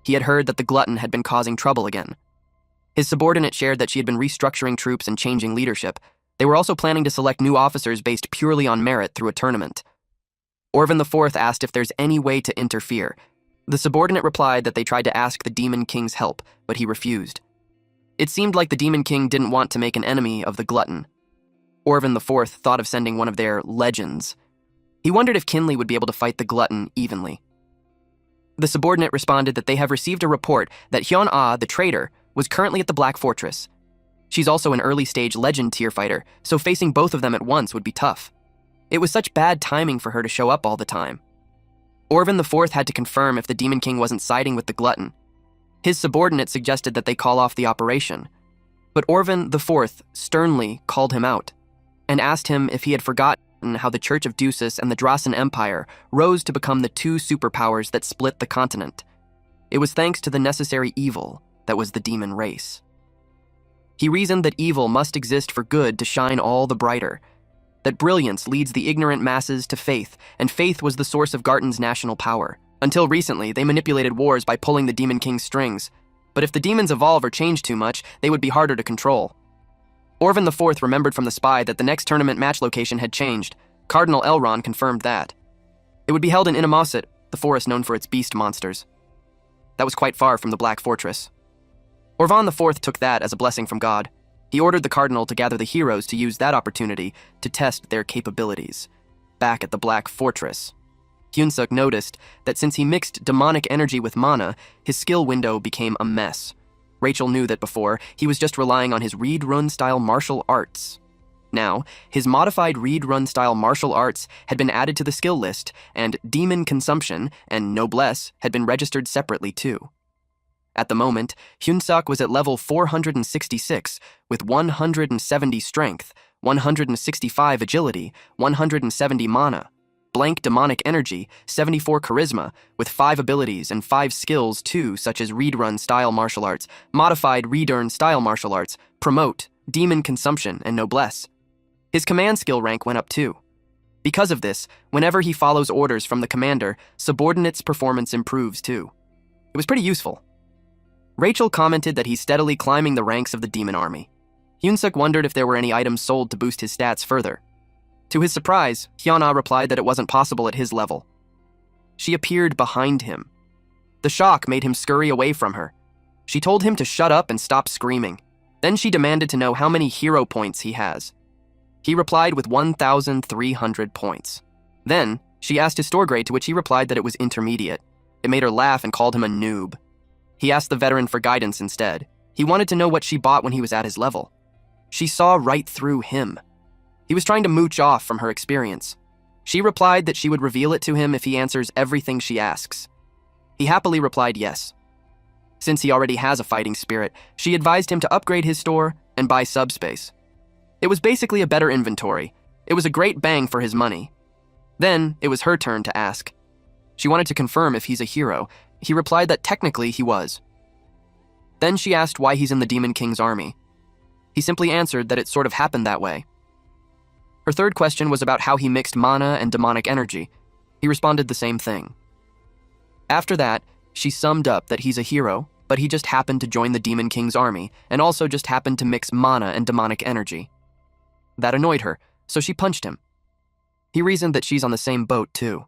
He had heard that the glutton had been causing trouble again. His subordinate shared that she had been restructuring troops and changing leadership. They were also planning to select new officers based purely on merit through a tournament. Orvan IV asked if there's any way to interfere. The subordinate replied that they tried to ask the Demon King's help, but he refused. It seemed like the Demon King didn't want to make an enemy of the glutton. Orvan IV thought of sending one of their legends. He wondered if Kinley would be able to fight the glutton evenly. The subordinate responded that they have received a report that Hyun-ah, the traitor, was currently at the Black Fortress. She's also an early-stage legend tier fighter, so facing both of them at once would be tough. It was such bad timing for her to show up all the time. Orvan IV had to confirm if the Demon King wasn't siding with the glutton. His subordinate suggested that they call off the operation, but Orvan IV sternly called him out and asked him if he had forgotten how the Church of Ducis and the Drasan Empire rose to become the two superpowers that split the continent. It was thanks to the necessary evil that was the demon race. He reasoned that evil must exist for good to shine all the brighter, that brilliance leads the ignorant masses to faith, and faith was the source of Garton's national power. Until recently, they manipulated wars by pulling the Demon King's strings, but if the demons evolve or change too much, they would be harder to control. Orvan IV remembered from the spy that the next tournament match location had changed. Cardinal Elrond confirmed that. It would be held in Inamosit, the forest known for its beast monsters. That was quite far from the Black Fortress. Orvan IV took that as a blessing from God. He ordered the cardinal to gather the heroes to use that opportunity to test their capabilities. Back at the Black Fortress, Hyunsuk noticed that since he mixed demonic energy with mana, his skill window became a mess. Rachel knew that before, he was just relying on his read-run-style martial arts. Now, his modified read-run-style martial arts had been added to the skill list, and demon consumption and noblesse had been registered separately too. At the moment, Hyunsuk was at level 466 with 170 strength, 165 agility, 170 mana, blank demonic energy, 74 charisma, with 5 abilities and 5 skills too, such as read-run style martial arts, modified read-earn style martial arts, promote, demon consumption, and noblesse. His command skill rank went up too. Because of this, whenever he follows orders from the commander, subordinates' performance improves too. It was pretty useful. Rachel commented that he's steadily climbing the ranks of the demon army. Hyunsuk wondered if there were any items sold to boost his stats further. To his surprise, Hyuna replied that it wasn't possible at his level. She appeared behind him. The shock made him scurry away from her. She told him to shut up and stop screaming. Then she demanded to know how many hero points he has. He replied with 1,300 points. Then, she asked his store grade, to which he replied that it was intermediate. It made her laugh and called him a noob. He asked the veteran for guidance instead. He wanted to know what she bought when he was at his level. She saw right through him. He was trying to mooch off from her experience. She replied that she would reveal it to him if he answers everything she asks. He happily replied yes. Since he already has a fighting spirit, she advised him to upgrade his store and buy subspace. It was basically a better inventory. It was a great bang for his money. Then, it was her turn to ask. She wanted to confirm if he's a hero. He replied that technically he was. Then she asked why he's in the Demon King's army. He simply answered that it sort of happened that way. Her third question was about how he mixed mana and demonic energy. He responded the same thing. After that, she summed up that he's a hero, but he just happened to join the Demon King's army, and also just happened to mix mana and demonic energy. That annoyed her, so she punched him. He reasoned that she's on the same boat, too.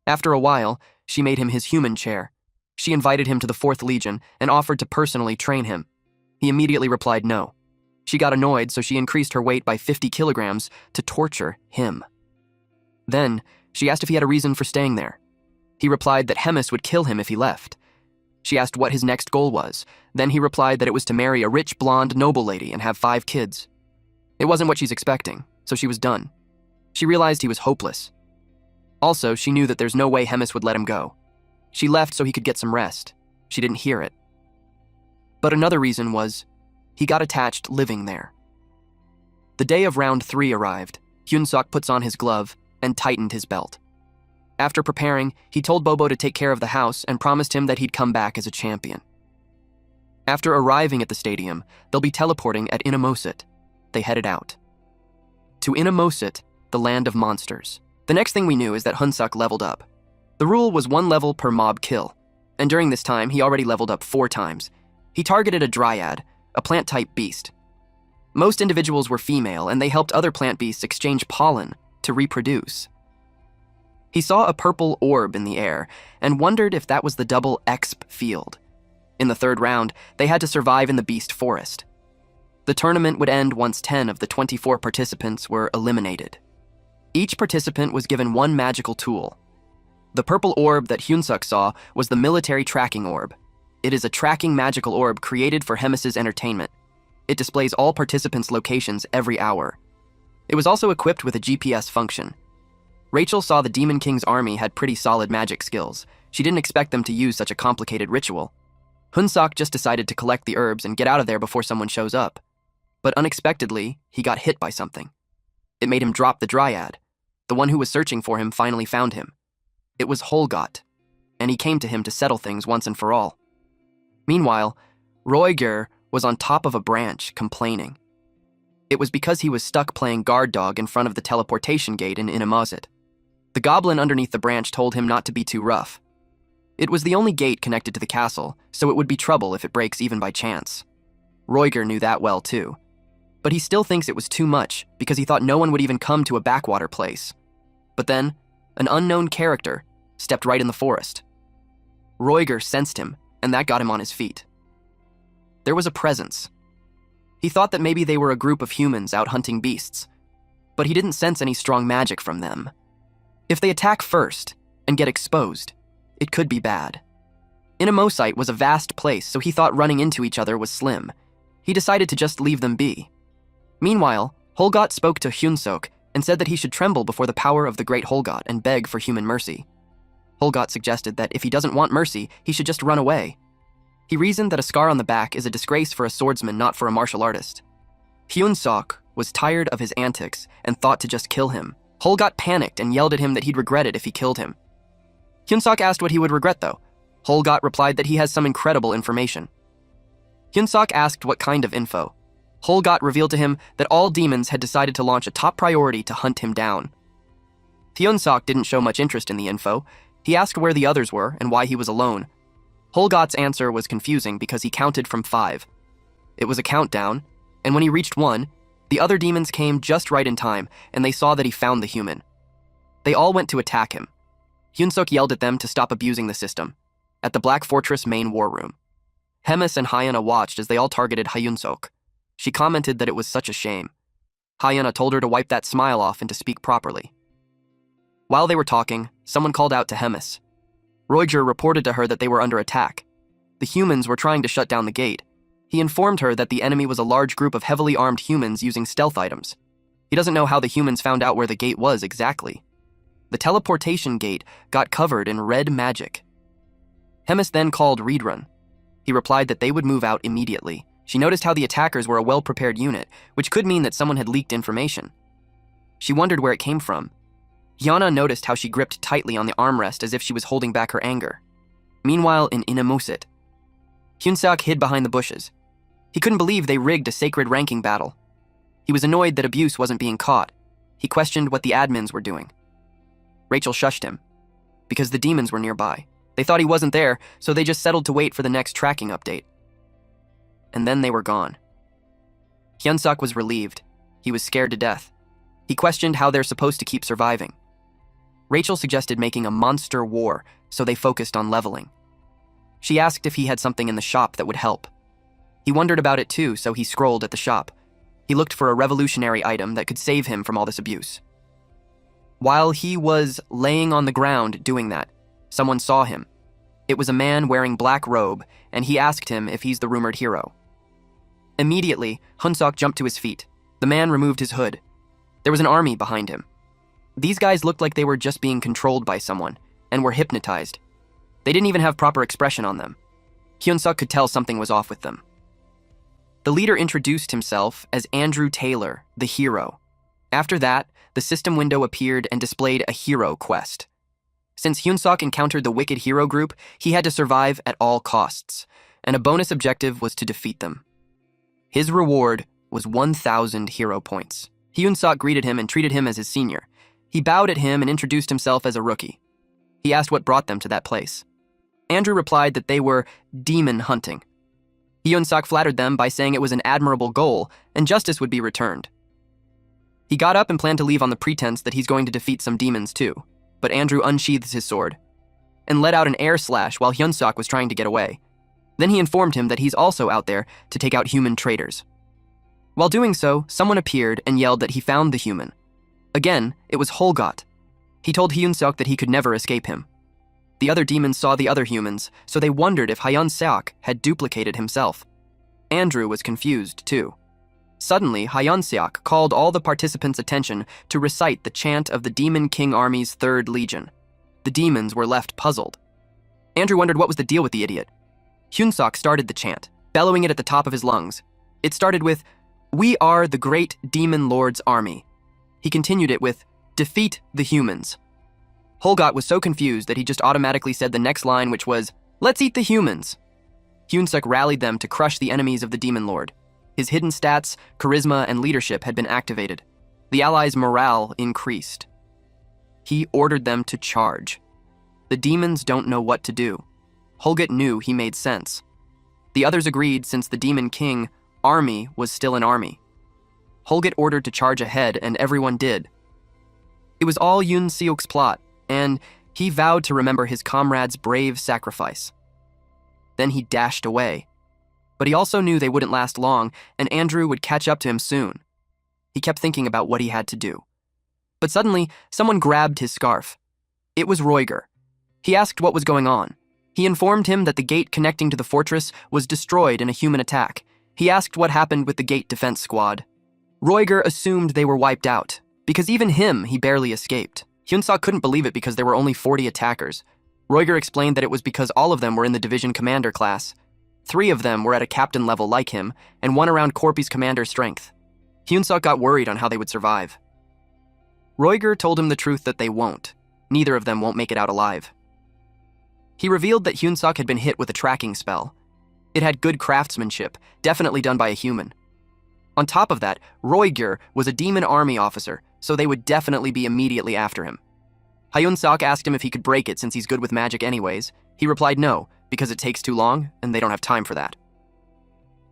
After a while, she made him his human chair. She invited him to the 4th Legion and offered to personally train him. He immediately replied no. She got annoyed, so she increased her weight by 50 kilograms to torture him. Then, she asked if he had a reason for staying there. He replied that Hemis would kill him if he left. She asked what his next goal was. Then he replied that it was to marry a rich, blonde noble lady and have 5 kids. It wasn't what she's expecting, so she was done. She realized he was hopeless. Also, she knew that there's no way Hemis would let him go. She left so he could get some rest. She didn't hear it. But another reason was, he got attached living there. The day of round 3 arrived. Hyunsuk puts on his glove and tightened his belt. After preparing, he told Bobo to take care of the house and promised him that he'd come back as a champion. After arriving at the stadium, they'll be teleporting at Inamosit. They headed out. To Inamosit, the land of monsters. The next thing we knew is that Hyunsuk leveled up. The rule was 1 level per mob kill, and during this time, he already leveled up 4 times. He targeted a dryad, a plant-type beast. Most individuals were female, and they helped other plant beasts exchange pollen to reproduce. He saw a purple orb in the air and wondered if that was the double exp field. In the 3rd round, they had to survive in the beast forest. The tournament would end once 10 of the 24 participants were eliminated. Each participant was given 1 magical tool. The purple orb that Hyunsuk saw was the military tracking orb. It is a tracking magical orb created for Hemis's entertainment. It displays all participants' locations every hour. It was also equipped with a GPS function. Rachel saw the Demon King's army had pretty solid magic skills. She didn't expect them to use such a complicated ritual. Hunsok just decided to collect the herbs and get out of there before someone shows up. But unexpectedly, he got hit by something. It made him drop the dryad. The one who was searching for him finally found him. It was Holgot, and he came to him to settle things once and for all. Meanwhile, Roiger was on top of a branch, complaining. It was because he was stuck playing guard dog in front of the teleportation gate in Inamazit. The goblin underneath the branch told him not to be too rough. It was the only gate connected to the castle, so it would be trouble if it breaks even by chance. Roiger knew that well too. But he still thinks it was too much because he thought no one would even come to a backwater place. But then, an unknown character stepped right in the forest. Roiger sensed him, and that got him on his feet. There was a presence. He thought that maybe they were a group of humans out hunting beasts, but he didn't sense any strong magic from them. If they attack first and get exposed, it could be bad. Inamosite was a vast place, so he thought running into each other was slim. He decided to just leave them be. Meanwhile, Holgot spoke to Hyunsok and said that he should tremble before the power of the great Holgot and beg for human mercy. Holgot suggested that if he doesn't want mercy, he should just run away. He reasoned that a scar on the back is a disgrace for a swordsman, not for a martial artist. Hyunsok was tired of his antics and thought to just kill him. Holgot panicked and yelled at him that he'd regret it if he killed him. Hyunsok asked what he would regret, though. Holgot replied that he has some incredible information. Hyunsok asked what kind of info. Holgot revealed to him that all demons had decided to launch a top priority to hunt him down. Hyunsok didn't show much interest in the info. He asked where the others were and why he was alone. Holgot's answer was confusing because he counted from 5. It was a countdown, and when he reached 1, the other demons came just right in time, and they saw that he found the human. They all went to attack him. Hyunsok yelled at them to stop abusing the system. At the Black Fortress main war room, Hemis and Hyena watched as they all targeted Hyunsok. She commented that it was such a shame. Hyena told her to wipe that smile off and to speak properly. While they were talking, someone called out to Hemis. Roiger reported to her that they were under attack. The humans were trying to shut down the gate. He informed her that the enemy was a large group of heavily armed humans using stealth items. He doesn't know how the humans found out where the gate was exactly. The teleportation gate got covered in red magic. Hemis then called Reedrun. He replied that they would move out immediately. She noticed how the attackers were a well-prepared unit, which could mean that someone had leaked information. She wondered where it came from. Yana noticed how she gripped tightly on the armrest as if she was holding back her anger. Meanwhile, in Inamusit, Hyunsok hid behind the bushes. He couldn't believe they rigged a sacred ranking battle. He was annoyed that abuse wasn't being caught. He questioned what the admins were doing. Rachel shushed him, because the demons were nearby. They thought he wasn't there, so they just settled to wait for the next tracking update. And then they were gone. Hyunsok was relieved. He was scared to death. He questioned how they're supposed to keep surviving. Rachel suggested making a monster war, so they focused on leveling. She asked if he had something in the shop that would help. He wondered about it too, so he scrolled at the shop. He looked for a revolutionary item that could save him from all this abuse. While he was laying on the ground doing that, someone saw him. It was a man wearing black robe, and he asked him if he's the rumored hero. Immediately, Hyunsok jumped to his feet. The man removed his hood. There was an army behind him. These guys looked like they were just being controlled by someone, and were hypnotized. They didn't even have proper expression on them. Hyunsok could tell something was off with them. The leader introduced himself as Andrew Taylor, the hero. After that, the system window appeared and displayed a hero quest. Since Hyunsok encountered the Wicked Hero group, he had to survive at all costs, and a bonus objective was to defeat them. His reward was 1,000 hero points. Hyunsok greeted him and treated him as his senior. He bowed at him and introduced himself as a rookie. He asked what brought them to that place. Andrew replied that they were demon hunting. Hyunsok flattered them by saying it was an admirable goal and justice would be returned. He got up and planned to leave on the pretense that he's going to defeat some demons too, but Andrew unsheathed his sword and let out an air slash while Hyunsok was trying to get away. Then he informed him that he's also out there to take out human traitors. While doing so, someone appeared and yelled that he found the human. Again, it was Holgot. He told Hyunsok that he could never escape him. The other demons saw the other humans, so they wondered if Hyunsok had duplicated himself. Andrew was confused, too. Suddenly, Hyunseok called all the participants' attention to recite the chant of the Demon King Army's 3rd Legion. The demons were left puzzled. Andrew wondered what was the deal with the idiot. Hyunseok started the chant, bellowing it at the top of his lungs. It started with, "We are the great demon lord's army." He continued it with, "Defeat the humans." Holgot was so confused that he just automatically said the next line, which was, "Let's eat the humans." Hyunseok rallied them to crush the enemies of the demon lord. His hidden stats, charisma, and leadership had been activated. The allies' morale increased. He ordered them to charge. The demons don't know what to do. Holgot knew he made sense. The others agreed since the Demon King army was still an army. Holgot ordered to charge ahead, and everyone did. It was all Yoon Seok's plot, and he vowed to remember his comrade's brave sacrifice. Then he dashed away. But he also knew they wouldn't last long, and Andrew would catch up to him soon. He kept thinking about what he had to do. But suddenly, someone grabbed his scarf. It was Roiger. He asked what was going on. He informed him that the gate connecting to the fortress was destroyed in a human attack. He asked what happened with the gate defense squad. Roiger assumed they were wiped out, because even him, he barely escaped. Hyunseok couldn't believe it because there were only 40 attackers. Roiger explained that it was because all of them were in the division commander class. 3 of them were at a captain level like him, and 1 around Corpy's commander strength. Hyunseok got worried on how they would survive. Roiger told him the truth that they won't. Neither of them won't make it out alive. He revealed that Hyunseok had been hit with a tracking spell. It had good craftsmanship, definitely done by a human. On top of that, Roiger was a demon army officer, so they would definitely be immediately after him. Hyunseok asked him if he could break it since he's good with magic anyways. He replied no, because it takes too long, and they don't have time for that.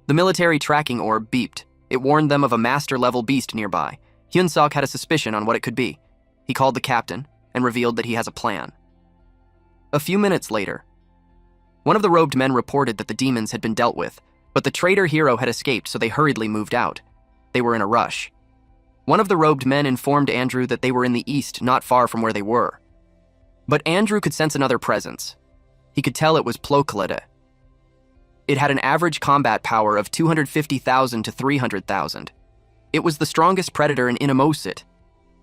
The military tracking orb beeped. It warned them of a master-level beast nearby. Hyunseok had a suspicion on what it could be. He called the captain and revealed that he has a plan. A few minutes later, one of the robed men reported that the demons had been dealt with, but the traitor hero had escaped, so they hurriedly moved out. They were in a rush. One of the robed men informed Andrew that they were in the east, not far from where they were. But Andrew could sense another presence. He could tell it was Plokalade. It had an average combat power of 250,000 to 300,000. It was the strongest predator in Inamosit.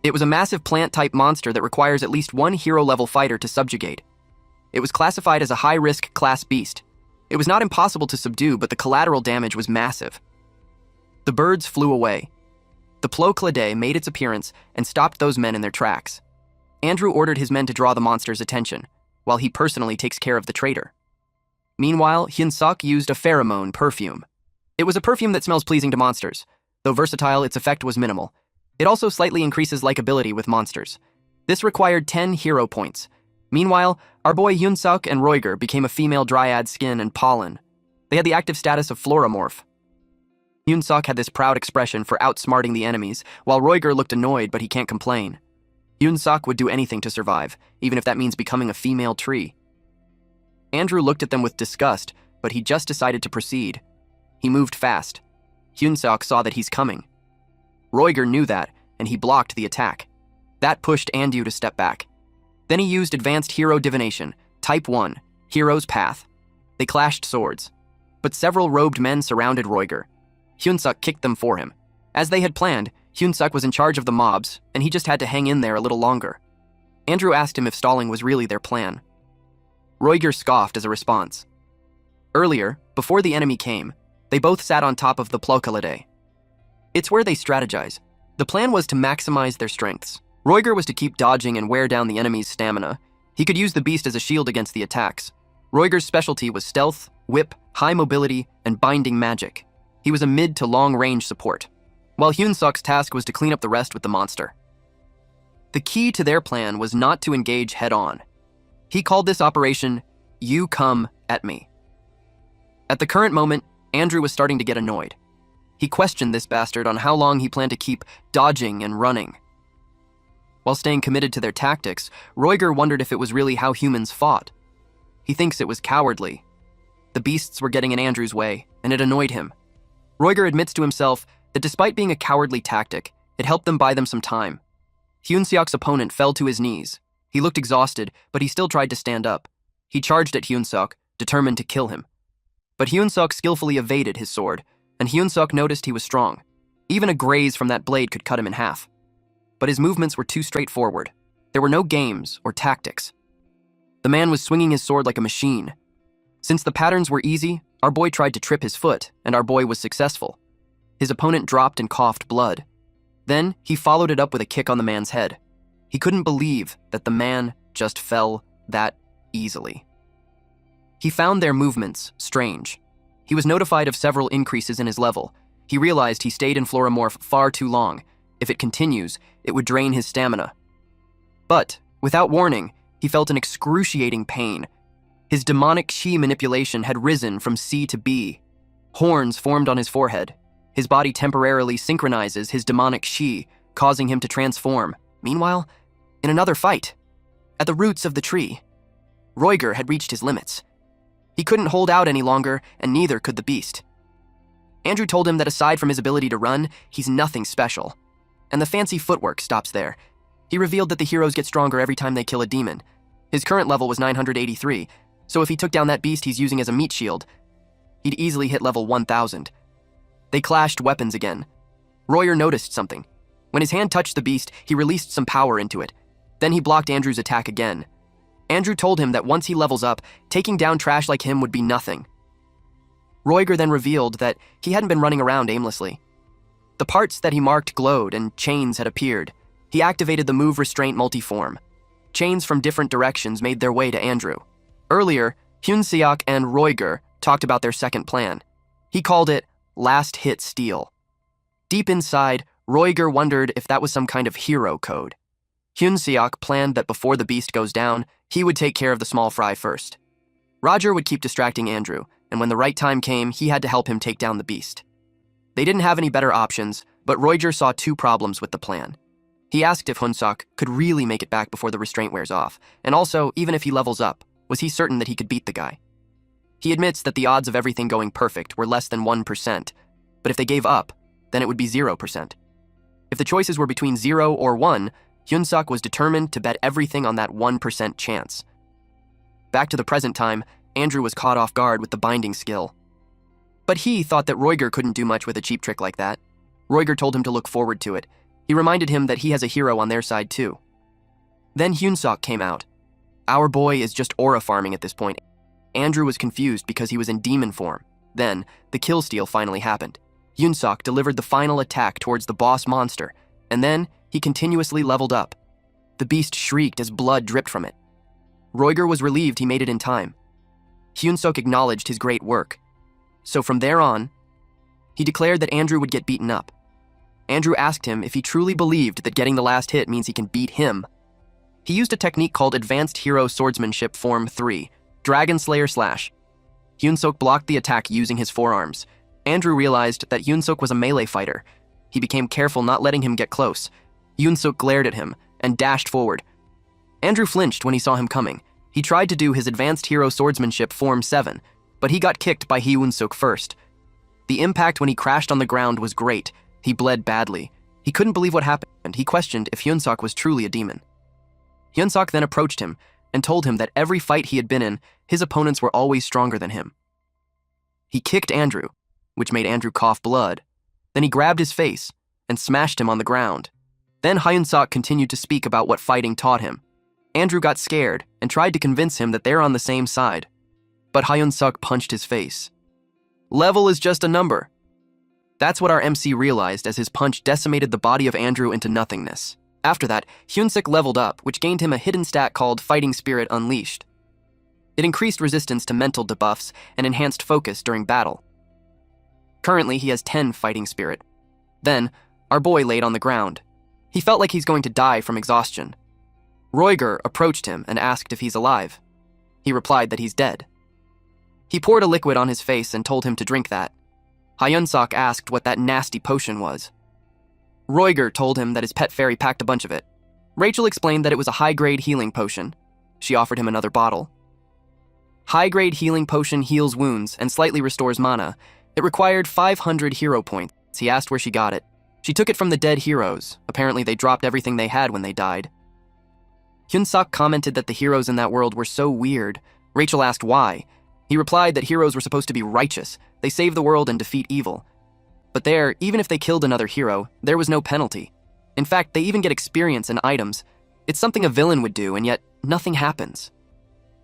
It was a massive plant-type monster that requires at least 1 hero-level fighter to subjugate. It was classified as a high-risk class beast. It was not impossible to subdue, but the collateral damage was massive. The birds flew away. The Plokalade made its appearance and stopped those men in their tracks. Andrew ordered his men to draw the monster's attention, while he personally takes care of the traitor. Meanwhile, Hyunseok used a pheromone perfume. It was a perfume that smells pleasing to monsters. Though versatile, its effect was minimal. It also slightly increases likability with monsters. This required 10 hero points. Meanwhile, our boy Hyunseok and Roiger became a female dryad skin and pollen. They had the active status of Floramorph. Hyunseok had this proud expression for outsmarting the enemies, while Roiger looked annoyed, but he can't complain. Hyunseok would do anything to survive, even if that means becoming a female tree. Andrew looked at them with disgust, but he just decided to proceed. He moved fast. Hyunseok saw that he's coming. Roiger knew that, and he blocked the attack. That pushed Andrew to step back. Then he used Advanced Hero Divination, Type 1, Hero's Path. They clashed swords, but several robed men surrounded Roiger. Hyunseok kicked them for him. As they had planned, Hyunseok was in charge of the mobs, and he just had to hang in there a little longer. Andrew asked him if stalling was really their plan. Roiger scoffed as a response. Earlier, before the enemy came, they both sat on top of the Plokalade. It's where they strategize. The plan was to maximize their strengths. Roiger was to keep dodging and wear down the enemy's stamina. He could use the beast as a shield against the attacks. Roiger's specialty was stealth, whip, high mobility, and binding magic. He was a mid to long-range support, while Hyunseok's task was to clean up the rest with the monster. The key to their plan was not to engage head-on. He called this operation, "You Come at Me." At the current moment, Andrew was starting to get annoyed. He questioned this bastard on how long he planned to keep dodging and running. While staying committed to their tactics, Roiger wondered if it was really how humans fought. He thinks it was cowardly. The beasts were getting in Andrew's way, and it annoyed him. Roiger admits to himself that despite being a cowardly tactic, it helped them buy them some time. Hyunseok's opponent fell to his knees. He looked exhausted, but he still tried to stand up. He charged at Hyunseok, determined to kill him. But Hyunseok skillfully evaded his sword, and Hyunseok noticed he was strong. Even a graze from that blade could cut him in half. But his movements were too straightforward. There were no games or tactics. The man was swinging his sword like a machine. Since the patterns were easy, our boy tried to trip his foot, and our boy was successful. His opponent dropped and coughed blood. Then he followed it up with a kick on the man's head. He couldn't believe that the man just fell that easily. He found their movements strange. He was notified of several increases in his level. He realized he stayed in Floramorph far too long. If it continues, it would drain his stamina. But, without warning, he felt an excruciating pain. His demonic chi manipulation had risen from C to B. Horns formed on his forehead. His body temporarily synchronizes his demonic chi, causing him to transform. Meanwhile, in another fight, at the roots of the tree, Roiger had reached his limits. He couldn't hold out any longer, and neither could the beast. Andrew told him that aside from his ability to run, he's nothing special. And the fancy footwork stops there. He revealed that the heroes get stronger every time they kill a demon. His current level was 983, so if he took down that beast he's using as a meat shield, he'd easily hit level 1000. They clashed weapons again. Royer noticed something. When his hand touched the beast, he released some power into it. Then he blocked Andrew's attack again. Andrew told him that once he levels up, taking down trash like him would be nothing. Roiger then revealed that he hadn't been running around aimlessly. The parts that he marked glowed and chains had appeared. He activated the move restraint multiform. Chains from different directions made their way to Andrew. Earlier, Hyunseok and Roiger talked about their second plan. He called it Last Hit Steal. Deep inside, Roiger wondered if that was some kind of hero code. Hyunseok planned that before the beast goes down, he would take care of the small fry first. Roger would keep distracting Andrew, and when the right time came, he had to help him take down the beast. They didn't have any better options, but Roiger saw two problems with the plan. He asked if Hyunseok could really make it back before the restraint wears off, and also, even if he levels up, was he certain that he could beat the guy? He admits that the odds of everything going perfect were less than 1%, but if they gave up, then it would be 0%. If the choices were between 0 or 1, Hyunseok was determined to bet everything on that 1% chance. Back to the present time, Andrew was caught off guard with the binding skill. But he thought that Roiger couldn't do much with a cheap trick like that. Roiger told him to look forward to it. He reminded him that he has a hero on their side too. Then Hyunseok came out. Our boy is just aura farming at this point. Andrew was confused because he was in demon form. Then, the kill steal finally happened. Hyunseok delivered the final attack towards the boss monster, and then he continuously leveled up. The beast shrieked as blood dripped from it. Roiger was relieved he made it in time. Hyunseok acknowledged his great work. So from there on, he declared that Andrew would get beaten up. Andrew asked him if he truly believed that getting the last hit means he can beat him. He used a technique called Advanced Hero Swordsmanship Form 3, Dragon Slayer Slash. Hyunseok blocked the attack using his forearms. Andrew realized that Hyunseok was a melee fighter. He became careful not letting him get close. Hyunseok glared at him and dashed forward. Andrew flinched when he saw him coming. He tried to do his Advanced Hero Swordsmanship Form 7, but he got kicked by Hyunseok first. The impact when he crashed on the ground was great. He bled badly. He couldn't believe what happened, and he questioned if Hyunseok was truly a demon. Hyunseok then approached him and told him that every fight he had been in, his opponents were always stronger than him. He kicked Andrew, which made Andrew cough blood. Then he grabbed his face and smashed him on the ground. Then Hyunseok continued to speak about what fighting taught him. Andrew got scared and tried to convince him that they're on the same side. But Hyunseok punched his face. Level is just a number. That's what our MC realized as his punch decimated the body of Andrew into nothingness. After that, Hyunseok leveled up, which gained him a hidden stat called Fighting Spirit Unleashed. It increased resistance to mental debuffs and enhanced focus during battle. Currently, he has 10 Fighting Spirit. Then, our boy laid on the ground. He felt like he's going to die from exhaustion. Roiger approached him and asked if he's alive. He replied that he's dead. He poured a liquid on his face and told him to drink that. Hyunseok asked what that nasty potion was. Roiger told him that his pet fairy packed a bunch of it. Rachel explained that it was a high-grade healing potion. She offered him another bottle. High-grade healing potion heals wounds and slightly restores mana. It required 500 hero points. He asked where she got it. She took it from the dead heroes. Apparently they dropped everything they had when they died. Hyunseok commented that the heroes in that world were so weird. Rachel asked why. He replied that heroes were supposed to be righteous. They save the world and defeat evil. But there, even if they killed another hero, there was no penalty. In fact, they even get experience and items. It's something a villain would do, and yet nothing happens.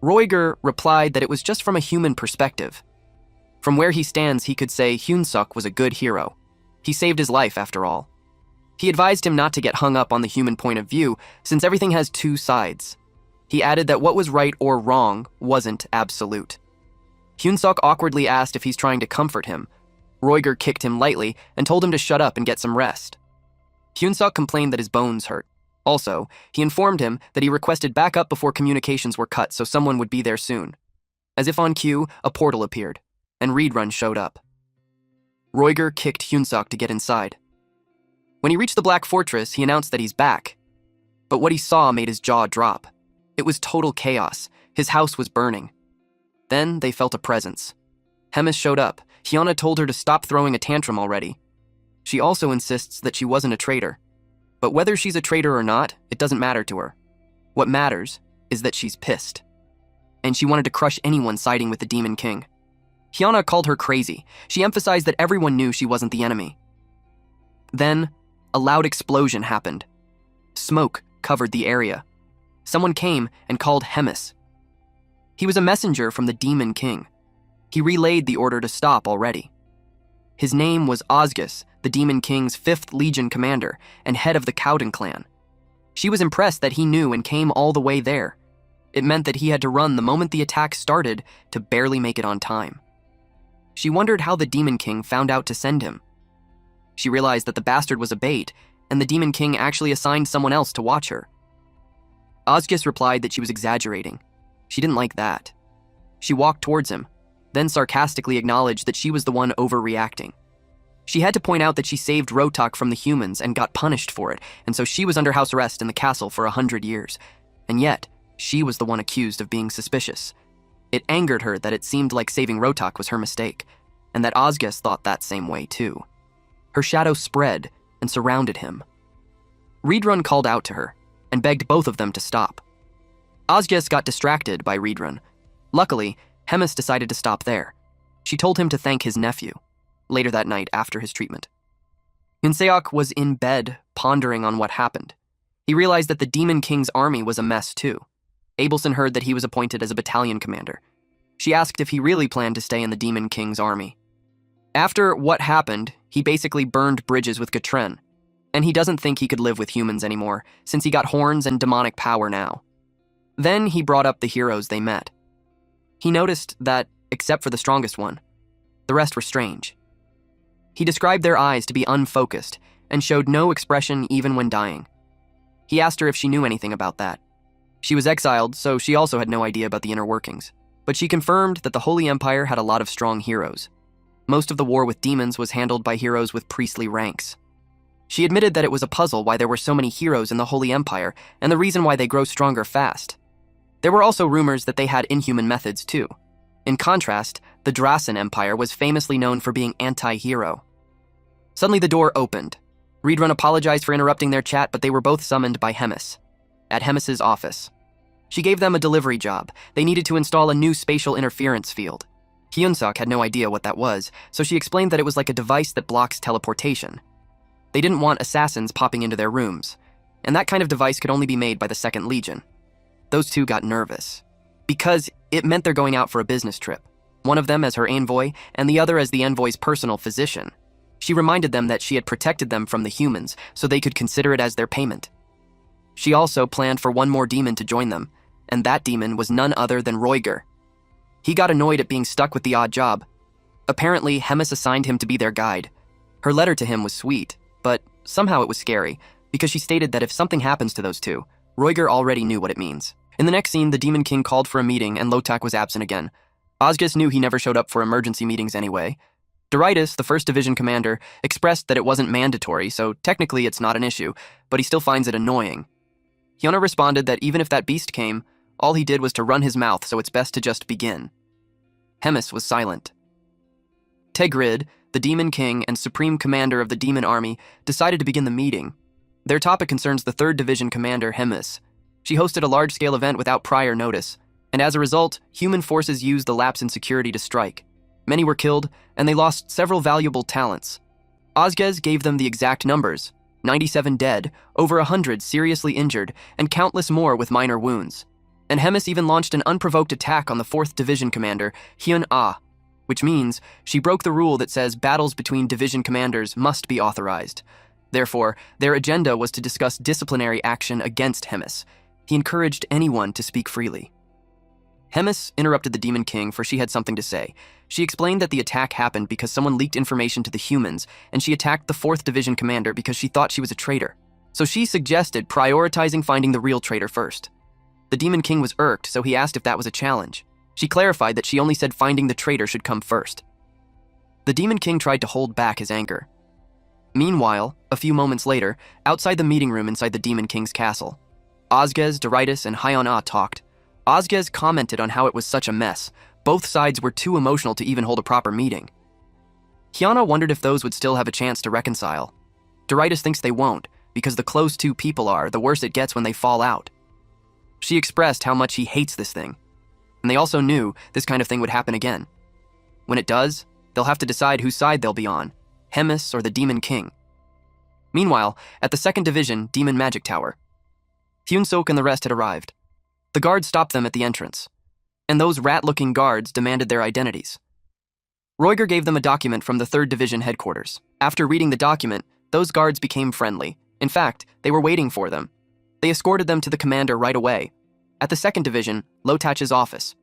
Roiger replied that it was just from a human perspective. From where he stands, he could say Hyunsuk was a good hero. He saved his life, after all. He advised him not to get hung up on the human point of view, since everything has two sides. He added that what was right or wrong wasn't absolute. Hyunsuk awkwardly asked if he's trying to comfort him. Roiger kicked him lightly and told him to shut up and get some rest. Hyunsuk complained that his bones hurt. Also, he informed him that he requested backup before communications were cut so someone would be there soon. As if on cue, a portal appeared, and Reedrun showed up. Roiger kicked Hyunsuk to get inside. When he reached the Black Fortress, he announced that he's back. But what he saw made his jaw drop. It was total chaos. His house was burning. Then they felt a presence. Hemis showed up. Hyuna told her to stop throwing a tantrum already. She also insists that she wasn't a traitor. But whether she's a traitor or not, it doesn't matter to her. What matters is that she's pissed. And she wanted to crush anyone siding with the Demon King. Hyuna called her crazy. She emphasized that everyone knew she wasn't the enemy. Then, a loud explosion happened. Smoke covered the area. Someone came and called Hemis. He was a messenger from the Demon King. He relayed the order to stop already. His name was Osgus, the Demon King's 5th Legion commander and head of the Cowden clan. She was impressed that he knew and came all the way there. It meant that he had to run the moment the attack started to barely make it on time. She wondered how the Demon King found out to send him. She realized that the bastard was a bait, and the Demon King actually assigned someone else to watch her. Osgus replied that she was exaggerating. She didn't like that. She walked towards him, then sarcastically acknowledged that she was the one overreacting. She had to point out that she saved Rotok from the humans and got punished for it, and so she was under house arrest in the castle for 100 years. And yet, she was the one accused of being suspicious. It angered her that it seemed like saving Rotok was her mistake, and that Osgus thought that same way too. Her shadow spread and surrounded him. Reedrun called out to her and begged both of them to stop. Osgus got distracted by Reedrun. Luckily, Hemis decided to stop there. She told him to thank his nephew, later that night after his treatment. Hyunseok was in bed, pondering on what happened. He realized that the Demon King's army was a mess too. Abelson heard that he was appointed as a battalion commander. She asked if he really planned to stay in the Demon King's army. After what happened, he basically burned bridges with Gatren, and he doesn't think he could live with humans anymore, since he got horns and demonic power now. Then he brought up the heroes they met. He noticed that, except for the strongest one, the rest were strange. He described their eyes to be unfocused and showed no expression even when dying. He asked her if she knew anything about that. She was exiled, so she also had no idea about the inner workings, but she confirmed that the Holy Empire had a lot of strong heroes. Most of the war with demons was handled by heroes with priestly ranks. She admitted that it was a puzzle why there were so many heroes in the Holy Empire and the reason why they grow stronger fast. There were also rumors that they had inhuman methods too. In contrast, the Drasen Empire was famously known for being anti-hero. Suddenly the door opened. Reedrun apologized for interrupting their chat, but they were both summoned by Hemis, at Hemis's office. She gave them a delivery job. They needed to install a new spatial interference field. Hyunsuk had no idea what that was, so she explained that it was like a device that blocks teleportation. They didn't want assassins popping into their rooms, and that kind of device could only be made by the 2nd Legion. Those two got nervous, because it meant they're going out for a business trip, one of them as her envoy and the other as the envoy's personal physician. She reminded them that she had protected them from the humans, so they could consider it as their payment. She also planned for one more demon to join them, and that demon was none other than Roiger. He got annoyed at being stuck with the odd job. Apparently, Hemis assigned him to be their guide. Her letter to him was sweet, but somehow it was scary, because she stated that if something happens to those two, Roiger already knew what it means. In the next scene, the Demon King called for a meeting and Lotak was absent again. Osgus knew he never showed up for emergency meetings anyway. Doritus, the 1st Division commander, expressed that it wasn't mandatory, so technically it's not an issue, but he still finds it annoying. Hyuna responded that even if that beast came, all he did was to run his mouth, so it's best to just begin. Hemis was silent. Tegrid, the Demon King and Supreme Commander of the Demon Army, decided to begin the meeting. Their topic concerns the 3rd Division commander, Hemis. She hosted a large-scale event without prior notice, and as a result, human forces used the lapse in security to strike. Many were killed, and they lost several valuable talents. Ozgez gave them the exact numbers: 97 dead, over 100 seriously injured, and countless more with minor wounds. And Hemis even launched an unprovoked attack on the 4th Division commander, Hyun-Ah, which means she broke the rule that says battles between division commanders must be authorized. Therefore, their agenda was to discuss disciplinary action against Hemis. He encouraged anyone to speak freely. Hemis interrupted the Demon King, for she had something to say. She explained that the attack happened because someone leaked information to the humans, and she attacked the 4th Division commander because she thought she was a traitor. So she suggested prioritizing finding the real traitor first. The Demon King was irked, so he asked if that was a challenge. She clarified that she only said finding the traitor should come first. The Demon King tried to hold back his anger. Meanwhile, a few moments later, outside the meeting room inside the Demon King's castle, Ozgez, Doritus, and Hyun-Ah talked. Ozgez commented on how it was such a mess. Both sides were too emotional to even hold a proper meeting. Hyun-Ah wondered if those would still have a chance to reconcile. Doritus thinks they won't, because the close two people are, the worse it gets when they fall out. She expressed how much he hates this thing, and they also knew this kind of thing would happen again. When it does, they'll have to decide whose side they'll be on, Hemis or the Demon King. Meanwhile, at the 2nd Division Demon Magic Tower, Hyun-Sok and the rest had arrived. The guards stopped them at the entrance, and those rat-looking guards demanded their identities. Roiger gave them a document from the 3rd Division headquarters. After reading the document, those guards became friendly. In fact, they were waiting for them. They escorted them to the commander right away. At the 2nd Division, Lotach's office.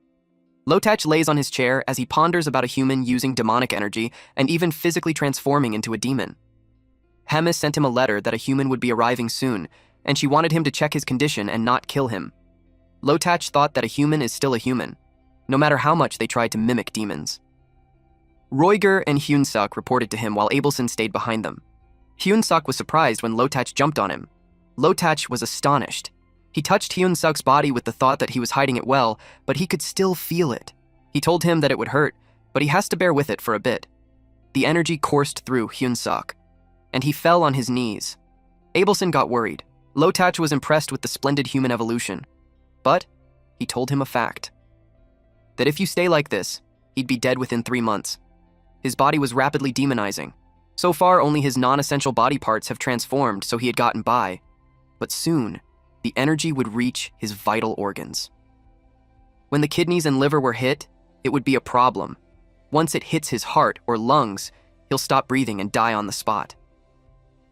Lotach lays on his chair as he ponders about a human using demonic energy and even physically transforming into a demon. Hemis sent him a letter that a human would be arriving soon, and she wanted him to check his condition and not kill him. Lotach thought that a human is still a human, no matter how much they tried to mimic demons. Roiger and Hyun-Suk reported to him while Abelson stayed behind them. Hyun-Suk was surprised when Lotach jumped on him. Lotach was astonished. He touched Hyun-Suk's body with the thought that he was hiding it well, but he could still feel it. He told him that it would hurt, but he has to bear with it for a bit. The energy coursed through Hyun-Suk, and he fell on his knees. Abelson got worried. Lotach was impressed with the splendid human evolution, but he told him a fact. That if you stay like this, he'd be dead within 3 months. His body was rapidly demonizing. So far, only his non-essential body parts have transformed, so he had gotten by. But soon, the energy would reach his vital organs. When the kidneys and liver were hit, it would be a problem. Once it hits his heart or lungs, he'll stop breathing and die on the spot.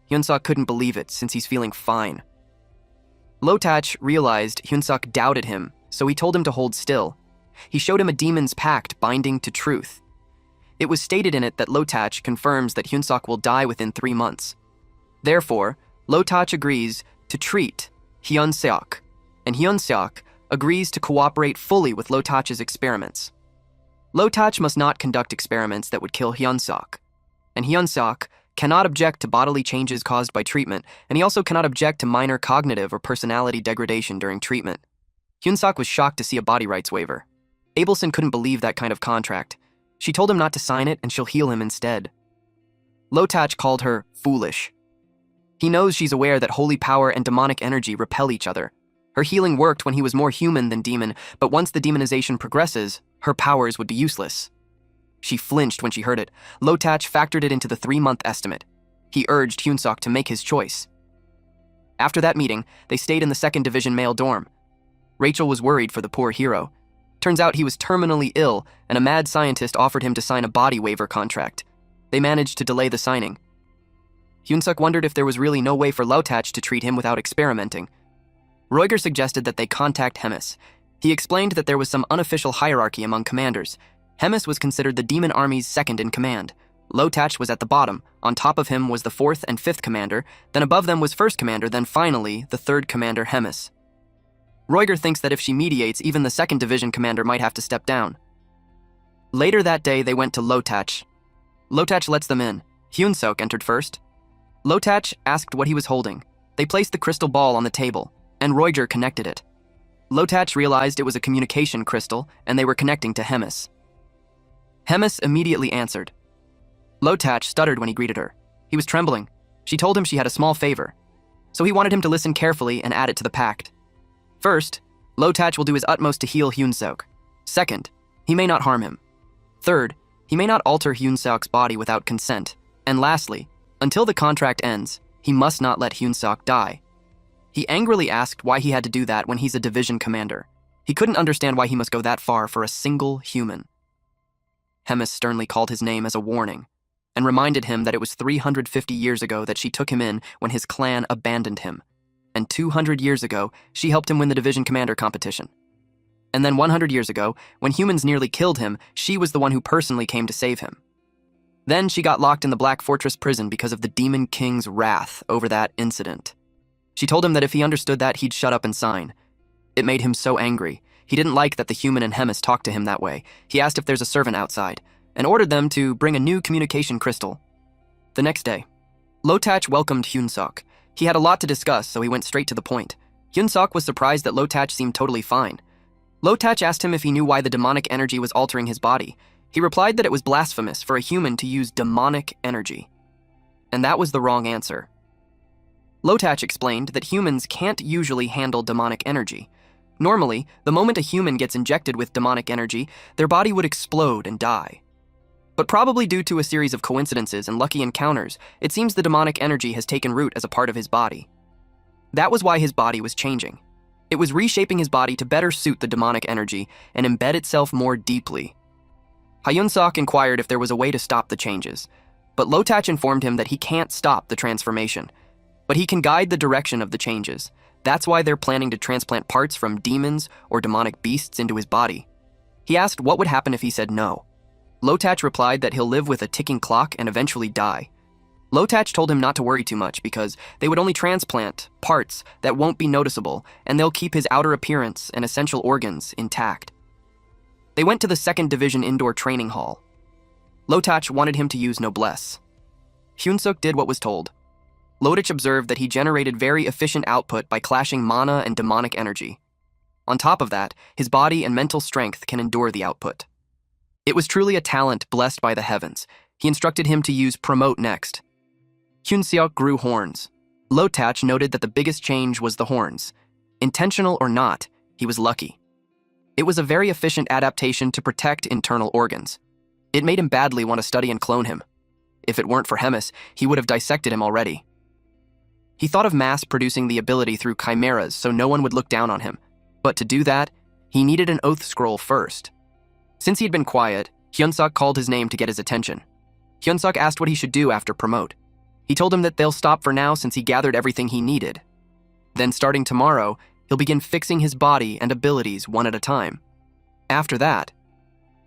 Hyun-Suk couldn't believe it, since he's feeling fine. Lotach realized Hyun-Suk doubted him, so he told him to hold still. He showed him a demon's pact binding to truth. It was stated in it that Lotach confirms that Hyun-Suk will die within 3 months. Therefore, Lotach agrees to treat Hyun-Suk, and Hyun-Suk agrees to cooperate fully with Lotach's experiments. Lotach must not conduct experiments that would kill Hyun-Suk, and Hyun-Suk cannot object to bodily changes caused by treatment, and he also cannot object to minor cognitive or personality degradation during treatment. Hyun-Suk was shocked to see a body rights waiver. Abelson couldn't believe that kind of contract. She told him not to sign it and she'll heal him instead. Lotach called her foolish. He knows she's aware that holy power and demonic energy repel each other. Her healing worked when he was more human than demon, but once the demonization progresses, her powers would be useless. She flinched when she heard it. Lotach factored it into the 3-month estimate. He urged Hyun-Suk to make his choice. After that meeting, they stayed in the 2nd Division male dorm. Rachel was worried for the poor hero. Turns out he was terminally ill, and a mad scientist offered him to sign a body waiver contract. They managed to delay the signing. Hyun-Suk wondered if there was really no way for Lotach to treat him without experimenting. Roiger suggested that they contact Hemis. He explained that there was some unofficial hierarchy among commanders. Hemis was considered the demon army's second in command. Lotach was at the bottom. On top of him was the 4th and 5th commander, then above them was 1st commander, then finally the 3rd commander, Hemis. Roiger thinks that if she mediates, even the 2nd Division commander might have to step down. Later that day, they went to Lotach. Lotach lets them in. Hyun-Suk entered first. Lotach asked what he was holding. They placed the crystal ball on the table, and Roiger connected it. Lotach realized it was a communication crystal, and they were connecting to Hemis. Hemis immediately answered. Lotach stuttered when he greeted her. He was trembling. She told him she had a small favor, so he wanted him to listen carefully and add it to the pact. First, Lotach will do his utmost to heal Hyun-Suk. Second, he may not harm him. Third, he may not alter Hyun-Suk's body without consent. And lastly, Until the contract ends, he must not let Hyun-sok die. He angrily asked why he had to do that when he's a division commander. He couldn't understand why he must go that far for a single human. Hemis sternly called his name as a warning and reminded him that it was 350 years ago that she took him in when his clan abandoned him, and 200 years ago, she helped him win the division commander competition. And then 100 years ago, when humans nearly killed him, she was the one who personally came to save him. Then she got locked in the Black Fortress prison because of the Demon King's wrath over that incident. She told him that if he understood that, he'd shut up and sign. It made him so angry. He didn't like that the human and Hemis talked to him that way. He asked if there's a servant outside, and ordered them to bring a new communication crystal. The next day, Lotach welcomed Hyun-sok. He had a lot to discuss, so he went straight to the point. Hyun-sok was surprised that Lotach seemed totally fine. Lotach asked him if he knew why the demonic energy was altering his body. He replied that it was blasphemous for a human to use demonic energy. And that was the wrong answer. Lotach explained that humans can't usually handle demonic energy. Normally, the moment a human gets injected with demonic energy, their body would explode and die. But probably due to a series of coincidences and lucky encounters, it seems the demonic energy has taken root as a part of his body. That was why his body was changing. It was reshaping his body to better suit the demonic energy and embed itself more deeply. Hyun-sok inquired if there was a way to stop the changes, but Lotach informed him that he can't stop the transformation, but he can guide the direction of the changes. That's why they're planning to transplant parts from demons or demonic beasts into his body. He asked what would happen if he said no. Lotach replied that he'll live with a ticking clock and eventually die. Lotach told him not to worry too much because they would only transplant parts that won't be noticeable, and they'll keep his outer appearance and essential organs intact. They went to the 2nd Division indoor training hall. Lotach wanted him to use noblesse. Hyun-sok did what was told. Lotach observed that he generated very efficient output by clashing mana and demonic energy. On top of that, his body and mental strength can endure the output. It was truly a talent blessed by the heavens. He instructed him to use promote next. Hyun-seok grew horns. Lotach noted that the biggest change was the horns. Intentional or not, he was lucky. It was a very efficient adaptation to protect internal organs. It made him badly want to study and clone him. If it weren't for Hemis, he would have dissected him already. He thought of mass-producing the ability through chimeras so no one would look down on him. But to do that, he needed an oath scroll first. Since he'd been quiet, Hyun-sok called his name to get his attention. Hyun-sok asked what he should do after promote. He told him that they'll stop for now since he gathered everything he needed. Then starting tomorrow, he'll begin fixing his body and abilities one at a time. After that,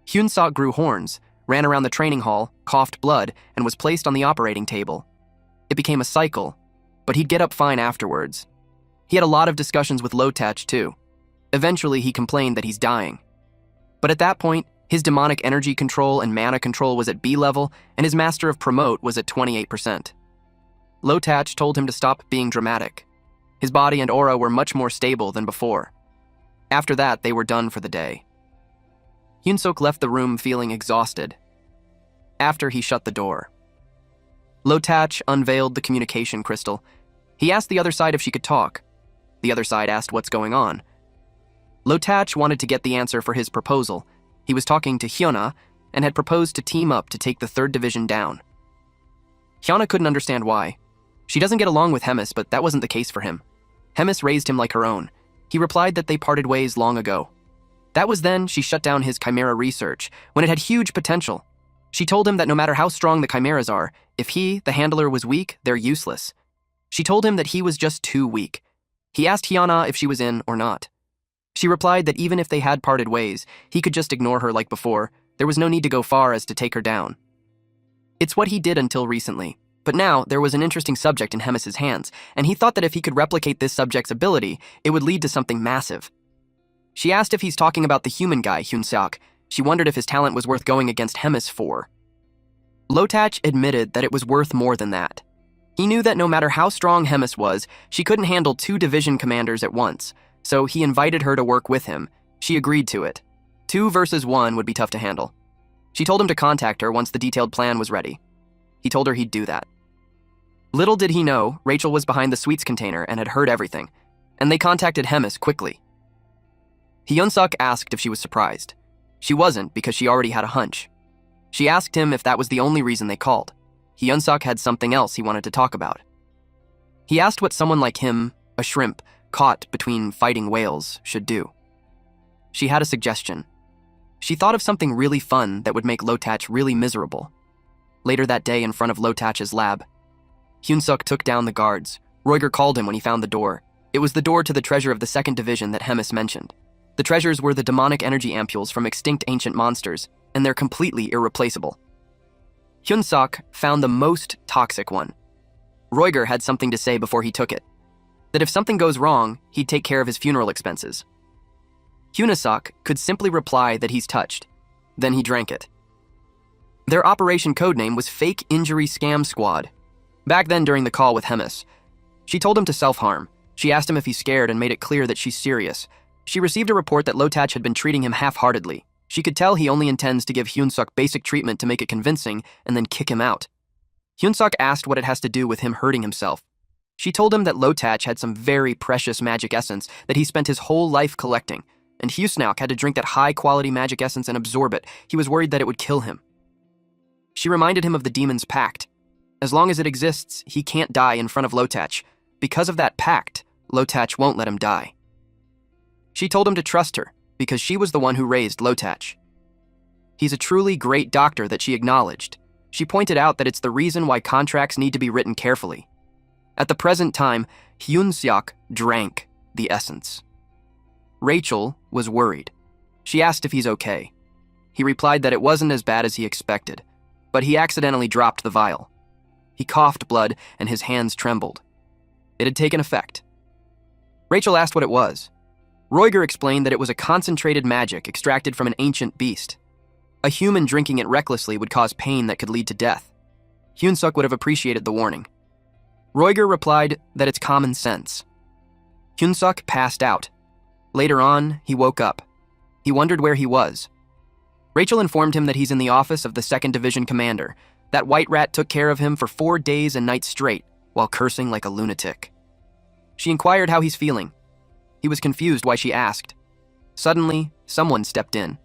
Hyun-sok grew horns, ran around the training hall, coughed blood, and was placed on the operating table. It became a cycle, but he'd get up fine afterwards. He had a lot of discussions with Lotach too. Eventually, he complained that he's dying. But at that point, his demonic energy control and mana control was at B level, and his master of promote was at 28%. Lotach told him to stop being dramatic. His body and aura were much more stable than before. After that, they were done for the day. Hyun-sok left the room feeling exhausted. After he shut the door, Lotach unveiled the communication crystal. He asked the other side if she could talk. The other side asked what's going on. Lotach wanted to get the answer for his proposal. He was talking to Hyuna and had proposed to team up to take the 3rd Division down. Hyuna couldn't understand why. She doesn't get along with Hemis, but that wasn't the case for him. Hemis raised him like her own. He replied that they parted ways long ago. That was then she shut down his chimera research, when it had huge potential. She told him that no matter how strong the chimeras are, if he, the handler, was weak, they're useless. She told him that he was just too weak. He asked Hyuna if she was in or not. She replied that even if they had parted ways, he could just ignore her like before. There was no need to go far as to take her down. It's what he did until recently. But now, there was an interesting subject in Hemis's hands, and he thought that if he could replicate this subject's ability, it would lead to something massive. She asked if he's talking about the human guy, Hyun-seok. She wondered if his talent was worth going against Hemis for. Lotach admitted that it was worth more than that. He knew that no matter how strong Hemis was, she couldn't handle 2 division commanders at once, so he invited her to work with him. She agreed to it. 2 versus 1 would be tough to handle. She told him to contact her once the detailed plan was ready. He told her he'd do that. Little did he know, Rachel was behind the sweets container and had heard everything, and they contacted Hemis quickly. Hyun-seok asked if she was surprised. She wasn't because she already had a hunch. She asked him if that was the only reason they called. Hyunsuk had something else he wanted to talk about. He asked what someone like him, a shrimp, caught between fighting whales, should do. She had a suggestion. She thought of something really fun that would make Lotach really miserable. Later that day in front of Lotach's lab, Hyunsuk took down the guards. Roiger called him when he found the door. It was the door to the treasure of the 2nd Division that Hemis mentioned. The treasures were the demonic energy ampules from extinct ancient monsters, and they're completely irreplaceable. Hyunsuk found the most toxic one. Roiger had something to say before he took it. That if something goes wrong, he'd take care of his funeral expenses. Hyunsuk could simply reply that he's touched. Then he drank it. Their operation codename was Fake Injury Scam Squad. Back then during the call with Hemis, she told him to self-harm. She asked him if he's scared and made it clear that she's serious. She received a report that Lotach had been treating him half-heartedly. She could tell he only intends to give Hyunsuk basic treatment to make it convincing and then kick him out. Hyunsuk asked what it has to do with him hurting himself. She told him that Lotach had some very precious magic essence that he spent his whole life collecting, and Hyunsuk had to drink that high-quality magic essence and absorb it. He was worried that it would kill him. She reminded him of the demon's pact. As long as it exists, he can't die in front of Lotach. Because of that pact, Lotach won't let him die. She told him to trust her, because she was the one who raised Lotach. He's a truly great doctor that she acknowledged. She pointed out that it's the reason why contracts need to be written carefully. At the present time, Hyunsuk drank the essence. Rachel was worried. She asked if he's okay. He replied that it wasn't as bad as he expected, but he accidentally dropped the vial. He coughed blood and his hands trembled. It had taken effect. Rachel asked what it was. Roiger explained that it was a concentrated magic extracted from an ancient beast. A human drinking it recklessly would cause pain that could lead to death. Hyunsuk would have appreciated the warning. Roiger replied that it's common sense. Hyunsuk passed out. Later on, he woke up. He wondered where he was. Rachel informed him that he's in the office of the 2nd Division commander. That white rat took care of him for 4 days and nights straight, while cursing like a lunatic. She inquired how he's feeling. He was confused why she asked. Suddenly, someone stepped in.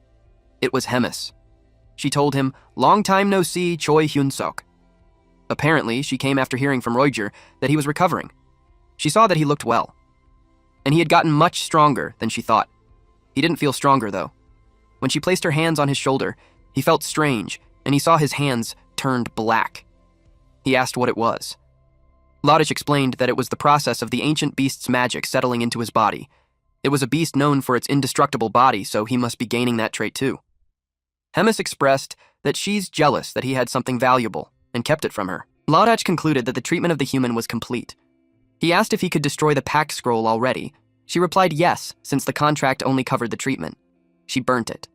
It was Hemis. She told him, "Long time no see, Choi Hyunsuk." Apparently, she came after hearing from Roiger that he was recovering. She saw that he looked well. And he had gotten much stronger than she thought. He didn't feel stronger, though. When she placed her hands on his shoulder, he felt strange, and he saw his hands turned black. He asked what it was. Lotach explained that it was the process of the ancient beast's magic settling into his body. It was a beast known for its indestructible body, so he must be gaining that trait too. Hemis expressed that she's jealous that he had something valuable and kept it from her. Lotach concluded that the treatment of the human was complete. He asked if he could destroy the pact scroll already. She replied yes, since the contract only covered the treatment. She burnt it.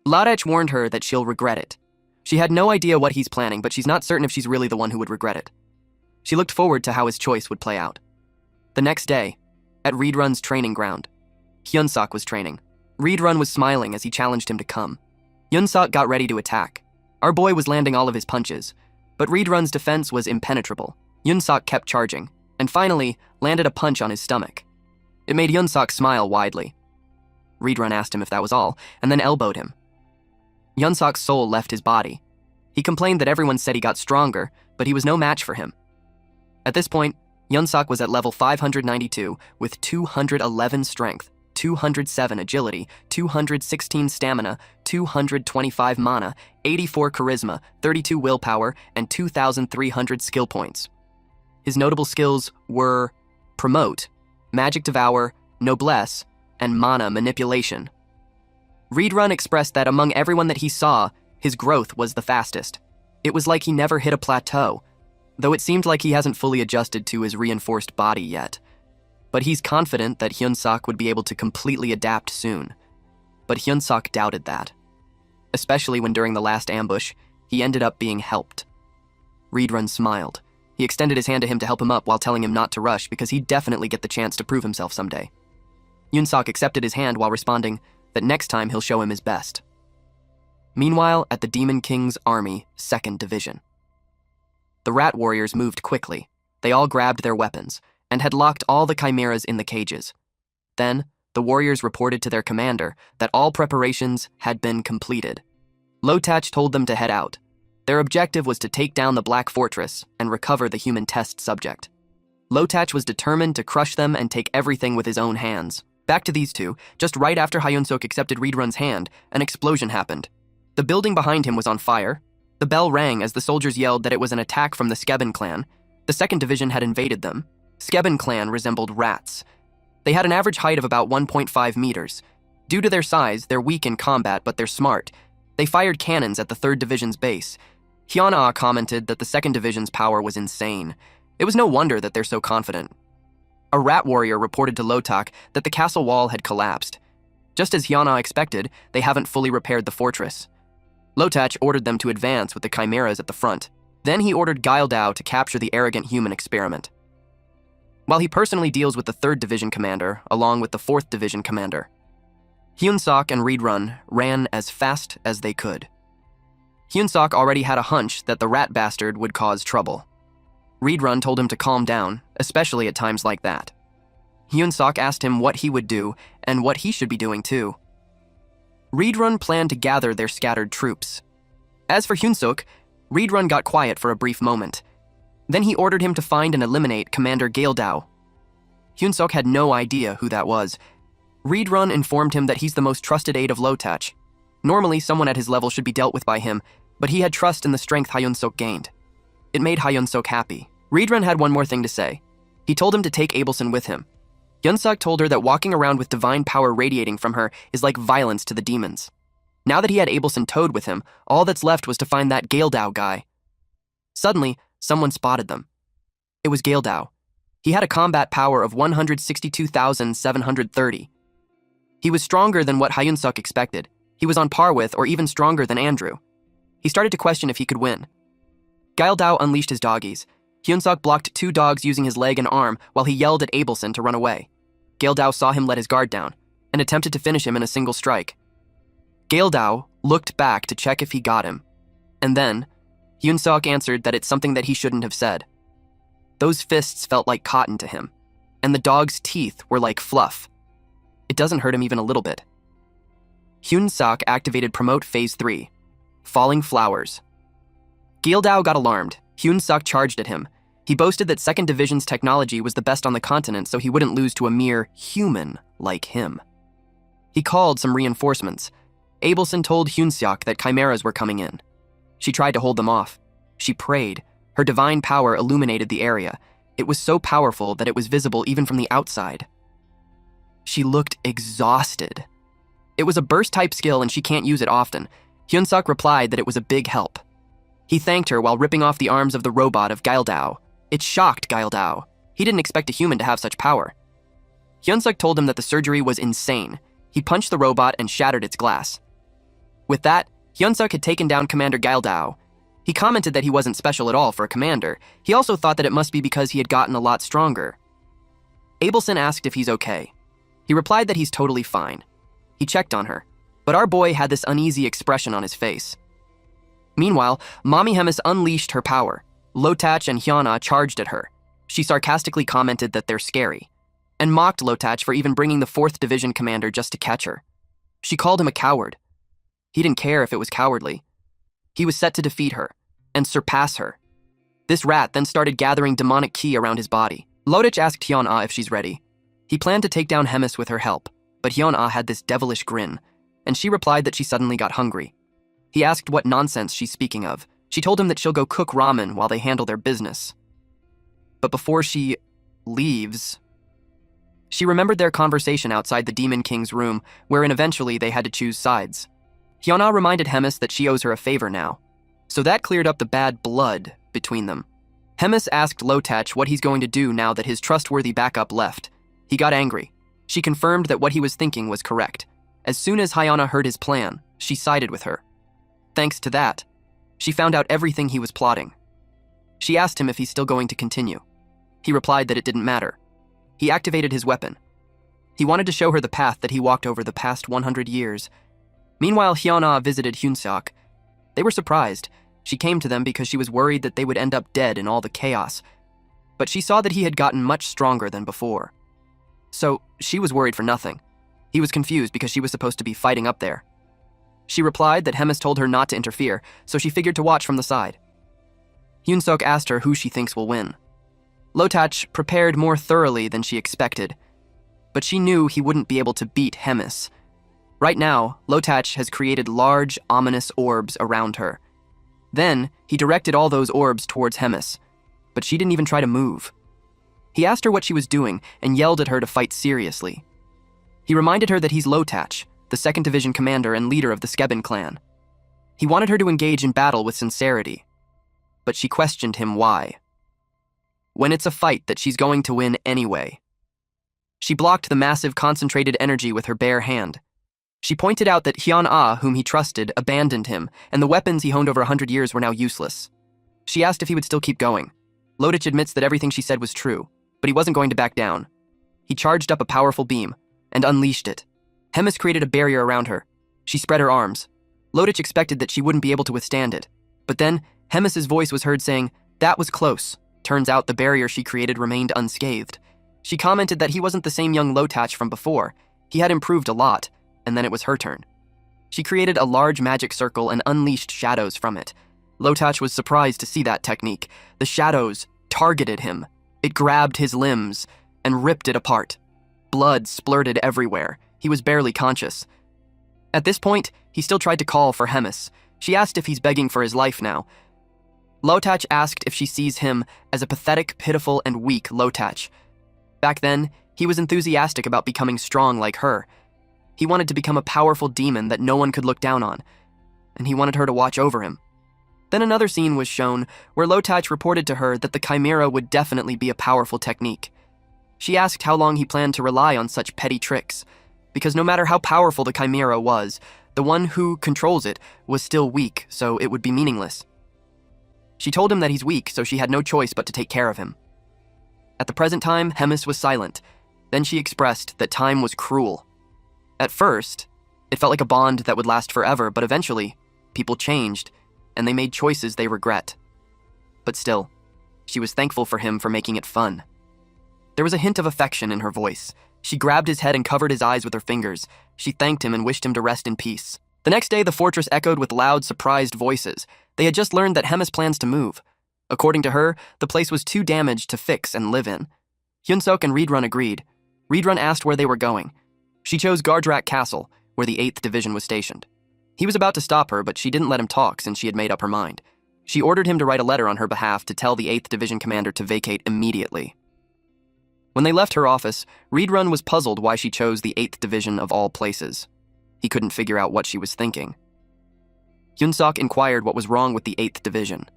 Lotach warned her that she'll regret it. She had no idea what he's planning, but she's not certain if she's really the one who would regret it. She looked forward to how his choice would play out. The next day, at Reedrun's training ground, Hyunsuk was training. Reedrun was smiling as he challenged him to come. Hyunsuk got ready to attack. Our boy was landing all of his punches, but Reedrun's defense was impenetrable. Hyunsuk kept charging, and finally landed a punch on his stomach. It made Hyunsuk smile widely. Reedrun asked him if that was all, and then elbowed him. Hyunsuk's soul left his body. He complained that everyone said he got stronger, but he was no match for him. At this point, Hyunsuk was at level 592 with 211 strength, 207 agility, 216 stamina, 225 mana, 84 charisma, 32 willpower, and 2,300 skill points. His notable skills were Promote, Magic Devour, Noblesse, and Mana Manipulation. Reedrun expressed that among everyone that he saw, his growth was the fastest. It was like he never hit a plateau, though it seemed like he hasn't fully adjusted to his reinforced body yet. But he's confident that Hyunsuk would be able to completely adapt soon. But Hyunsuk doubted that, especially when during the last ambush, he ended up being helped. Reedrun smiled. He extended his hand to him to help him up while telling him not to rush because he'd definitely get the chance to prove himself someday. Hyunsuk accepted his hand while responding that next time he'll show him his best. Meanwhile, at the Demon King's army, 2nd Division. The rat warriors moved quickly. They all grabbed their weapons and had locked all the chimeras in the cages. Then, the warriors reported to their commander that all preparations had been completed. Lotach told them to head out. Their objective was to take down the Black Fortress and recover the human test subject. Lotach was determined to crush them and take everything with his own hands. Back to these two, just right after Hyunsuk accepted Reedrun's hand, an explosion happened. The building behind him was on fire. The bell rang as the soldiers yelled that it was an attack from the Skeben clan. The 2nd Division had invaded them. Skeben clan resembled rats. They had an average height of about 1.5 meters. Due to their size, they're weak in combat, but they're smart. They fired cannons at the 3rd Division's base. Hyuna commented that the 2nd Division's power was insane. It was no wonder that they're so confident. A rat warrior reported to Lotak that the castle wall had collapsed. Just as Hyuna expected, they haven't fully repaired the fortress. Lotach ordered them to advance with the chimeras at the front. Then he ordered Gaildao to capture the arrogant human experiment. While he personally deals with the 3rd Division commander, along with the 4th Division commander, Hyunsuk and Reedrun ran as fast as they could. Hyunsuk already had a hunch that the rat bastard would cause trouble. Reedrun told him to calm down, especially at times like that. Hyunsuk asked him what he would do and what he should be doing too. Reedrun planned to gather their scattered troops. As for Hyunsuk, Reedrun got quiet for a brief moment. Then he ordered him to find and eliminate Commander Gaildao. Hyunsuk had no idea who that was. Reedrun informed him that he's the most trusted aide of Lotach. Normally, someone at his level should be dealt with by him, but he had trust in the strength Hyunsuk gained. It made Hyunsuk happy. Reedrun had one more thing to say. He told him to take Abelson with him. Hyunsuk told her that walking around with divine power radiating from her is like violence to the demons. Now that he had Abelson towed with him, all that's left was to find that Gaildao guy. Suddenly, someone spotted them. It was Gaildao. He had a combat power of 162,730. He was stronger than what Hyunsuk expected. He was on par with, or even stronger than Andrew. He started to question if he could win. Gaildao unleashed his doggies. Hyunsuk blocked 2 dogs using his leg and arm while he yelled at Abelson to run away. Gaildao saw him let his guard down and attempted to finish him in a single strike. Gaildao looked back to check if he got him, and then Hyunsuk answered that it's something that he shouldn't have said. Those fists felt like cotton to him, and the dog's teeth were like fluff. It doesn't hurt him even a little bit. Hyunsuk activated Promote Phase 3, Falling Flowers. Gaildao got alarmed. Hyunsuk charged at him. He boasted that 2nd Division's technology was the best on the continent, so he wouldn't lose to a mere human like him. He called some reinforcements. Abelson told Hyunsuk that chimeras were coming in. She tried to hold them off. She prayed. Her divine power illuminated the area. It was so powerful that it was visible even from the outside. She looked exhausted. It was a burst-type skill and she can't use it often. Hyunsuk replied that it was a big help. He thanked her while ripping off the arms of the robot of Gaildao. It shocked Gaildao. He didn't expect a human to have such power. Hyunsuk told him that the surgery was insane. He punched the robot and shattered its glass. With that, Hyunsuk had taken down Commander Gaildao. He commented that he wasn't special at all for a commander. He also thought that it must be because he had gotten a lot stronger. Abelson asked if he's okay. He replied that he's totally fine. He checked on her, but our boy had this uneasy expression on his face. Meanwhile, Mommy Hemis unleashed her power. Lotach and Hyuna charged at her. She sarcastically commented that they're scary, and mocked Lotach for even bringing the 4th Division commander just to catch her. She called him a coward. He didn't care if it was cowardly. He was set to defeat her and surpass her. This rat then started gathering demonic ki around his body. Lotach asked Hyuna if she's ready. He planned to take down Hemis with her help, but Hyuna had this devilish grin, and she replied that she suddenly got hungry. He asked what nonsense she's speaking of. She told him that she'll go cook ramen while they handle their business. But before she leaves, she remembered their conversation outside the Demon King's room, wherein eventually they had to choose sides. Hyuna reminded Hemis that she owes her a favor now, so that cleared up the bad blood between them. Hemis asked Lotach what he's going to do now that his trustworthy backup left. He got angry. She confirmed that what he was thinking was correct. As soon as Hyuna heard his plan, she sided with her. Thanks to that, she found out everything he was plotting. She asked him if he's still going to continue. He replied that it didn't matter. He activated his weapon. He wanted to show her the path that he walked over the past 100 years. Meanwhile, Hyuna visited Hyunsuk. They were surprised. She came to them because she was worried that they would end up dead in all the chaos. But she saw that he had gotten much stronger than before. So she was worried for nothing. He was confused because she was supposed to be fighting up there. She replied that Hemis told her not to interfere, so she figured to watch from the side. Hyunsuk asked her who she thinks will win. Lotach prepared more thoroughly than she expected, but she knew he wouldn't be able to beat Hemis. Right now, Lotach has created large, ominous orbs around her. Then, he directed all those orbs towards Hemis, but she didn't even try to move. He asked her what she was doing and yelled at her to fight seriously. He reminded her that he's Lotach, the 2nd Division commander and leader of the Skeben clan. He wanted her to engage in battle with sincerity, but she questioned him why. When it's a fight that she's going to win anyway. She blocked the massive concentrated energy with her bare hand. She pointed out that Hyun-Ah, whom he trusted, abandoned him, and the weapons he honed over 100 years were now useless. She asked if he would still keep going. Lotach admits that everything she said was true, but he wasn't going to back down. He charged up a powerful beam and unleashed it. Hemis created a barrier around her. She spread her arms. Lotach expected that she wouldn't be able to withstand it. But then, Hemis's voice was heard saying, "That was close." Turns out the barrier she created remained unscathed. She commented that he wasn't the same young Lotach from before. He had improved a lot, and then it was her turn. She created a large magic circle and unleashed shadows from it. Lotach was surprised to see that technique. The shadows targeted him. It grabbed his limbs and ripped it apart. Blood splurted everywhere. He was barely conscious. At this point, he still tried to call for Hemis. She asked if he's begging for his life now. Lotach asked if she sees him as a pathetic, pitiful, and weak Lotach. Back then, he was enthusiastic about becoming strong like her. He wanted to become a powerful demon that no one could look down on, and he wanted her to watch over him. Then another scene was shown where Lotach reported to her that the Chimera would definitely be a powerful technique. She asked how long he planned to rely on such petty tricks, because no matter how powerful the Chimera was, the one who controls it was still weak, so it would be meaningless. She told him that he's weak, so she had no choice but to take care of him. At the present time, Hemis was silent. Then she expressed that time was cruel. At first, it felt like a bond that would last forever, but eventually, people changed, and they made choices they regret. But still, she was thankful for him for making it fun. There was a hint of affection in her voice. She grabbed his head and covered his eyes with her fingers. She thanked him and wished him to rest in peace. The next day, the fortress echoed with loud, surprised voices. They had just learned that Hemis plans to move. According to her, the place was too damaged to fix and live in. Hyunsuk and Reedrun agreed. Reedrun asked where they were going. She chose Gardrak Castle, where the 8th Division was stationed. He was about to stop her, but she didn't let him talk since she had made up her mind. She ordered him to write a letter on her behalf to tell the 8th Division commander to vacate immediately. When they left her office, Reedrun was puzzled why she chose the 8th Division of all places. He couldn't figure out what she was thinking. Hyunsuk inquired what was wrong with the 8th Division.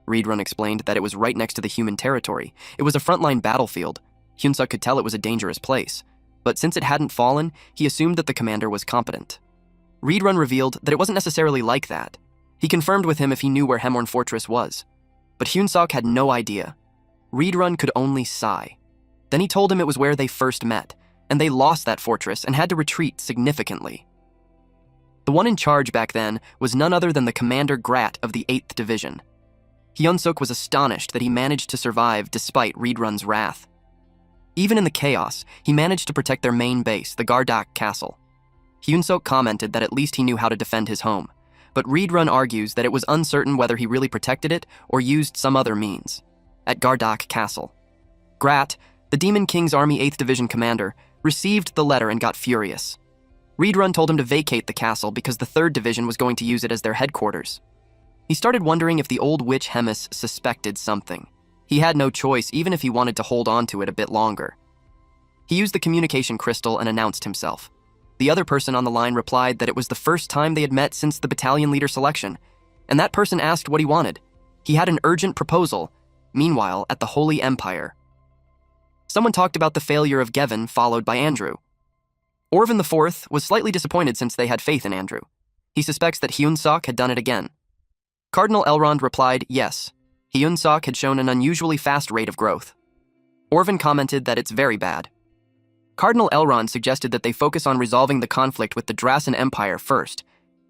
Reedrun explained that it was right next to the human territory. It was a frontline battlefield. Hyunsuk could tell it was a dangerous place, but since it hadn't fallen, he assumed that the commander was competent. Reedrun revealed that it wasn't necessarily like that. He confirmed with him if he knew where Hemorn Fortress was. But Hyunsuk had no idea. Reedrun could only sigh. Then he told him it was where they first met, and they lost that fortress and had to retreat significantly. The one in charge back then was none other than the Commander Grat of the 8th Division. Hyunsuk was astonished that he managed to survive despite Reedrun's wrath. Even in the chaos, he managed to protect their main base, the Gardrak Castle. Hyunsuk commented that at least he knew how to defend his home, but Reedrun argues that it was uncertain whether he really protected it or used some other means. At Gardrak Castle, Grat, the Demon King's Army 8th Division commander, received the letter and got furious. Reedrun told him to vacate the castle because the 3rd Division was going to use it as their headquarters. He started wondering if the old witch Hemis suspected something. He had no choice even if he wanted to hold on to it a bit longer. He used the communication crystal and announced himself. The other person on the line replied that it was the first time they had met since the battalion leader selection, and that person asked what he wanted. He had an urgent proposal. Meanwhile, at the Holy Empire, someone talked about the failure of Gevin, followed by Andrew. Orvin IV was slightly disappointed since they had faith in Andrew. He suspects that Hyunsuk had done it again. Cardinal Elrond replied, yes. Hyunsuk had shown an unusually fast rate of growth. Orvin commented that it's very bad. Cardinal Elrond suggested that they focus on resolving the conflict with the Drasen Empire first.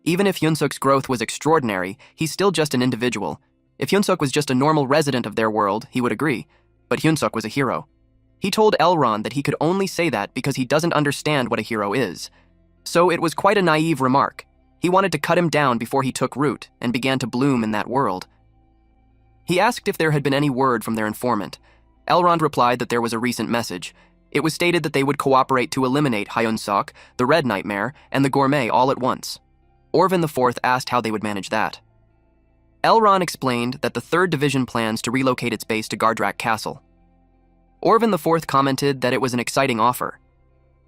Even if Hyunsuk's growth was extraordinary, he's still just an individual. If Hyunsuk was just a normal resident of their world, he would agree. But Hyunsuk was a hero. He told Elrond that he could only say that because he doesn't understand what a hero is. So it was quite a naive remark. He wanted to cut him down before he took root and began to bloom in that world. He asked if there had been any word from their informant. Elrond replied that there was a recent message. It was stated that they would cooperate to eliminate Hyunsok, the Red Nightmare, and the Gourmet all at once. Orvan IV asked how they would manage that. Elrond explained that the 3rd Division plans to relocate its base to Gardrak Castle. Orvan IV commented that it was an exciting offer.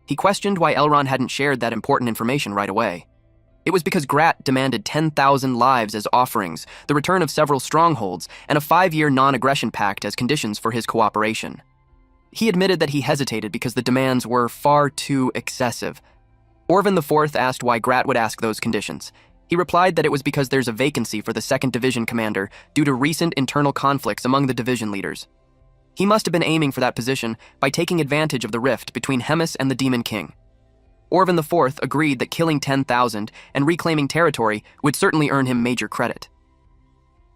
He questioned why Elrond hadn't shared that important information right away. It was because Grat demanded 10,000 lives as offerings, the return of several strongholds, and a 5-year non-aggression pact as conditions for his cooperation. He admitted that he hesitated because the demands were far too excessive. Orvan IV asked why Grat would ask those conditions. He replied that it was because there's a vacancy for the 2nd Division commander due to recent internal conflicts among the division leaders. He must have been aiming for that position by taking advantage of the rift between Hemis and the Demon King. Orvan IV agreed that killing 10,000 and reclaiming territory would certainly earn him major credit.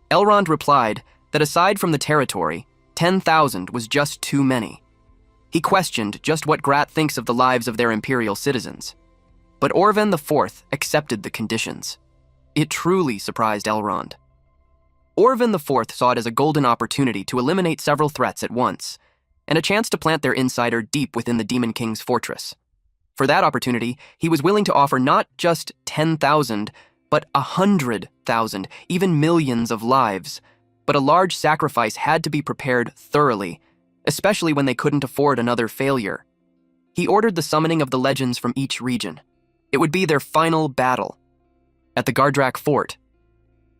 Elrond replied that aside from the territory, 10,000 was just too many. He questioned just what Grat thinks of the lives of their imperial citizens. But Orvan IV accepted the conditions. It truly surprised Elrond. Orvan IV saw it as a golden opportunity to eliminate several threats at once, and a chance to plant their insider deep within the Demon King's fortress. For that opportunity, he was willing to offer not just 10,000, but 100,000, even millions of lives. But a large sacrifice had to be prepared thoroughly, especially when they couldn't afford another failure. He ordered the summoning of the legends from each region. It would be their final battle. At the Gardrak fort,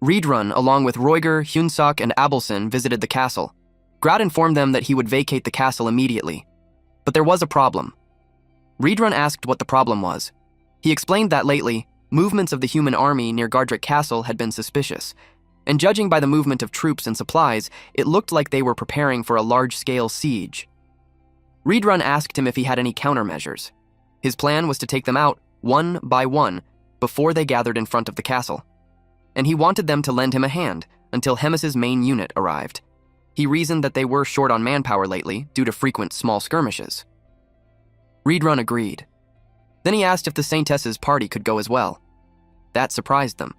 Riedrun, along with Roiger, Hyunsok, and Abelson, visited the castle. Grat informed them that he would vacate the castle immediately. But there was a problem. Riedrun asked what the problem was. He explained that lately, movements of the human army near Gardrak Castle had been suspicious, and judging by the movement of troops and supplies, it looked like they were preparing for a large-scale siege. Riedrun asked him if he had any countermeasures. His plan was to take them out, one by one, before they gathered in front of the castle. And he wanted them to lend him a hand until Hemis's main unit arrived. He reasoned that they were short on manpower lately due to frequent small skirmishes. Riedrun agreed. Then he asked if the Saintess's party could go as well. That surprised them.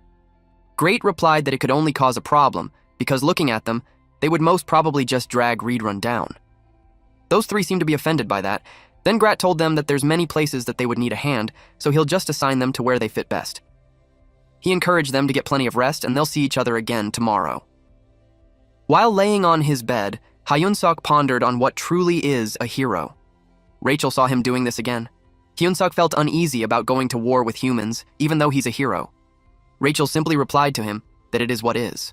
Great replied that it could only cause a problem because looking at them, they would most probably just drag Riedrun down. Those 3 seemed to be offended by that. Then Grat told them that there's many places that they would need a hand, so he'll just assign them to where they fit best. He encouraged them to get plenty of rest and they'll see each other again tomorrow. While laying on his bed, Hyunsok pondered on what truly is a hero. Rachel saw him doing this again. Hyunsok felt uneasy about going to war with humans, even though he's a hero. Rachel simply replied to him that it is what is.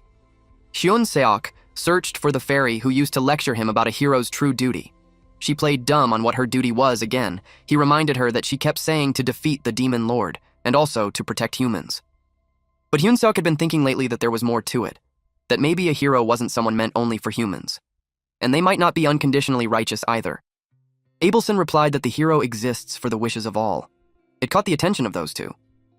Hyun-seok searched for the fairy who used to lecture him about a hero's true duty. She played dumb on what her duty was again. He reminded her that she kept saying to defeat the demon lord, and also to protect humans. But Hyunsok had been thinking lately that there was more to it, that maybe a hero wasn't someone meant only for humans. And they might not be unconditionally righteous either. Abelson replied that the hero exists for the wishes of all. It caught the attention of those 2.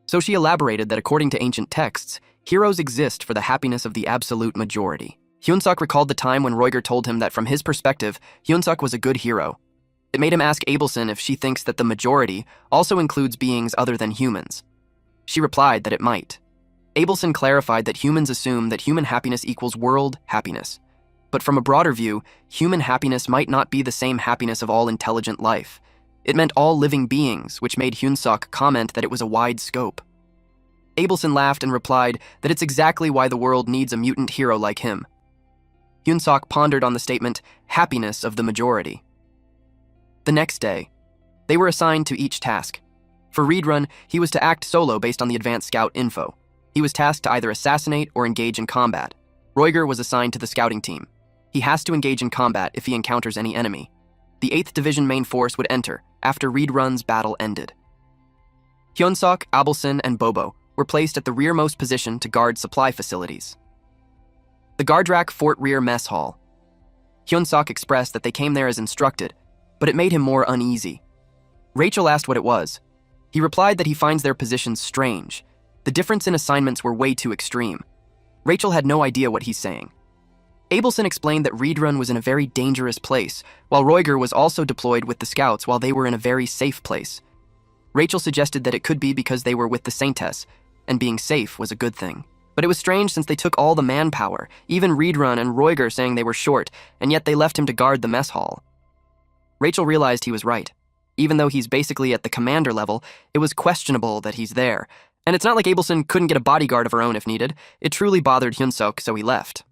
So she elaborated that according to ancient texts, heroes exist for the happiness of the absolute majority. Hyunsok recalled the time when Roiger told him that from his perspective, Hyunsok was a good hero. It made him ask Abelson if she thinks that the majority also includes beings other than humans. She replied that it might. Abelson clarified that humans assume that human happiness equals world happiness. But from a broader view, human happiness might not be the same happiness of all intelligent life. It meant all living beings, which made Hyunsok comment that it was a wide scope. Abelson laughed and replied that it's exactly why the world needs a mutant hero like him. Hyunsok pondered on the statement, happiness of the majority. The next day, they were assigned to each task. For Riedrun, he was to act solo based on the advanced scout info. He was tasked to either assassinate or engage in combat. Roiger was assigned to the scouting team. He has to engage in combat if he encounters any enemy. The 8th Division main force would enter after Riedrun's battle ended. Hyunsok, Abelson, and Bobo were placed at the rearmost position to guard supply facilities. The Gardrak Fort Rear Mess Hall. Hyunsok expressed that they came there as instructed, but it made him more uneasy. Rachel asked what it was. He replied that he finds their positions strange. The difference in assignments were way too extreme. Rachel had no idea what he's saying. Abelson explained that Riedrun was in a very dangerous place, while Roiger was also deployed with the scouts while they were in a very safe place. Rachel suggested that it could be because they were with the Saintess, and being safe was a good thing. But it was strange since they took all the manpower, even Reedrun and Roiger saying they were short, and yet they left him to guard the mess hall. Rachel realized he was right. Even though he's basically at the commander level, it was questionable that he's there. And it's not like Abelson couldn't get a bodyguard of her own if needed. It truly bothered Hyunsuk, so he left.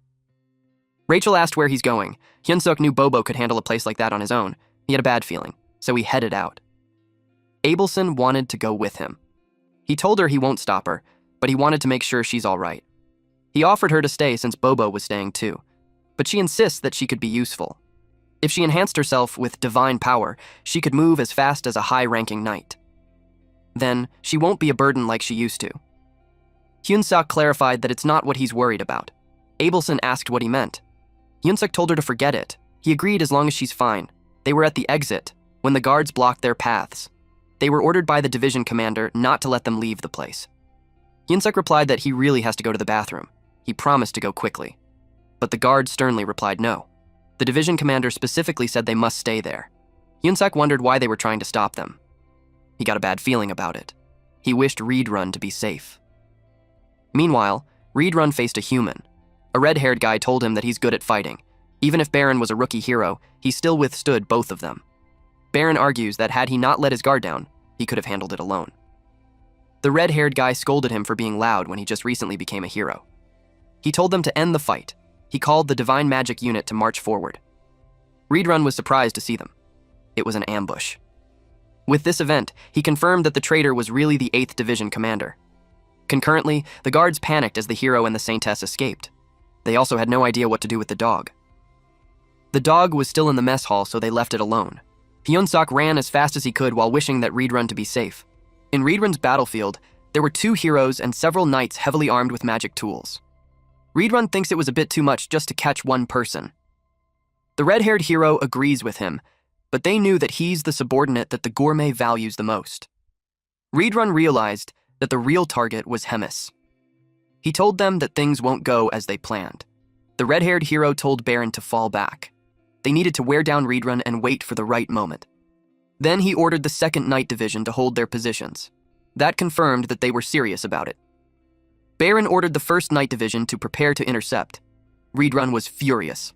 Rachel asked where he's going. Hyunsuk knew Bobo could handle a place like that on his own. He had a bad feeling, so he headed out. Abelson wanted to go with him. He told her he won't stop her, but he wanted to make sure she's all right. He offered her to stay since Bobo was staying too, but she insists that she could be useful. If she enhanced herself with divine power, she could move as fast as a high-ranking knight. Then, she won't be a burden like she used to. Hyunsuk clarified that it's not what he's worried about. Abelson asked what he meant. Hyunsuk told her to forget it. He agreed as long as she's fine. They were at the exit, when the guards blocked their paths. They were ordered by the division commander not to let them leave the place. Hyunsuk replied that he really has to go to the bathroom. He promised to go quickly. But the guard sternly replied no. The division commander specifically said they must stay there. Hyunsuk wondered why they were trying to stop them. He got a bad feeling about it. He wished Reedrun to be safe. Meanwhile, Reedrun faced a human. A red-haired guy told him that he's good at fighting. Even if Baron was a rookie hero, he still withstood both of them. Baron argues that had he not let his guard down, he could have handled it alone. The red-haired guy scolded him for being loud when he just recently became a hero. He told them to end the fight. He called the Divine Magic unit to march forward. Reedrun was surprised to see them. It was an ambush. With this event, he confirmed that the traitor was really the 8th Division commander. Concurrently, the guards panicked as the hero and the Saintess escaped. They also had no idea what to do with the dog. The dog was still in the mess hall, so they left it alone. Hyunsuk ran as fast as he could while wishing that Reedrun to be safe. In Reedrun's battlefield, there were 2 heroes and several knights heavily armed with magic tools. Reedrun thinks it was a bit too much just to catch one person. The red-haired hero agrees with him, but they knew that he's the subordinate that the gourmet values the most. Reedrun realized that the real target was Hemis. He told them that things won't go as they planned. The red-haired hero told Baron to fall back. They needed to wear down Reedrun and wait for the right moment. Then he ordered the 2nd Night Division to hold their positions. That confirmed that they were serious about it. Baron ordered the 1st Night Division to prepare to intercept. Reedrun was furious.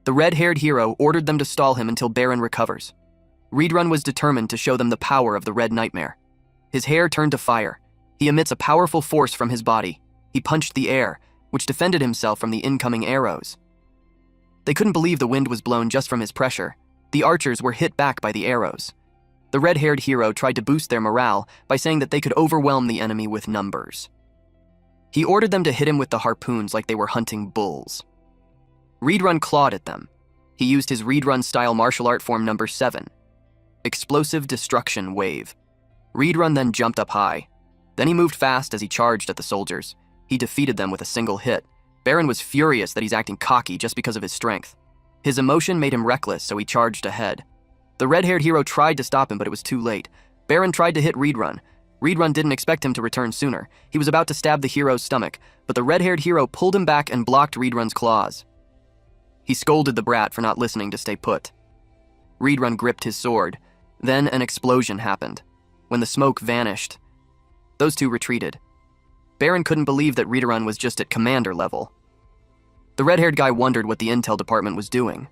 The red-haired hero ordered them to stall him until Baron recovers. Reedrun was determined to show them the power of the Red Nightmare. His hair turned to fire. He emits a powerful force from his body. He punched the air, which defended himself from the incoming arrows. They couldn't believe the wind was blown just from his pressure. The archers were hit back by the arrows. The red-haired hero tried to boost their morale by saying that they could overwhelm the enemy with numbers. He ordered them to hit him with the harpoons like they were hunting bulls. Reedrun clawed at them. He used his Reedrun-style martial art form number 7, Explosive Destruction Wave. Reedrun then jumped up high. Then he moved fast as he charged at the soldiers. He defeated them with a single hit. Baron was furious that he's acting cocky just because of his strength. His emotion made him reckless, so he charged ahead. The red-haired hero tried to stop him, but it was too late. Baron tried to hit Reedrun. Reedrun didn't expect him to return sooner. He was about to stab the hero's stomach, but the red-haired hero pulled him back and blocked Reedrun's claws. He scolded the brat for not listening to stay put. Reedrun gripped his sword. Then an explosion happened. When the smoke vanished, those two retreated. Baron couldn't believe that Reedrun was just at commander level. The red-haired guy wondered what the intel department was doing.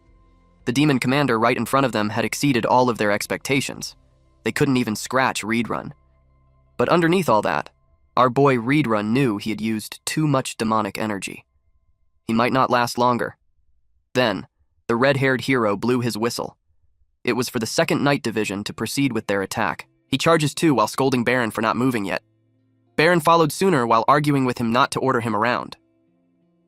The demon commander right in front of them had exceeded all of their expectations. They couldn't even scratch Reedrun. But underneath all that, our boy Reedrun knew he had used too much demonic energy. He might not last longer. Then, the red-haired hero blew his whistle. It was for the 2nd Night Division to proceed with their attack. He charges too while scolding Baron for not moving yet. Baron followed sooner while arguing with him not to order him around.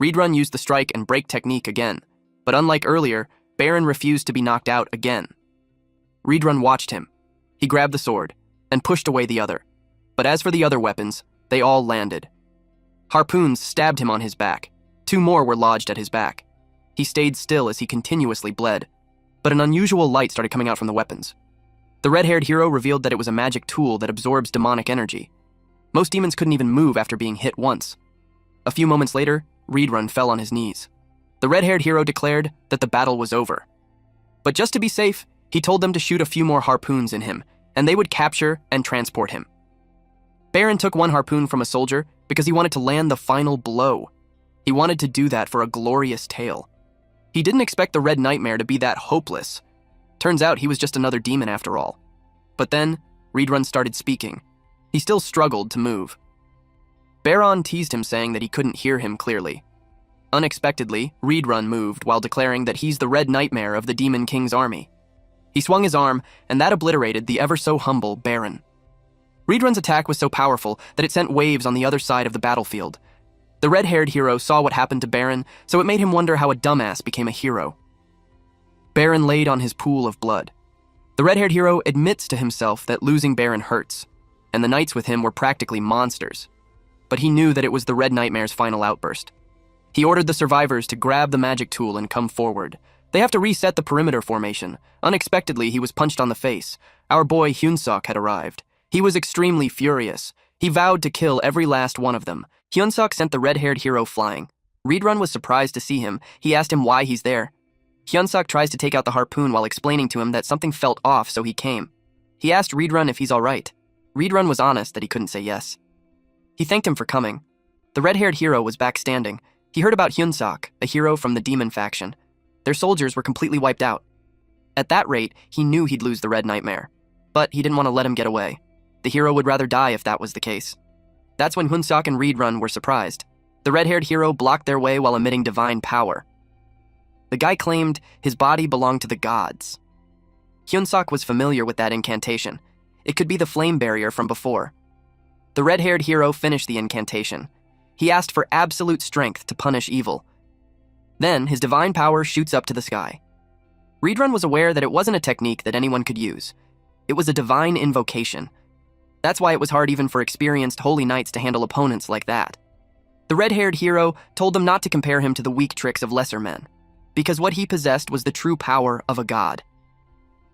Reedrun used the strike and break technique again, but unlike earlier, Baron refused to be knocked out again. Reedrun watched him. He grabbed the sword and pushed away the other. But as for the other weapons, they all landed. Harpoons stabbed him on his back. 2 more were lodged at his back. He stayed still as he continuously bled, but an unusual light started coming out from the weapons. The red-haired hero revealed that it was a magic tool that absorbs demonic energy. Most demons couldn't even move after being hit once. A few moments later, Reedrun fell on his knees. The red-haired hero declared that the battle was over. But just to be safe, he told them to shoot a few more harpoons in him, and they would capture and transport him. Baron took one harpoon from a soldier because he wanted to land the final blow. He wanted to do that for a glorious tale. He didn't expect the Red Nightmare to be that hopeless. Turns out he was just another demon after all. But then, Reedrun started speaking. He still struggled to move. Baron teased him, saying that he couldn't hear him clearly. Unexpectedly, Reedrun moved while declaring that he's the Red Nightmare of the Demon King's army. He swung his arm, and that obliterated the ever-so-humble Baron. Reedrun's attack was so powerful that it sent waves on the other side of the battlefield. The red-haired hero saw what happened to Baron, so it made him wonder how a dumbass became a hero. Baron laid on his pool of blood. The red-haired hero admits to himself that losing Baron hurts, and the knights with him were practically monsters. But he knew that it was the Red Nightmare's final outburst. He ordered the survivors to grab the magic tool and come forward. They have to reset the perimeter formation. Unexpectedly, he was punched on the face. Our boy Hyunsuk had arrived. He was extremely furious. He vowed to kill every last one of them. Hyunsuk sent the red-haired hero flying. Reedrun was surprised to see him. He asked him why he's there. Hyunsuk tries to take out the harpoon while explaining to him that something felt off, so he came. He asked Reedrun if he's all right. Reedrun was honest that he couldn't say yes. He thanked him for coming. The red-haired hero was back standing. He heard about Hyunsuk, a hero from the demon faction. Their soldiers were completely wiped out. At that rate, he knew he'd lose the Red Nightmare. But he didn't want to let him get away. The hero would rather die if that was the case. That's when Hyunsuk and Reedrun were surprised. The red-haired hero blocked their way while emitting divine power. The guy claimed his body belonged to the gods. Hyunsuk was familiar with that incantation. It could be the flame barrier from before. The red-haired hero finished the incantation. He asked for absolute strength to punish evil. Then, his divine power shoots up to the sky. Reedrun was aware that it wasn't a technique that anyone could use. It was a divine invocation. That's why it was hard even for experienced holy knights to handle opponents like that. The red-haired hero told them not to compare him to the weak tricks of lesser men, because what he possessed was the true power of a god.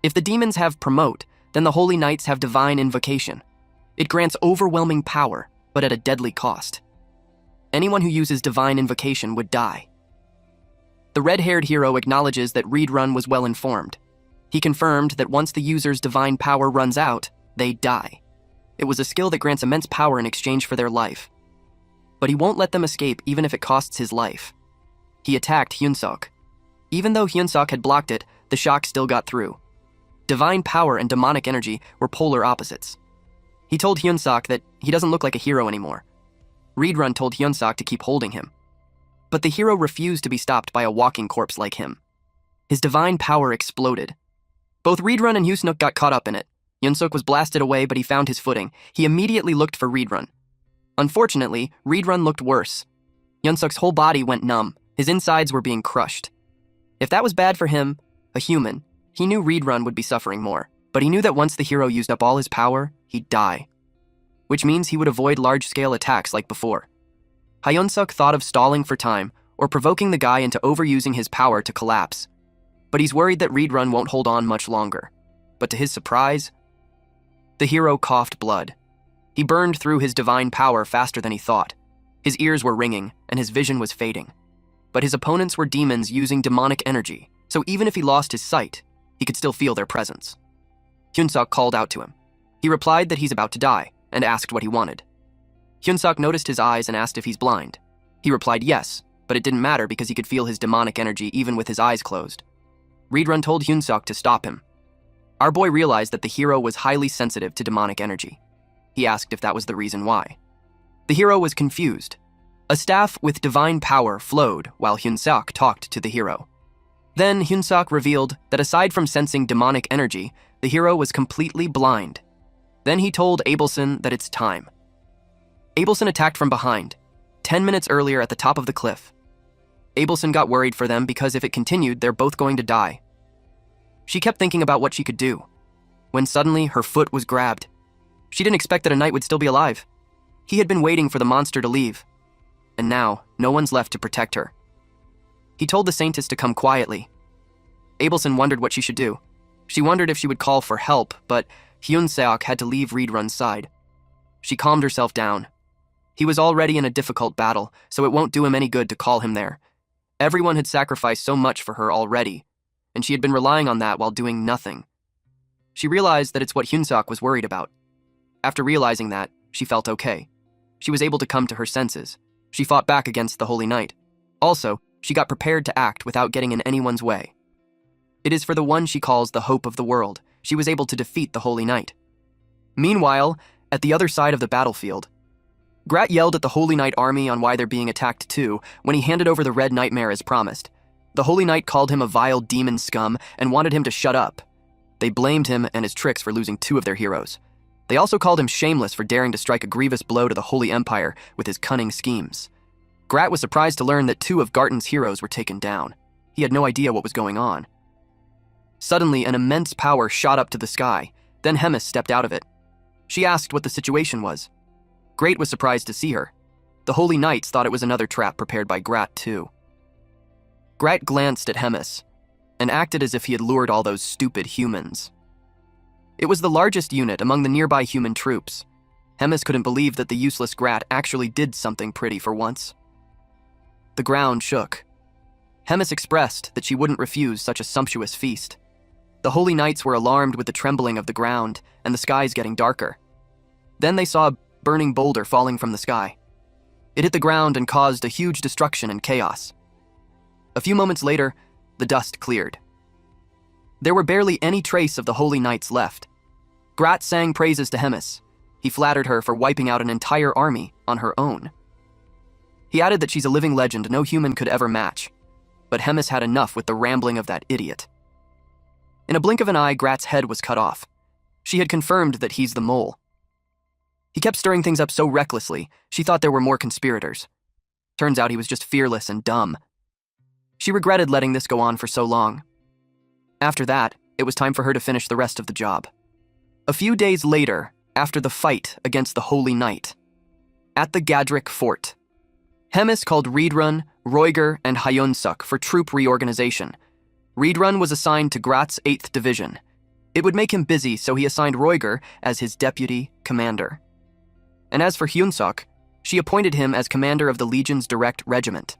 If the demons have promote, then the holy knights have divine invocation. It grants overwhelming power, but at a deadly cost. Anyone who uses divine invocation would die. The red-haired hero acknowledges that Reedrun was well informed. He confirmed that once the user's divine power runs out, they die. It was a skill that grants immense power in exchange for their life. But he won't let them escape even if it costs his life. He attacked Hyunsuk. Even though Hyunsuk had blocked it, the shock still got through. Divine power and demonic energy were polar opposites. He told Hyunsuk that he doesn't look like a hero anymore. Reedrun told Hyunsuk to keep holding him. But the hero refused to be stopped by a walking corpse like him. His divine power exploded. Both Reedrun and Hyunsuk got caught up in it. Hyunsuk was blasted away, but he found his footing. He immediately looked for Reedrun. Unfortunately, Reedrun looked worse. Hyunsuk's whole body went numb. His insides were being crushed. If that was bad for him, a human, he knew Reedrun would be suffering more. But he knew that once the hero used up all his power, he'd die. Which means he would avoid large-scale attacks like before. Hyunsuk thought of stalling for time, or provoking the guy into overusing his power to collapse. But he's worried that Reedrun won't hold on much longer. But to his surprise, the hero coughed blood. He burned through his divine power faster than he thought. His ears were ringing, and his vision was fading. But his opponents were demons using demonic energy, so even if he lost his sight, he could still feel their presence. Hyunsuk called out to him. He replied that he's about to die, and asked what he wanted. Hyunsuk noticed his eyes and asked if he's blind. He replied yes, but it didn't matter because he could feel his demonic energy even with his eyes closed. Reedrun told Hyunsuk to stop him. Our boy realized that the hero was highly sensitive to demonic energy. He asked if that was the reason why. The hero was confused. A staff with divine power flowed while Hyunsuk talked to the hero. Then Hyunsuk revealed that aside from sensing demonic energy, the hero was completely blind. Then he told Abelson that it's time. Abelson attacked from behind, 10 minutes earlier at the top of the cliff. Abelson got worried for them because if it continued, they're both going to die. She kept thinking about what she could do, when suddenly her foot was grabbed. She didn't expect that a knight would still be alive. He had been waiting for the monster to leave, and now no one's left to protect her. He told the saintess to come quietly. Abelson wondered what she should do. She wondered if she would call for help, but Hyunsuk had to leave Reedrun's side. She calmed herself down. He was already in a difficult battle, so it won't do him any good to call him there. Everyone had sacrificed so much for her already, and she had been relying on that while doing nothing. She realized that it's what Hyunsuk was worried about. After realizing that, she felt okay. She was able to come to her senses. She fought back against the Holy Knight. Also, she got prepared to act without getting in anyone's way. It is for the one she calls the hope of the world. She was able to defeat the Holy Knight. Meanwhile, at the other side of the battlefield, Grat yelled at the Holy Knight army on why they're being attacked too when he handed over the Red Nightmare as promised. The Holy Knight called him a vile demon scum and wanted him to shut up. They blamed him and his tricks for losing 2 of their heroes. They also called him shameless for daring to strike a grievous blow to the Holy Empire with his cunning schemes. Grat was surprised to learn that 2 of Garton's heroes were taken down. He had no idea what was going on. Suddenly, an immense power shot up to the sky. Then Hemis stepped out of it. She asked what the situation was. Grat was surprised to see her. The Holy Knights thought it was another trap prepared by Grat too. Grat glanced at Hemis and acted as if he had lured all those stupid humans. It was the largest unit among the nearby human troops. Hemis couldn't believe that the useless Grat actually did something pretty for once. The ground shook. Hemis expressed that she wouldn't refuse such a sumptuous feast. The Holy Knights were alarmed with the trembling of the ground and the skies getting darker. Then they saw a burning boulder falling from the sky. It hit the ground and caused a huge destruction and chaos. A few moments later, the dust cleared. There were barely any trace of the Holy Knights left. Grat sang praises to Hemis. He flattered her for wiping out an entire army on her own. He added that she's a living legend no human could ever match. But Hemis had enough with the rambling of that idiot. In a blink of an eye, Grat's head was cut off. She had confirmed that he's the mole. He kept stirring things up so recklessly, she thought there were more conspirators. Turns out he was just fearless and dumb. She regretted letting this go on for so long. After that, it was time for her to finish the rest of the job. A few days later, after the fight against the Holy Knight, at the Gadric Fort, Hemis called Riedrun, Roiger, and Hyunsuk for troop reorganization. Riedrun was assigned to Grat's 8th Division. It would make him busy, so he assigned Roiger as his deputy commander. And as for Hyunsuk, she appointed him as commander of the Legion's Direct Regiment.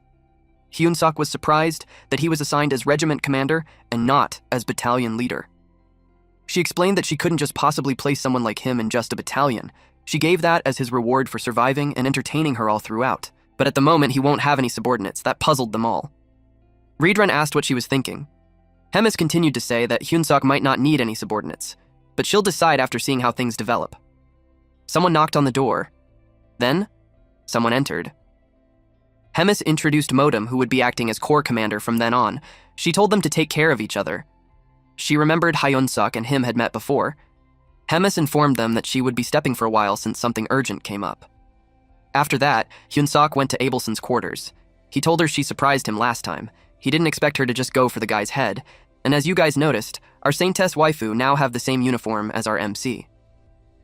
Hyunsuk was surprised that he was assigned as regiment commander and not as battalion leader. She explained that she couldn't just possibly place someone like him in just a battalion. She gave that as his reward for surviving and entertaining her all throughout. But at the moment, he won't have any subordinates. That puzzled them all. Riedrun asked what she was thinking. Hemis continued to say that Hyunsuk might not need any subordinates, but she'll decide after seeing how things develop. Someone knocked on the door. Then, someone entered. Hemis introduced Modem, who would be acting as corps commander from then on. She told them to take care of each other. She remembered Hyunsuk and him had met before. Hemis informed them that she would be stepping for a while since something urgent came up. After that, Hyunsuk went to Abelson's quarters. He told her she surprised him last time. He didn't expect her to just go for the guy's head. And as you guys noticed, our Saintess waifu now have the same uniform as our MC.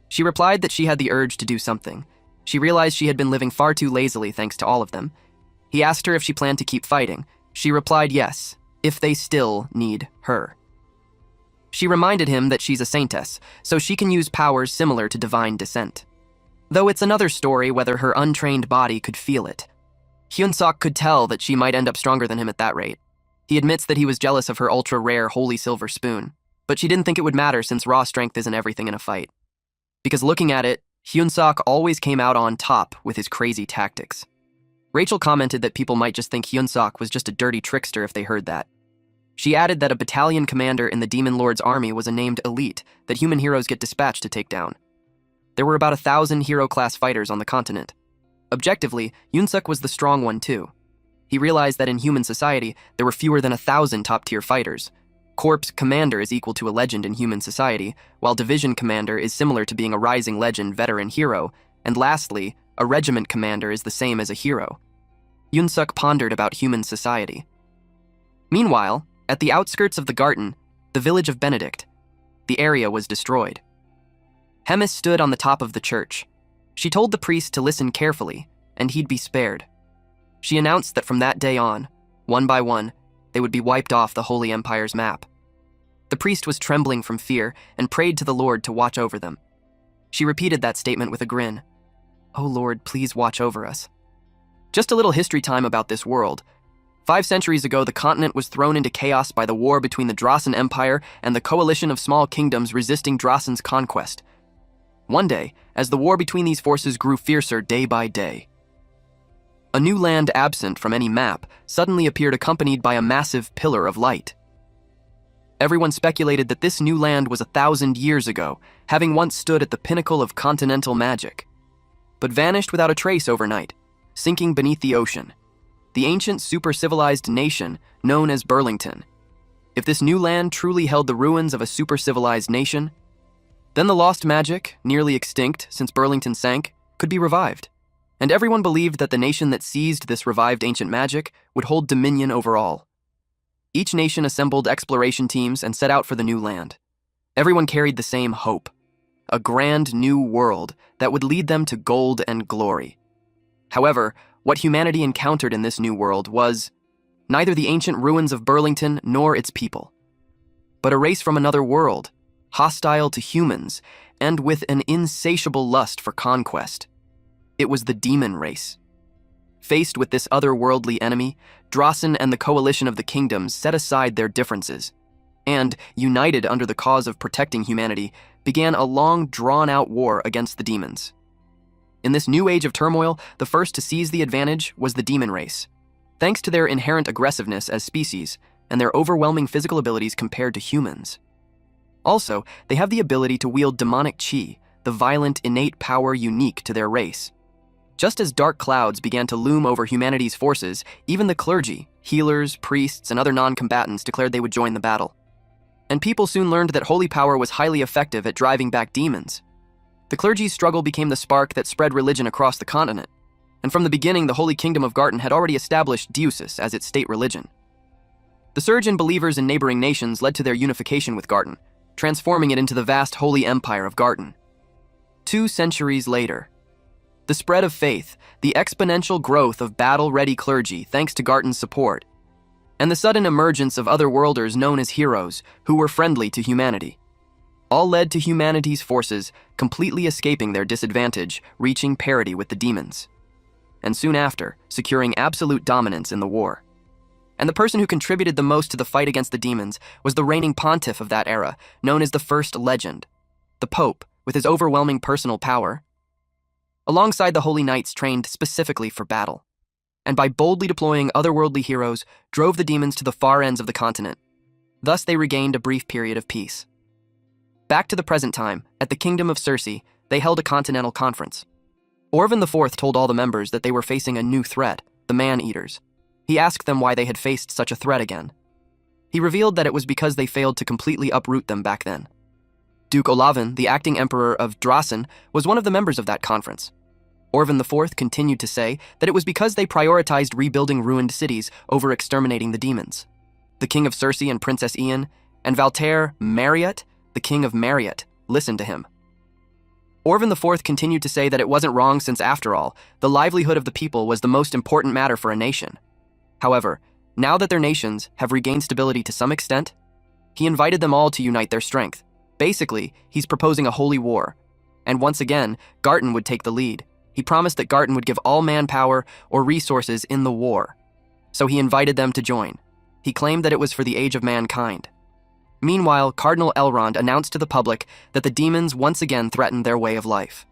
She replied that she had the urge to do something. She realized she had been living far too lazily thanks to all of them. He asked her if she planned to keep fighting. She replied yes, if they still need her. She reminded him that she's a saintess, so she can use powers similar to divine descent. Though it's another story whether her untrained body could feel it. Hyunsuk could tell that she might end up stronger than him at that rate. He admits that he was jealous of her ultra-rare holy silver spoon, but she didn't think it would matter since raw strength isn't everything in a fight. Because looking at it, Hyunsuk always came out on top with his crazy tactics. Rachel commented that people might just think Hyunsuk was just a dirty trickster if they heard that. She added that a battalion commander in the Demon Lord's army was a named elite that human heroes get dispatched to take down. There were about 1,000 hero-class fighters on the continent. Objectively, Hyunsuk was the strong one too. He realized that in human society, there were fewer than 1,000 top-tier fighters. Corps commander is equal to a legend in human society, while division commander is similar to being a rising legend veteran hero, and lastly, a regiment commander is the same as a hero. Hyunsuk pondered about human society. Meanwhile, at the outskirts of the garden, the village of Benedict, the area was destroyed. Hemis stood on the top of the church. She told the priest to listen carefully, and he'd be spared. She announced that from that day on, one by one, they would be wiped off the Holy Empire's map. The priest was trembling from fear and prayed to the Lord to watch over them. She repeated that statement with a grin. "Oh Lord, please watch over us." Just a little history time about this world. 5 centuries ago, the continent was thrown into chaos by the war between the Drasen Empire and the coalition of small kingdoms resisting Drasen's conquest. One day, as the war between these forces grew fiercer day by day, a new land absent from any map suddenly appeared accompanied by a massive pillar of light. Everyone speculated that this new land was 1,000 years ago, having once stood at the pinnacle of continental magic, but vanished without a trace overnight, sinking beneath the ocean. The ancient super-civilized nation known as Burlington. If this new land truly held the ruins of a super-civilized nation, then the lost magic, nearly extinct since Burlington sank, could be revived. And everyone believed that the nation that seized this revived ancient magic would hold dominion over all. Each nation assembled exploration teams and set out for the new land. Everyone carried the same hope, a grand new world that would lead them to gold and glory. However, what humanity encountered in this new world was neither the ancient ruins of Burlington nor its people, but a race from another world, hostile to humans and with an insatiable lust for conquest. It was the demon race. Faced with this otherworldly enemy, Dronzer and the coalition of the kingdoms set aside their differences and, united under the cause of protecting humanity, began a long, drawn-out war against the demons. In this new age of turmoil, the first to seize the advantage was the demon race, thanks to their inherent aggressiveness as species and their overwhelming physical abilities compared to humans. Also, they have the ability to wield demonic chi, the violent, innate power unique to their race. Just as dark clouds began to loom over humanity's forces, even the clergy, healers, priests, and other non-combatants declared they would join the battle. And people soon learned that holy power was highly effective at driving back demons. The clergy's struggle became the spark that spread religion across the continent, and from the beginning the Holy Kingdom of Garten had already established Deuces as its state religion. The surge in believers in neighboring nations led to their unification with Garten, transforming it into the vast holy empire of Garten. 2 centuries later, the spread of faith, the exponential growth of battle-ready clergy thanks to Garten's support, and the sudden emergence of otherworlders known as heroes who were friendly to humanity, all led to humanity's forces completely escaping their disadvantage, reaching parity with the demons, and soon after, securing absolute dominance in the war. And the person who contributed the most to the fight against the demons was the reigning pontiff of that era, known as the First Legend, the Pope, with his overwhelming personal power, alongside the holy knights trained specifically for battle, and by boldly deploying otherworldly heroes, drove the demons to the far ends of the continent. Thus they regained a brief period of peace. Back to the present time, at the Kingdom of Circe, they held a continental conference. Orvan IV told all the members that they were facing a new threat, the Man-Eaters. He asked them why they had faced such a threat again. He revealed that it was because they failed to completely uproot them back then. Duke Olavan, the acting emperor of Dronzer, was one of the members of that conference. Orvan IV continued to say that it was because they prioritized rebuilding ruined cities over exterminating the demons. The king of Circe and Princess Ian, and Valter Marriott, the king of Marriott, listened to him. Orvan IV continued to say that it wasn't wrong since, after all, the livelihood of the people was the most important matter for a nation. However, now that their nations have regained stability to some extent, he invited them all to unite their strength. Basically, he's proposing a holy war, and once again, Garten would take the lead. He promised that Garten would give all manpower or resources in the war, so he invited them to join. He claimed that it was for the age of mankind. Meanwhile, Cardinal Elrond announced to the public that the demons once again threatened their way of life.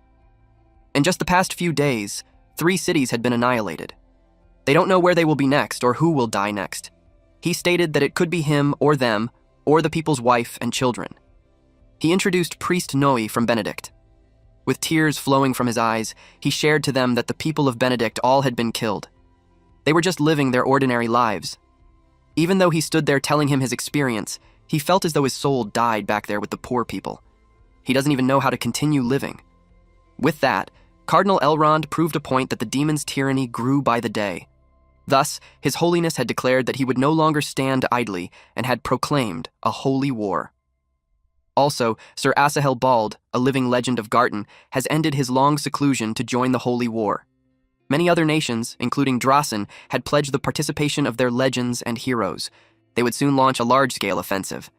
In just the past few days, 3 cities had been annihilated. They don't know where they will be next or who will die next. He stated that it could be him or them, or the people's wife and children. He introduced Priest Noe from Benedict. With tears flowing from his eyes, he shared to them that the people of Benedict all had been killed. They were just living their ordinary lives. Even though he stood there telling him his experience, he felt as though his soul died back there with the poor people. He doesn't even know how to continue living. With that, Cardinal Elrond proved a point that the demon's tyranny grew by the day. Thus, His Holiness had declared that he would no longer stand idly and had proclaimed a holy war. Also, Sir Asahel Bald, a living legend of Garten, has ended his long seclusion to join the holy war. Many other nations, including Dronzer, had pledged the participation of their legends and heroes. They would soon launch a large-scale offensive.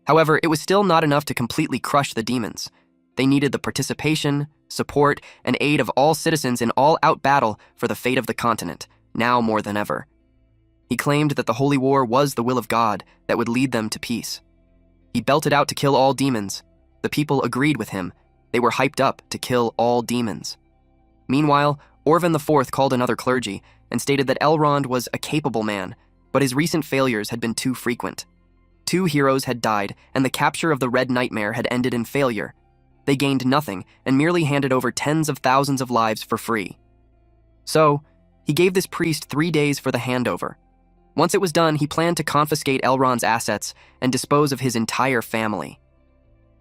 However, it was still not enough to completely crush the demons. They needed the participation, support, and aid of all citizens in all-out battle for the fate of the continent, now more than ever. He claimed that the holy war was the will of God that would lead them to peace. He belted out to kill all demons. The people agreed with him, They were hyped up to kill all demons. Meanwhile, Orvan IV called another clergy and stated that Elrond was a capable man, but his recent failures had been too frequent. 2 heroes had died, and the capture of the Red Nightmare had ended in failure. They gained nothing and merely handed over tens of thousands of lives for free. So, he gave this priest 3 days for the handover. Once it was done, he planned to confiscate Elrond's assets and dispose of his entire family.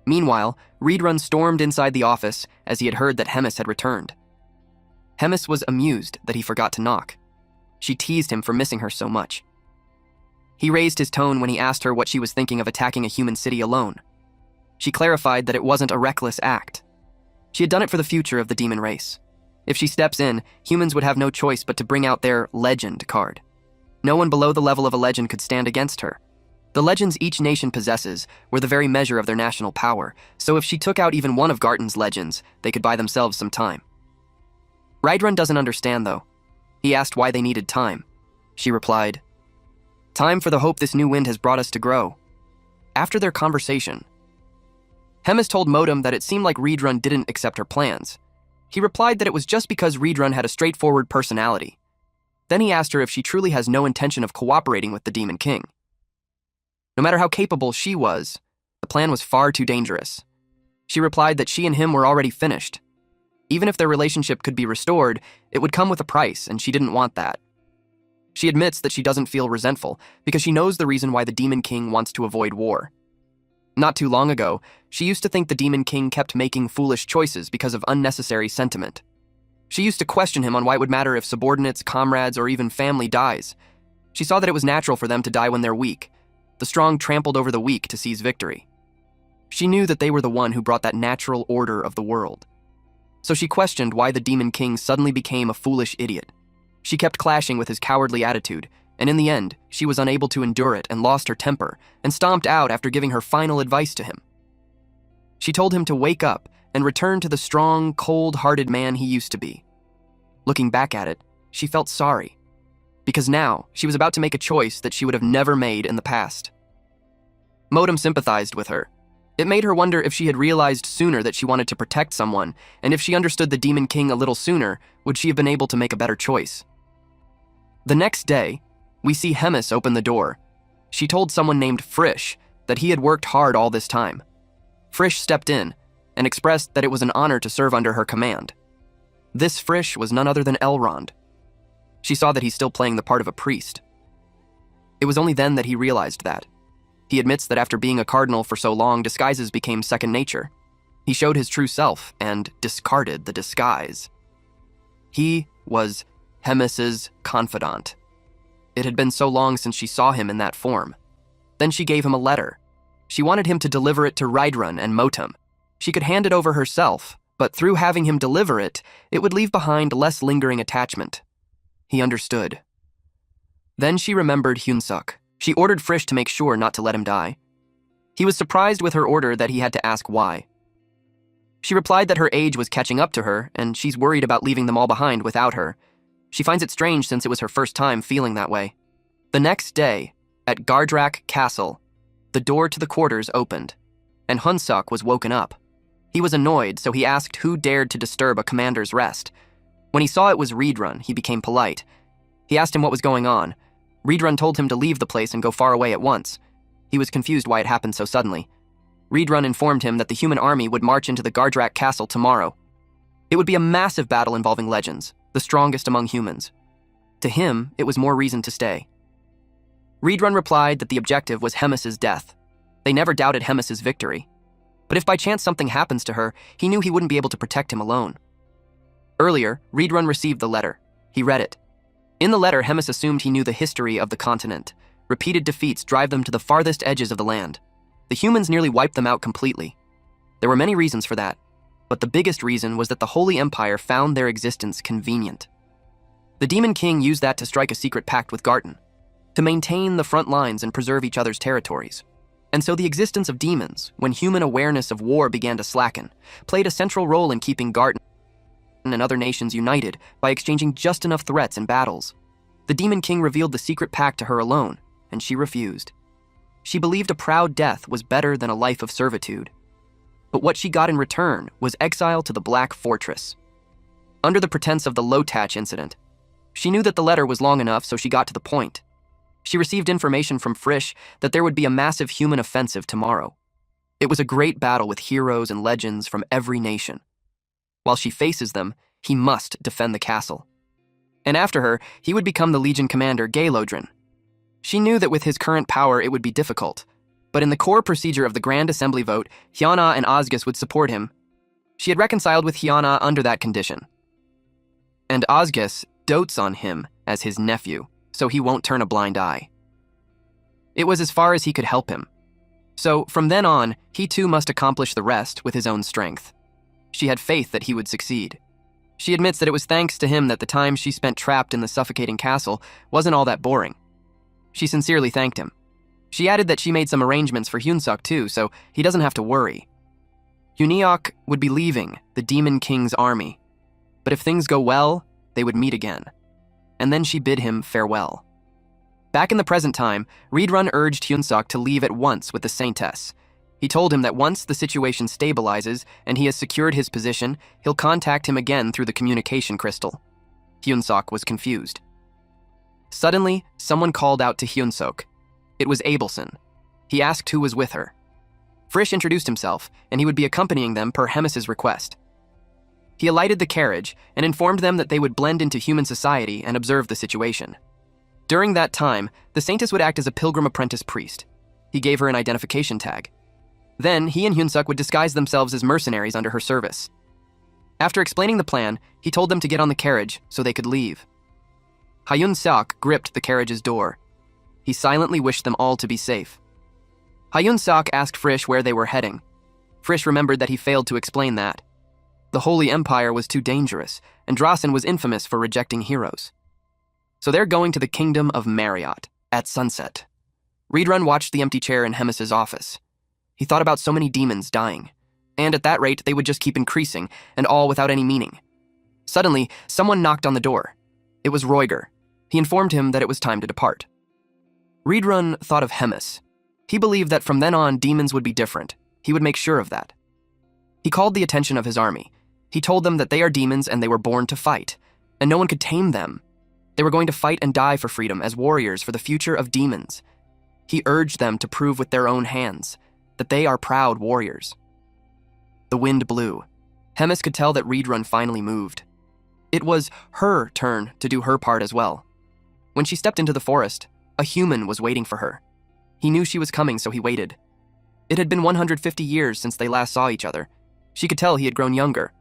Meanwhile, Reedrun stormed inside the office as he had heard that Hemis had returned. Hemis was amused that he forgot to knock. She teased him for missing her so much. He raised his tone when he asked her what she was thinking of attacking a human city alone. She clarified that it wasn't a reckless act. She had done it for the future of the demon race. If she steps in, humans would have no choice but to bring out their legend card. No one below the level of a legend could stand against her. The legends each nation possesses were the very measure of their national power, so if she took out even one of Garton's legends, they could buy themselves some time. Reidrun doesn't understand, though. He asked why they needed time. She replied, "Time for the hope this new wind has brought us to grow." After their conversation, Hemis told Modem that it seemed like Reedrun didn't accept her plans. He replied that it was just because Reedrun had a straightforward personality. Then he asked her if she truly has no intention of cooperating with the Demon King. No matter how capable she was, the plan was far too dangerous. She replied that she and him were already finished. Even if their relationship could be restored, it would come with a price, and she didn't want that. She admits that she doesn't feel resentful because she knows the reason why the Demon King wants to avoid war. Not too long ago, she used to think the Demon King kept making foolish choices because of unnecessary sentiment. She used to question him on why it would matter if subordinates, comrades, or even family dies. She saw that it was natural for them to die when they're weak. The strong trampled over the weak to seize victory. She knew that they were the one who brought that natural order of the world. So she questioned why the Demon King suddenly became a foolish idiot. She kept clashing with his cowardly attitude, and in the end, she was unable to endure it and lost her temper, and stomped out after giving her final advice to him. She told him to wake up and return to the strong, cold-hearted man he used to be. Looking back at it, she felt sorry, because now she was about to make a choice that she would have never made in the past. Modem sympathized with her. It made her wonder if she had realized sooner that she wanted to protect someone, and if she understood the Demon King a little sooner, would she have been able to make a better choice. The next day, we see Hemis open the door. She told someone named Frisch that he had worked hard all this time. Frisch stepped in and expressed that it was an honor to serve under her command. This Frisch was none other than Elrond. She saw that he's still playing the part of a priest. It was only then that he realized that. He admits that after being a cardinal for so long, disguises became second nature. He showed his true self and discarded the disguise. He was Hemis's confidant. It had been so long since she saw him in that form. Then she gave him a letter. She wanted him to deliver it to Reidrun and Motum. She could hand it over herself, but through having him deliver it, it would leave behind less lingering attachment. He understood. Then she remembered Hyunsuk. She ordered Frisch to make sure not to let him die. He was surprised with her order that he had to ask why. She replied that her age was catching up to her, and she's worried about leaving them all behind without her. She finds it strange since it was her first time feeling that way. The next day, at Gardrak Castle, the door to the quarters opened, and Hyunsuk was woken up. He was annoyed, so he asked who dared to disturb a commander's rest. When he saw it was Reedrun, he became polite. He asked him what was going on. Reedrun told him to leave the place and go far away at once. He was confused why it happened so suddenly. Reedrun informed him that the human army would march into the Gardrak Castle tomorrow. It would be a massive battle involving legends, the strongest among humans. To him, it was more reason to stay. Reedrun replied that the objective was Hemis's death. They never doubted Hemis's victory. But if by chance something happens to her, he knew he wouldn't be able to protect him alone. Earlier, Reedrun received the letter. He read it. In the letter, Hemis assumed he knew the history of the continent. Repeated defeats drive them to the farthest edges of the land. The humans nearly wiped them out completely. There were many reasons for that, but the biggest reason was that the Holy Empire found their existence convenient. The Demon King used that to strike a secret pact with Garton, to maintain the front lines and preserve each other's territories. And so the existence of demons, when human awareness of war began to slacken, played a central role in keeping Garton and other nations united by exchanging just enough threats in battles. The Demon King revealed the secret pact to her alone, and she refused. She believed a proud death was better than a life of servitude. but what she got in return was exile to the Black Fortress. Under the pretense of the Lotach incident, she knew that the letter was long enough, so she got to the point. She received information from Frisch that there would be a massive human offensive tomorrow. It was a great battle with heroes and legends from every nation. While she faces them, he must defend the castle. And after her, he would become the Legion commander Gaelodrin. She knew that with his current power it would be difficult, but in the core procedure of the Grand Assembly vote, Hyana and Osgus would support him. She had reconciled with Hyana under that condition. And Osgus dotes on him as his nephew, so he won't turn a blind eye. It was as far as he could help him. So from then on, he too must accomplish the rest with his own strength. She had faith that he would succeed. She admits that it was thanks to him that the time she spent trapped in the suffocating castle wasn't all that boring. She sincerely thanked him. She added that she made some arrangements for Hyunsuk too, so he doesn't have to worry. Hyuniok would be leaving the Demon King's army, but if things go well, they would meet again. And then she bid him farewell. Back in the present time, Reedrun urged Hyunsuk to leave at once with the Saintess. He told him that once the situation stabilizes and he has secured his position, he'll contact him again through the communication crystal. Hyunsuk was confused. Suddenly, someone called out to Hyunsuk. It was Abelson. He asked who was with her. Frisch introduced himself, and he would be accompanying them per Hemis's request. He alighted the carriage and informed them that they would blend into human society and observe the situation. During that time, the Saintess would act as a pilgrim apprentice priest. He gave her an identification tag. Then, he and Hyunsuk would disguise themselves as mercenaries under her service. After explaining the plan, he told them to get on the carriage so they could leave. Hyunsuk gripped the carriage's door. He silently wished them all to be safe. Hyunsuk asked Frisch where they were heading. Frisch remembered that he failed to explain that. The Holy Empire was too dangerous, and Drasen was infamous for rejecting heroes. So they're going to the kingdom of Marriott, at sunset. Reedrun watched the empty chair in Hemis's office. He thought about so many demons dying, and at that rate they would just keep increasing, and all without any meaning. Suddenly, someone knocked on the door. It was Roiger. He informed him that it was time to depart. Reedrun thought of Hemis. He believed that from then on demons would be different. He would make sure of that. He called the attention of his army. He told them that they are demons and they were born to fight, and no one could tame them. They were going to fight and die for freedom as warriors for the future of demons. He urged them to prove with their own hands that they are proud warriors. The wind blew. Hemis could tell that Reedrun finally moved. It was her turn to do her part as well. When she stepped into the forest, a human was waiting for her. He knew she was coming, so he waited. It had been 150 years since they last saw each other. She could tell he had grown younger.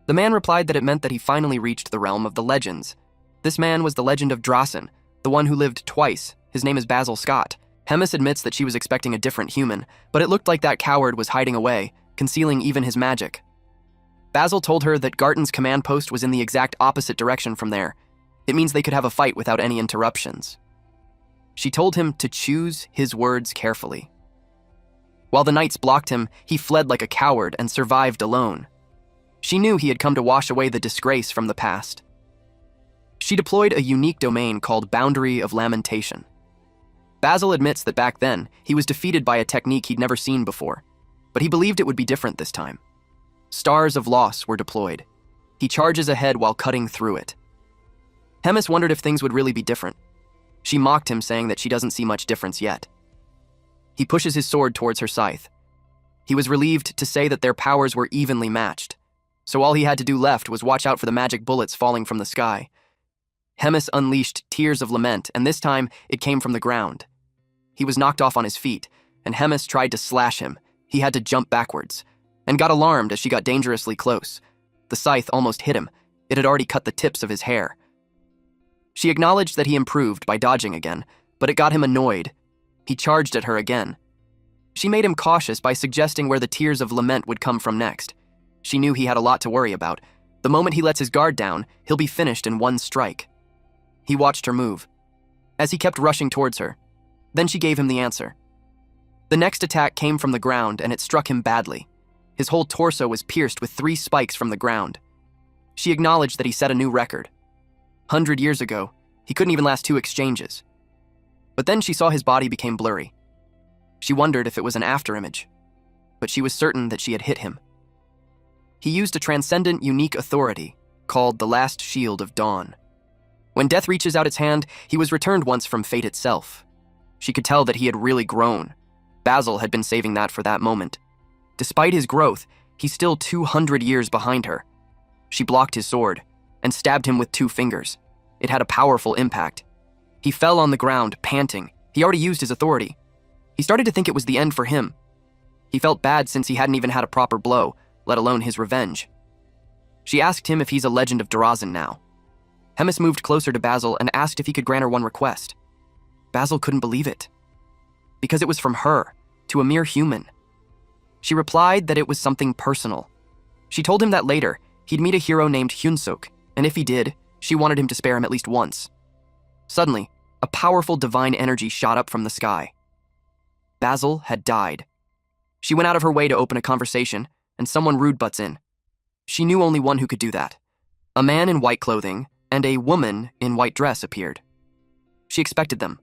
The man replied that it meant that he finally reached the realm of the legends. This man was the legend of Drasen, the one who lived twice. His name is Basil Scott. Hemis admits that she was expecting a different human, but it looked like that coward was hiding away, concealing even his magic. Basil told her that Garton's command post was in the exact opposite direction from there. It means they could have a fight without any interruptions. She told him to choose his words carefully. While the knights blocked him, he fled like a coward and survived alone. She knew he had come to wash away the disgrace from the past. She deployed a unique domain called Boundary of Lamentation. Basil admits that back then, he was defeated by a technique he'd never seen before, but he believed it would be different this time. Stars of Loss were deployed. He charges ahead while cutting through it. Hemis wondered if things would really be different. She mocked him, saying that she doesn't see much difference yet. He pushes his sword towards her scythe. He was relieved to say that their powers were evenly matched, so all he had to do left was watch out for the magic bullets falling from the sky. Hemis unleashed tears of lament, and this time it came from the ground. He was knocked off on his feet, and Hemis tried to slash him. He had to jump backwards, and got alarmed as she got dangerously close. The scythe almost hit him. It had already cut the tips of his hair. She acknowledged that he improved by dodging again, but it got him annoyed. He charged at her again. She made him cautious by suggesting where the tears of lament would come from next. She knew he had a lot to worry about. The moment he lets his guard down, he'll be finished in one strike. He watched her move, as he kept rushing towards her. Then she gave him the answer. The next attack came from the ground, and it struck him badly. His whole torso was pierced with 3 spikes from the ground. She acknowledged that he set a new record. 100 years ago, he couldn't even last 2 exchanges. But then she saw his body became blurry. She wondered if it was an afterimage, but she was certain that she had hit him. he used a transcendent, unique authority called the Last Shield of Dawn. When death reaches out its hand, he was returned once from fate itself. She could tell that he had really grown. Basil had been saving that for that moment. Despite his growth, he's still 200 years behind her. She blocked his sword and stabbed him with 2 fingers. It had a powerful impact. He fell on the ground, panting. He already used his authority. He started to think it was the end for him. He felt bad since he hadn't even had a proper blow, let alone his revenge. She asked him if he's a legend of Dronzer now. Hemis moved closer to Basil and asked if he could grant her one request. Basil couldn't believe it. Because it was from her, to a mere human. She replied that it was something personal. She told him that later, he'd meet a hero named Hyunsuk, and if he did, she wanted him to spare him at least once. Suddenly, a powerful divine energy shot up from the sky. Basil had died. She went out of her way to open a conversation, and someone rude butts in. She knew only one who could do that. A man in white clothing and a woman in white dress appeared. She expected them.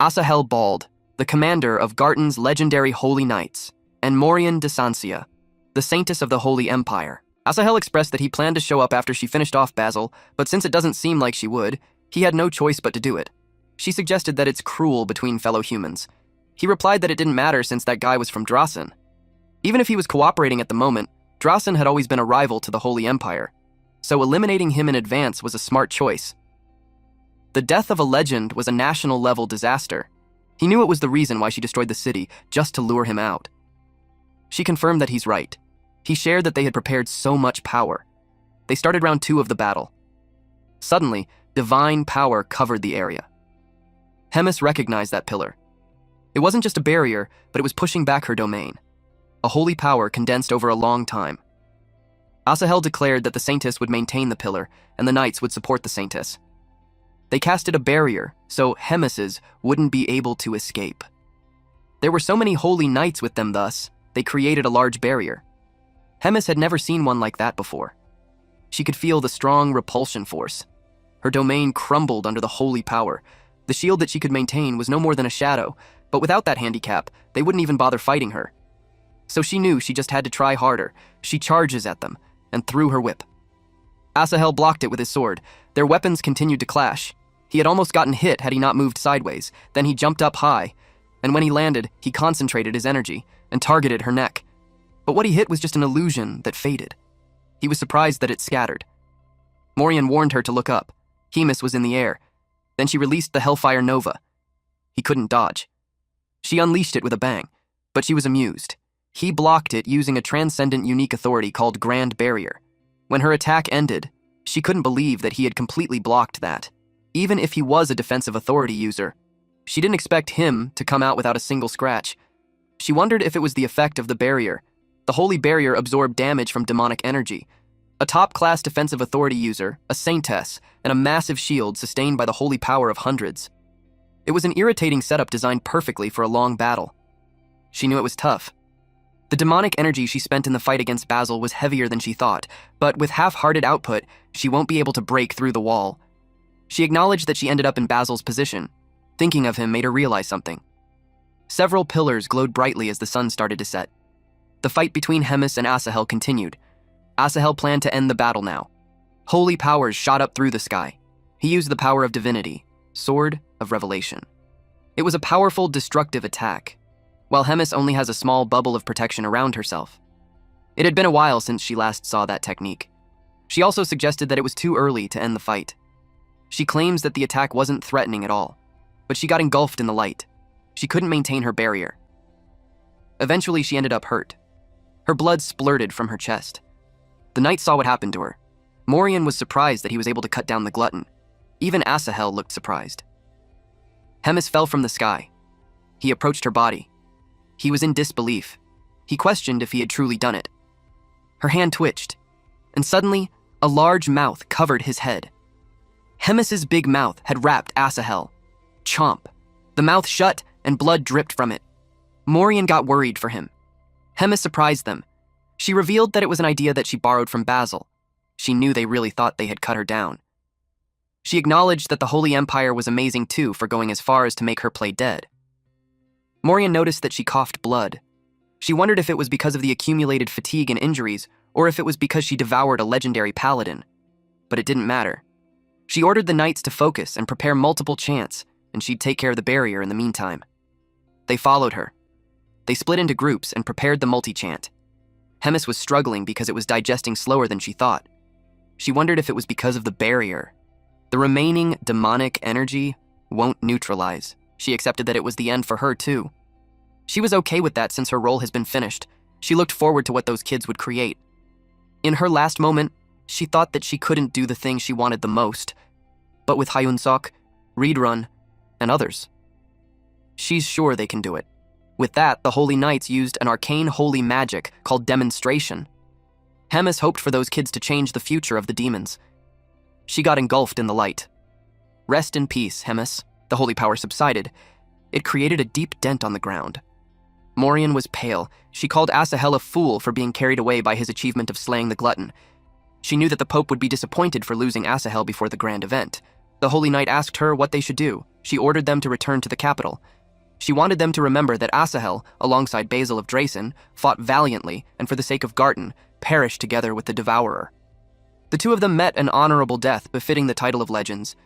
Asahel Bald, the commander of Garton's legendary Holy Knights, and Morian de Sancia, the saintess of the Holy Empire. Asahel expressed that he planned to show up after she finished off Basil, but since it doesn't seem like she would, he had no choice but to do it. She suggested that it's cruel between fellow humans. He replied that it didn't matter since that guy was from Dronzer. Even if he was cooperating at the moment, Dronzer had always been a rival to the Holy Empire, so eliminating him in advance was a smart choice. The death of a legend was a national-level disaster. He knew it was the reason why she destroyed the city, just to lure him out. She confirmed that he's right. He shared that they had prepared so much power. They started round 2 of the battle. Suddenly, divine power covered the area. Hemis recognized that pillar. It wasn't just a barrier, but it was pushing back her domain. A holy power condensed over a long time. Asahel declared that the saintess would maintain the pillar, and the knights would support the saintess. They casted a barrier, so Hemis's wouldn't be able to escape. There were so many holy knights with them thus, they created a large barrier. Hemis had never seen one like that before. She could feel the strong repulsion force. Her domain crumbled under the holy power. The shield that she could maintain was no more than a shadow, but without that handicap, they wouldn't even bother fighting her. So she knew she just had to try harder. She charges at them and threw her whip. Asahel blocked it with his sword. Their weapons continued to clash. He had almost gotten hit had he not moved sideways. Then he jumped up high, and when he landed, he concentrated his energy and targeted her neck. But what he hit was just an illusion that faded. He was surprised that it scattered. Morian warned her to look up. Hemis was in the air. Then she released the Hellfire Nova. He couldn't dodge. She unleashed it with a bang, but she was amused. He blocked it using a transcendent unique authority called Grand Barrier. When her attack ended, she couldn't believe that he had completely blocked that. Even if he was a defensive authority user, she didn't expect him to come out without a single scratch. She wondered if it was the effect of the barrier. The holy barrier absorbed damage from demonic energy. A top-class defensive authority user, a saintess, and a massive shield sustained by the holy power of hundreds. It was an irritating setup designed perfectly for a long battle. She knew it was tough. The demonic energy she spent in the fight against Basil was heavier than she thought, but with half-hearted output, she won't be able to break through the wall. She acknowledged that she ended up in Basil's position. Thinking of him made her realize something. Several pillars glowed brightly as the sun started to set. The fight between Hemis and Asahel continued. Asahel planned to end the battle now. Holy powers shot up through the sky. He used the power of divinity, Sword of Revelation. It was a powerful, destructive attack, while Hemis only has a small bubble of protection around herself. It had been a while since she last saw that technique. She also suggested that it was too early to end the fight. She claims that the attack wasn't threatening at all, but she got engulfed in the light. She couldn't maintain her barrier. Eventually, she ended up hurt. Her blood splurted from her chest. The knight saw what happened to her. Morian was surprised that he was able to cut down the glutton. Even Asahel looked surprised. Hemis fell from the sky. He approached her body. He was in disbelief. He questioned if he had truly done it. Her hand twitched, and suddenly, a large mouth covered his head. Hemis's big mouth had wrapped Asahel. Chomp. The mouth shut, and blood dripped from it. Morian got worried for him. Hemis surprised them. She revealed that it was an idea that she borrowed from Basil. She knew they really thought they had cut her down. She acknowledged that the Holy Empire was amazing too for going as far as to make her play dead. Morian noticed that she coughed blood. She wondered if it was because of the accumulated fatigue and injuries, or if it was because she devoured a legendary paladin. But it didn't matter. She ordered the knights to focus and prepare multiple chants, and she'd take care of the barrier in the meantime. They followed her. They split into groups and prepared the multi-chant. Hemis was struggling because it was digesting slower than she thought. She wondered if it was because of the barrier. The remaining demonic energy won't neutralize. She accepted that it was the end for her too. She was okay with that since her role has been finished. She looked forward to what those kids would create. In her last moment, she thought that she couldn't do the thing she wanted the most, but with Hyunsuk, Reedrun, and others, she's sure they can do it. With that, the Holy Knights used an arcane holy magic called Demonstration. Hemis hoped for those kids to change the future of the demons. She got engulfed in the light. Rest in peace, Hemis. The holy power subsided. It created a deep dent on the ground. Morian was pale. She called Asahel a fool for being carried away by his achievement of slaying the glutton. She knew that the Pope would be disappointed for losing Asahel before the grand event. The Holy Knight asked her what they should do. She ordered them to return to the capital. She wanted them to remember that Asahel, alongside Basil of Drasen, fought valiantly and for the sake of Garten, perished together with the Devourer. The two of them met an honorable death befitting the title of legends.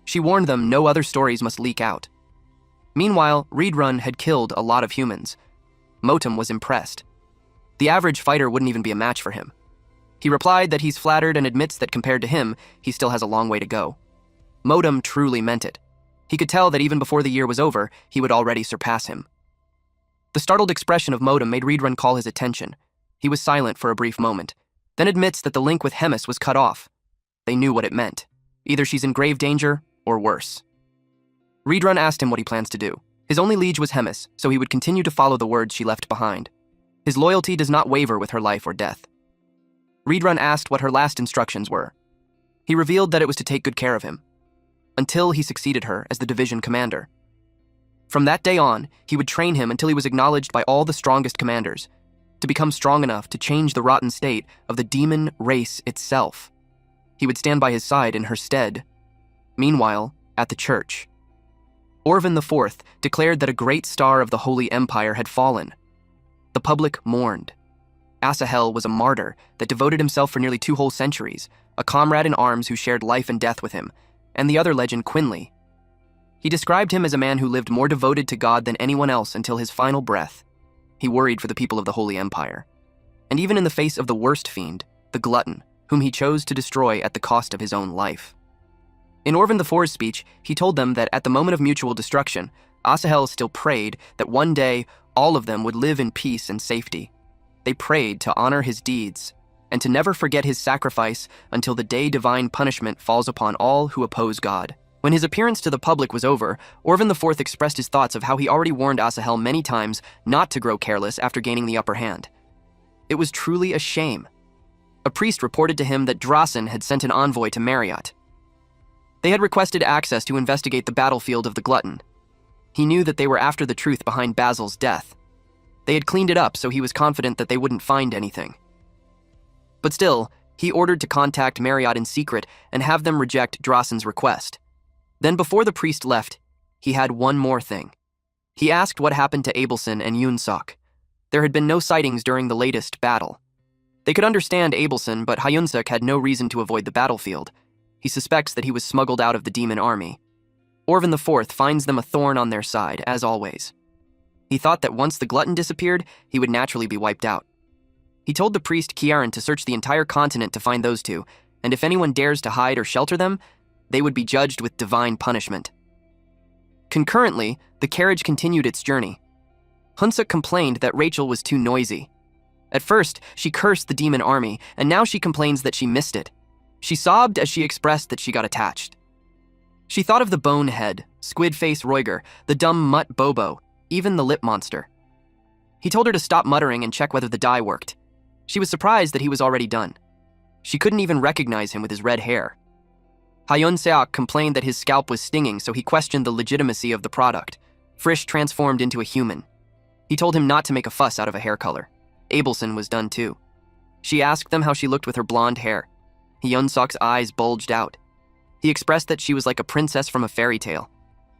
She warned them no other stories must leak out. Meanwhile, Reedrun had killed a lot of humans. Motum was impressed. The average fighter wouldn't even be a match for him. He replied that he's flattered and admits that compared to him, he still has a long way to go. Motum truly meant it. He could tell that even before the year was over, he would already surpass him. The startled expression of Motum made Reedrun call his attention. He was silent for a brief moment, then admits that the link with Hemis was cut off. They knew what it meant. Either she's in grave danger, or worse. Reedrun asked him what he plans to do. His only liege was Hemis, so he would continue to follow the words she left behind. His loyalty does not waver with her life or death. Reedrun asked what her last instructions were. He revealed that it was to take good care of him, until he succeeded her as the division commander. From that day on, he would train him until he was acknowledged by all the strongest commanders, to become strong enough to change the rotten state of the demon race itself. He would stand by his side in her stead. Meanwhile, at the church, Orvan IV declared that a great star of the Holy Empire had fallen. The public mourned. Asahel was a martyr that devoted himself for nearly 2 whole centuries, a comrade in arms who shared life and death with him, and the other legend, Quinley. He described him as a man who lived more devoted to God than anyone else until his final breath. He worried for the people of the Holy Empire. And even in the face of the worst fiend, the glutton, whom he chose to destroy at the cost of his own life. In Orvan IV's speech, he told them that at the moment of mutual destruction, Asahel still prayed that one day all of them would live in peace and safety. They prayed to honor his deeds and to never forget his sacrifice until the day divine punishment falls upon all who oppose God. When his appearance to the public was over, Orvan IV expressed his thoughts of how he already warned Asahel many times not to grow careless after gaining the upper hand. It was truly a shame. A priest reported to him that Drasen had sent an envoy to Marriott. They had requested access to investigate the battlefield of the glutton. He knew that they were after the truth behind Basil's death. They had cleaned it up, so he was confident that they wouldn't find anything. But still, he ordered to contact Marriott in secret and have them reject Drasen's request. Then before the priest left, he had one more thing. He asked what happened to Abelson and Hyunsuk. There had been no sightings during the latest battle. They could understand Abelson, but Hyunsuk had no reason to avoid the battlefield. He suspects that he was smuggled out of the demon army. Orvan IV finds them a thorn on their side, as always. He thought that once the glutton disappeared, he would naturally be wiped out. He told the priest Kiaran to search the entire continent to find those two, and if anyone dares to hide or shelter them, they would be judged with divine punishment. Concurrently, the carriage continued its journey. Hyunsuk complained that Rachel was too noisy. At first, she cursed the demon army, and now she complains that she missed it. She sobbed as she expressed that she got attached. She thought of the bonehead, squid-face Roiger, the dumb mutt Bobo, even the lip monster. He told her to stop muttering and check whether the dye worked. She was surprised that he was already done. She couldn't even recognize him with his red hair. Hyun Seok complained that his scalp was stinging, so he questioned the legitimacy of the product. Frisch transformed into a human. He told him not to make a fuss out of a hair color. Abelson was done too. She asked them how she looked with her blonde hair. Hyun Seok's eyes bulged out. He expressed that she was like a princess from a fairy tale.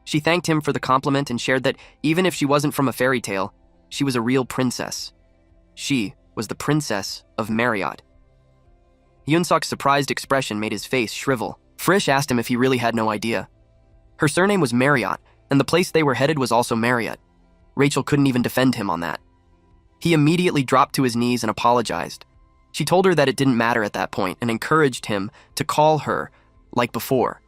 She thanked him for the compliment and shared that even if she wasn't from a fairy tale, she was a real princess. She was the princess of Marriott. Yoonsuk's surprised expression made his face shrivel. Frisch asked him if he really had no idea. Her surname was Marriott, and the place they were headed was also Marriott. Rachel couldn't even defend him on that. He immediately dropped to his knees and apologized. She told her that it didn't matter at that point and encouraged him to call her like before.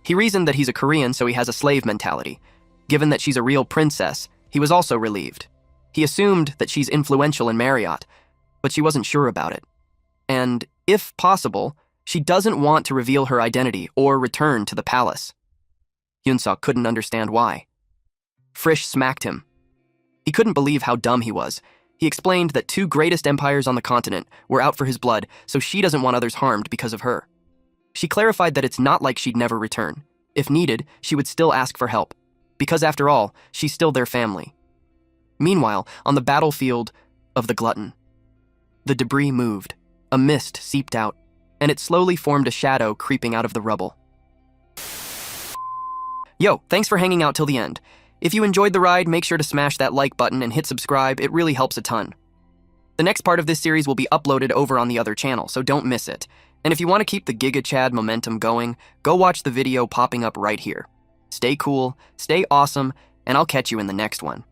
He reasoned that he's a Korean, so he has a slave mentality. Given that she's a real princess, he was also relieved. He assumed that she's influential in Marriott, but she wasn't sure about it. And, if possible, she doesn't want to reveal her identity or return to the palace. Yoonsuk couldn't understand why. Frisch smacked him. He couldn't believe how dumb he was. He explained that 2 greatest empires on the continent were out for his blood, so she doesn't want others harmed because of her. She clarified that it's not like she'd never return. If needed, she would still ask for help, because after all, she's still their family. Meanwhile, on the battlefield of the glutton, the debris moved. A mist seeped out, and it slowly formed a shadow creeping out of the rubble. Yo, thanks for hanging out till the end. If you enjoyed the ride, make sure to smash that like button and hit subscribe. It really helps a ton. The next part of this series will be uploaded over on the other channel, so don't miss it. And if you want to keep the Giga Chad momentum going, go watch the video popping up right here. Stay cool, stay awesome, and I'll catch you in the next one.